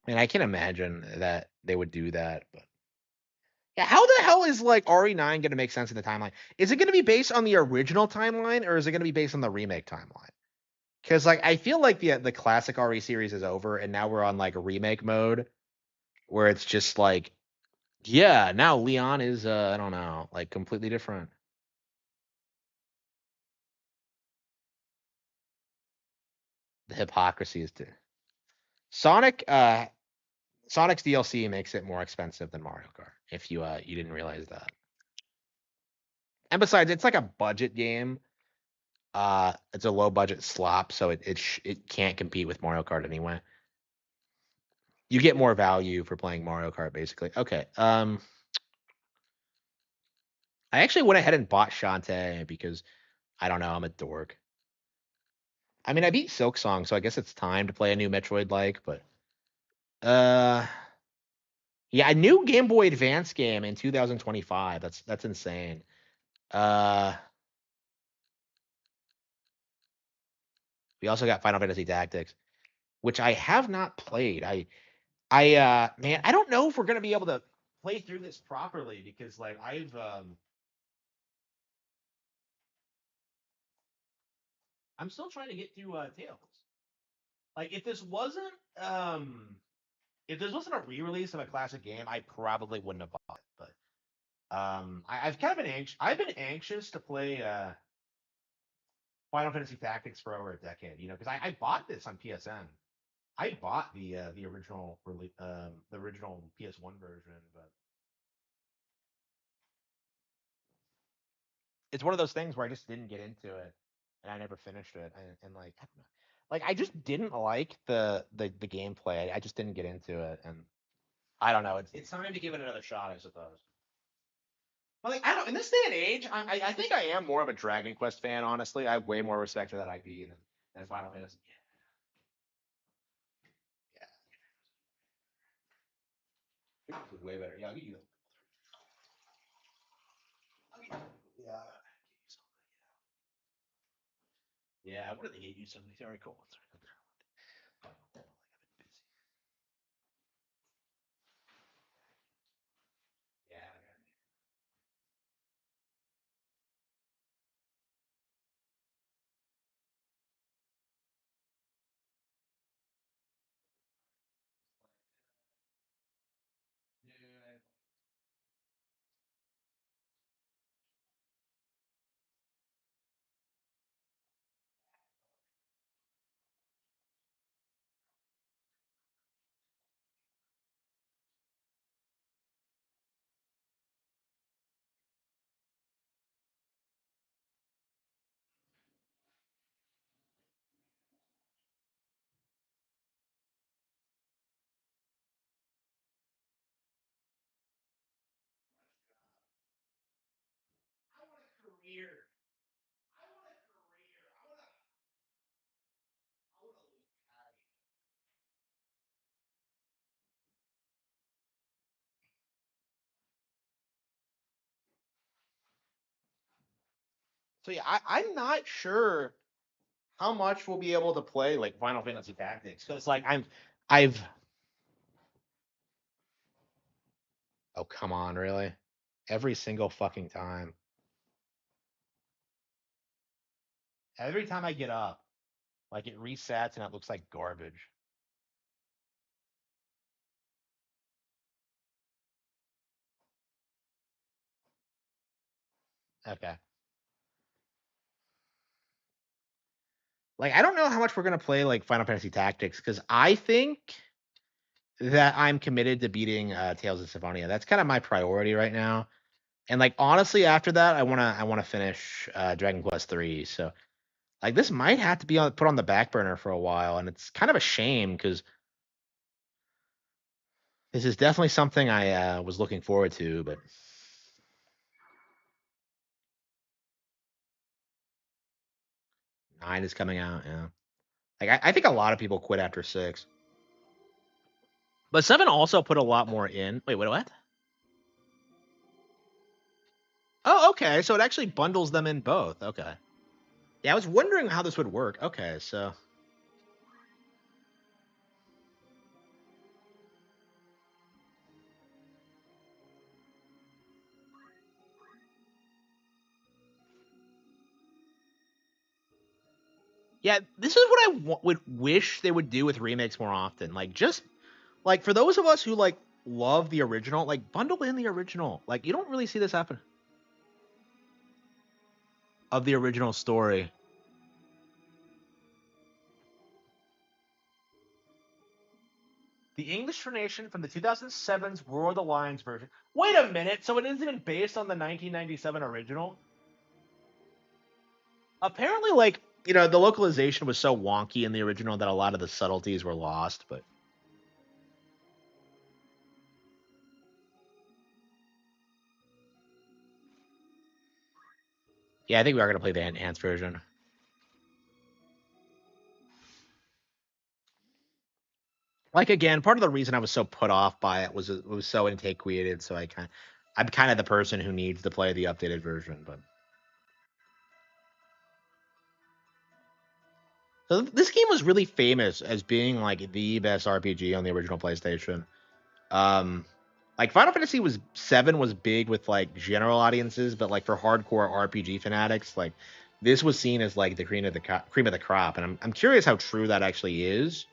Speaker 1: I mean, I can imagine that they would do that, but yeah, how the hell is like RE9 going to make sense in the timeline? Is it going to be based on the original timeline, or is it going to be based on the remake timeline? Because like I feel like the classic RE series is over, and now we're on like a remake mode, where it's just like, yeah, now Leon is I don't know, like completely different. The hypocrisy is to Sonic. Sonic's DLC makes it more expensive than Mario Kart. If you didn't realize that. And besides, it's like a budget game. It's a low budget slop, so it can't compete with Mario Kart anyway. You get more value for playing Mario Kart, basically. Okay. I actually went ahead and bought Shantae because I don't know, I'm a dork. I mean, I beat Silk Song, so I guess it's time to play a new Metroid like, but uh yeah, a new Game Boy Advance game in 2025. That's insane. Uh we also got Final Fantasy Tactics, which I have not played. Man, I don't know if we're gonna be able to play through this properly, because like I'm still trying to get through Tales. Like if this wasn't a re-release of a classic game, I probably wouldn't have bought it. But I've kind of been anxious. I've been anxious to play Final Fantasy Tactics for over a decade. Because I bought this on PSN. I bought the original the original PS1 version, but it's one of those things where I just didn't get into it, and I never finished it, and like I don't know. Like I just didn't like the gameplay. I just didn't get into it, and I don't know. It's time to give it another shot, I suppose. But like I don't in this day and age, I think I am more of a Dragon Quest fan. Honestly, I have way more respect for that IP than Final Fantasy. Yeah, it's way better. Yeah, I'll give you. Yeah. Yeah, what did they get you something very cool? Yeah. Career. So yeah, I'm not sure how much we'll be able to play like Final Fantasy Tactics because like I've oh come on really every single fucking time every time I get up like it resets and it looks like garbage. Okay. Like I don't know how much we're gonna play like Final Fantasy Tactics because I think that I'm committed to beating Tales of Symphonia. That's kind of my priority right now. And like honestly, after that, I wanna finish Dragon Quest 3. So like this might have to be put on the back burner for a while, and it's kind of a shame because this is definitely something I was looking forward to. But 9 is coming out. Yeah, like I think a lot of people quit after 6, but 7 also put a lot more in. Wait, what? Oh, okay. So it actually bundles them in both. Okay. Yeah, I was wondering how this would work. Okay, so yeah, this is what I would wish they would do with remakes more often. Like just like for those of us who like love the original, like bundle in the original. Like you don't really see this happen of the original story. The English translation from the 2007's War of the Lions version. Wait a minute, so it isn't even based on the 1997 original? Apparently, like, the localization was so wonky in the original that a lot of the subtleties were lost, but yeah, I think we are going to play the enhanced version. Like again, part of the reason I was so put off by it was so antiquated, so I'm kind of the person who needs to play the updated version, but so this game was really famous as being like the best RPG on the original PlayStation. Um, like Final Fantasy was 7 was big with like general audiences, but like for hardcore RPG fanatics, like this was seen as like the cream of the crop, and I'm curious how true that actually is.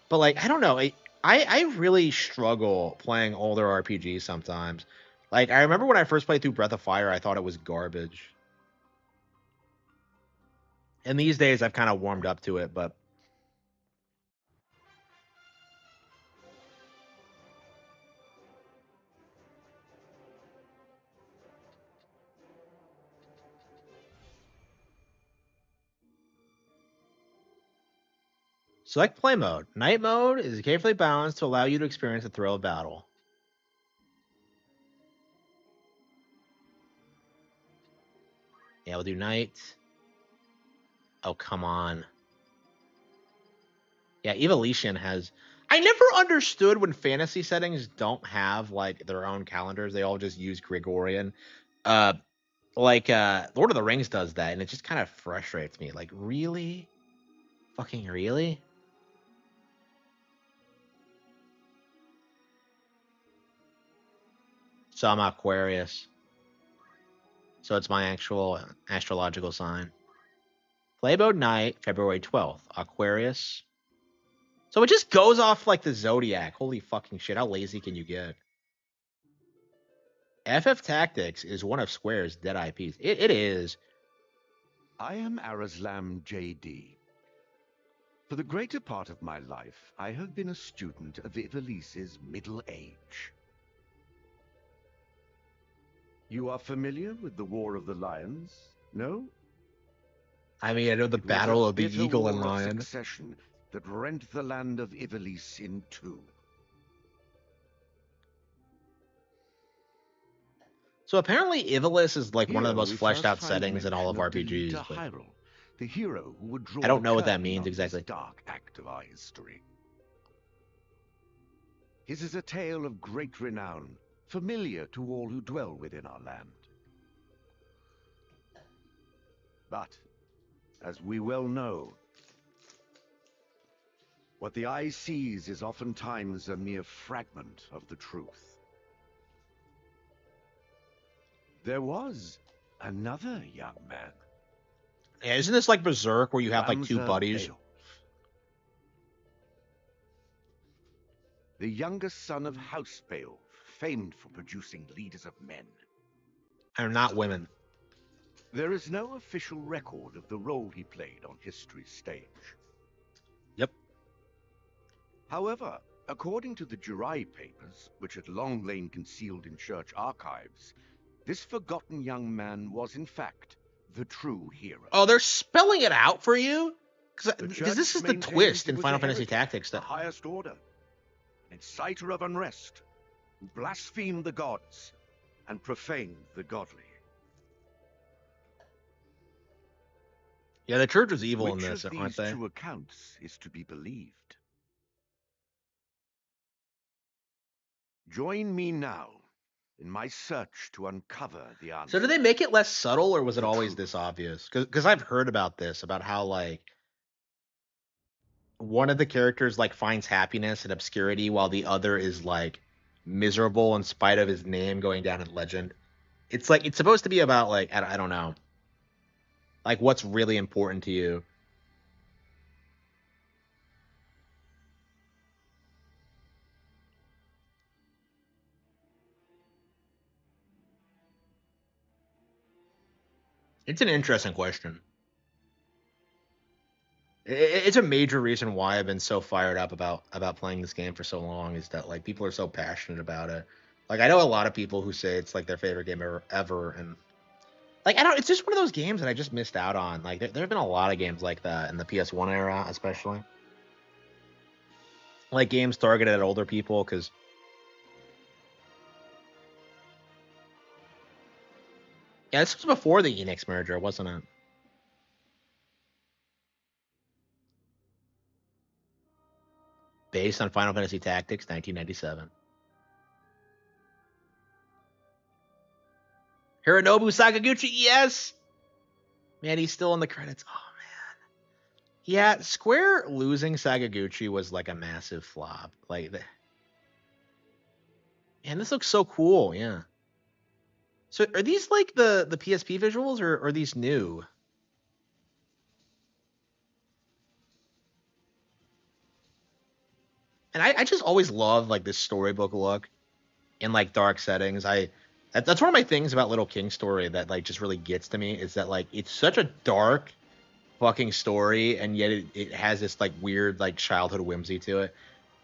Speaker 1: But like I don't know, I really struggle playing older RPGs sometimes. Like I remember when I first played through Breath of Fire, I thought it was garbage, and these days I've kind of warmed up to it, but Select play mode. Night mode is carefully balanced to allow you to experience the thrill of battle. Yeah, we'll do night. Oh, come on. Yeah, Evolution has... I never understood when fantasy settings don't have, like, their own calendars. They all just use Gregorian. Lord of the Rings does that, and it just kind of frustrates me. Like, really? Fucking really? So I'm Aquarius. So it's my actual astrological sign. Play mode night, February 12th. Aquarius. So it just goes off like the Zodiac. Holy fucking shit. How lazy can you get? FF Tactics is one of Square's dead IPs. It is.
Speaker 18: I am Arazlam J.D. For the greater part of my life, I have been a student of Ivalice's middle age. You are familiar with the War of the Lions, no?
Speaker 1: I mean, I know the Battle of the Eagle and Lion.
Speaker 18: Succession that rent the land of Ivalice in two.
Speaker 1: So apparently Ivalice is like one of the most
Speaker 18: we
Speaker 1: fleshed out
Speaker 18: first find
Speaker 1: settings in all of
Speaker 18: mention
Speaker 1: RPGs.
Speaker 18: Delita Hyrule, the hero who would draw
Speaker 1: I don't
Speaker 18: the
Speaker 1: know what that
Speaker 18: curtain
Speaker 1: means
Speaker 18: on
Speaker 1: exactly.
Speaker 18: this dark act of our history. His is a tale of great renown, familiar to all who dwell within our land. But, as we well know, what the eye sees is oftentimes a mere fragment of the truth. There was another young man.
Speaker 1: Yeah, isn't this like Berserk where you have like two
Speaker 18: Ramza
Speaker 1: buddies?
Speaker 18: Beowulf, the youngest son of House Beowulf, famed for producing leaders of men.
Speaker 1: And not women.
Speaker 18: There is no official record of the role he played on history's stage.
Speaker 1: Yep.
Speaker 18: However, according to the Jirai papers, which had long lain concealed in church archives, this forgotten young man was in fact the true hero.
Speaker 1: Oh, they're spelling it out for you? Because this is the
Speaker 18: maintains
Speaker 1: twist
Speaker 18: he
Speaker 1: in
Speaker 18: was
Speaker 1: Final
Speaker 18: a
Speaker 1: Fantasy
Speaker 18: heretic,
Speaker 1: Tactics.
Speaker 18: the highest order, an inciter of unrest, who blasphemed the gods and profaned the godly.
Speaker 1: Yeah, the church was evil in
Speaker 18: Which
Speaker 1: this,
Speaker 18: of
Speaker 1: aren't
Speaker 18: these
Speaker 1: they?
Speaker 18: two accounts is to be believed? Join me now in my search to uncover the answer.
Speaker 1: So did they make it less subtle, or was it always this obvious? Because I've heard about this, about how like one of the characters like finds happiness in obscurity while the other is like miserable in spite of his name going down in legend. It's like it's supposed to be about like I don't know, like what's really important to you. It's an interesting question. It's a major reason why I've been so fired up about playing this game for so long, is that like people are so passionate about it. Like I know a lot of people who say it's like their favorite game ever, and like I don't. It's just one of those games that I just missed out on. Like there have been a lot of games like that in the PS1 era, especially. Like games targeted at older people, because yeah, this was before the Enix merger, wasn't it? Based on Final Fantasy Tactics, 1997. Hironobu Sakaguchi, yes! Man, he's still in the credits. Oh, man. Yeah, Square losing Sakaguchi was like a massive flop. Like, man, this looks so cool, yeah. So are these like the PSP visuals, or are these new? And I just always love like this storybook look in like dark settings. That's one of my things about Little King Story that like just really gets to me, is that like it's such a dark fucking story, and yet it has this like weird like childhood whimsy to it.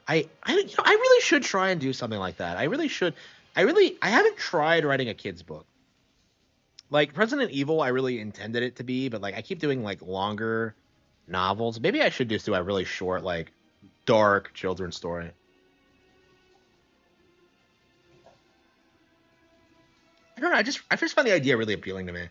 Speaker 1: I really should try and do something like that. I really should. I haven't tried writing a kid's book. Like Resident Evil, I really intended it to be, but like I keep doing like longer novels. Maybe I should just do a really short, like, dark children's story. I don't know. I just find the idea really appealing to me.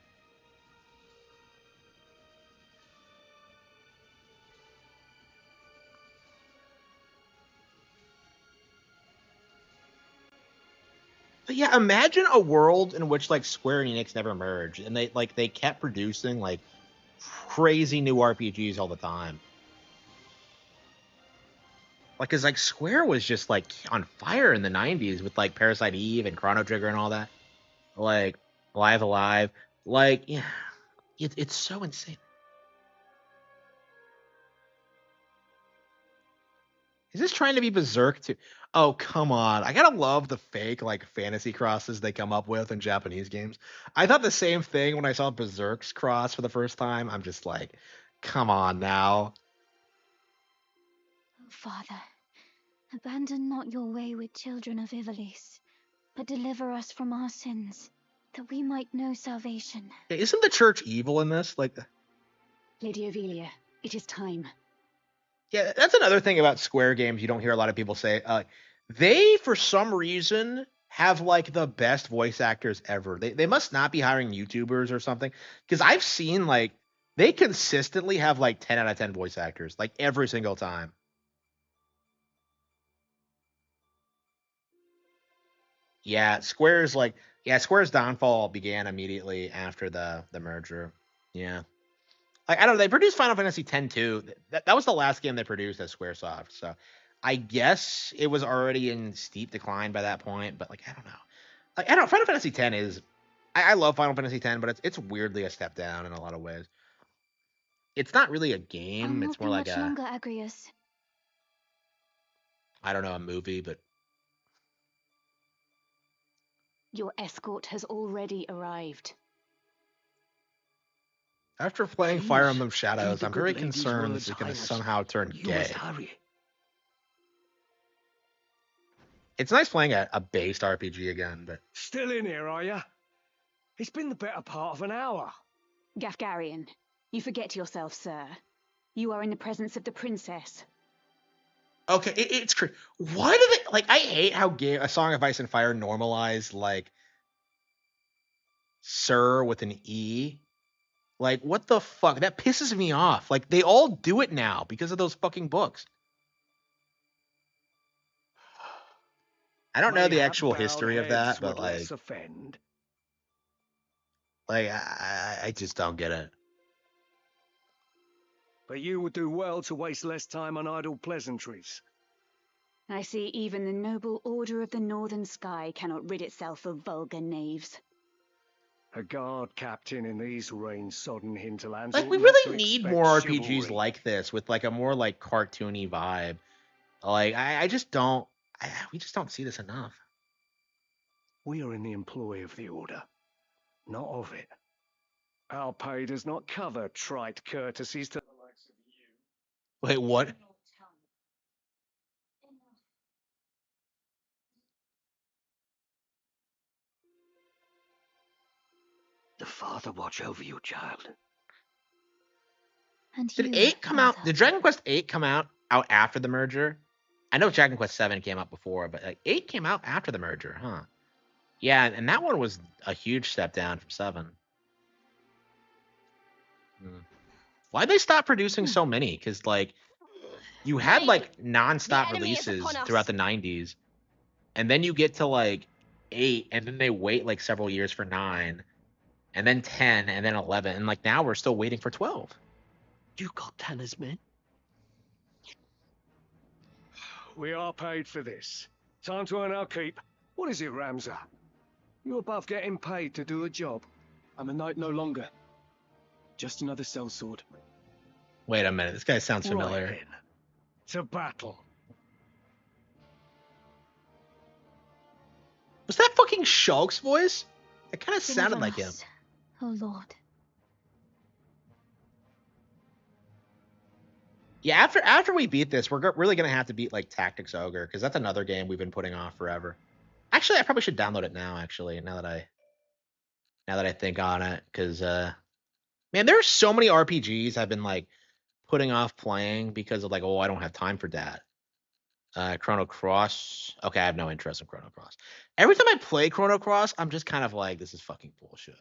Speaker 1: But yeah, imagine a world in which like Square Enix never merged, and they kept producing like crazy new RPGs all the time. Like, cause like Square was just like on fire in the '90s with like Parasite Eve and Chrono Trigger and all that. Like Live Alive, like yeah, it's so insane. Is this trying to be Berserk too? Oh, come on. I gotta love the fake, like, fantasy crosses they come up with in Japanese games. I thought the same thing when I saw Berserk's cross for the first time. I'm just like, come on now.
Speaker 6: Oh, Father, abandon not your wayward children of Ivalice, but deliver us from our sins, that we might know salvation.
Speaker 1: Yeah, isn't the church evil in this? Like,
Speaker 4: Lady Ovelia, it is time.
Speaker 1: yeah, that's another thing about Square games you don't hear a lot of people say. They, for some reason, have like the best voice actors ever. They must not be hiring YouTubers or something, because I've seen like they consistently have like 10 out of 10 voice actors, like every single time. Yeah, Square's downfall began immediately after the merger. Yeah. Like, I don't know, they produced Final Fantasy X too. That was the last game they produced as SquareSoft. So I guess it was already in steep decline by that point, but like I don't know. Like I don't know, Final Fantasy X is I love Final Fantasy X, but it's weirdly a step down in a lot of ways. It's not really a
Speaker 6: I'll
Speaker 1: game,
Speaker 6: not
Speaker 1: it's more
Speaker 6: be
Speaker 1: like
Speaker 6: much longer, Agrius.
Speaker 1: I don't know, a movie, but
Speaker 4: Your escort has already arrived.
Speaker 1: after playing
Speaker 14: Please,
Speaker 1: Fire Emblem
Speaker 14: heed
Speaker 1: Shadows,
Speaker 14: the
Speaker 1: I'm
Speaker 14: good
Speaker 1: very
Speaker 14: lady's
Speaker 1: concerned
Speaker 14: words,
Speaker 1: this is going to
Speaker 14: Highness.
Speaker 1: somehow turn
Speaker 14: You
Speaker 1: gay.
Speaker 14: must hurry.
Speaker 1: It's nice playing a based RPG again, but
Speaker 14: Still in here, are you? It's been the better part of an hour.
Speaker 4: Gafgarian, you forget yourself, sir. You are in the presence of the princess.
Speaker 1: okay, it's crazy. Why do they like? I hate how A Song of Ice and Fire normalized like "sir" with an E. Like, what the fuck? That pisses me off. Like, they all do it now because of those fucking books. I don't know the
Speaker 14: Mayhap
Speaker 1: actual
Speaker 14: bowed
Speaker 1: history of
Speaker 14: heads
Speaker 1: that, but
Speaker 14: would less offend.
Speaker 1: I just don't get it.
Speaker 14: But you would do well to waste less time on idle pleasantries.
Speaker 4: I see even the noble order of the Northern Sky cannot rid itself of vulgar knaves.
Speaker 14: A guard captain in these rain-sodden hinterlands.
Speaker 1: Like,
Speaker 14: ought
Speaker 1: we
Speaker 14: not
Speaker 1: really
Speaker 14: to
Speaker 1: need
Speaker 14: expect
Speaker 1: more
Speaker 14: chivalry.
Speaker 1: RPGs like this with like a more like cartoony vibe. Like, I just don't. We just don't see this enough.
Speaker 14: We are in the employ of the Order, not of it. Our pay does not cover trite courtesies to the likes of you.
Speaker 1: Wait, what?
Speaker 10: The Father watch over you, child.
Speaker 6: And
Speaker 1: Did
Speaker 6: you,
Speaker 1: 8 come out?
Speaker 6: Father.
Speaker 1: Did Dragon Quest 8 come out after the merger? I know Dragon Quest 7 came out before, but like 8 came out after the merger, huh? Yeah, and that one was a huge step down from 7. Why'd they stop producing so many? Because like you had like nonstop releases throughout the 90s, and then you get to like 8, and then they wait like several years for 9, and then 10, and then 11, and like now we're still waiting for 12.
Speaker 10: You got Tanner's men?
Speaker 14: We are paid for this. Time to earn our keep. What is it, Ramza? You above getting paid to do a job?
Speaker 5: I'm a knight no longer. Just another sellsword.
Speaker 1: Wait a minute, this guy sounds familiar.
Speaker 14: Right then. To battle.
Speaker 1: Was that fucking Shulk's voice? It kind of sounded
Speaker 6: Deliver
Speaker 1: like him.
Speaker 6: us, oh Lord.
Speaker 1: Yeah, after we beat this, we're really gonna have to beat like Tactics Ogre, because that's another game we've been putting off forever. Actually, I probably should download it now. Actually, now that I think on it, because man, there are so many RPGs I've been like putting off playing because of like, oh, I don't have time for that. Chrono Cross. Okay, I have no interest in Chrono Cross. Every time I play Chrono Cross, I'm just kind of like, this is fucking bullshit.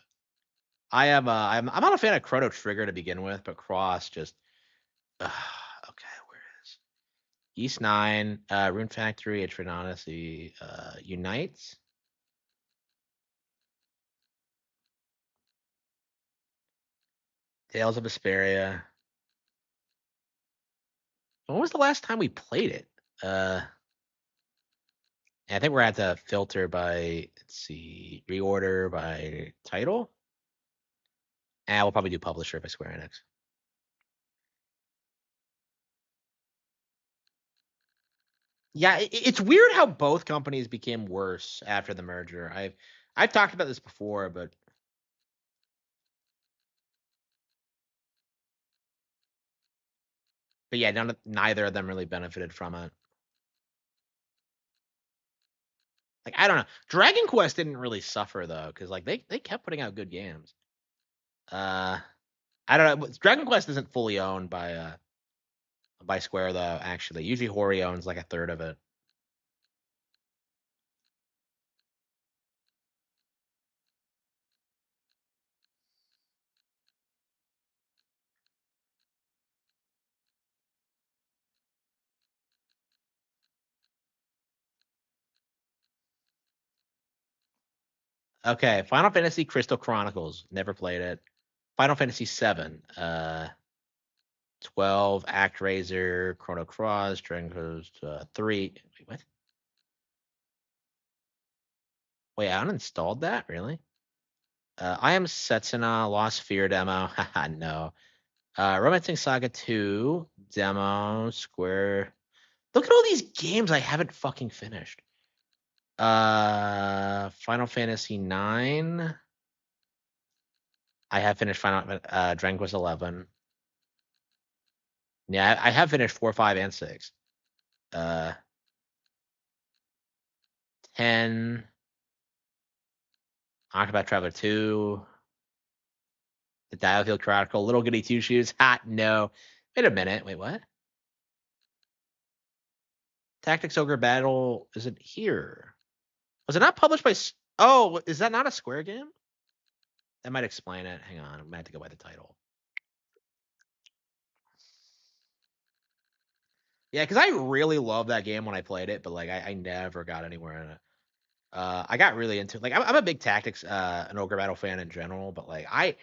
Speaker 1: I'm not a fan of Chrono Trigger to begin with, but Cross just. Okay, where is East 9, Rune Factory, Atrin Odyssey, Unites. Tales of Vesperia. When was the last time we played it? I think we're at the filter by, let's see, reorder by title. And we'll probably do publisher by Square Enix. Yeah, it's weird how both companies became worse after the merger. I've talked about this before, but yeah, neither of them really benefited from it. Like, I don't know. Dragon Quest didn't really suffer though, because like they kept putting out good games. I don't know. Dragon Quest isn't fully owned by Square though. Actually, usually Hori owns like a third of it. Okay, Final Fantasy Crystal Chronicles. Never played it. Final Fantasy 7. 12, ActRaiser, Chrono Cross, Dragon Quest 3. Wait, what? Wait, I uninstalled that? Really? I Am Setsuna, Lost Fear demo. Haha, no. Romancing Saga 2, demo, Square. Look at all these games I haven't fucking finished. Final Fantasy 9. I have finished Dragon Quest 11. Yeah, I have finished 4, 5, and 6. 10. Octopath Traveler 2. The Diofield Chronicle. Little Goody Two Shoes. Hot, no. Wait a minute. Wait, what? Tactics Ogre Battle isn't here. Was it not published by... Oh, is that not a Square game? That might explain it. Hang on. I'm going to have to go by the title. Yeah, because I really loved that game when I played it, but like I never got anywhere in it. I got really into it. Like I'm a big Tactics and Ogre Battle fan in general, but like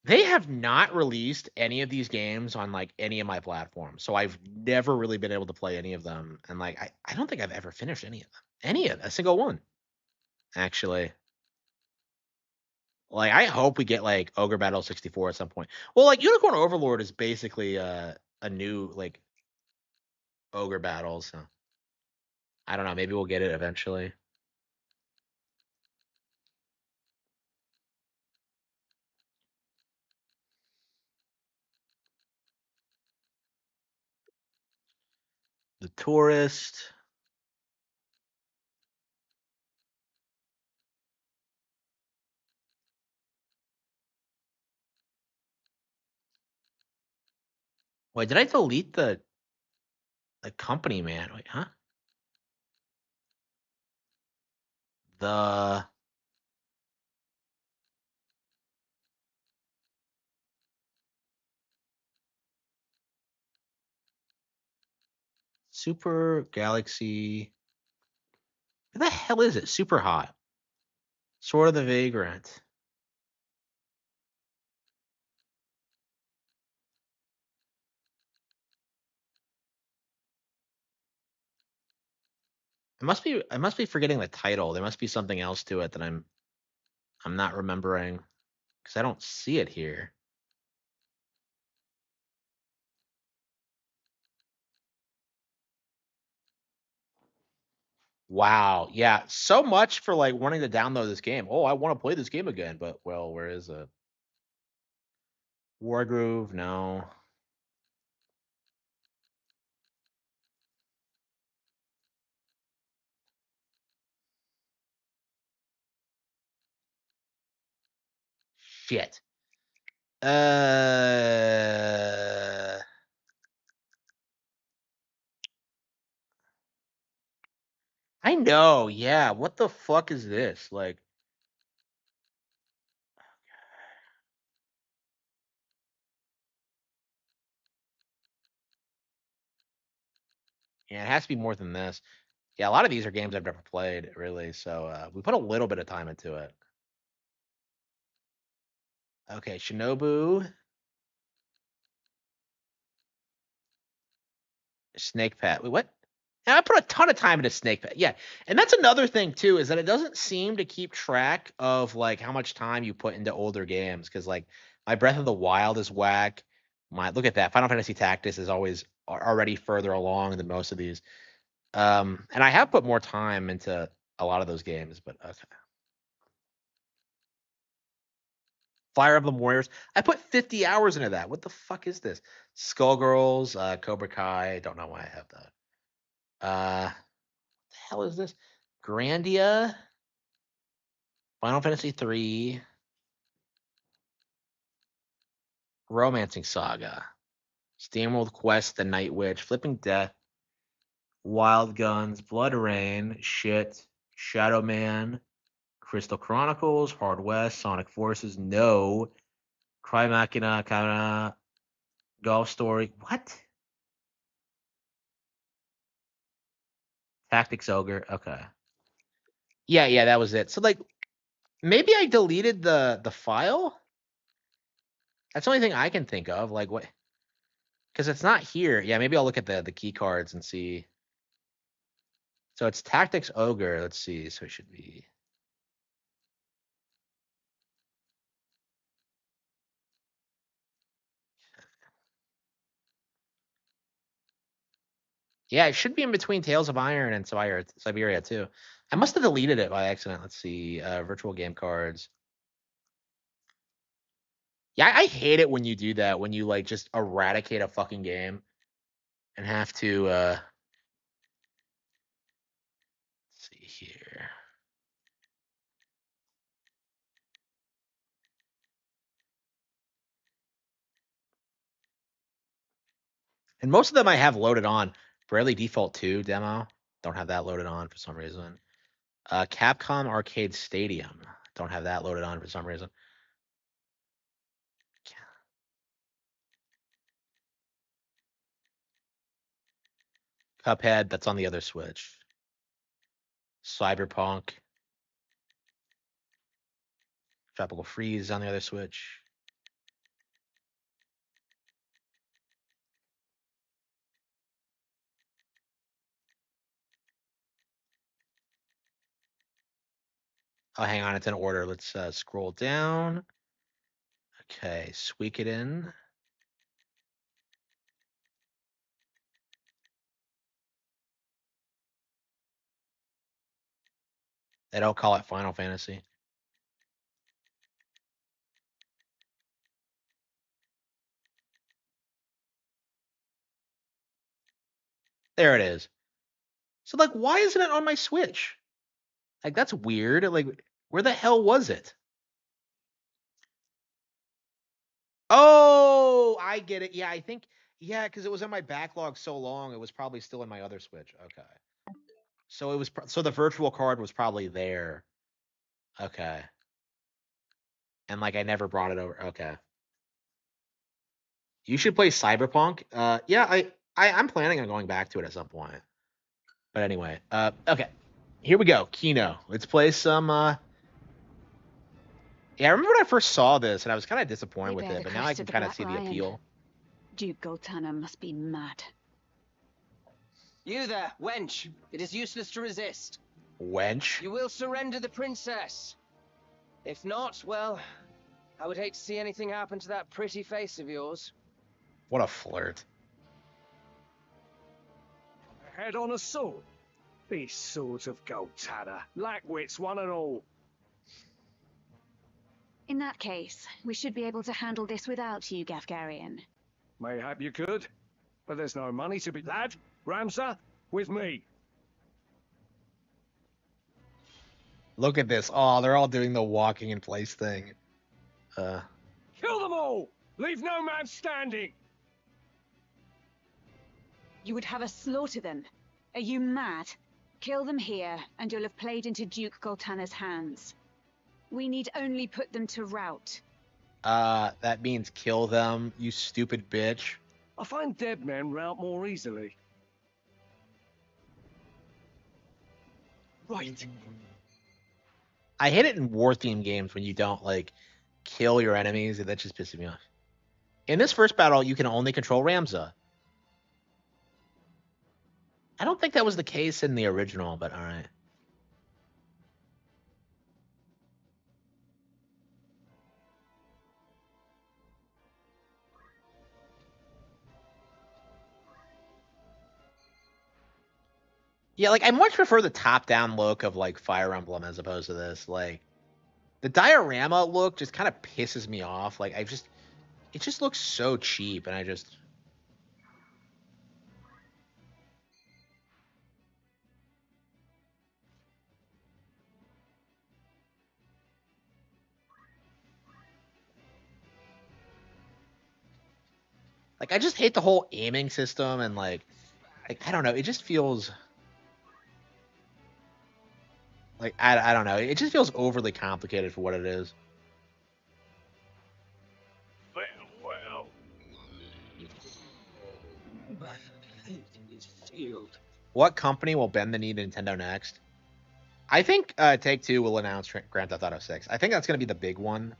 Speaker 1: they have not released any of these games on like any of my platforms, so I've never really been able to play any of them. And like I don't think I've ever finished any of them, a single one, actually. Like I hope we get like Ogre Battle 64 at some point. Well, like Unicorn Overlord is basically a new like Ogre Battle, so I don't know. Maybe we'll get it eventually. The Tourist. Wait, did I delete the company, man? Wait, huh? The Super Galaxy. What the hell is it? Super Hot. Sword of the Vagrant. I must be forgetting the title. There must be something else to it that I'm not remembering because I don't see it here. Wow. Yeah. So much for like wanting to download this game. Oh, I want to play this game again, but well, where is it? Wargroove, no. Shit. I know, yeah. What the fuck is this? Like, yeah, it has to be more than this. Yeah, a lot of these are games I've never played, really. So we put a little bit of time into it. Okay, Shinobu, Snake Pet. Wait, what? Yeah, I put a ton of time into Snake Pet. Yeah, and that's another thing too, is that it doesn't seem to keep track of like how much time you put into older games. Because like my Breath of the Wild is whack. My look at that, Final Fantasy Tactics is always already further along than most of these. And I have put more time into a lot of those games, but okay. Fire Emblem Warriors. I put 50 hours into that. What the fuck is this? Skullgirls, Cobra Kai. Don't know why I have that. What the hell is this? Grandia, Final Fantasy 3, Romancing Saga, Steamworld Quest, The Night Witch, Flipping Death, Wild Guns, Blood Rain, Shit, Shadow Man, Crystal Chronicles, Hard West, Sonic Forces, No, Cry Machina, Kana, Golf Story. What? Tactics Ogre. Okay. Yeah, that was it. So like maybe I deleted the file. That's the only thing I can think of. Like what? Because it's not here. Yeah, maybe I'll look at the key cards and see. So it's Tactics Ogre. Let's see. So it should be. Yeah, it should be in between Tales of Iron and Siberia too. I must have deleted it by accident. Let's see. Virtual game cards. Yeah, I hate it when you do that. When you like just eradicate a fucking game and have to. Let's see here. And most of them I have loaded on. Bravely Default 2 demo. Don't have that loaded on for some reason. Capcom Arcade Stadium. Don't have that loaded on for some reason. Cuphead, that's on the other Switch. Cyberpunk. Tropical Freeze on the other Switch. Oh, hang on, it's in order. Let's scroll down. Okay, Suikoden. They don't call it Final Fantasy. There it is. So, like, why isn't it on my Switch? Like, that's weird. Like, where the hell was it? Oh, I get it. Yeah, I think, yeah, because it was in my backlog so long, it was probably still in my other Switch. Okay. So it was, so the virtual card was probably there. Okay. And like, I never brought it over. Okay. You should play Cyberpunk. Yeah, I'm planning on going back to it at some point. But anyway, okay. Here we go. Kino. Let's play some. Yeah, I remember when I first saw this, and I was kind of disappointed with it, but now I can kind of see the appeal.
Speaker 7: Duke Goltana must be mad.
Speaker 5: You there, wench. It is useless to resist.
Speaker 1: Wench?
Speaker 5: You will surrender the princess. If not, well, I would hate to see anything happen to that pretty face of yours.
Speaker 1: What a flirt.
Speaker 14: Head on a sword. This sort of Goltana. Lackwits, one and all.
Speaker 7: In that case, we should be able to handle this without you, Gafgarian.
Speaker 14: Mayhap you could, but there's no money to be... Lad, Ramsar, with me.
Speaker 1: Look at this. Oh, they're all doing the walking in place thing.
Speaker 14: Kill them all! Leave no man standing!
Speaker 7: You would have us slaughter them? Are you mad?
Speaker 19: Kill them here, and you'll have played into Duke Goltana's hands. We need only put them to rout.
Speaker 1: That means kill them, you stupid bitch.
Speaker 14: I find dead men rout more easily.
Speaker 5: Right.
Speaker 1: I hate it in war theme games when you don't like kill your enemies. That just pisses me off. In this first battle, you can only control Ramza. I don't think that was the case in the original, but all right. Yeah, like I much prefer the top-down look of like Fire Emblem as opposed to this. Like the diorama look just kind of pisses me off. Like it just looks so cheap, and I just. Like I just hate the whole aiming system and like I don't know, it just feels like I don't know, it just feels overly complicated for what it is.
Speaker 14: Farewell.
Speaker 1: What company will bend the knee to Nintendo next? I think Take-Two will announce Grand Theft Auto 6. I think that's going to be the big one.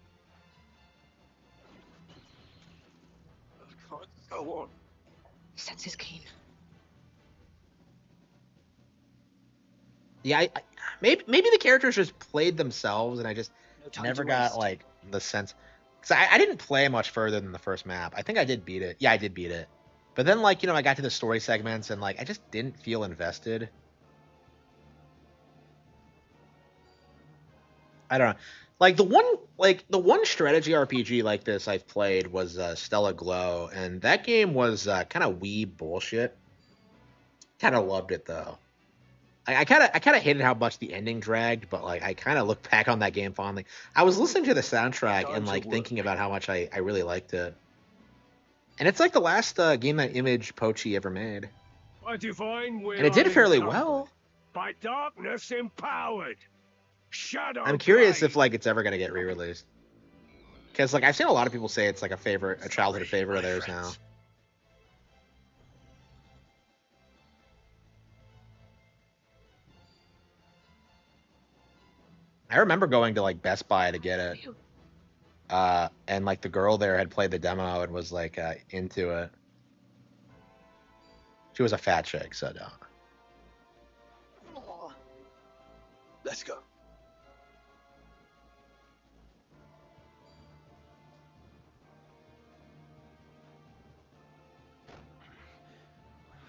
Speaker 5: Go on.
Speaker 4: Senses keen.
Speaker 1: Yeah, maybe the characters just played themselves, and I just never got
Speaker 5: waste.
Speaker 1: like the sense. Because I didn't play much further than the first map. I think I did beat it. Yeah, I did beat it. But then, like, you know, I got to the story segments, and like I just didn't feel invested. I don't know. Like the one strategy RPG like this I've played was Stella Glow, and that game was kind of weeb bullshit. Kind of loved it though. I kind of hated how much the ending dragged, but like I kind of look back on that game fondly. I was listening to the soundtrack and like thinking about how much I really liked it. And it's like the last game that Image Pochi ever made.
Speaker 14: I divine we're
Speaker 1: And it did fairly
Speaker 14: unencumbered,
Speaker 1: well.
Speaker 14: by darkness empowered. Shadow
Speaker 1: I'm curious
Speaker 14: blade.
Speaker 1: if like it's ever gonna get re-released. Because like I've seen a lot of people say it's like a childhood favorite of theirs now. I remember going to like Best Buy to get it. And like the girl there had played the demo and was like into it. She was a fat chick, so don't.
Speaker 5: Let's go.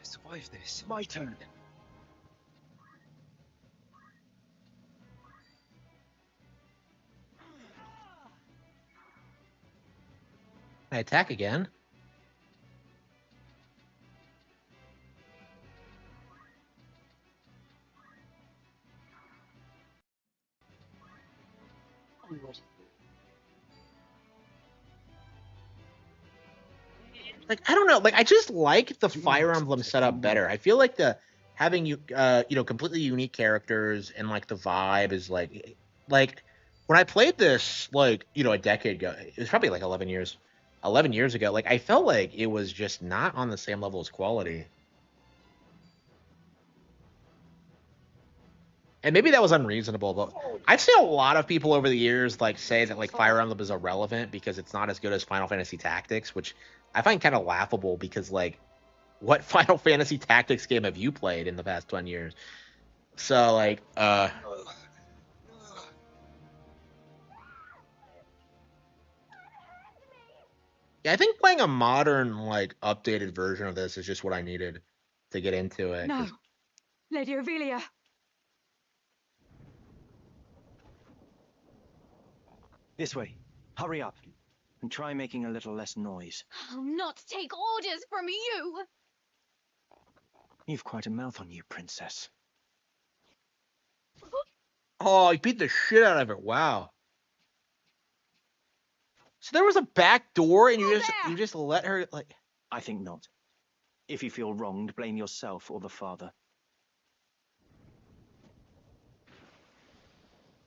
Speaker 5: I survived this. My turn.
Speaker 1: Can I attack again? Like I don't know, like I just like the Fire Emblem setup better. I feel like the having you know, completely unique characters and like the vibe is like when I played this like, you know, a decade ago, it was probably like 11 years ago, like I felt like it was just not on the same level as quality. And maybe that was unreasonable, but I've seen a lot of people over the years like say that like Fire Emblem is irrelevant because it's not as good as Final Fantasy Tactics, which I find kind of laughable because like what Final Fantasy Tactics game have you played in the past 20 years? So like yeah, I think playing a modern like updated version of this is just what I needed to get into it.
Speaker 19: No. Lady Ovelia.
Speaker 5: This way. Hurry up. And try making a little less noise.
Speaker 6: I'll not take orders from you.
Speaker 5: You've quite a mouth on you, princess.
Speaker 1: Oh, he beat the shit out of it. Wow. So there was a back door and you just let her like
Speaker 5: I think not. If you feel wronged, blame yourself or the father.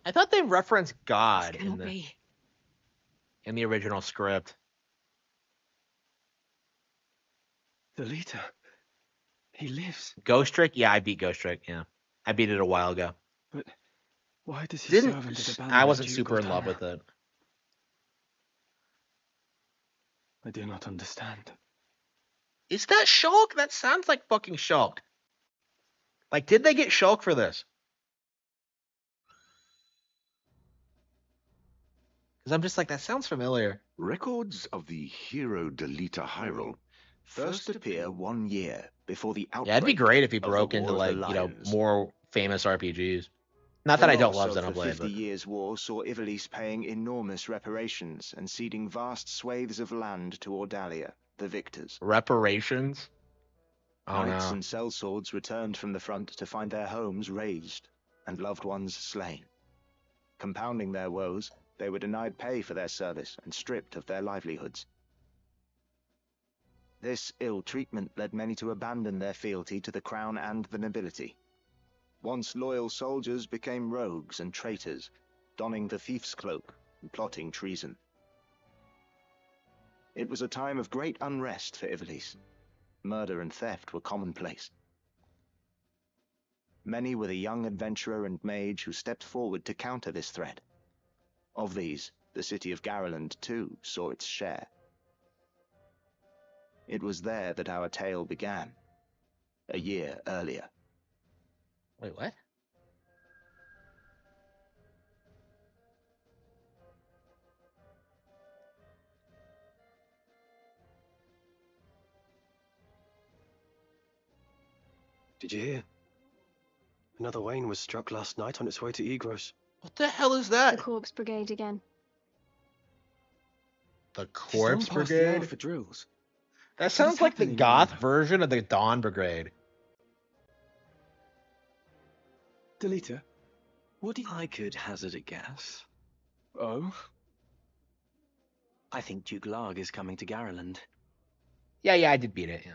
Speaker 1: I thought they referenced God
Speaker 7: This cannot be.
Speaker 1: in the original script.
Speaker 14: The leader. He lives.
Speaker 1: Ghost Trick? Yeah, I beat Ghost Trick. Yeah, I beat it a while ago.
Speaker 14: But why does his servant abandon
Speaker 1: I wasn't
Speaker 14: Duke
Speaker 1: super in love
Speaker 14: Goltana?
Speaker 1: with it.
Speaker 14: I do not understand.
Speaker 1: Is that Shulk? That sounds like fucking Shulk. Like, did they get Shulk for this? Because I'm just like, that sounds familiar.
Speaker 18: Records of the hero Delita Hyrule
Speaker 20: first appear 1 year before the outbreak.
Speaker 1: Yeah, it'd be great if he
Speaker 20: of the
Speaker 1: broke into,
Speaker 20: War of the
Speaker 1: like, you know,
Speaker 20: Lions.
Speaker 1: more famous RPGs. Not
Speaker 20: The
Speaker 1: that I don't
Speaker 20: loss
Speaker 1: love
Speaker 20: of the
Speaker 1: Xenoblade,
Speaker 20: 50
Speaker 1: but
Speaker 20: Years' War saw Ivalice paying enormous reparations and ceding vast swathes of land to Ordalia, the victors.
Speaker 1: reparations? Oh
Speaker 20: Knights
Speaker 1: no.
Speaker 20: and sellswords returned from the front to find their homes razed and loved ones slain. Compounding their woes, they were denied pay for their service and stripped of their livelihoods. This ill treatment led many to abandon their fealty to the crown and the nobility. Once loyal soldiers became rogues and traitors, donning the thief's cloak and plotting treason. It was a time of great unrest for Ivalice. Murder and theft were commonplace. Many were the young adventurer and mage who stepped forward to counter this threat. Of these, the city of Garland too saw its share. It was there that our tale began, a year earlier.
Speaker 1: Wait, what?
Speaker 21: Did you hear? Another Wayne was struck last night on its way to Egros.
Speaker 1: What the hell is that?
Speaker 6: The Corpse Brigade again.
Speaker 1: The
Speaker 14: It's
Speaker 1: Corpse
Speaker 14: long past the hour
Speaker 1: Brigade?
Speaker 14: for drills.
Speaker 1: That sounds like the goth version of the Dawn Brigade.
Speaker 14: Delita,
Speaker 21: What do you... I could hazard a guess.
Speaker 14: Oh?
Speaker 21: I think Duke Larg is coming to Garland.
Speaker 1: Yeah, I did beat it, yeah.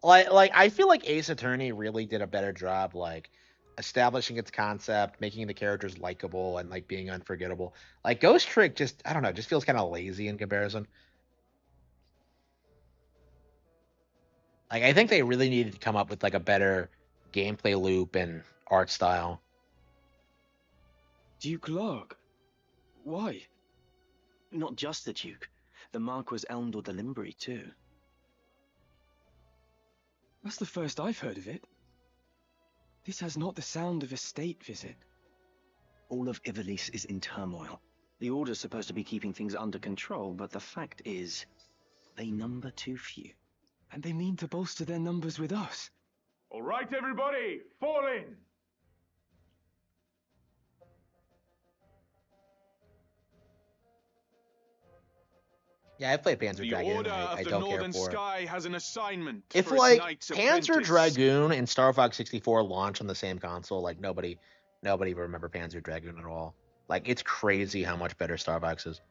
Speaker 1: Like I feel like Ace Attorney really did a better job, like, establishing its concept, making the characters likable, and, like, being unforgettable. Like, Ghost Trick just, I don't know, just feels kind of lazy in comparison. Like, I think they really needed to come up with, like, a better gameplay loop and art style.
Speaker 14: Duke Larg? Why?
Speaker 21: Not just the Duke. The Marquis Elmdor the Limbri, too.
Speaker 14: That's the first I've heard of it. This has not the sound of a state visit.
Speaker 21: All of Ivalice is in turmoil. The Order's supposed to be keeping things under control, but the fact is, they number too few.
Speaker 14: And they mean to bolster their numbers with us.
Speaker 22: All right, everybody, fall in.
Speaker 1: Yeah, I played Panzer
Speaker 22: The
Speaker 1: Dragoon.
Speaker 22: Order
Speaker 1: I
Speaker 22: of the
Speaker 1: don't care
Speaker 22: Northern
Speaker 1: for it.
Speaker 22: Sky has an assignment
Speaker 1: If,
Speaker 22: for its
Speaker 1: like,
Speaker 22: Knights
Speaker 1: Panzer
Speaker 22: Apprentice.
Speaker 1: Dragoon and Star Fox 64 launch on the same console, like, nobody would remember Panzer Dragoon at all. Like, it's crazy how much better Star Fox is.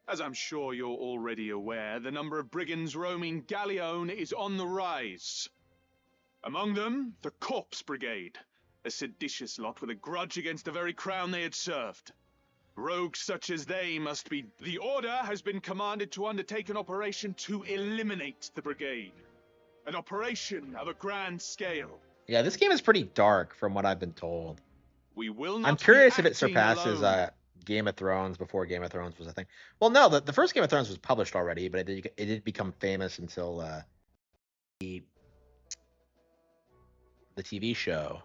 Speaker 22: As I'm sure you're already aware, the number of brigands roaming Galleon is on the rise. Among them, the Corpse Brigade, a seditious lot with a grudge against the very crown they had served. Rogues such as they must be... The Order has been commanded to undertake an operation to eliminate the brigade. An operation of a grand scale.
Speaker 1: Yeah, this game is pretty dark from what I've been told.
Speaker 22: We will not
Speaker 1: I'm curious
Speaker 22: be
Speaker 1: if it
Speaker 22: acting
Speaker 1: surpasses
Speaker 22: alone.
Speaker 1: Game of Thrones before Game of Thrones was a thing. Well, no, the first Game of Thrones was published already, but it didn't become famous until the TV show.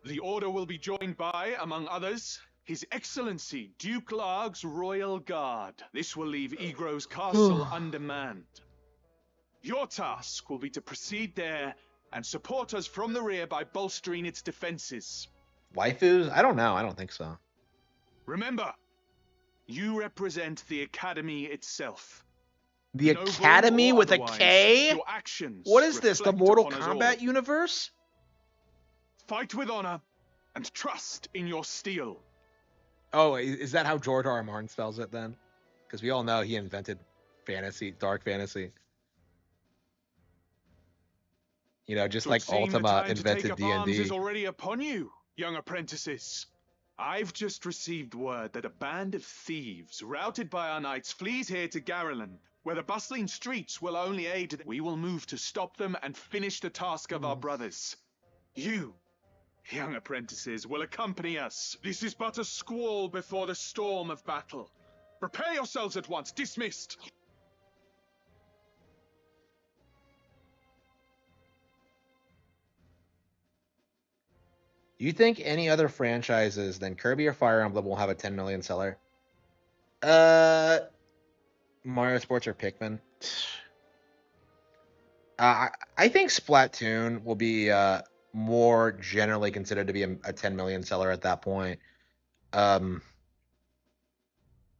Speaker 22: The Order will be joined by, among others, His Excellency Duke Larg's Royal Guard. This will leave Egros Castle undermanned. Your task will be to proceed there and support us from the rear by bolstering its defenses.
Speaker 1: Waifus? I don't know. I don't think so.
Speaker 22: Remember, you represent the Academy itself.
Speaker 1: The
Speaker 22: Noble
Speaker 1: Academy
Speaker 22: or
Speaker 1: with a
Speaker 22: otherwise,
Speaker 1: K?
Speaker 22: your actions
Speaker 1: What is this? The
Speaker 22: reflect
Speaker 1: Mortal
Speaker 22: upon us
Speaker 1: Kombat
Speaker 22: all.
Speaker 1: universe?
Speaker 22: Fight with honor and trust in your steel.
Speaker 1: Oh, is that how George R. R. Martin spells it then? Because we all know he invented fantasy, dark fantasy. You know, just like
Speaker 22: Seem the
Speaker 1: Ultima
Speaker 22: time to take
Speaker 1: invented
Speaker 22: up arms
Speaker 1: D&D.
Speaker 22: is already upon you, young apprentices. I've just received word that a band of thieves, routed by our knights, flees here to Garrelan, where the bustling streets will only aid them. We will move to stop them and finish the task of our brothers. You, young apprentices, will accompany us. This is but a squall before the storm of battle. Prepare yourselves at once. Dismissed.
Speaker 1: Do you think any other franchises than Kirby or Fire Emblem will have a 10 million seller? Mario Sports or Pikmin? I think Splatoon will be more generally considered to be a 10 million seller at that point.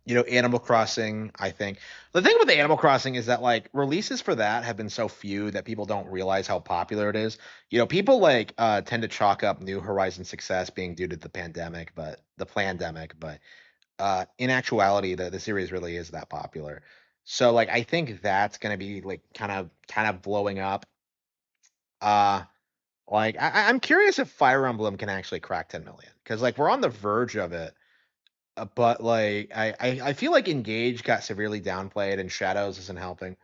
Speaker 1: Animal Crossing, I think. The thing with the Animal Crossing is that like releases for that have been so few that people don't realize how popular it is. People like tend to chalk up New Horizons success being due to the pandemic, but in actuality the series really is that popular. So like I think that's gonna be like kind of blowing up. Like I'm curious if Fire Emblem can actually crack 10 million because like we're on the verge of it. But like I feel like Engage got severely downplayed and Shadows isn't helping.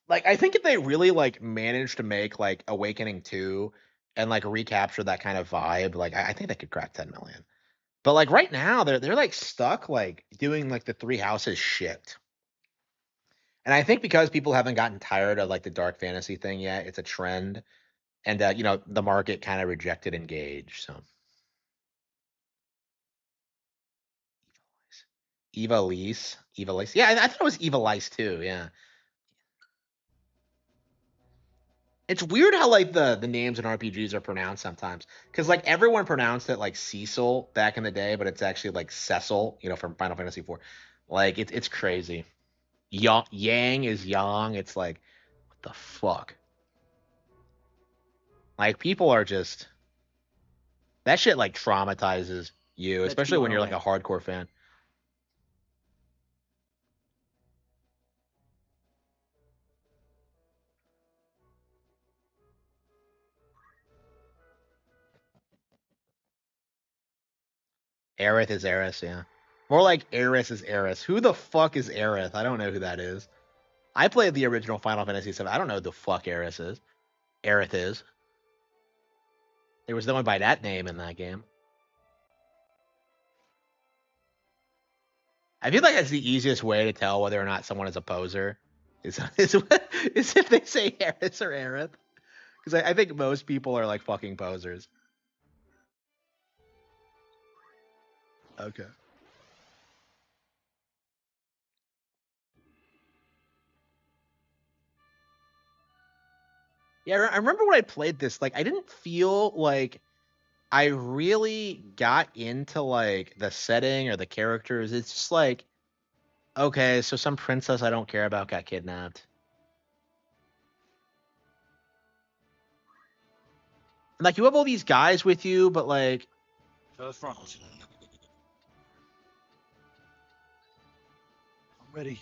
Speaker 1: Like I think if they really like manage to make like Awakening 2 and like recapture that kind of vibe, like I think they could crack 10 million. But like right now they're like stuck like doing like the Three Houses shit. And I think because people haven't gotten tired of like the dark fantasy thing yet, it's a trend. And the market kind of rejected Engage. So Eva Lise. Yeah, I thought it was Eva Lise too. Yeah. It's weird how like the names in RPGs are pronounced sometimes, because like everyone pronounced it like Cecil back in the day, but it's actually like Cecil, from Final Fantasy IV. Like it's crazy. Yang is Yang. It's like what the fuck. Like people are just that shit like traumatizes you, especially when you're like a hardcore fan. Aerith is Eris, yeah. More like Eris is Eris. Who the fuck is Aerith? I don't know who that is. I played the original Final Fantasy VII. I don't know who the fuck Eris is. Aerith is. There was no one by that name in that game. I feel like that's the easiest way to tell whether or not someone is a poser. Is if they say Eris or Aerith. Because I think most people are like fucking posers. Okay. Yeah, I remember when I played this, like I didn't feel like I really got into like the setting or the characters. It's just like, okay, so some princess I don't care about got kidnapped. Like you have all these guys with you, but like
Speaker 5: To the front. I'm ready.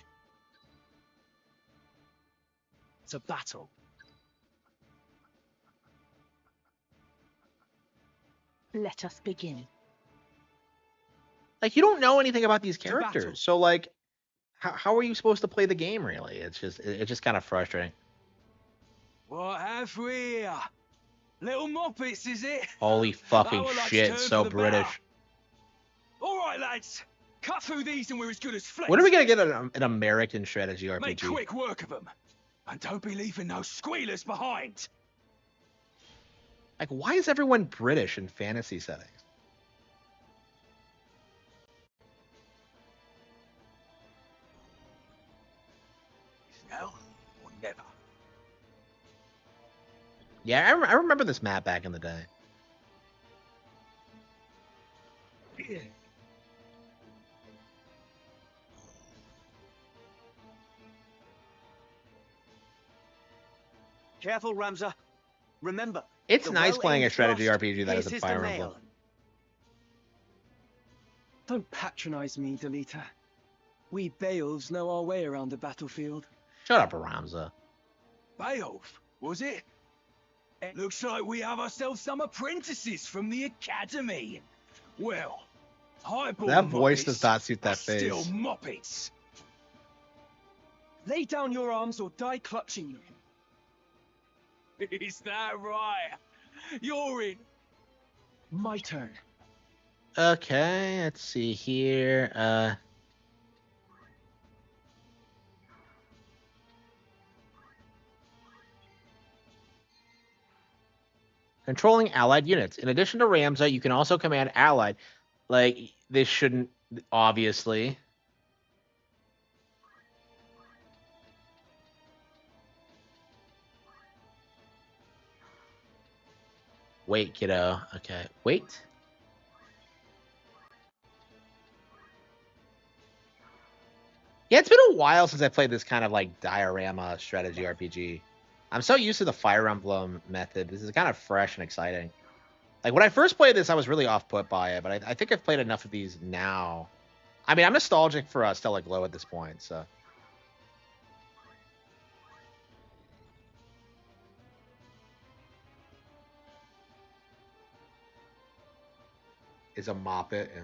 Speaker 5: It's a battle.
Speaker 4: Let us begin.
Speaker 1: Like you don't know anything about these characters, so like, how are you supposed to play the game? Really, it's just kind of frustrating.
Speaker 5: What have we here? Little moppets, is it?
Speaker 1: Holy fucking shit! So British.
Speaker 5: All right, lads, cut through these and we're as good as flesh.
Speaker 1: When are we gonna get an American strategy RPG?
Speaker 5: Make quick work of them, and don't be leaving no squealers behind.
Speaker 1: Like, why is everyone British in fantasy settings?
Speaker 5: Now or never.
Speaker 1: Yeah, I remember this map back in the day.
Speaker 5: Yeah.
Speaker 21: Careful, Ramza. Remember,
Speaker 1: it's nice playing a strategy RPG that isn't Fire Emblem.
Speaker 5: Don't patronize me, Delita. We Beowulfs know our way around the battlefield.
Speaker 1: Shut up, Ramza.
Speaker 5: Beowulf, was it? It looks like we have ourselves some apprentices from the academy. Well, highborn
Speaker 1: That voice does
Speaker 5: moppets
Speaker 1: not suit
Speaker 5: are
Speaker 1: that
Speaker 5: still
Speaker 1: face.
Speaker 5: moppets. Lay down your arms or die clutching them. Is that right? You're in. My turn.
Speaker 1: Okay, let's see here. Controlling allied units. In addition to Ramza, you can also command allied. Like, this shouldn't, obviously. Wait, kiddo. Okay, wait. Yeah, it's been a while since I played this kind of like diorama strategy RPG. I'm so used to the Fire Emblem method. This is kind of fresh and exciting. Like, when I first played this, I was really off-put by it, but I think I've played enough of these now. I mean, I'm nostalgic for Stellar Glow at this point, so. Is a Moppet. Yeah.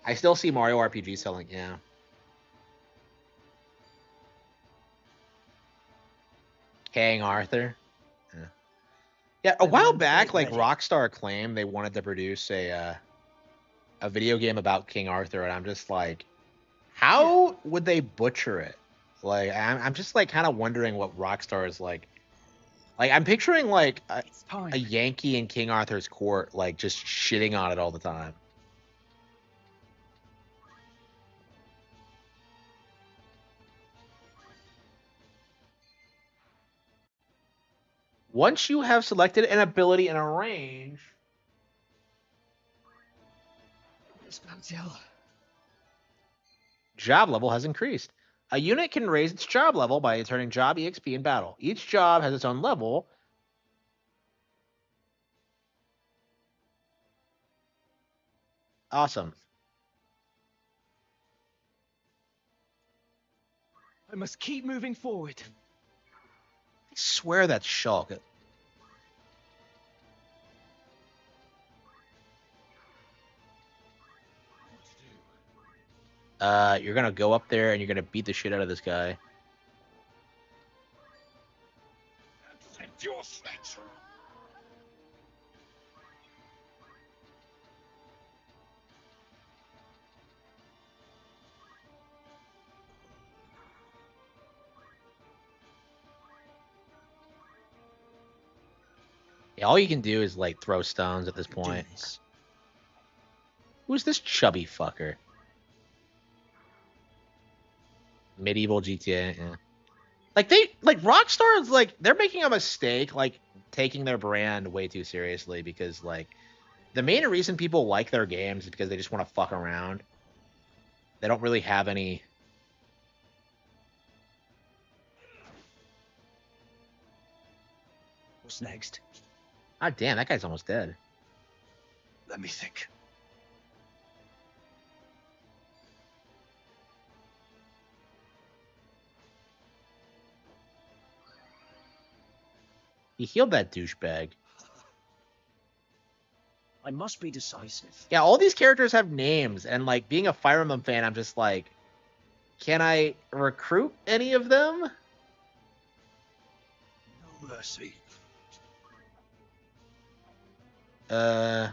Speaker 1: I still see Mario RPG selling, yeah. King Arthur. Yeah. Yeah, a while back, like Rockstar claimed they wanted to produce a video game about King Arthur, and I'm just like, how would they butcher it? Like, I'm just like kind of wondering what Rockstar is like. Like, I'm picturing like a Yankee in King Arthur's court, like just shitting on it all the time. Once you have selected an ability in a range, job level has increased. A unit can raise its job level by turning job EXP in battle. Each job has its own level. Awesome.
Speaker 5: I must keep moving forward.
Speaker 1: I swear that's Shulk. You're gonna go up there and you're gonna beat the shit out of this guy. Yeah, all you can do is like throw stones at this point. Who's this chubby fucker? Medieval GTA, yeah. Like Rockstar is like they're making a mistake, like taking their brand way too seriously because like the main reason people like their games is because they just want to fuck around. They don't really have any.
Speaker 5: What's next?
Speaker 1: Ah, damn, that guy's almost dead.
Speaker 5: Let me think.
Speaker 1: He healed that douchebag.
Speaker 5: I must be decisive.
Speaker 1: Yeah, all these characters have names, and like being a Fire Emblem fan, I'm just like, can I recruit any of them?
Speaker 5: No mercy.
Speaker 1: Yeah,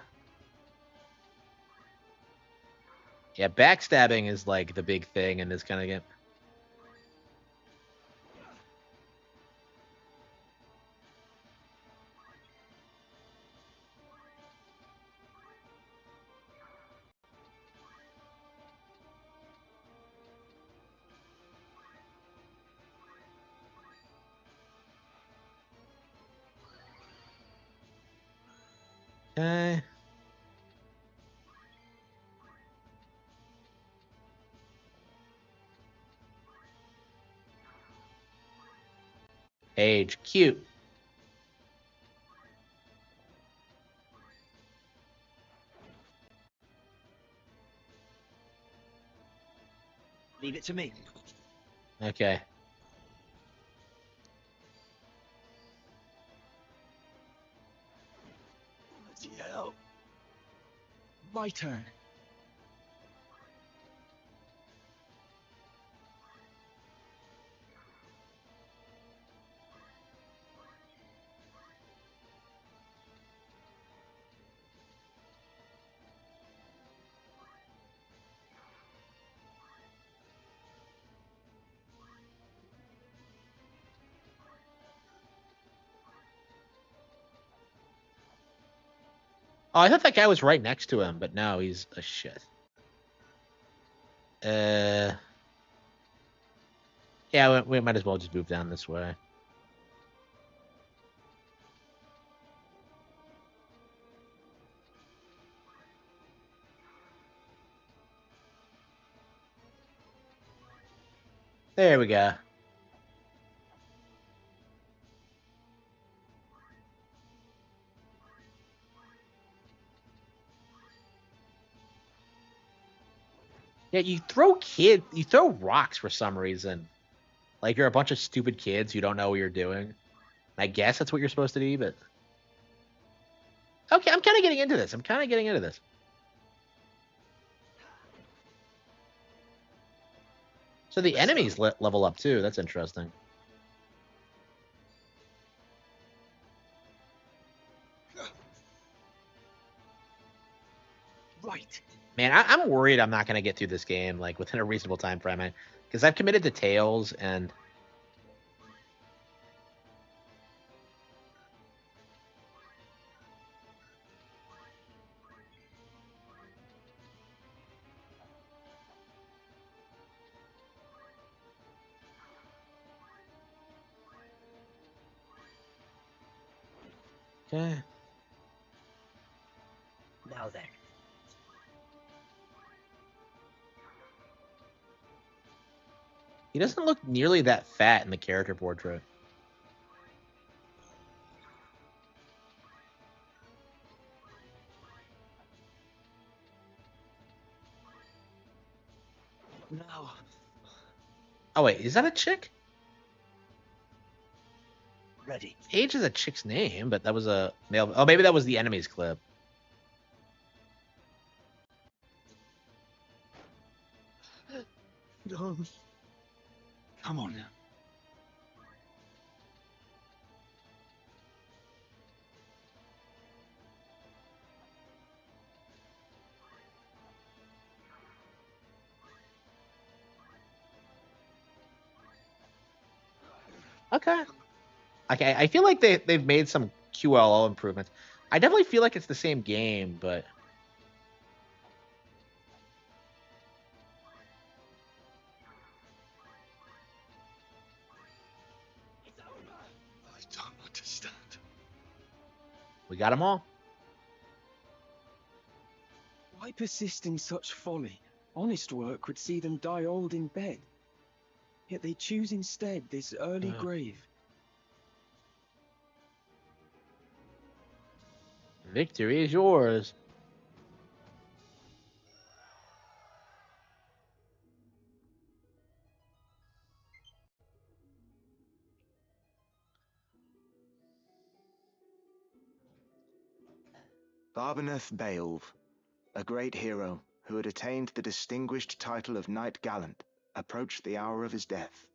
Speaker 1: backstabbing is like the big thing in this kind of game. Okay. Age, cute.
Speaker 5: Leave it to me.
Speaker 1: Okay.
Speaker 5: My turn.
Speaker 1: Oh, I thought that guy was right next to him, but no, he's a shit. Yeah, we might as well just move down this way. There we go. Yeah, you throw rocks for some reason. Like you're a bunch of stupid kids who don't know what you're doing. I guess that's what you're supposed to do, but okay, I'm kind of getting into this. So the enemies level up too. That's interesting.
Speaker 5: Right.
Speaker 1: Man, I'm worried I'm not going to get through this game like within a reasonable time frame, because I've committed to Tails and. Okay.
Speaker 5: Now then.
Speaker 1: He doesn't look nearly that fat in the character portrait.
Speaker 5: Now.
Speaker 1: Oh wait, is that a chick?
Speaker 5: Ready.
Speaker 1: Age is a chick's name, but that was a male. Oh, maybe that was the enemy's clip.
Speaker 5: No. Come on now.
Speaker 1: Okay. Okay, I feel like they've made some QLO improvements. I definitely feel like it's the same game, but
Speaker 5: I don't understand.
Speaker 1: we got them all.
Speaker 5: Why persist in such folly? Honest work would see them die old in bed. Yet they choose instead this early grave.
Speaker 1: Victory is yours.
Speaker 20: Barbeneth Beowulf, a great hero who had attained the distinguished title of Knight Gallant, approached the hour of his death.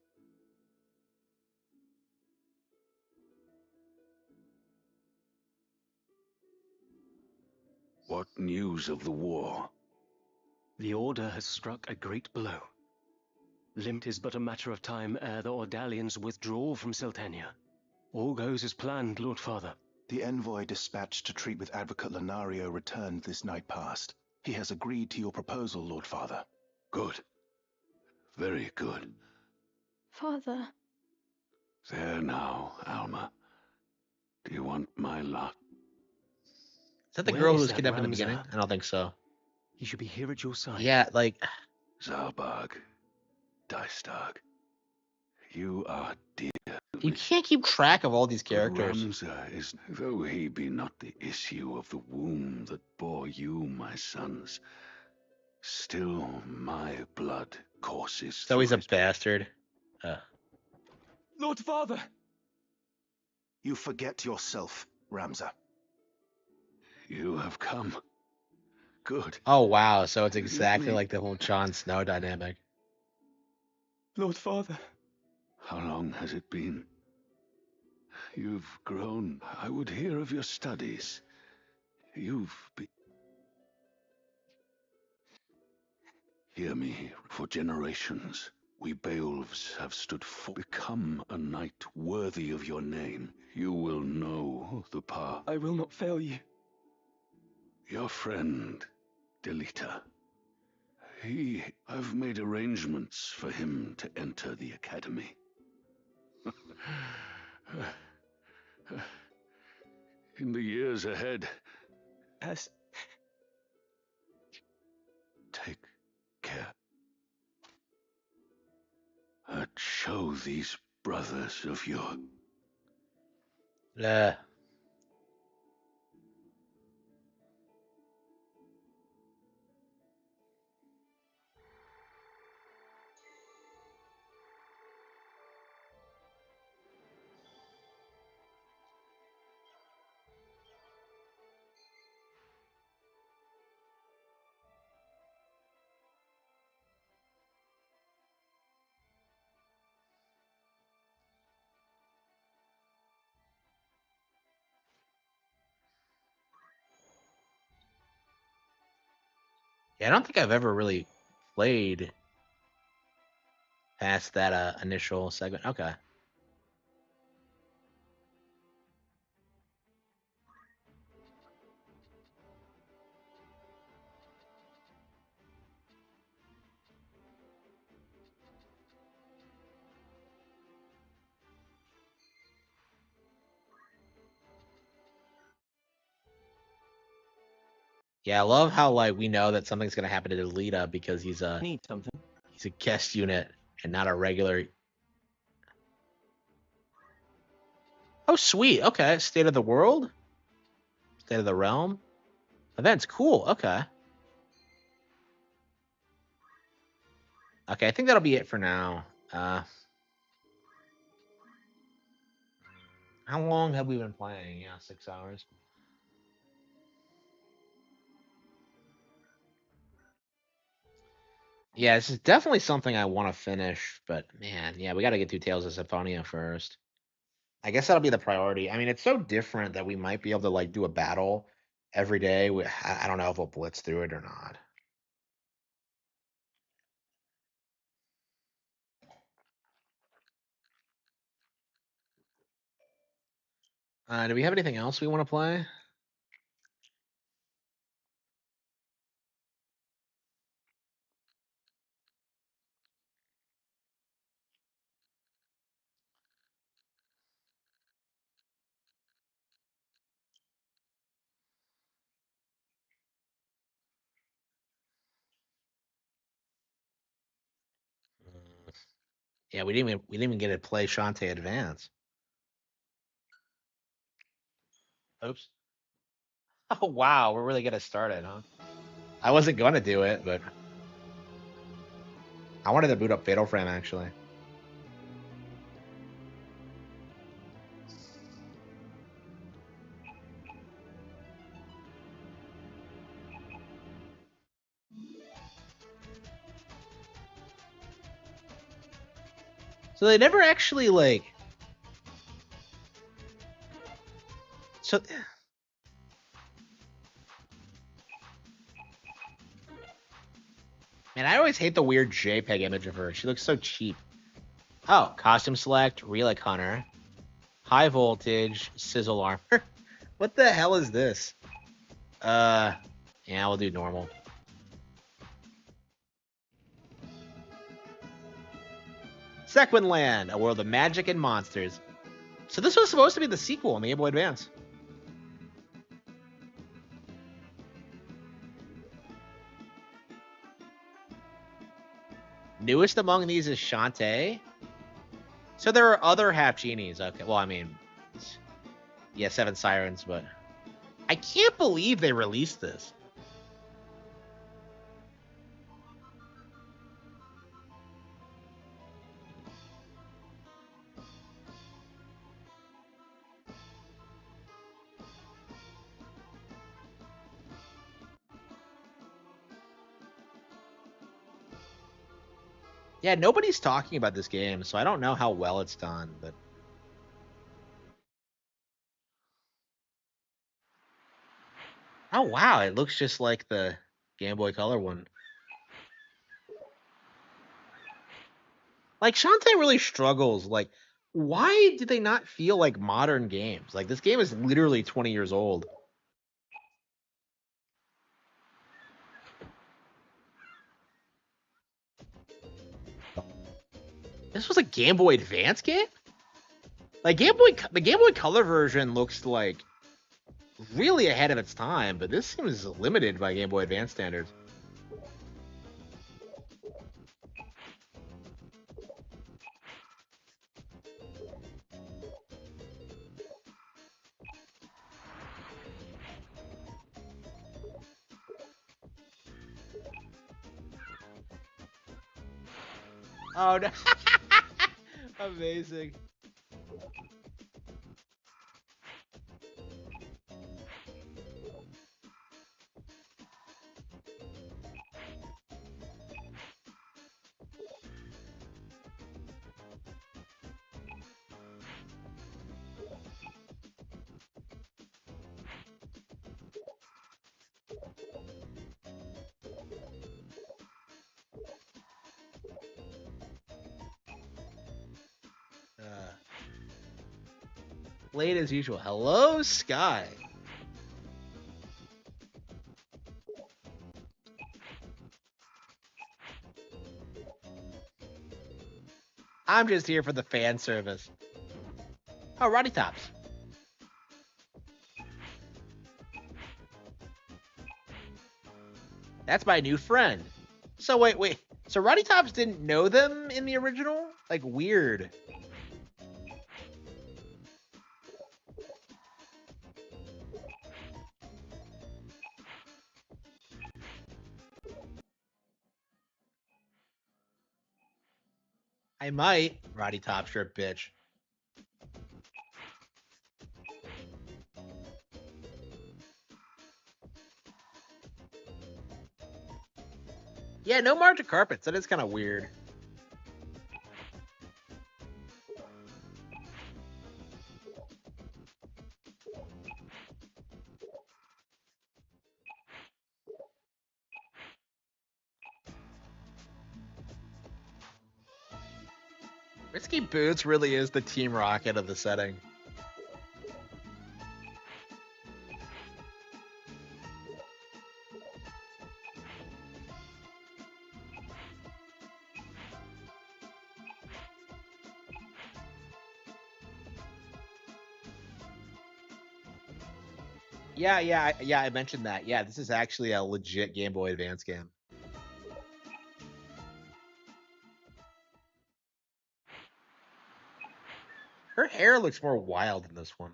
Speaker 18: What news of the war?
Speaker 21: The Order has struck a great blow. Limit is but a matter of time ere the Ordalians withdraw from Siltania. All goes as planned, Lord Father.
Speaker 9: The envoy dispatched to treat with Advocate Lenario returned this night past. He has agreed to your proposal, Lord Father.
Speaker 18: Good. Very good.
Speaker 6: Father.
Speaker 18: There now, Alma. Do you want my lot?
Speaker 1: Is that the
Speaker 21: Where
Speaker 1: girl
Speaker 21: is
Speaker 1: who was
Speaker 21: that
Speaker 1: kidnapped in the
Speaker 21: Ramza?
Speaker 1: beginning? I don't think so.
Speaker 21: He should be here at your side.
Speaker 1: Yeah, like
Speaker 18: Zalbag. Dystag. You are dear.
Speaker 1: You can't keep track of all these characters.
Speaker 18: Ramza is, though he be not the issue of the womb that bore you, my sons, still my blood courses
Speaker 1: So he's a bastard.
Speaker 5: Lord Father!
Speaker 9: You forget yourself, Ramza.
Speaker 18: You have come. Good.
Speaker 1: Oh wow, so it's
Speaker 18: Let
Speaker 1: exactly
Speaker 18: me-
Speaker 1: like the whole Jon Snow dynamic.
Speaker 22: Lord Father.
Speaker 18: How long has it been? You've grown. I would hear of your studies. You've been... Hear me, for generations, we Beowulfs have stood for. Become a knight worthy of your name. You will know the path.
Speaker 22: I will not fail you.
Speaker 18: Your friend, Delita. I've made arrangements for him to enter the academy. In the years ahead, take care. Show these brothers of yours.
Speaker 1: Yeah. Yeah, I don't think I've ever really played past that initial segment. Okay. Yeah, I love how like we know that something's gonna happen to Delita because he's a guest unit and not a regular. Oh, sweet. Okay, State of the World, State of the Realm, events. Cool. Okay. Okay, I think that'll be it for now. How long have we been playing? Yeah, 6 hours. Yeah, this is definitely something I want to finish, but man, yeah, we got to get through Tales of Symphonia first. I guess that'll be the priority. I mean, it's so different that we might be able to like do a battle every day. I don't know if we'll blitz through it or not. Do we have anything else we want to play? Yeah, we didn't even get to play Shantae Advance. Oops. Oh wow, we're really gonna start it, huh? I wasn't gonna do it, but I wanted to boot up Fatal Frame actually. So they never actually like. So. Man, I always hate the weird JPEG image of her. She looks so cheap. Oh, costume select, Relic Hunter, high voltage, sizzle armor. What the hell is this? Yeah, we'll do normal. Sequin Land, a world of magic and monsters. So this was supposed to be the sequel on the Game Boy Advance. Newest among these is Shantae. So there are other half genies. Okay, well, I mean, yeah, Seven Sirens, but I can't believe they released this. Yeah, nobody's talking about this game, so I don't know how well it's done, but oh wow, it looks just like the Game Boy Color one. Like Shantae really struggles. Like, why do they not feel like modern games? Like this game is literally 20 years old. This was a Game Boy Advance game? Like the Game Boy Color version looks like really ahead of its time, but this seems limited by Game Boy Advance standards. Oh no. Amazing. Late as usual. Hello, Sky. I'm just here for the fan service. Oh, Roddy Tops. That's my new friend. So wait. So Roddy Tops didn't know them in the original? Like weird. I might. Roddy Tops, you're a bitch. Yeah, no margin carpets. That is kind of weird. Risky Boots really is the Team Rocket of the setting. Yeah, I mentioned that. Yeah, this is actually a legit Game Boy Advance game. Her hair looks more wild in this one.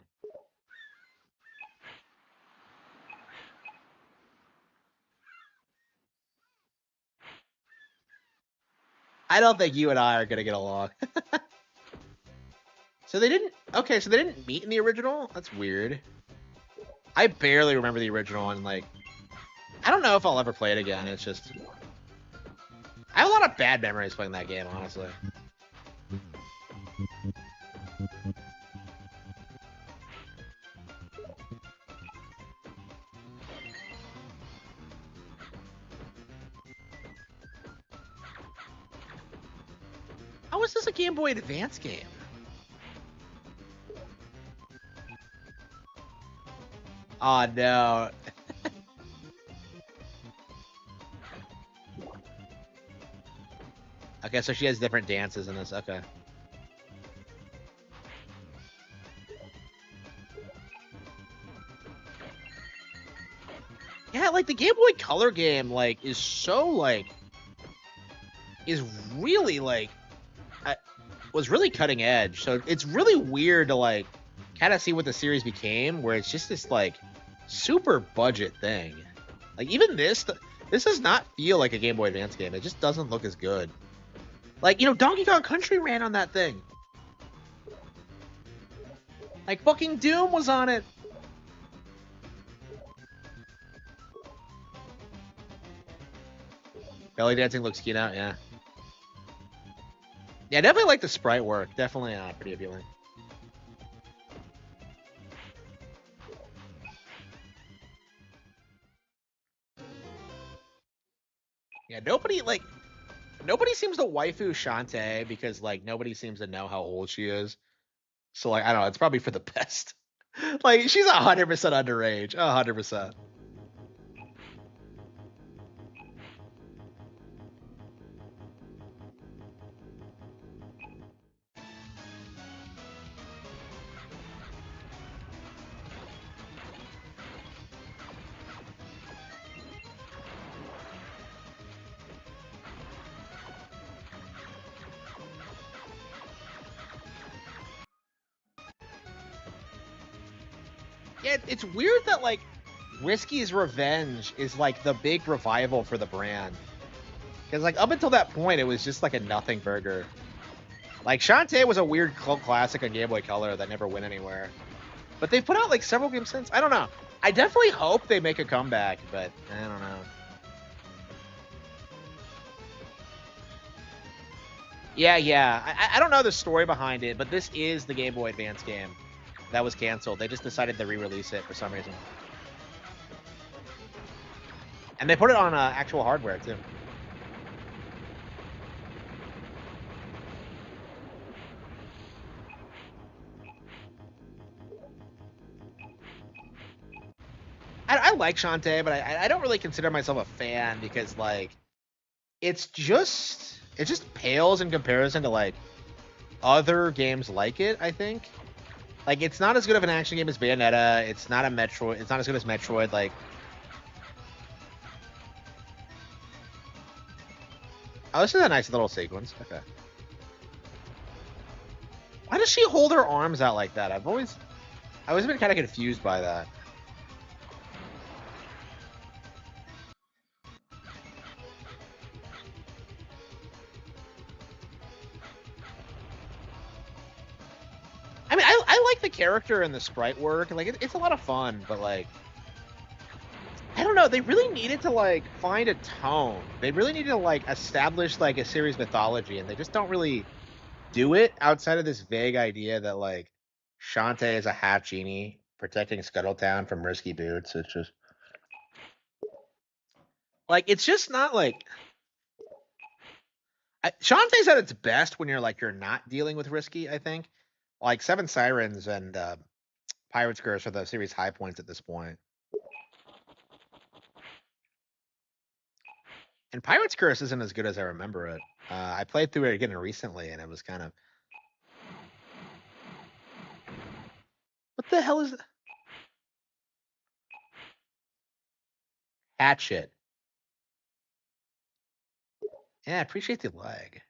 Speaker 1: I don't think you and I are gonna get along. So they didn't meet in the original? That's weird. I barely remember the original, and like, I don't know if I'll ever play it again. It's just, I have a lot of bad memories playing that game, honestly. How is this a Game Boy Advance game? Oh no. Okay, so she has different dances in this. Okay. Yeah, like the Game Boy Color game, like, is so like, is really like, was really cutting edge. So it's really weird to like, kind of see what the series became, where it's just this like, super budget thing. Like even this does not feel like a Game Boy Advance game. It just doesn't look as good. Like, Donkey Kong Country ran on that thing. Like fucking Doom was on it. Belly dancing looks cute out, yeah. Yeah, definitely like the sprite work. Definitely pretty appealing. Yeah, nobody seems to waifu Shantae because like nobody seems to know how old she is. So like I don't know, it's probably for the best. Like she's 100% underage, 100%. Yeah, it's weird that like Risky's Revenge is like the big revival for the brand. Because like up until that point, it was just like a nothing burger. Like Shantae was a weird cult classic on Game Boy Color that never went anywhere. But they've put out like several games since. I don't know. I definitely hope they make a comeback, but I don't know. Yeah. I don't know the story behind it, but this is the Game Boy Advance game that was canceled. They just decided to re-release it for some reason. And they put it on actual hardware, too. I like Shantae, but I don't really consider myself a fan because, like, it just pales in comparison to, like, other games like it, I think. Like, it's not as good of an action game as Bayonetta. It's not a Metroid. It's not as good as Metroid. Like, oh, this is a nice little sequence. Okay. Why does she hold her arms out like that? I've always been kind of confused by that. I mean, I like the character and the sprite work. Like, it's a lot of fun, but like, I don't know. They really needed to like find a tone. They really needed to like establish like a series mythology, and they just don't really do it outside of this vague idea that like Shantae is a half genie protecting Scuttletown from risky boots. It's just like it's just not like Shantae's at its best when you're not dealing with risky. I think like Seven Sirens and Pirate's Curse are the series high points at this point. And Pirate's Curse isn't as good as I remember it. I played through it again recently, and it was kind of what the hell is that? Hatchet. Yeah, I appreciate the lag.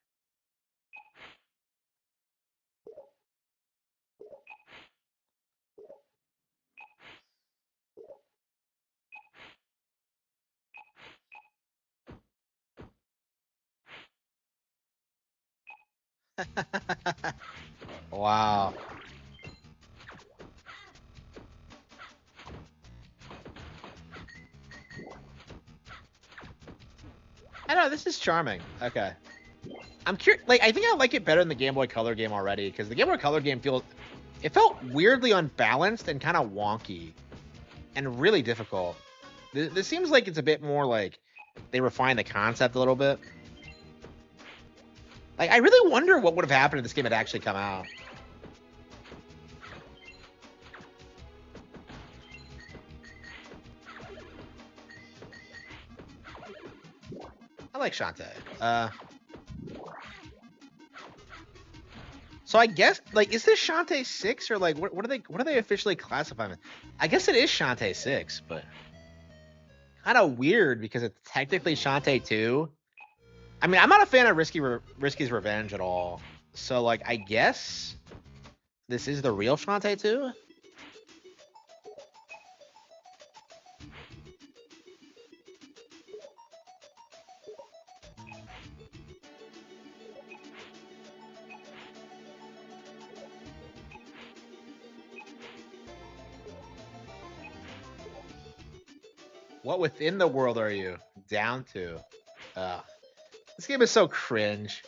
Speaker 1: Wow. I know this is charming. Okay. I'm curious. Like, I think I like it better than the Game Boy Color game already because the Game Boy Color game felt weirdly unbalanced and kind of wonky and really difficult. This seems like it's a bit more like they refined the concept a little bit. Like, I really wonder what would have happened if this game had actually come out. I like Shantae. So I guess like is this Shantae 6 or like what are they officially classifying it? I guess it is Shantae 6, but kind of weird because it's technically Shantae 2. I mean, I'm not a fan of Risky's Revenge at all. So like I guess this is the real Shantae 2? What within the world are you down to? This game is so cringe.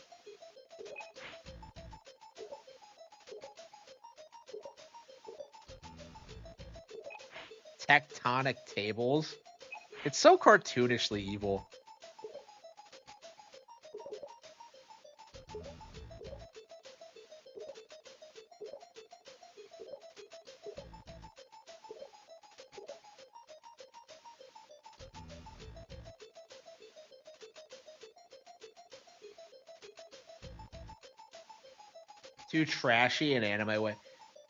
Speaker 1: tectonic tables. It's so cartoonishly evil. Too trashy in anime way.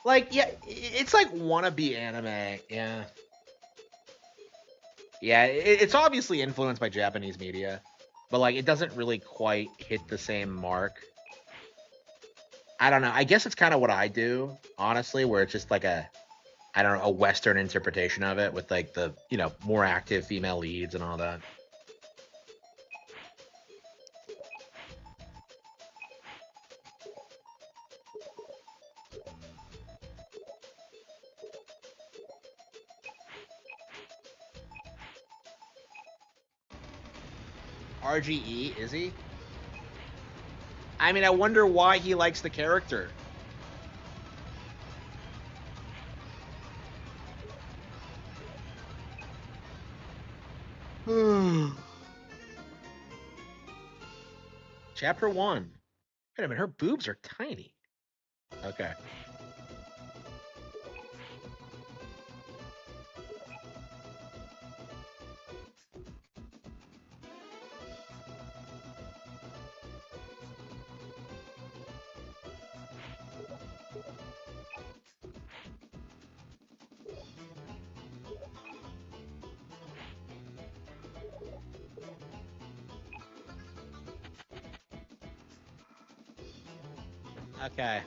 Speaker 1: Like, yeah, it's like wannabe anime. Yeah. Yeah, it's obviously influenced by Japanese media, but like it doesn't really quite hit the same mark. I don't know. I guess it's kind of what I do, honestly, where it's just like I don't know, a Western interpretation of it with like the, more active female leads and all that. RGE, is he? I mean, I wonder why he likes the character. Chapter 1. Wait a minute, her boobs are tiny. Okay. Okay.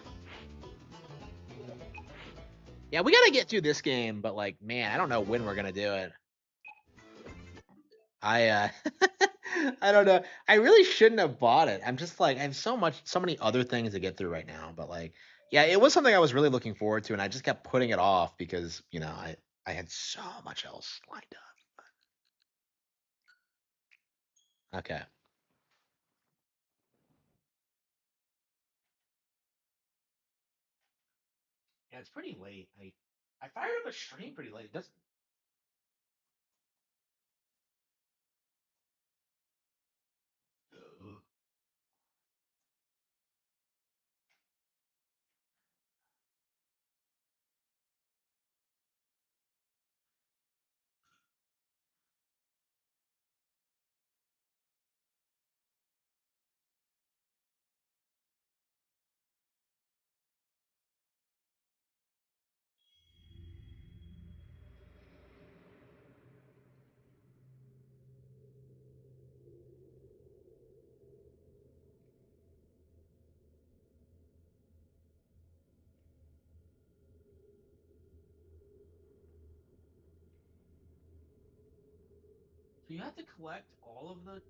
Speaker 1: Yeah, we gotta get through this game, but like, man, I don't know when we're gonna do it. I I don't know. I really shouldn't have bought it. I'm just like, I have so many other things to get through right now. But like, yeah, it was something I was really looking forward to, and I just kept putting it off because, I had so much else lined up. Okay. Yeah, it's pretty late. I fired up a stream pretty late. It doesn't. So you have to collect all of the.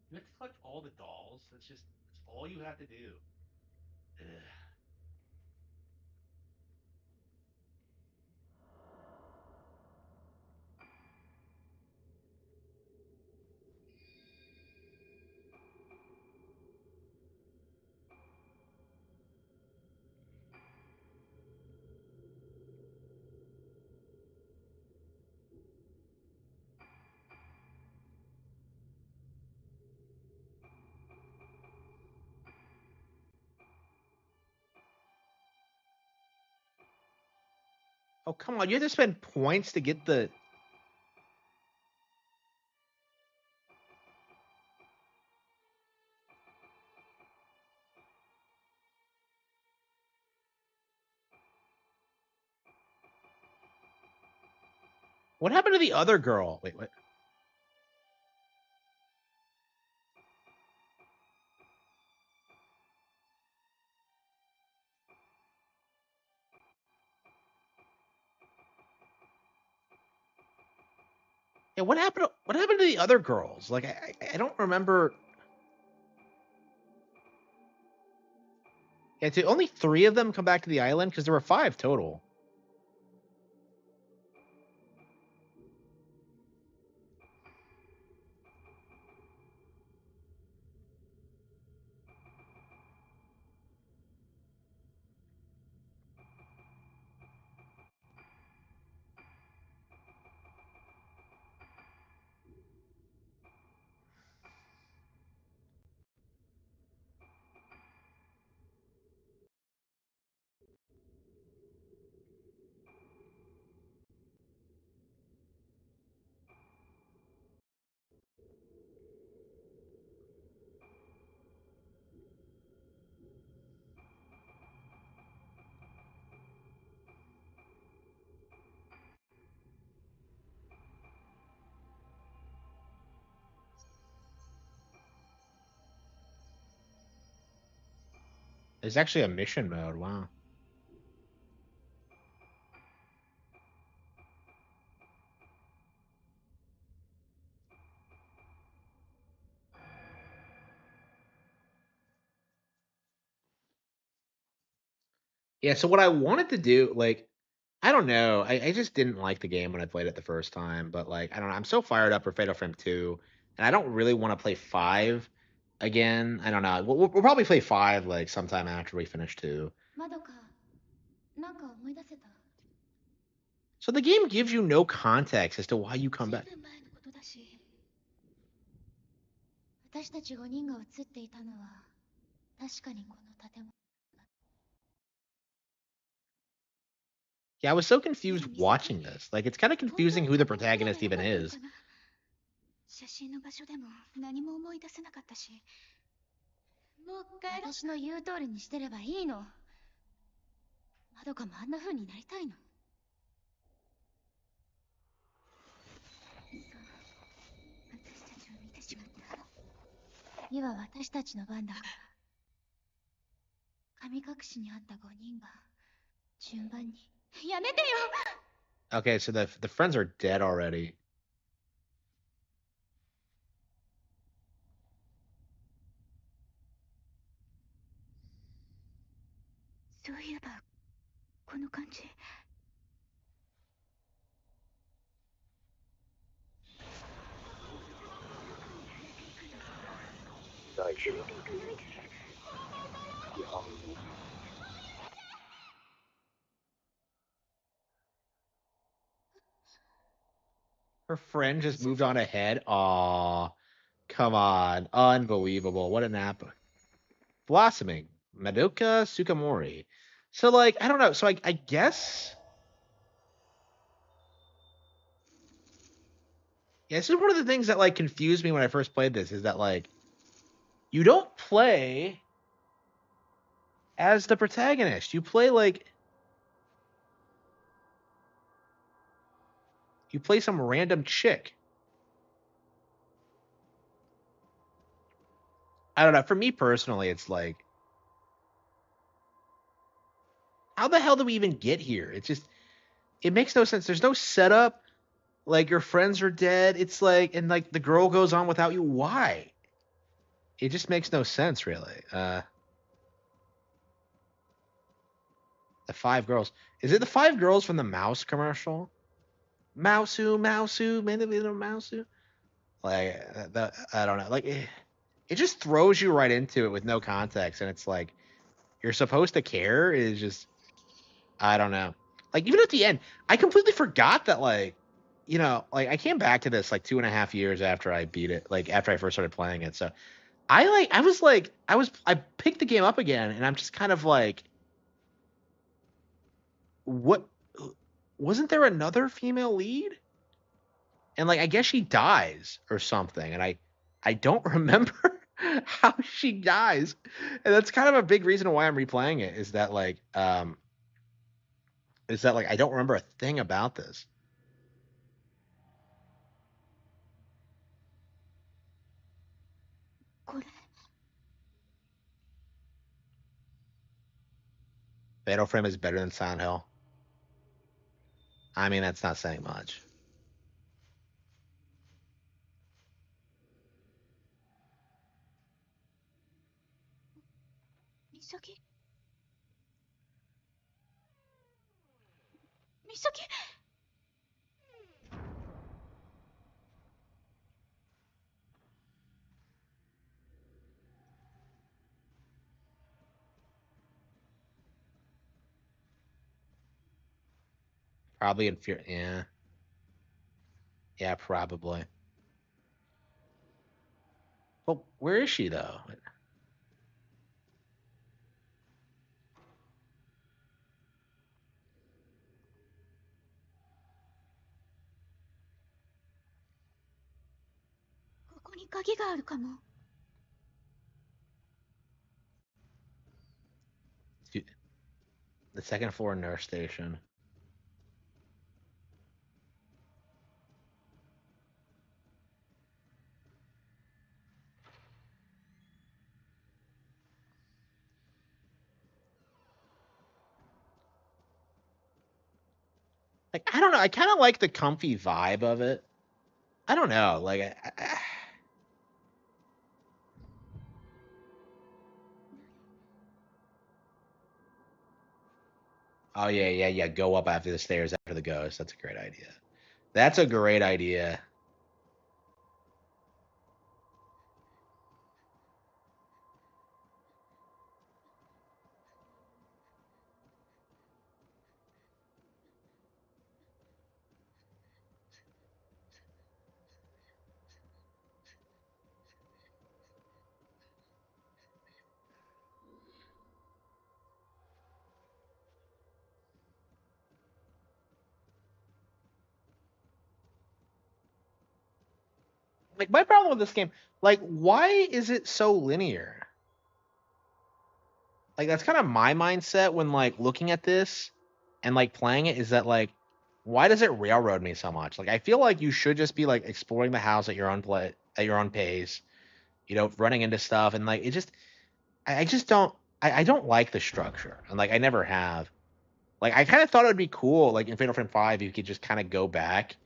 Speaker 1: You have to collect all the dolls. That's all you have to do. Ugh. Oh, come on. You have to spend points to get the. What happened to the other girl? Wait, what? Yeah, what happened to the other girls? Like I don't remember. Yeah, did only 3 of them come back to the island? Because there were 5 total. There's actually a mission mode. Wow. Yeah, so what I wanted to do, like, I don't know. I just didn't like the game when I played it the first time, but like, I don't know. I'm so fired up for Fatal Frame 2, and I don't really want to play 5 again. I don't know. We'll probably play 5 like sometime after we finish 2. So the game gives you no context as to why you come back. Yeah, I was so confused watching this. Like, it's kind of confusing who the protagonist even is.
Speaker 2: 写真の場所でも何も思い出せなかったし、もう一回私の言う通りにしてればいいの。まどかもあんな風になりたいの。そう、私たちを見てしまった。次は私たちの番だから。神隠しにあった5人が順番に。やめてよ。
Speaker 1: Okay, so the friends are dead already.
Speaker 2: そういえばこの感じ。大丈夫。
Speaker 1: Her friend just moved on ahead. Aw, come on. Unbelievable. What an app. Blossoming. Madoka Sukamori. So, like, I don't know. So, I guess. Yeah, this is one of the things that, like, confused me when I first played this is that, like, you don't play as the protagonist. You play, like. You play some random chick. I don't know. For me personally, it's like. How the hell do we even get here? It's just. It makes no sense. There's no setup. Like, your friends are dead. It's like, and like the girl goes on without you. Why? It just makes no sense, really. The 5 girls. Is it the 5 girls from the mouse commercial? Mouseu, Mouseu, little Mouseu. Like, I don't know. Like, it just throws you right into it with no context, and it's like you're supposed to care. Is just, I don't know. Like, even at the end, I completely forgot that, like, like, I came back to this like 2.5 years after I beat it, like after I first started playing it. So I picked the game up again, and I'm just kind of like, what? Wasn't there another female lead? And like, I guess she dies or something, and I don't remember how she dies, and that's kind of a big reason why I'm replaying it. Is that like I don't remember a thing about this. Fatal Frame is better than Silent Hill. I mean, that's not saying much.
Speaker 2: Misaki? Misaki?
Speaker 1: Probably in fear. Yeah. Yeah, probably. But where is she though?
Speaker 2: ここに鍵があるかも。
Speaker 1: The second floor nurse station. Like, I don't know. I kind of like the comfy vibe of it. I don't know. Like, oh yeah. Go up after the stairs after the ghost. That's a great idea. That's a great idea. Like, my problem with this game, like, why is it so linear? Like, that's kind of my mindset when like looking at this and like playing it, is that like, why does it railroad me so much? Like, I feel like you should just be like exploring the house at your own at your own pace, running into stuff, and like it just, I just don't, I don't like the structure, and like I never have. Like, I kind of thought it would be cool, like in Fatal Frame 5, you could just kind of go back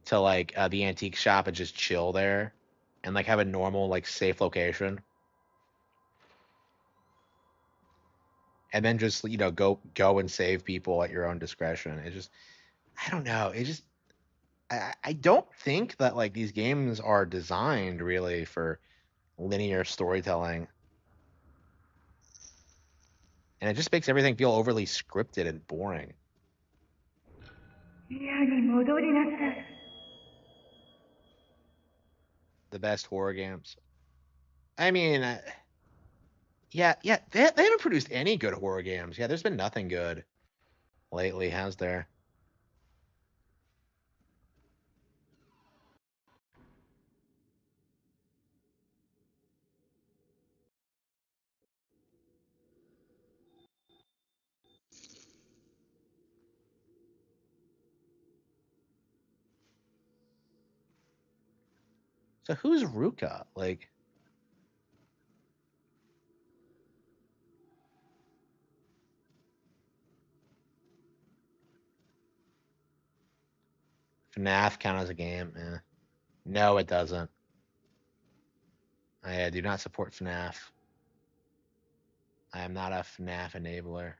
Speaker 1: to like the antique shop and just chill there, and like have a normal like safe location, and then just go and save people at your own discretion. It just, I don't know. It just, I don't think that like these games are designed really for linear storytelling, and it just makes everything feel overly scripted and boring. The best horror games. I mean, yeah, they haven't produced any good horror games. Yeah, there's been nothing good lately, has there? So who's Ruka? Like, FNAF count as a game? Eh. No, it doesn't. I do not support FNAF. I am not a FNAF enabler.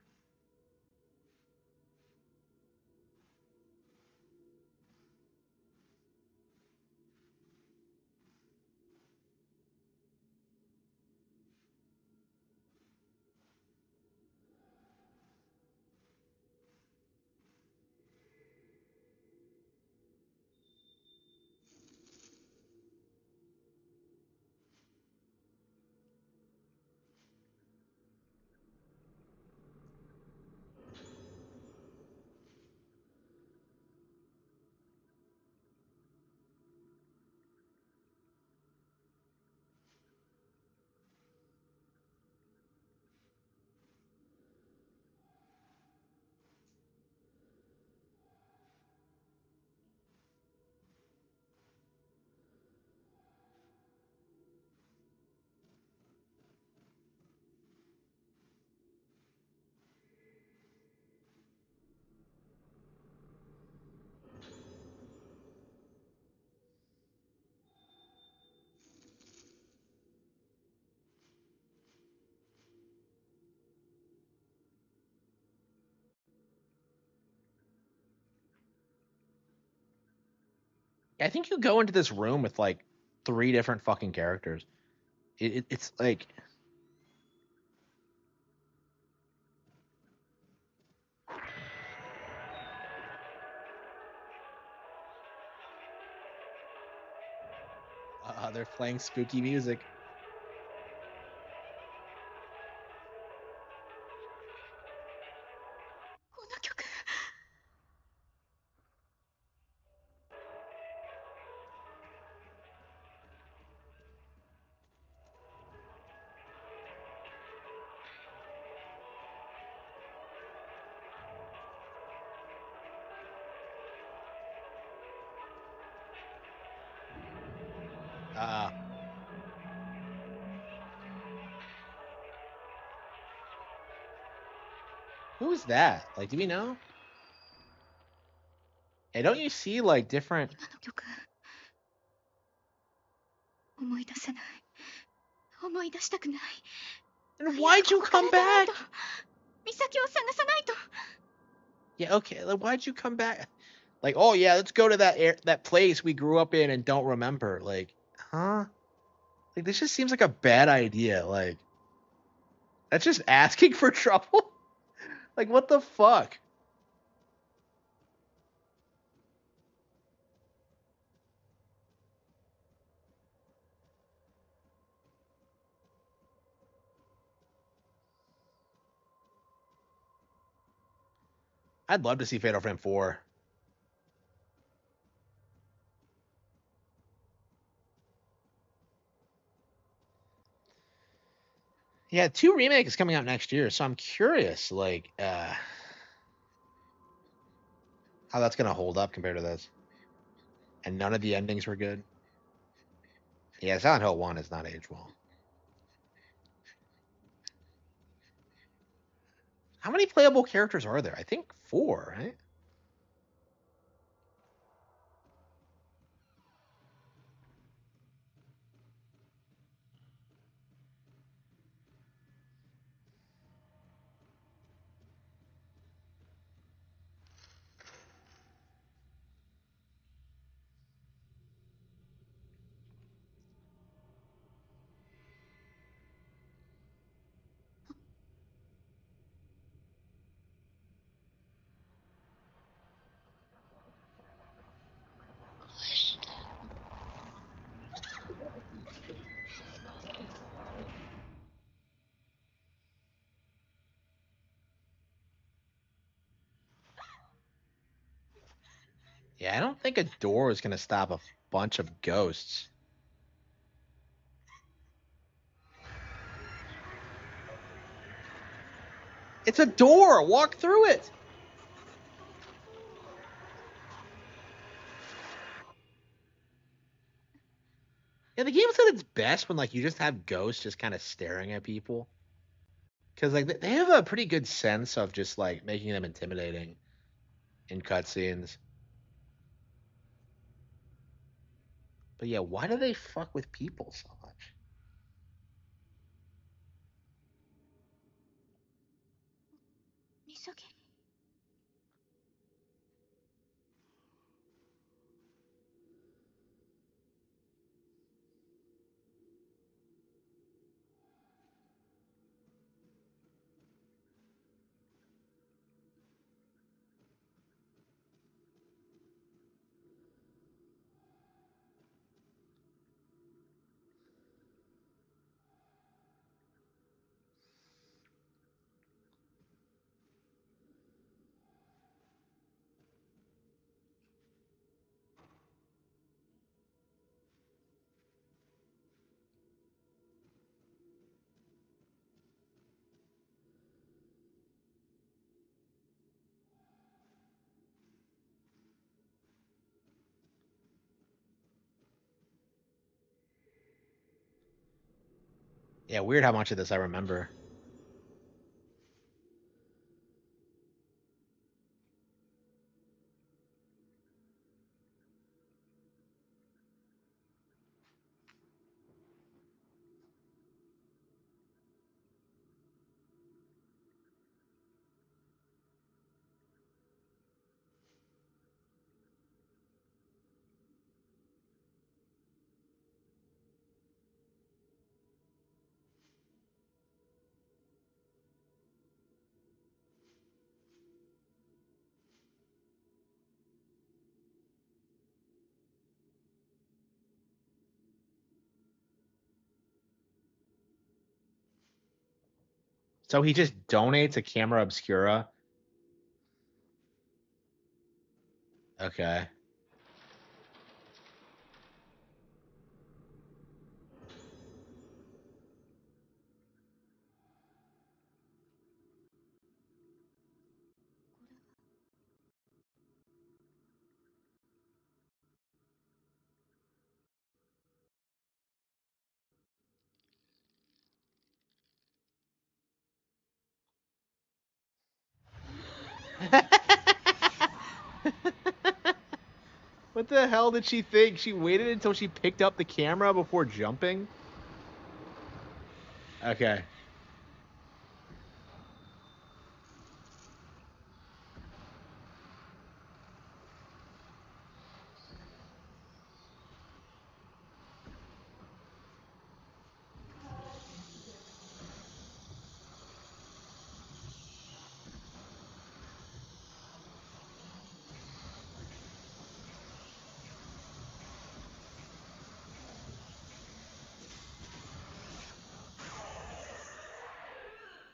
Speaker 1: I think you go into this room with like 3 different fucking characters. It's like, they're playing spooky music. Who's that? Like, do we know? Hey, don't you see like different?
Speaker 2: 今の曲思い出せない。思い出したくない。
Speaker 1: And why'd you come back?
Speaker 2: 美咲を探さないと。
Speaker 1: Yeah, okay. Like, why'd you come back? Like, oh yeah, let's go to that place we grew up in and don't remember. Like, huh? Like, this just seems like a bad idea. Like, that's just asking for trouble. Like, what the fuck? I'd love to see Fatal Frame 4. Yeah, 2 remake is coming out next year, so I'm curious, like, how that's gonna hold up compared to this. And none of the endings were good. Yeah, Silent Hill 1 is not aged well. How many playable characters are there? I think 4, right? Yeah, I don't think a door is gonna stop a bunch of ghosts. It's a door! Walk through it! Yeah, the game's at its best when like you just have ghosts just kind of staring at people. Because like they have a pretty good sense of just like making them intimidating in cutscenes. But yeah, why do they fuck with people so much?
Speaker 2: Misaki.
Speaker 1: Yeah, weird how much of this I remember. So he just donates a camera obscura. Okay. What the hell did she think? She waited until she picked up the camera before jumping? Okay.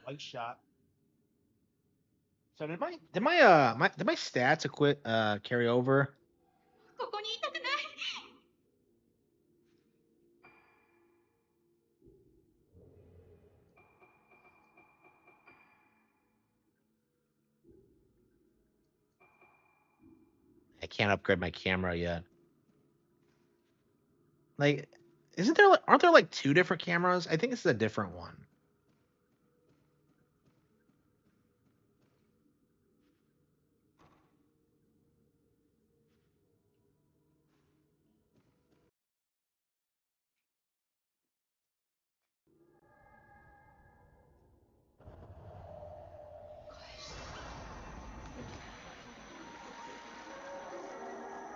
Speaker 1: Light shot. So did my stats carry over? I can't upgrade my camera yet. Like, aren't there like 2 different cameras? I think it's a different one.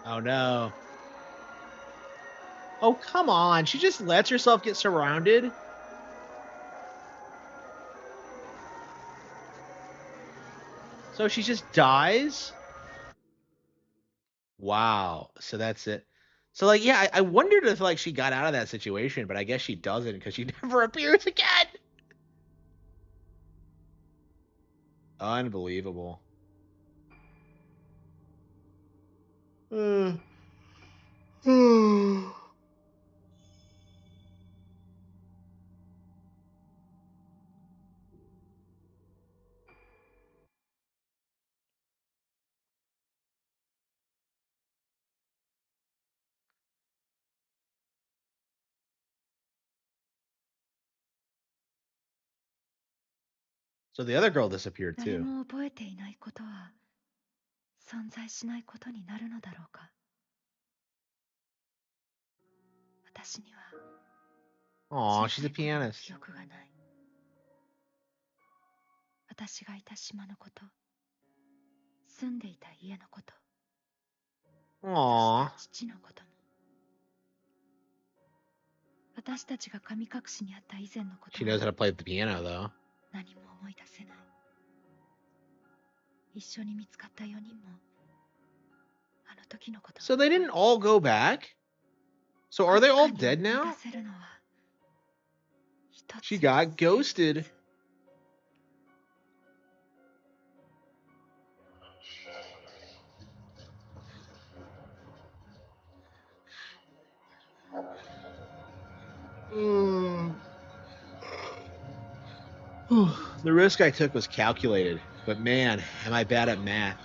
Speaker 1: Oh no. Oh, come on. She just lets herself get surrounded. So she just dies? Wow. So that's it. So like, yeah, I wondered if like she got out of that situation, but I guess she doesn't because she never appears again. Unbelievable. So the other girl disappeared
Speaker 6: 誰
Speaker 1: too.
Speaker 6: も覚えていないことは存在しないことになるのだろうか。私には
Speaker 1: Aw, she's a pianist.
Speaker 6: 記憶がない。私がいた島のこと、住んでいた家のこと、
Speaker 1: Aw.
Speaker 6: 父のことも。私たちが神隠しにあった以前のこと
Speaker 1: She
Speaker 6: も
Speaker 1: knows how to play the piano though.
Speaker 6: 何も思い出せない。一緒に見つかった4人もあの時のこと。
Speaker 1: So they didn't all go back? So are they all dead
Speaker 6: 思い
Speaker 1: now?
Speaker 6: 出せるのは一つ
Speaker 1: She got ghosted. The risk I took was calculated, but man, am I bad at math.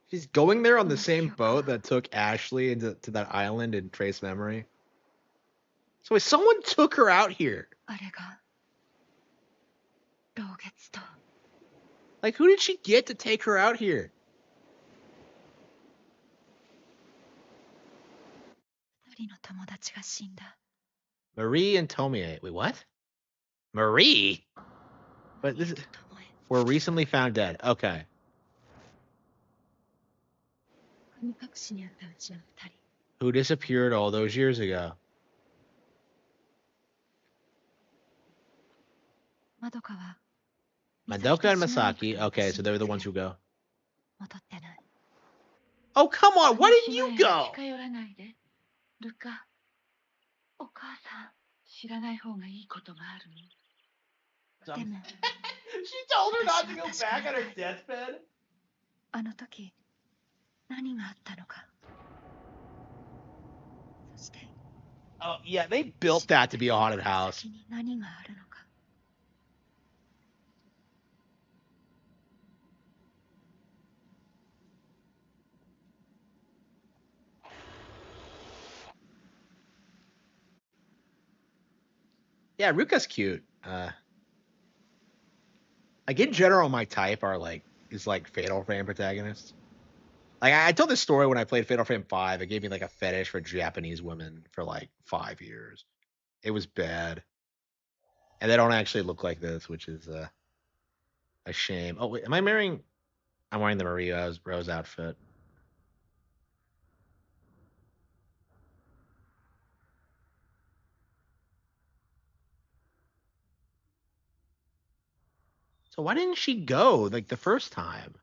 Speaker 1: She's going there on the same boat that took Ashley to that island in Trace Memory. So wait, someone took her out here. Like, who did she get to take her out here? Marie and Tomie. Wait, what? Marie? But this is... were recently found dead. Okay. Who disappeared all those years ago? Madoka and Masaki. Okay, so they're the ones who go. Oh, come on. Why didn't you go?
Speaker 2: ルカ、お母さん、知らない方がいいことがあるの。でも、
Speaker 1: She told her not to go back on her deathbed?
Speaker 6: あの時、何があったのか。そして、
Speaker 1: Oh, yeah, they built that to be a haunted house.
Speaker 6: 何があるのか。
Speaker 1: Yeah, Ruka's cute. Like in general, my type is like Fatal Frame protagonists. Like I told this story when I played Fatal Frame 5. It gave me like a fetish for Japanese women for like 5 years. It was bad, and they don't actually look like this, which is a shame. Oh wait, am I wearing? I'm wearing the Maria Rose outfit. So why didn't she go like the first time?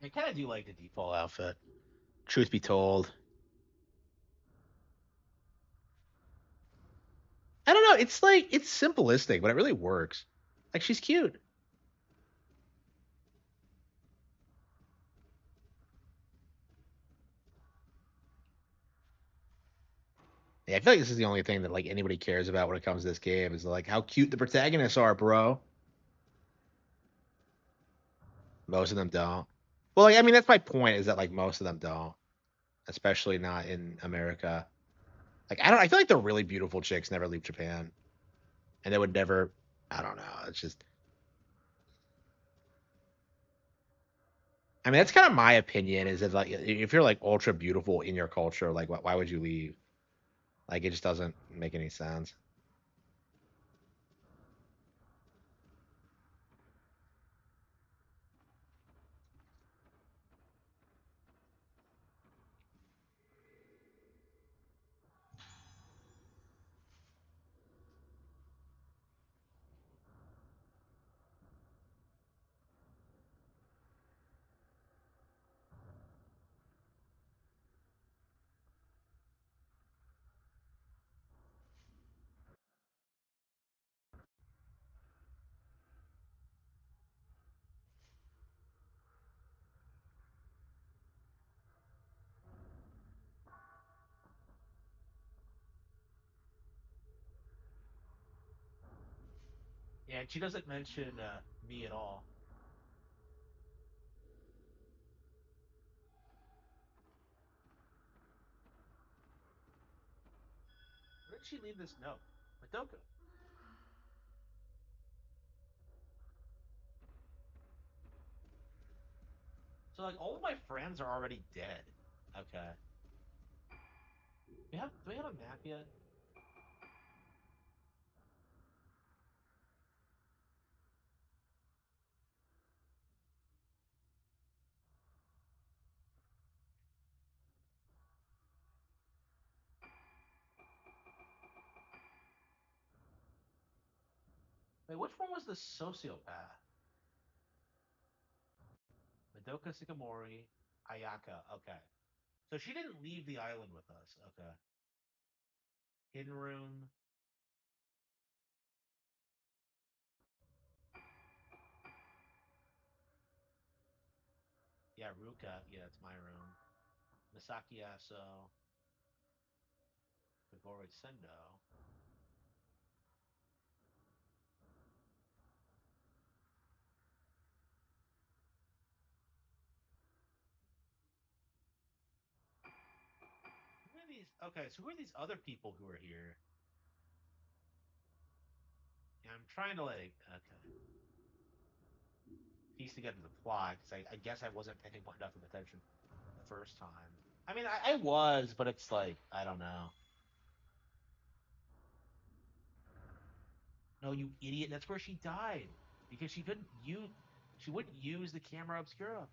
Speaker 1: I kind of do like the default outfit. Truth be told, I don't know. It's like it's simplistic, but it really works. Like she's cute. Yeah, I feel like this is the only thing that like anybody cares about when it comes to this game is like how cute the protagonists are, bro. Most of them don't. Well, like, I mean, that's my point is that like most of them don't, especially not in America. Like I don't. I feel like the really beautiful chicks never leave Japan, and they would never. I don't know. It's just. I mean, that's kind of my opinion. Is that like if you're like ultra beautiful in your culture, like why would you leave? Like it just doesn't make any sense. Yeah, she doesn't mention me at all. Where did she leave this note? Madoka. So like all of my friends are already dead. Okay. Do we have a map yet? Wait, which one was the sociopath? Madoka Shikamori, Ayaka. Okay. So she didn't leave the island with us. Okay. Hidden room. Yeah, Ruka. Yeah, it's my room. Misaki Aso. Kagori Sendo. Who are these? Okay, so who are these other people who are here? Yeah, I'm trying to like okay piece together the plot because I guess I wasn't paying enough of attention the first time. I mean, I was, but it's like I don't know. No, you idiot! That's where she died because she couldn't use. She wouldn't use the camera obscura.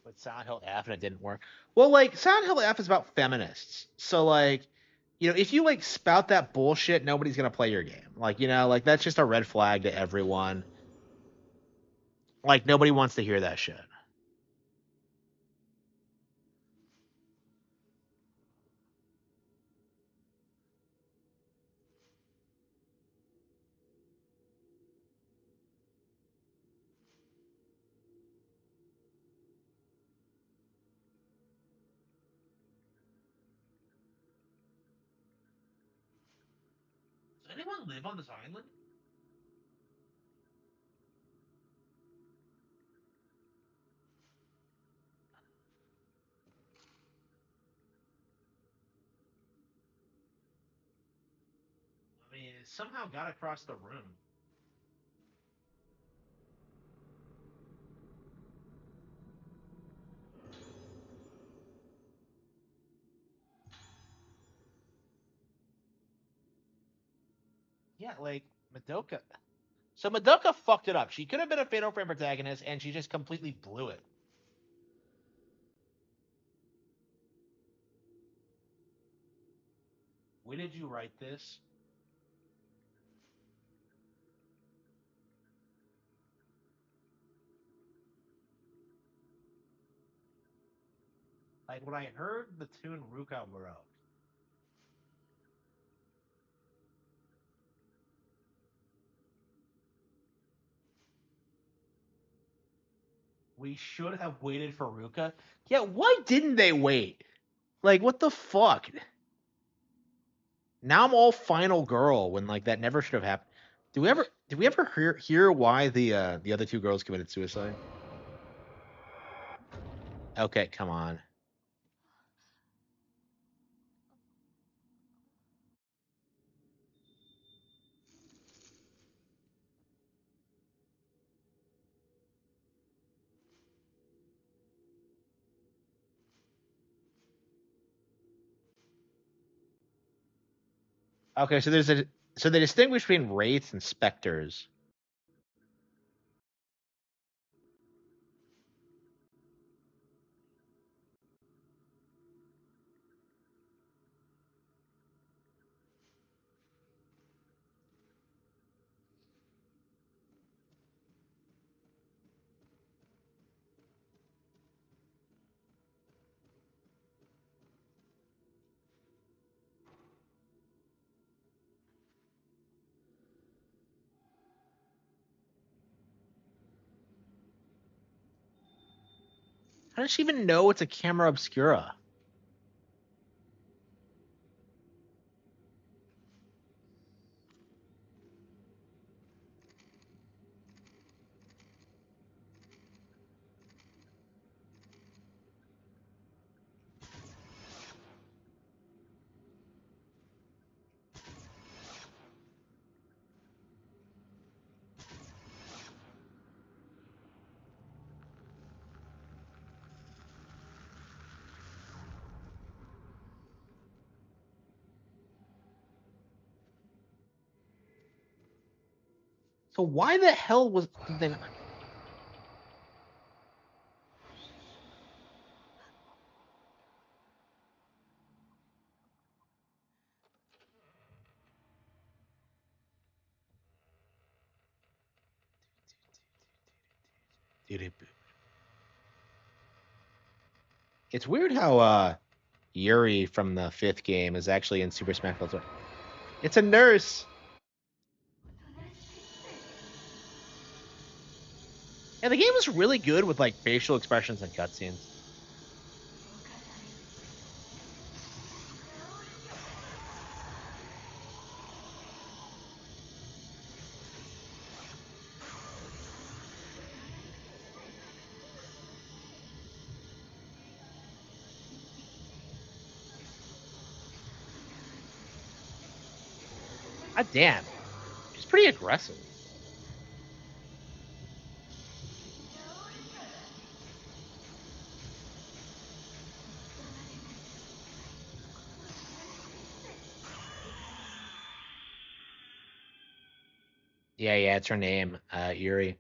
Speaker 1: But Silent Hill F and it didn't work. Well, like Silent Hill F is about feminists, so like, if you like spout that bullshit, nobody's gonna play your game. Like, like that's just a red flag to everyone. Like nobody wants to hear that shit. Does anyone live on this island? I mean, it somehow got across the room. Yeah, like Madoka. So Madoka fucked it up. She could have been a Fatal Frame protagonist, and she just completely blew it. When did you write this? Like when I heard the tune Ruka Muro, we should have waited for Ruka. Yeah, why didn't they wait? Like, what the fuck? Now I'm all final girl when like that never should have happened. Did we ever hear why the other two girls committed suicide? Okay, come on. Okay, so they distinguish between wraiths and specters. How does she even know it's a camera obscura? So why the hell was then? It's weird how Yuri from the fifth game is actually in Super Smash Bros. It's a nurse. Yeah, the game was really good with like facial expressions and cutscenes. God damn. She's pretty aggressive. Yeah, it's her name, Yuri.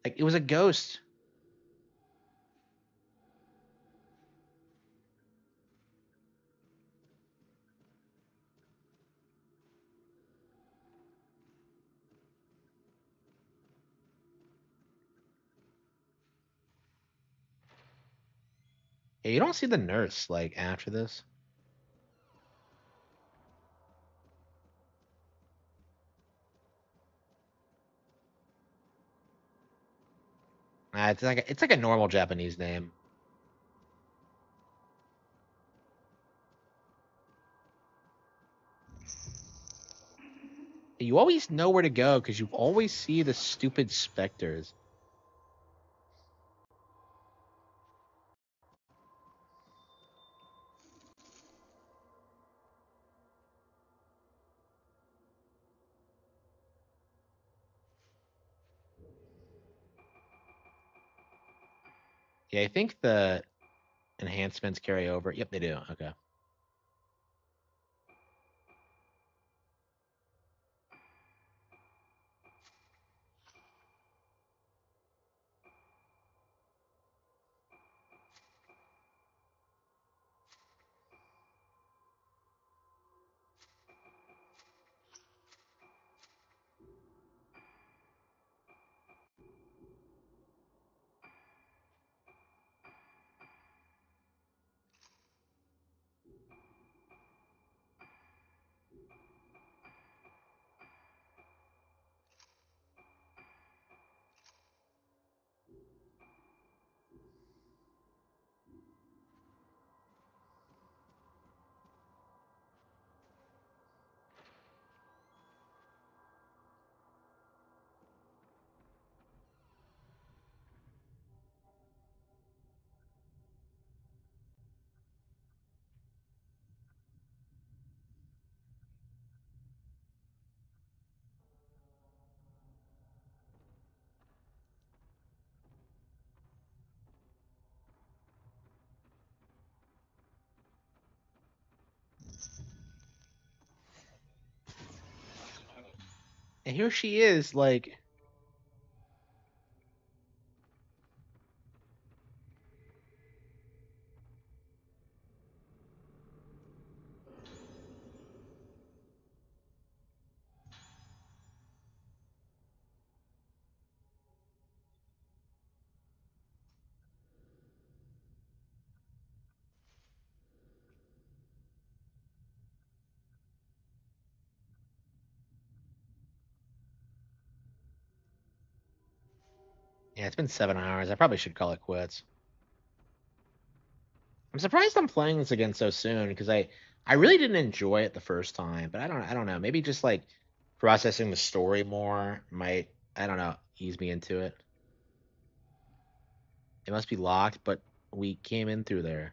Speaker 1: Like, it was a ghost. Yeah, you don't see the nurse, like, after this. It's like a normal Japanese name. You always know where to go because you always see the stupid specters. Yeah, I think the enhancements carry over. Yep, they do. Okay. And here she is, like. Yeah, it's been 7 hours. I probably should call it quits. I'm surprised I'm playing this again so soon because I really didn't enjoy it the first time, but I don't know. Maybe just like processing the story more might, I don't know, ease me into it. It must be locked, but we came in through there.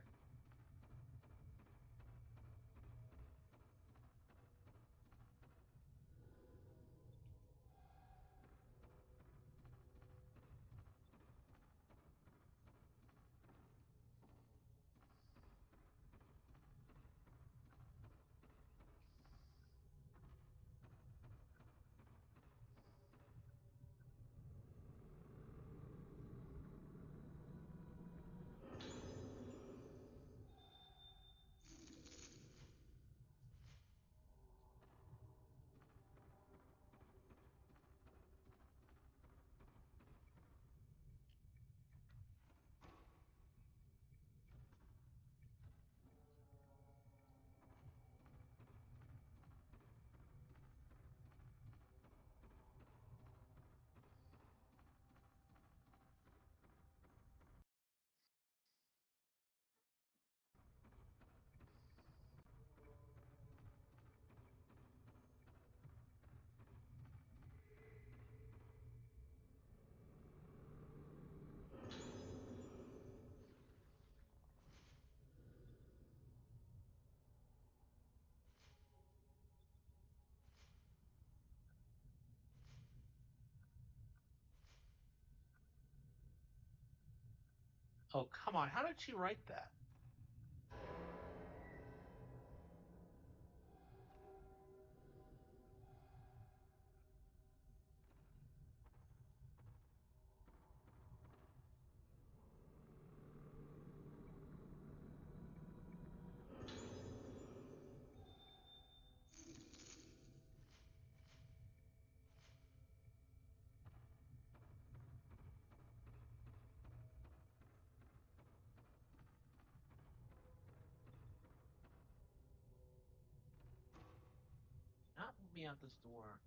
Speaker 1: Oh, come on. How did she write that? Not let me out this door.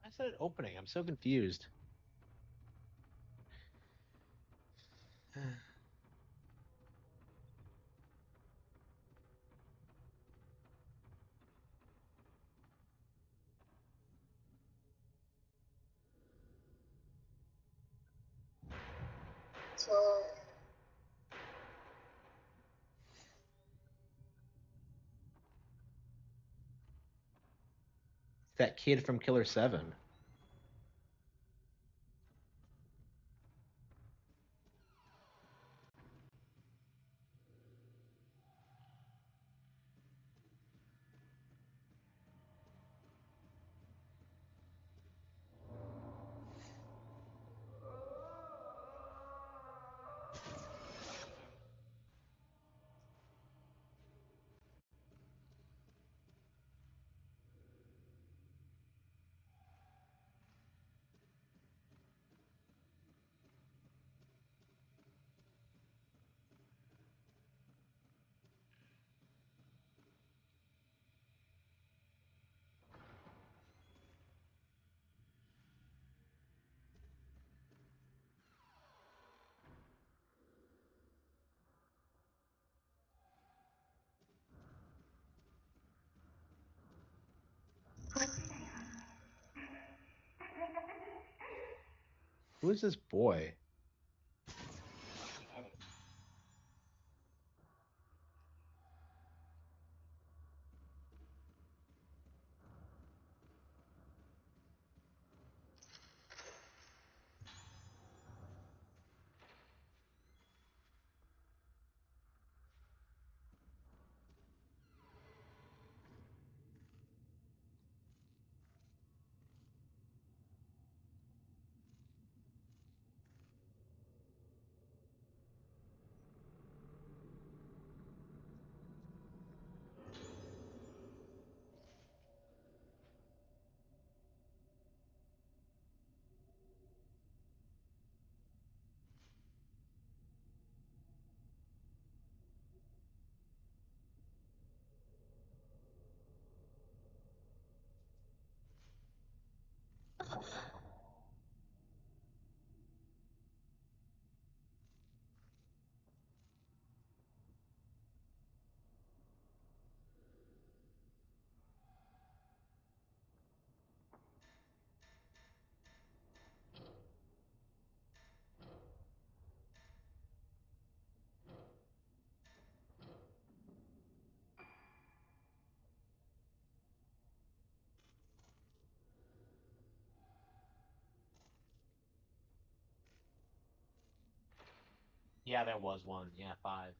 Speaker 1: I said it opening. I'm so confused. That kid from Killer 7. Who is this boy? Yeah, there was one. Yeah, 5.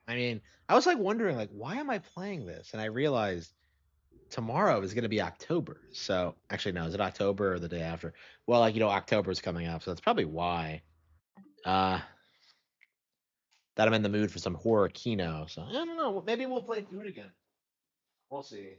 Speaker 1: I mean, I was like wondering, like, why am I playing this? And I realized tomorrow is going to be October. So actually, no, is it October or the day after? Well, like October is coming up, so that's probably why. Uh, that I'm in the mood for some horror kino. So I don't know. Maybe we'll play through it again. We'll see.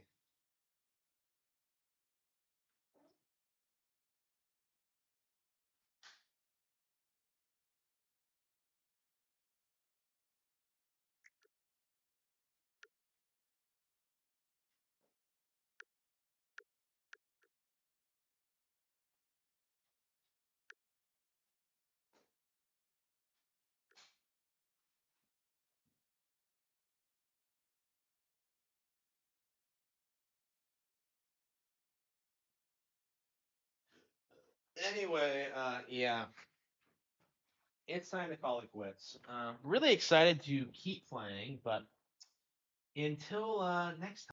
Speaker 1: Anyway, yeah, it's time to call it quits. Really excited to keep playing, but until next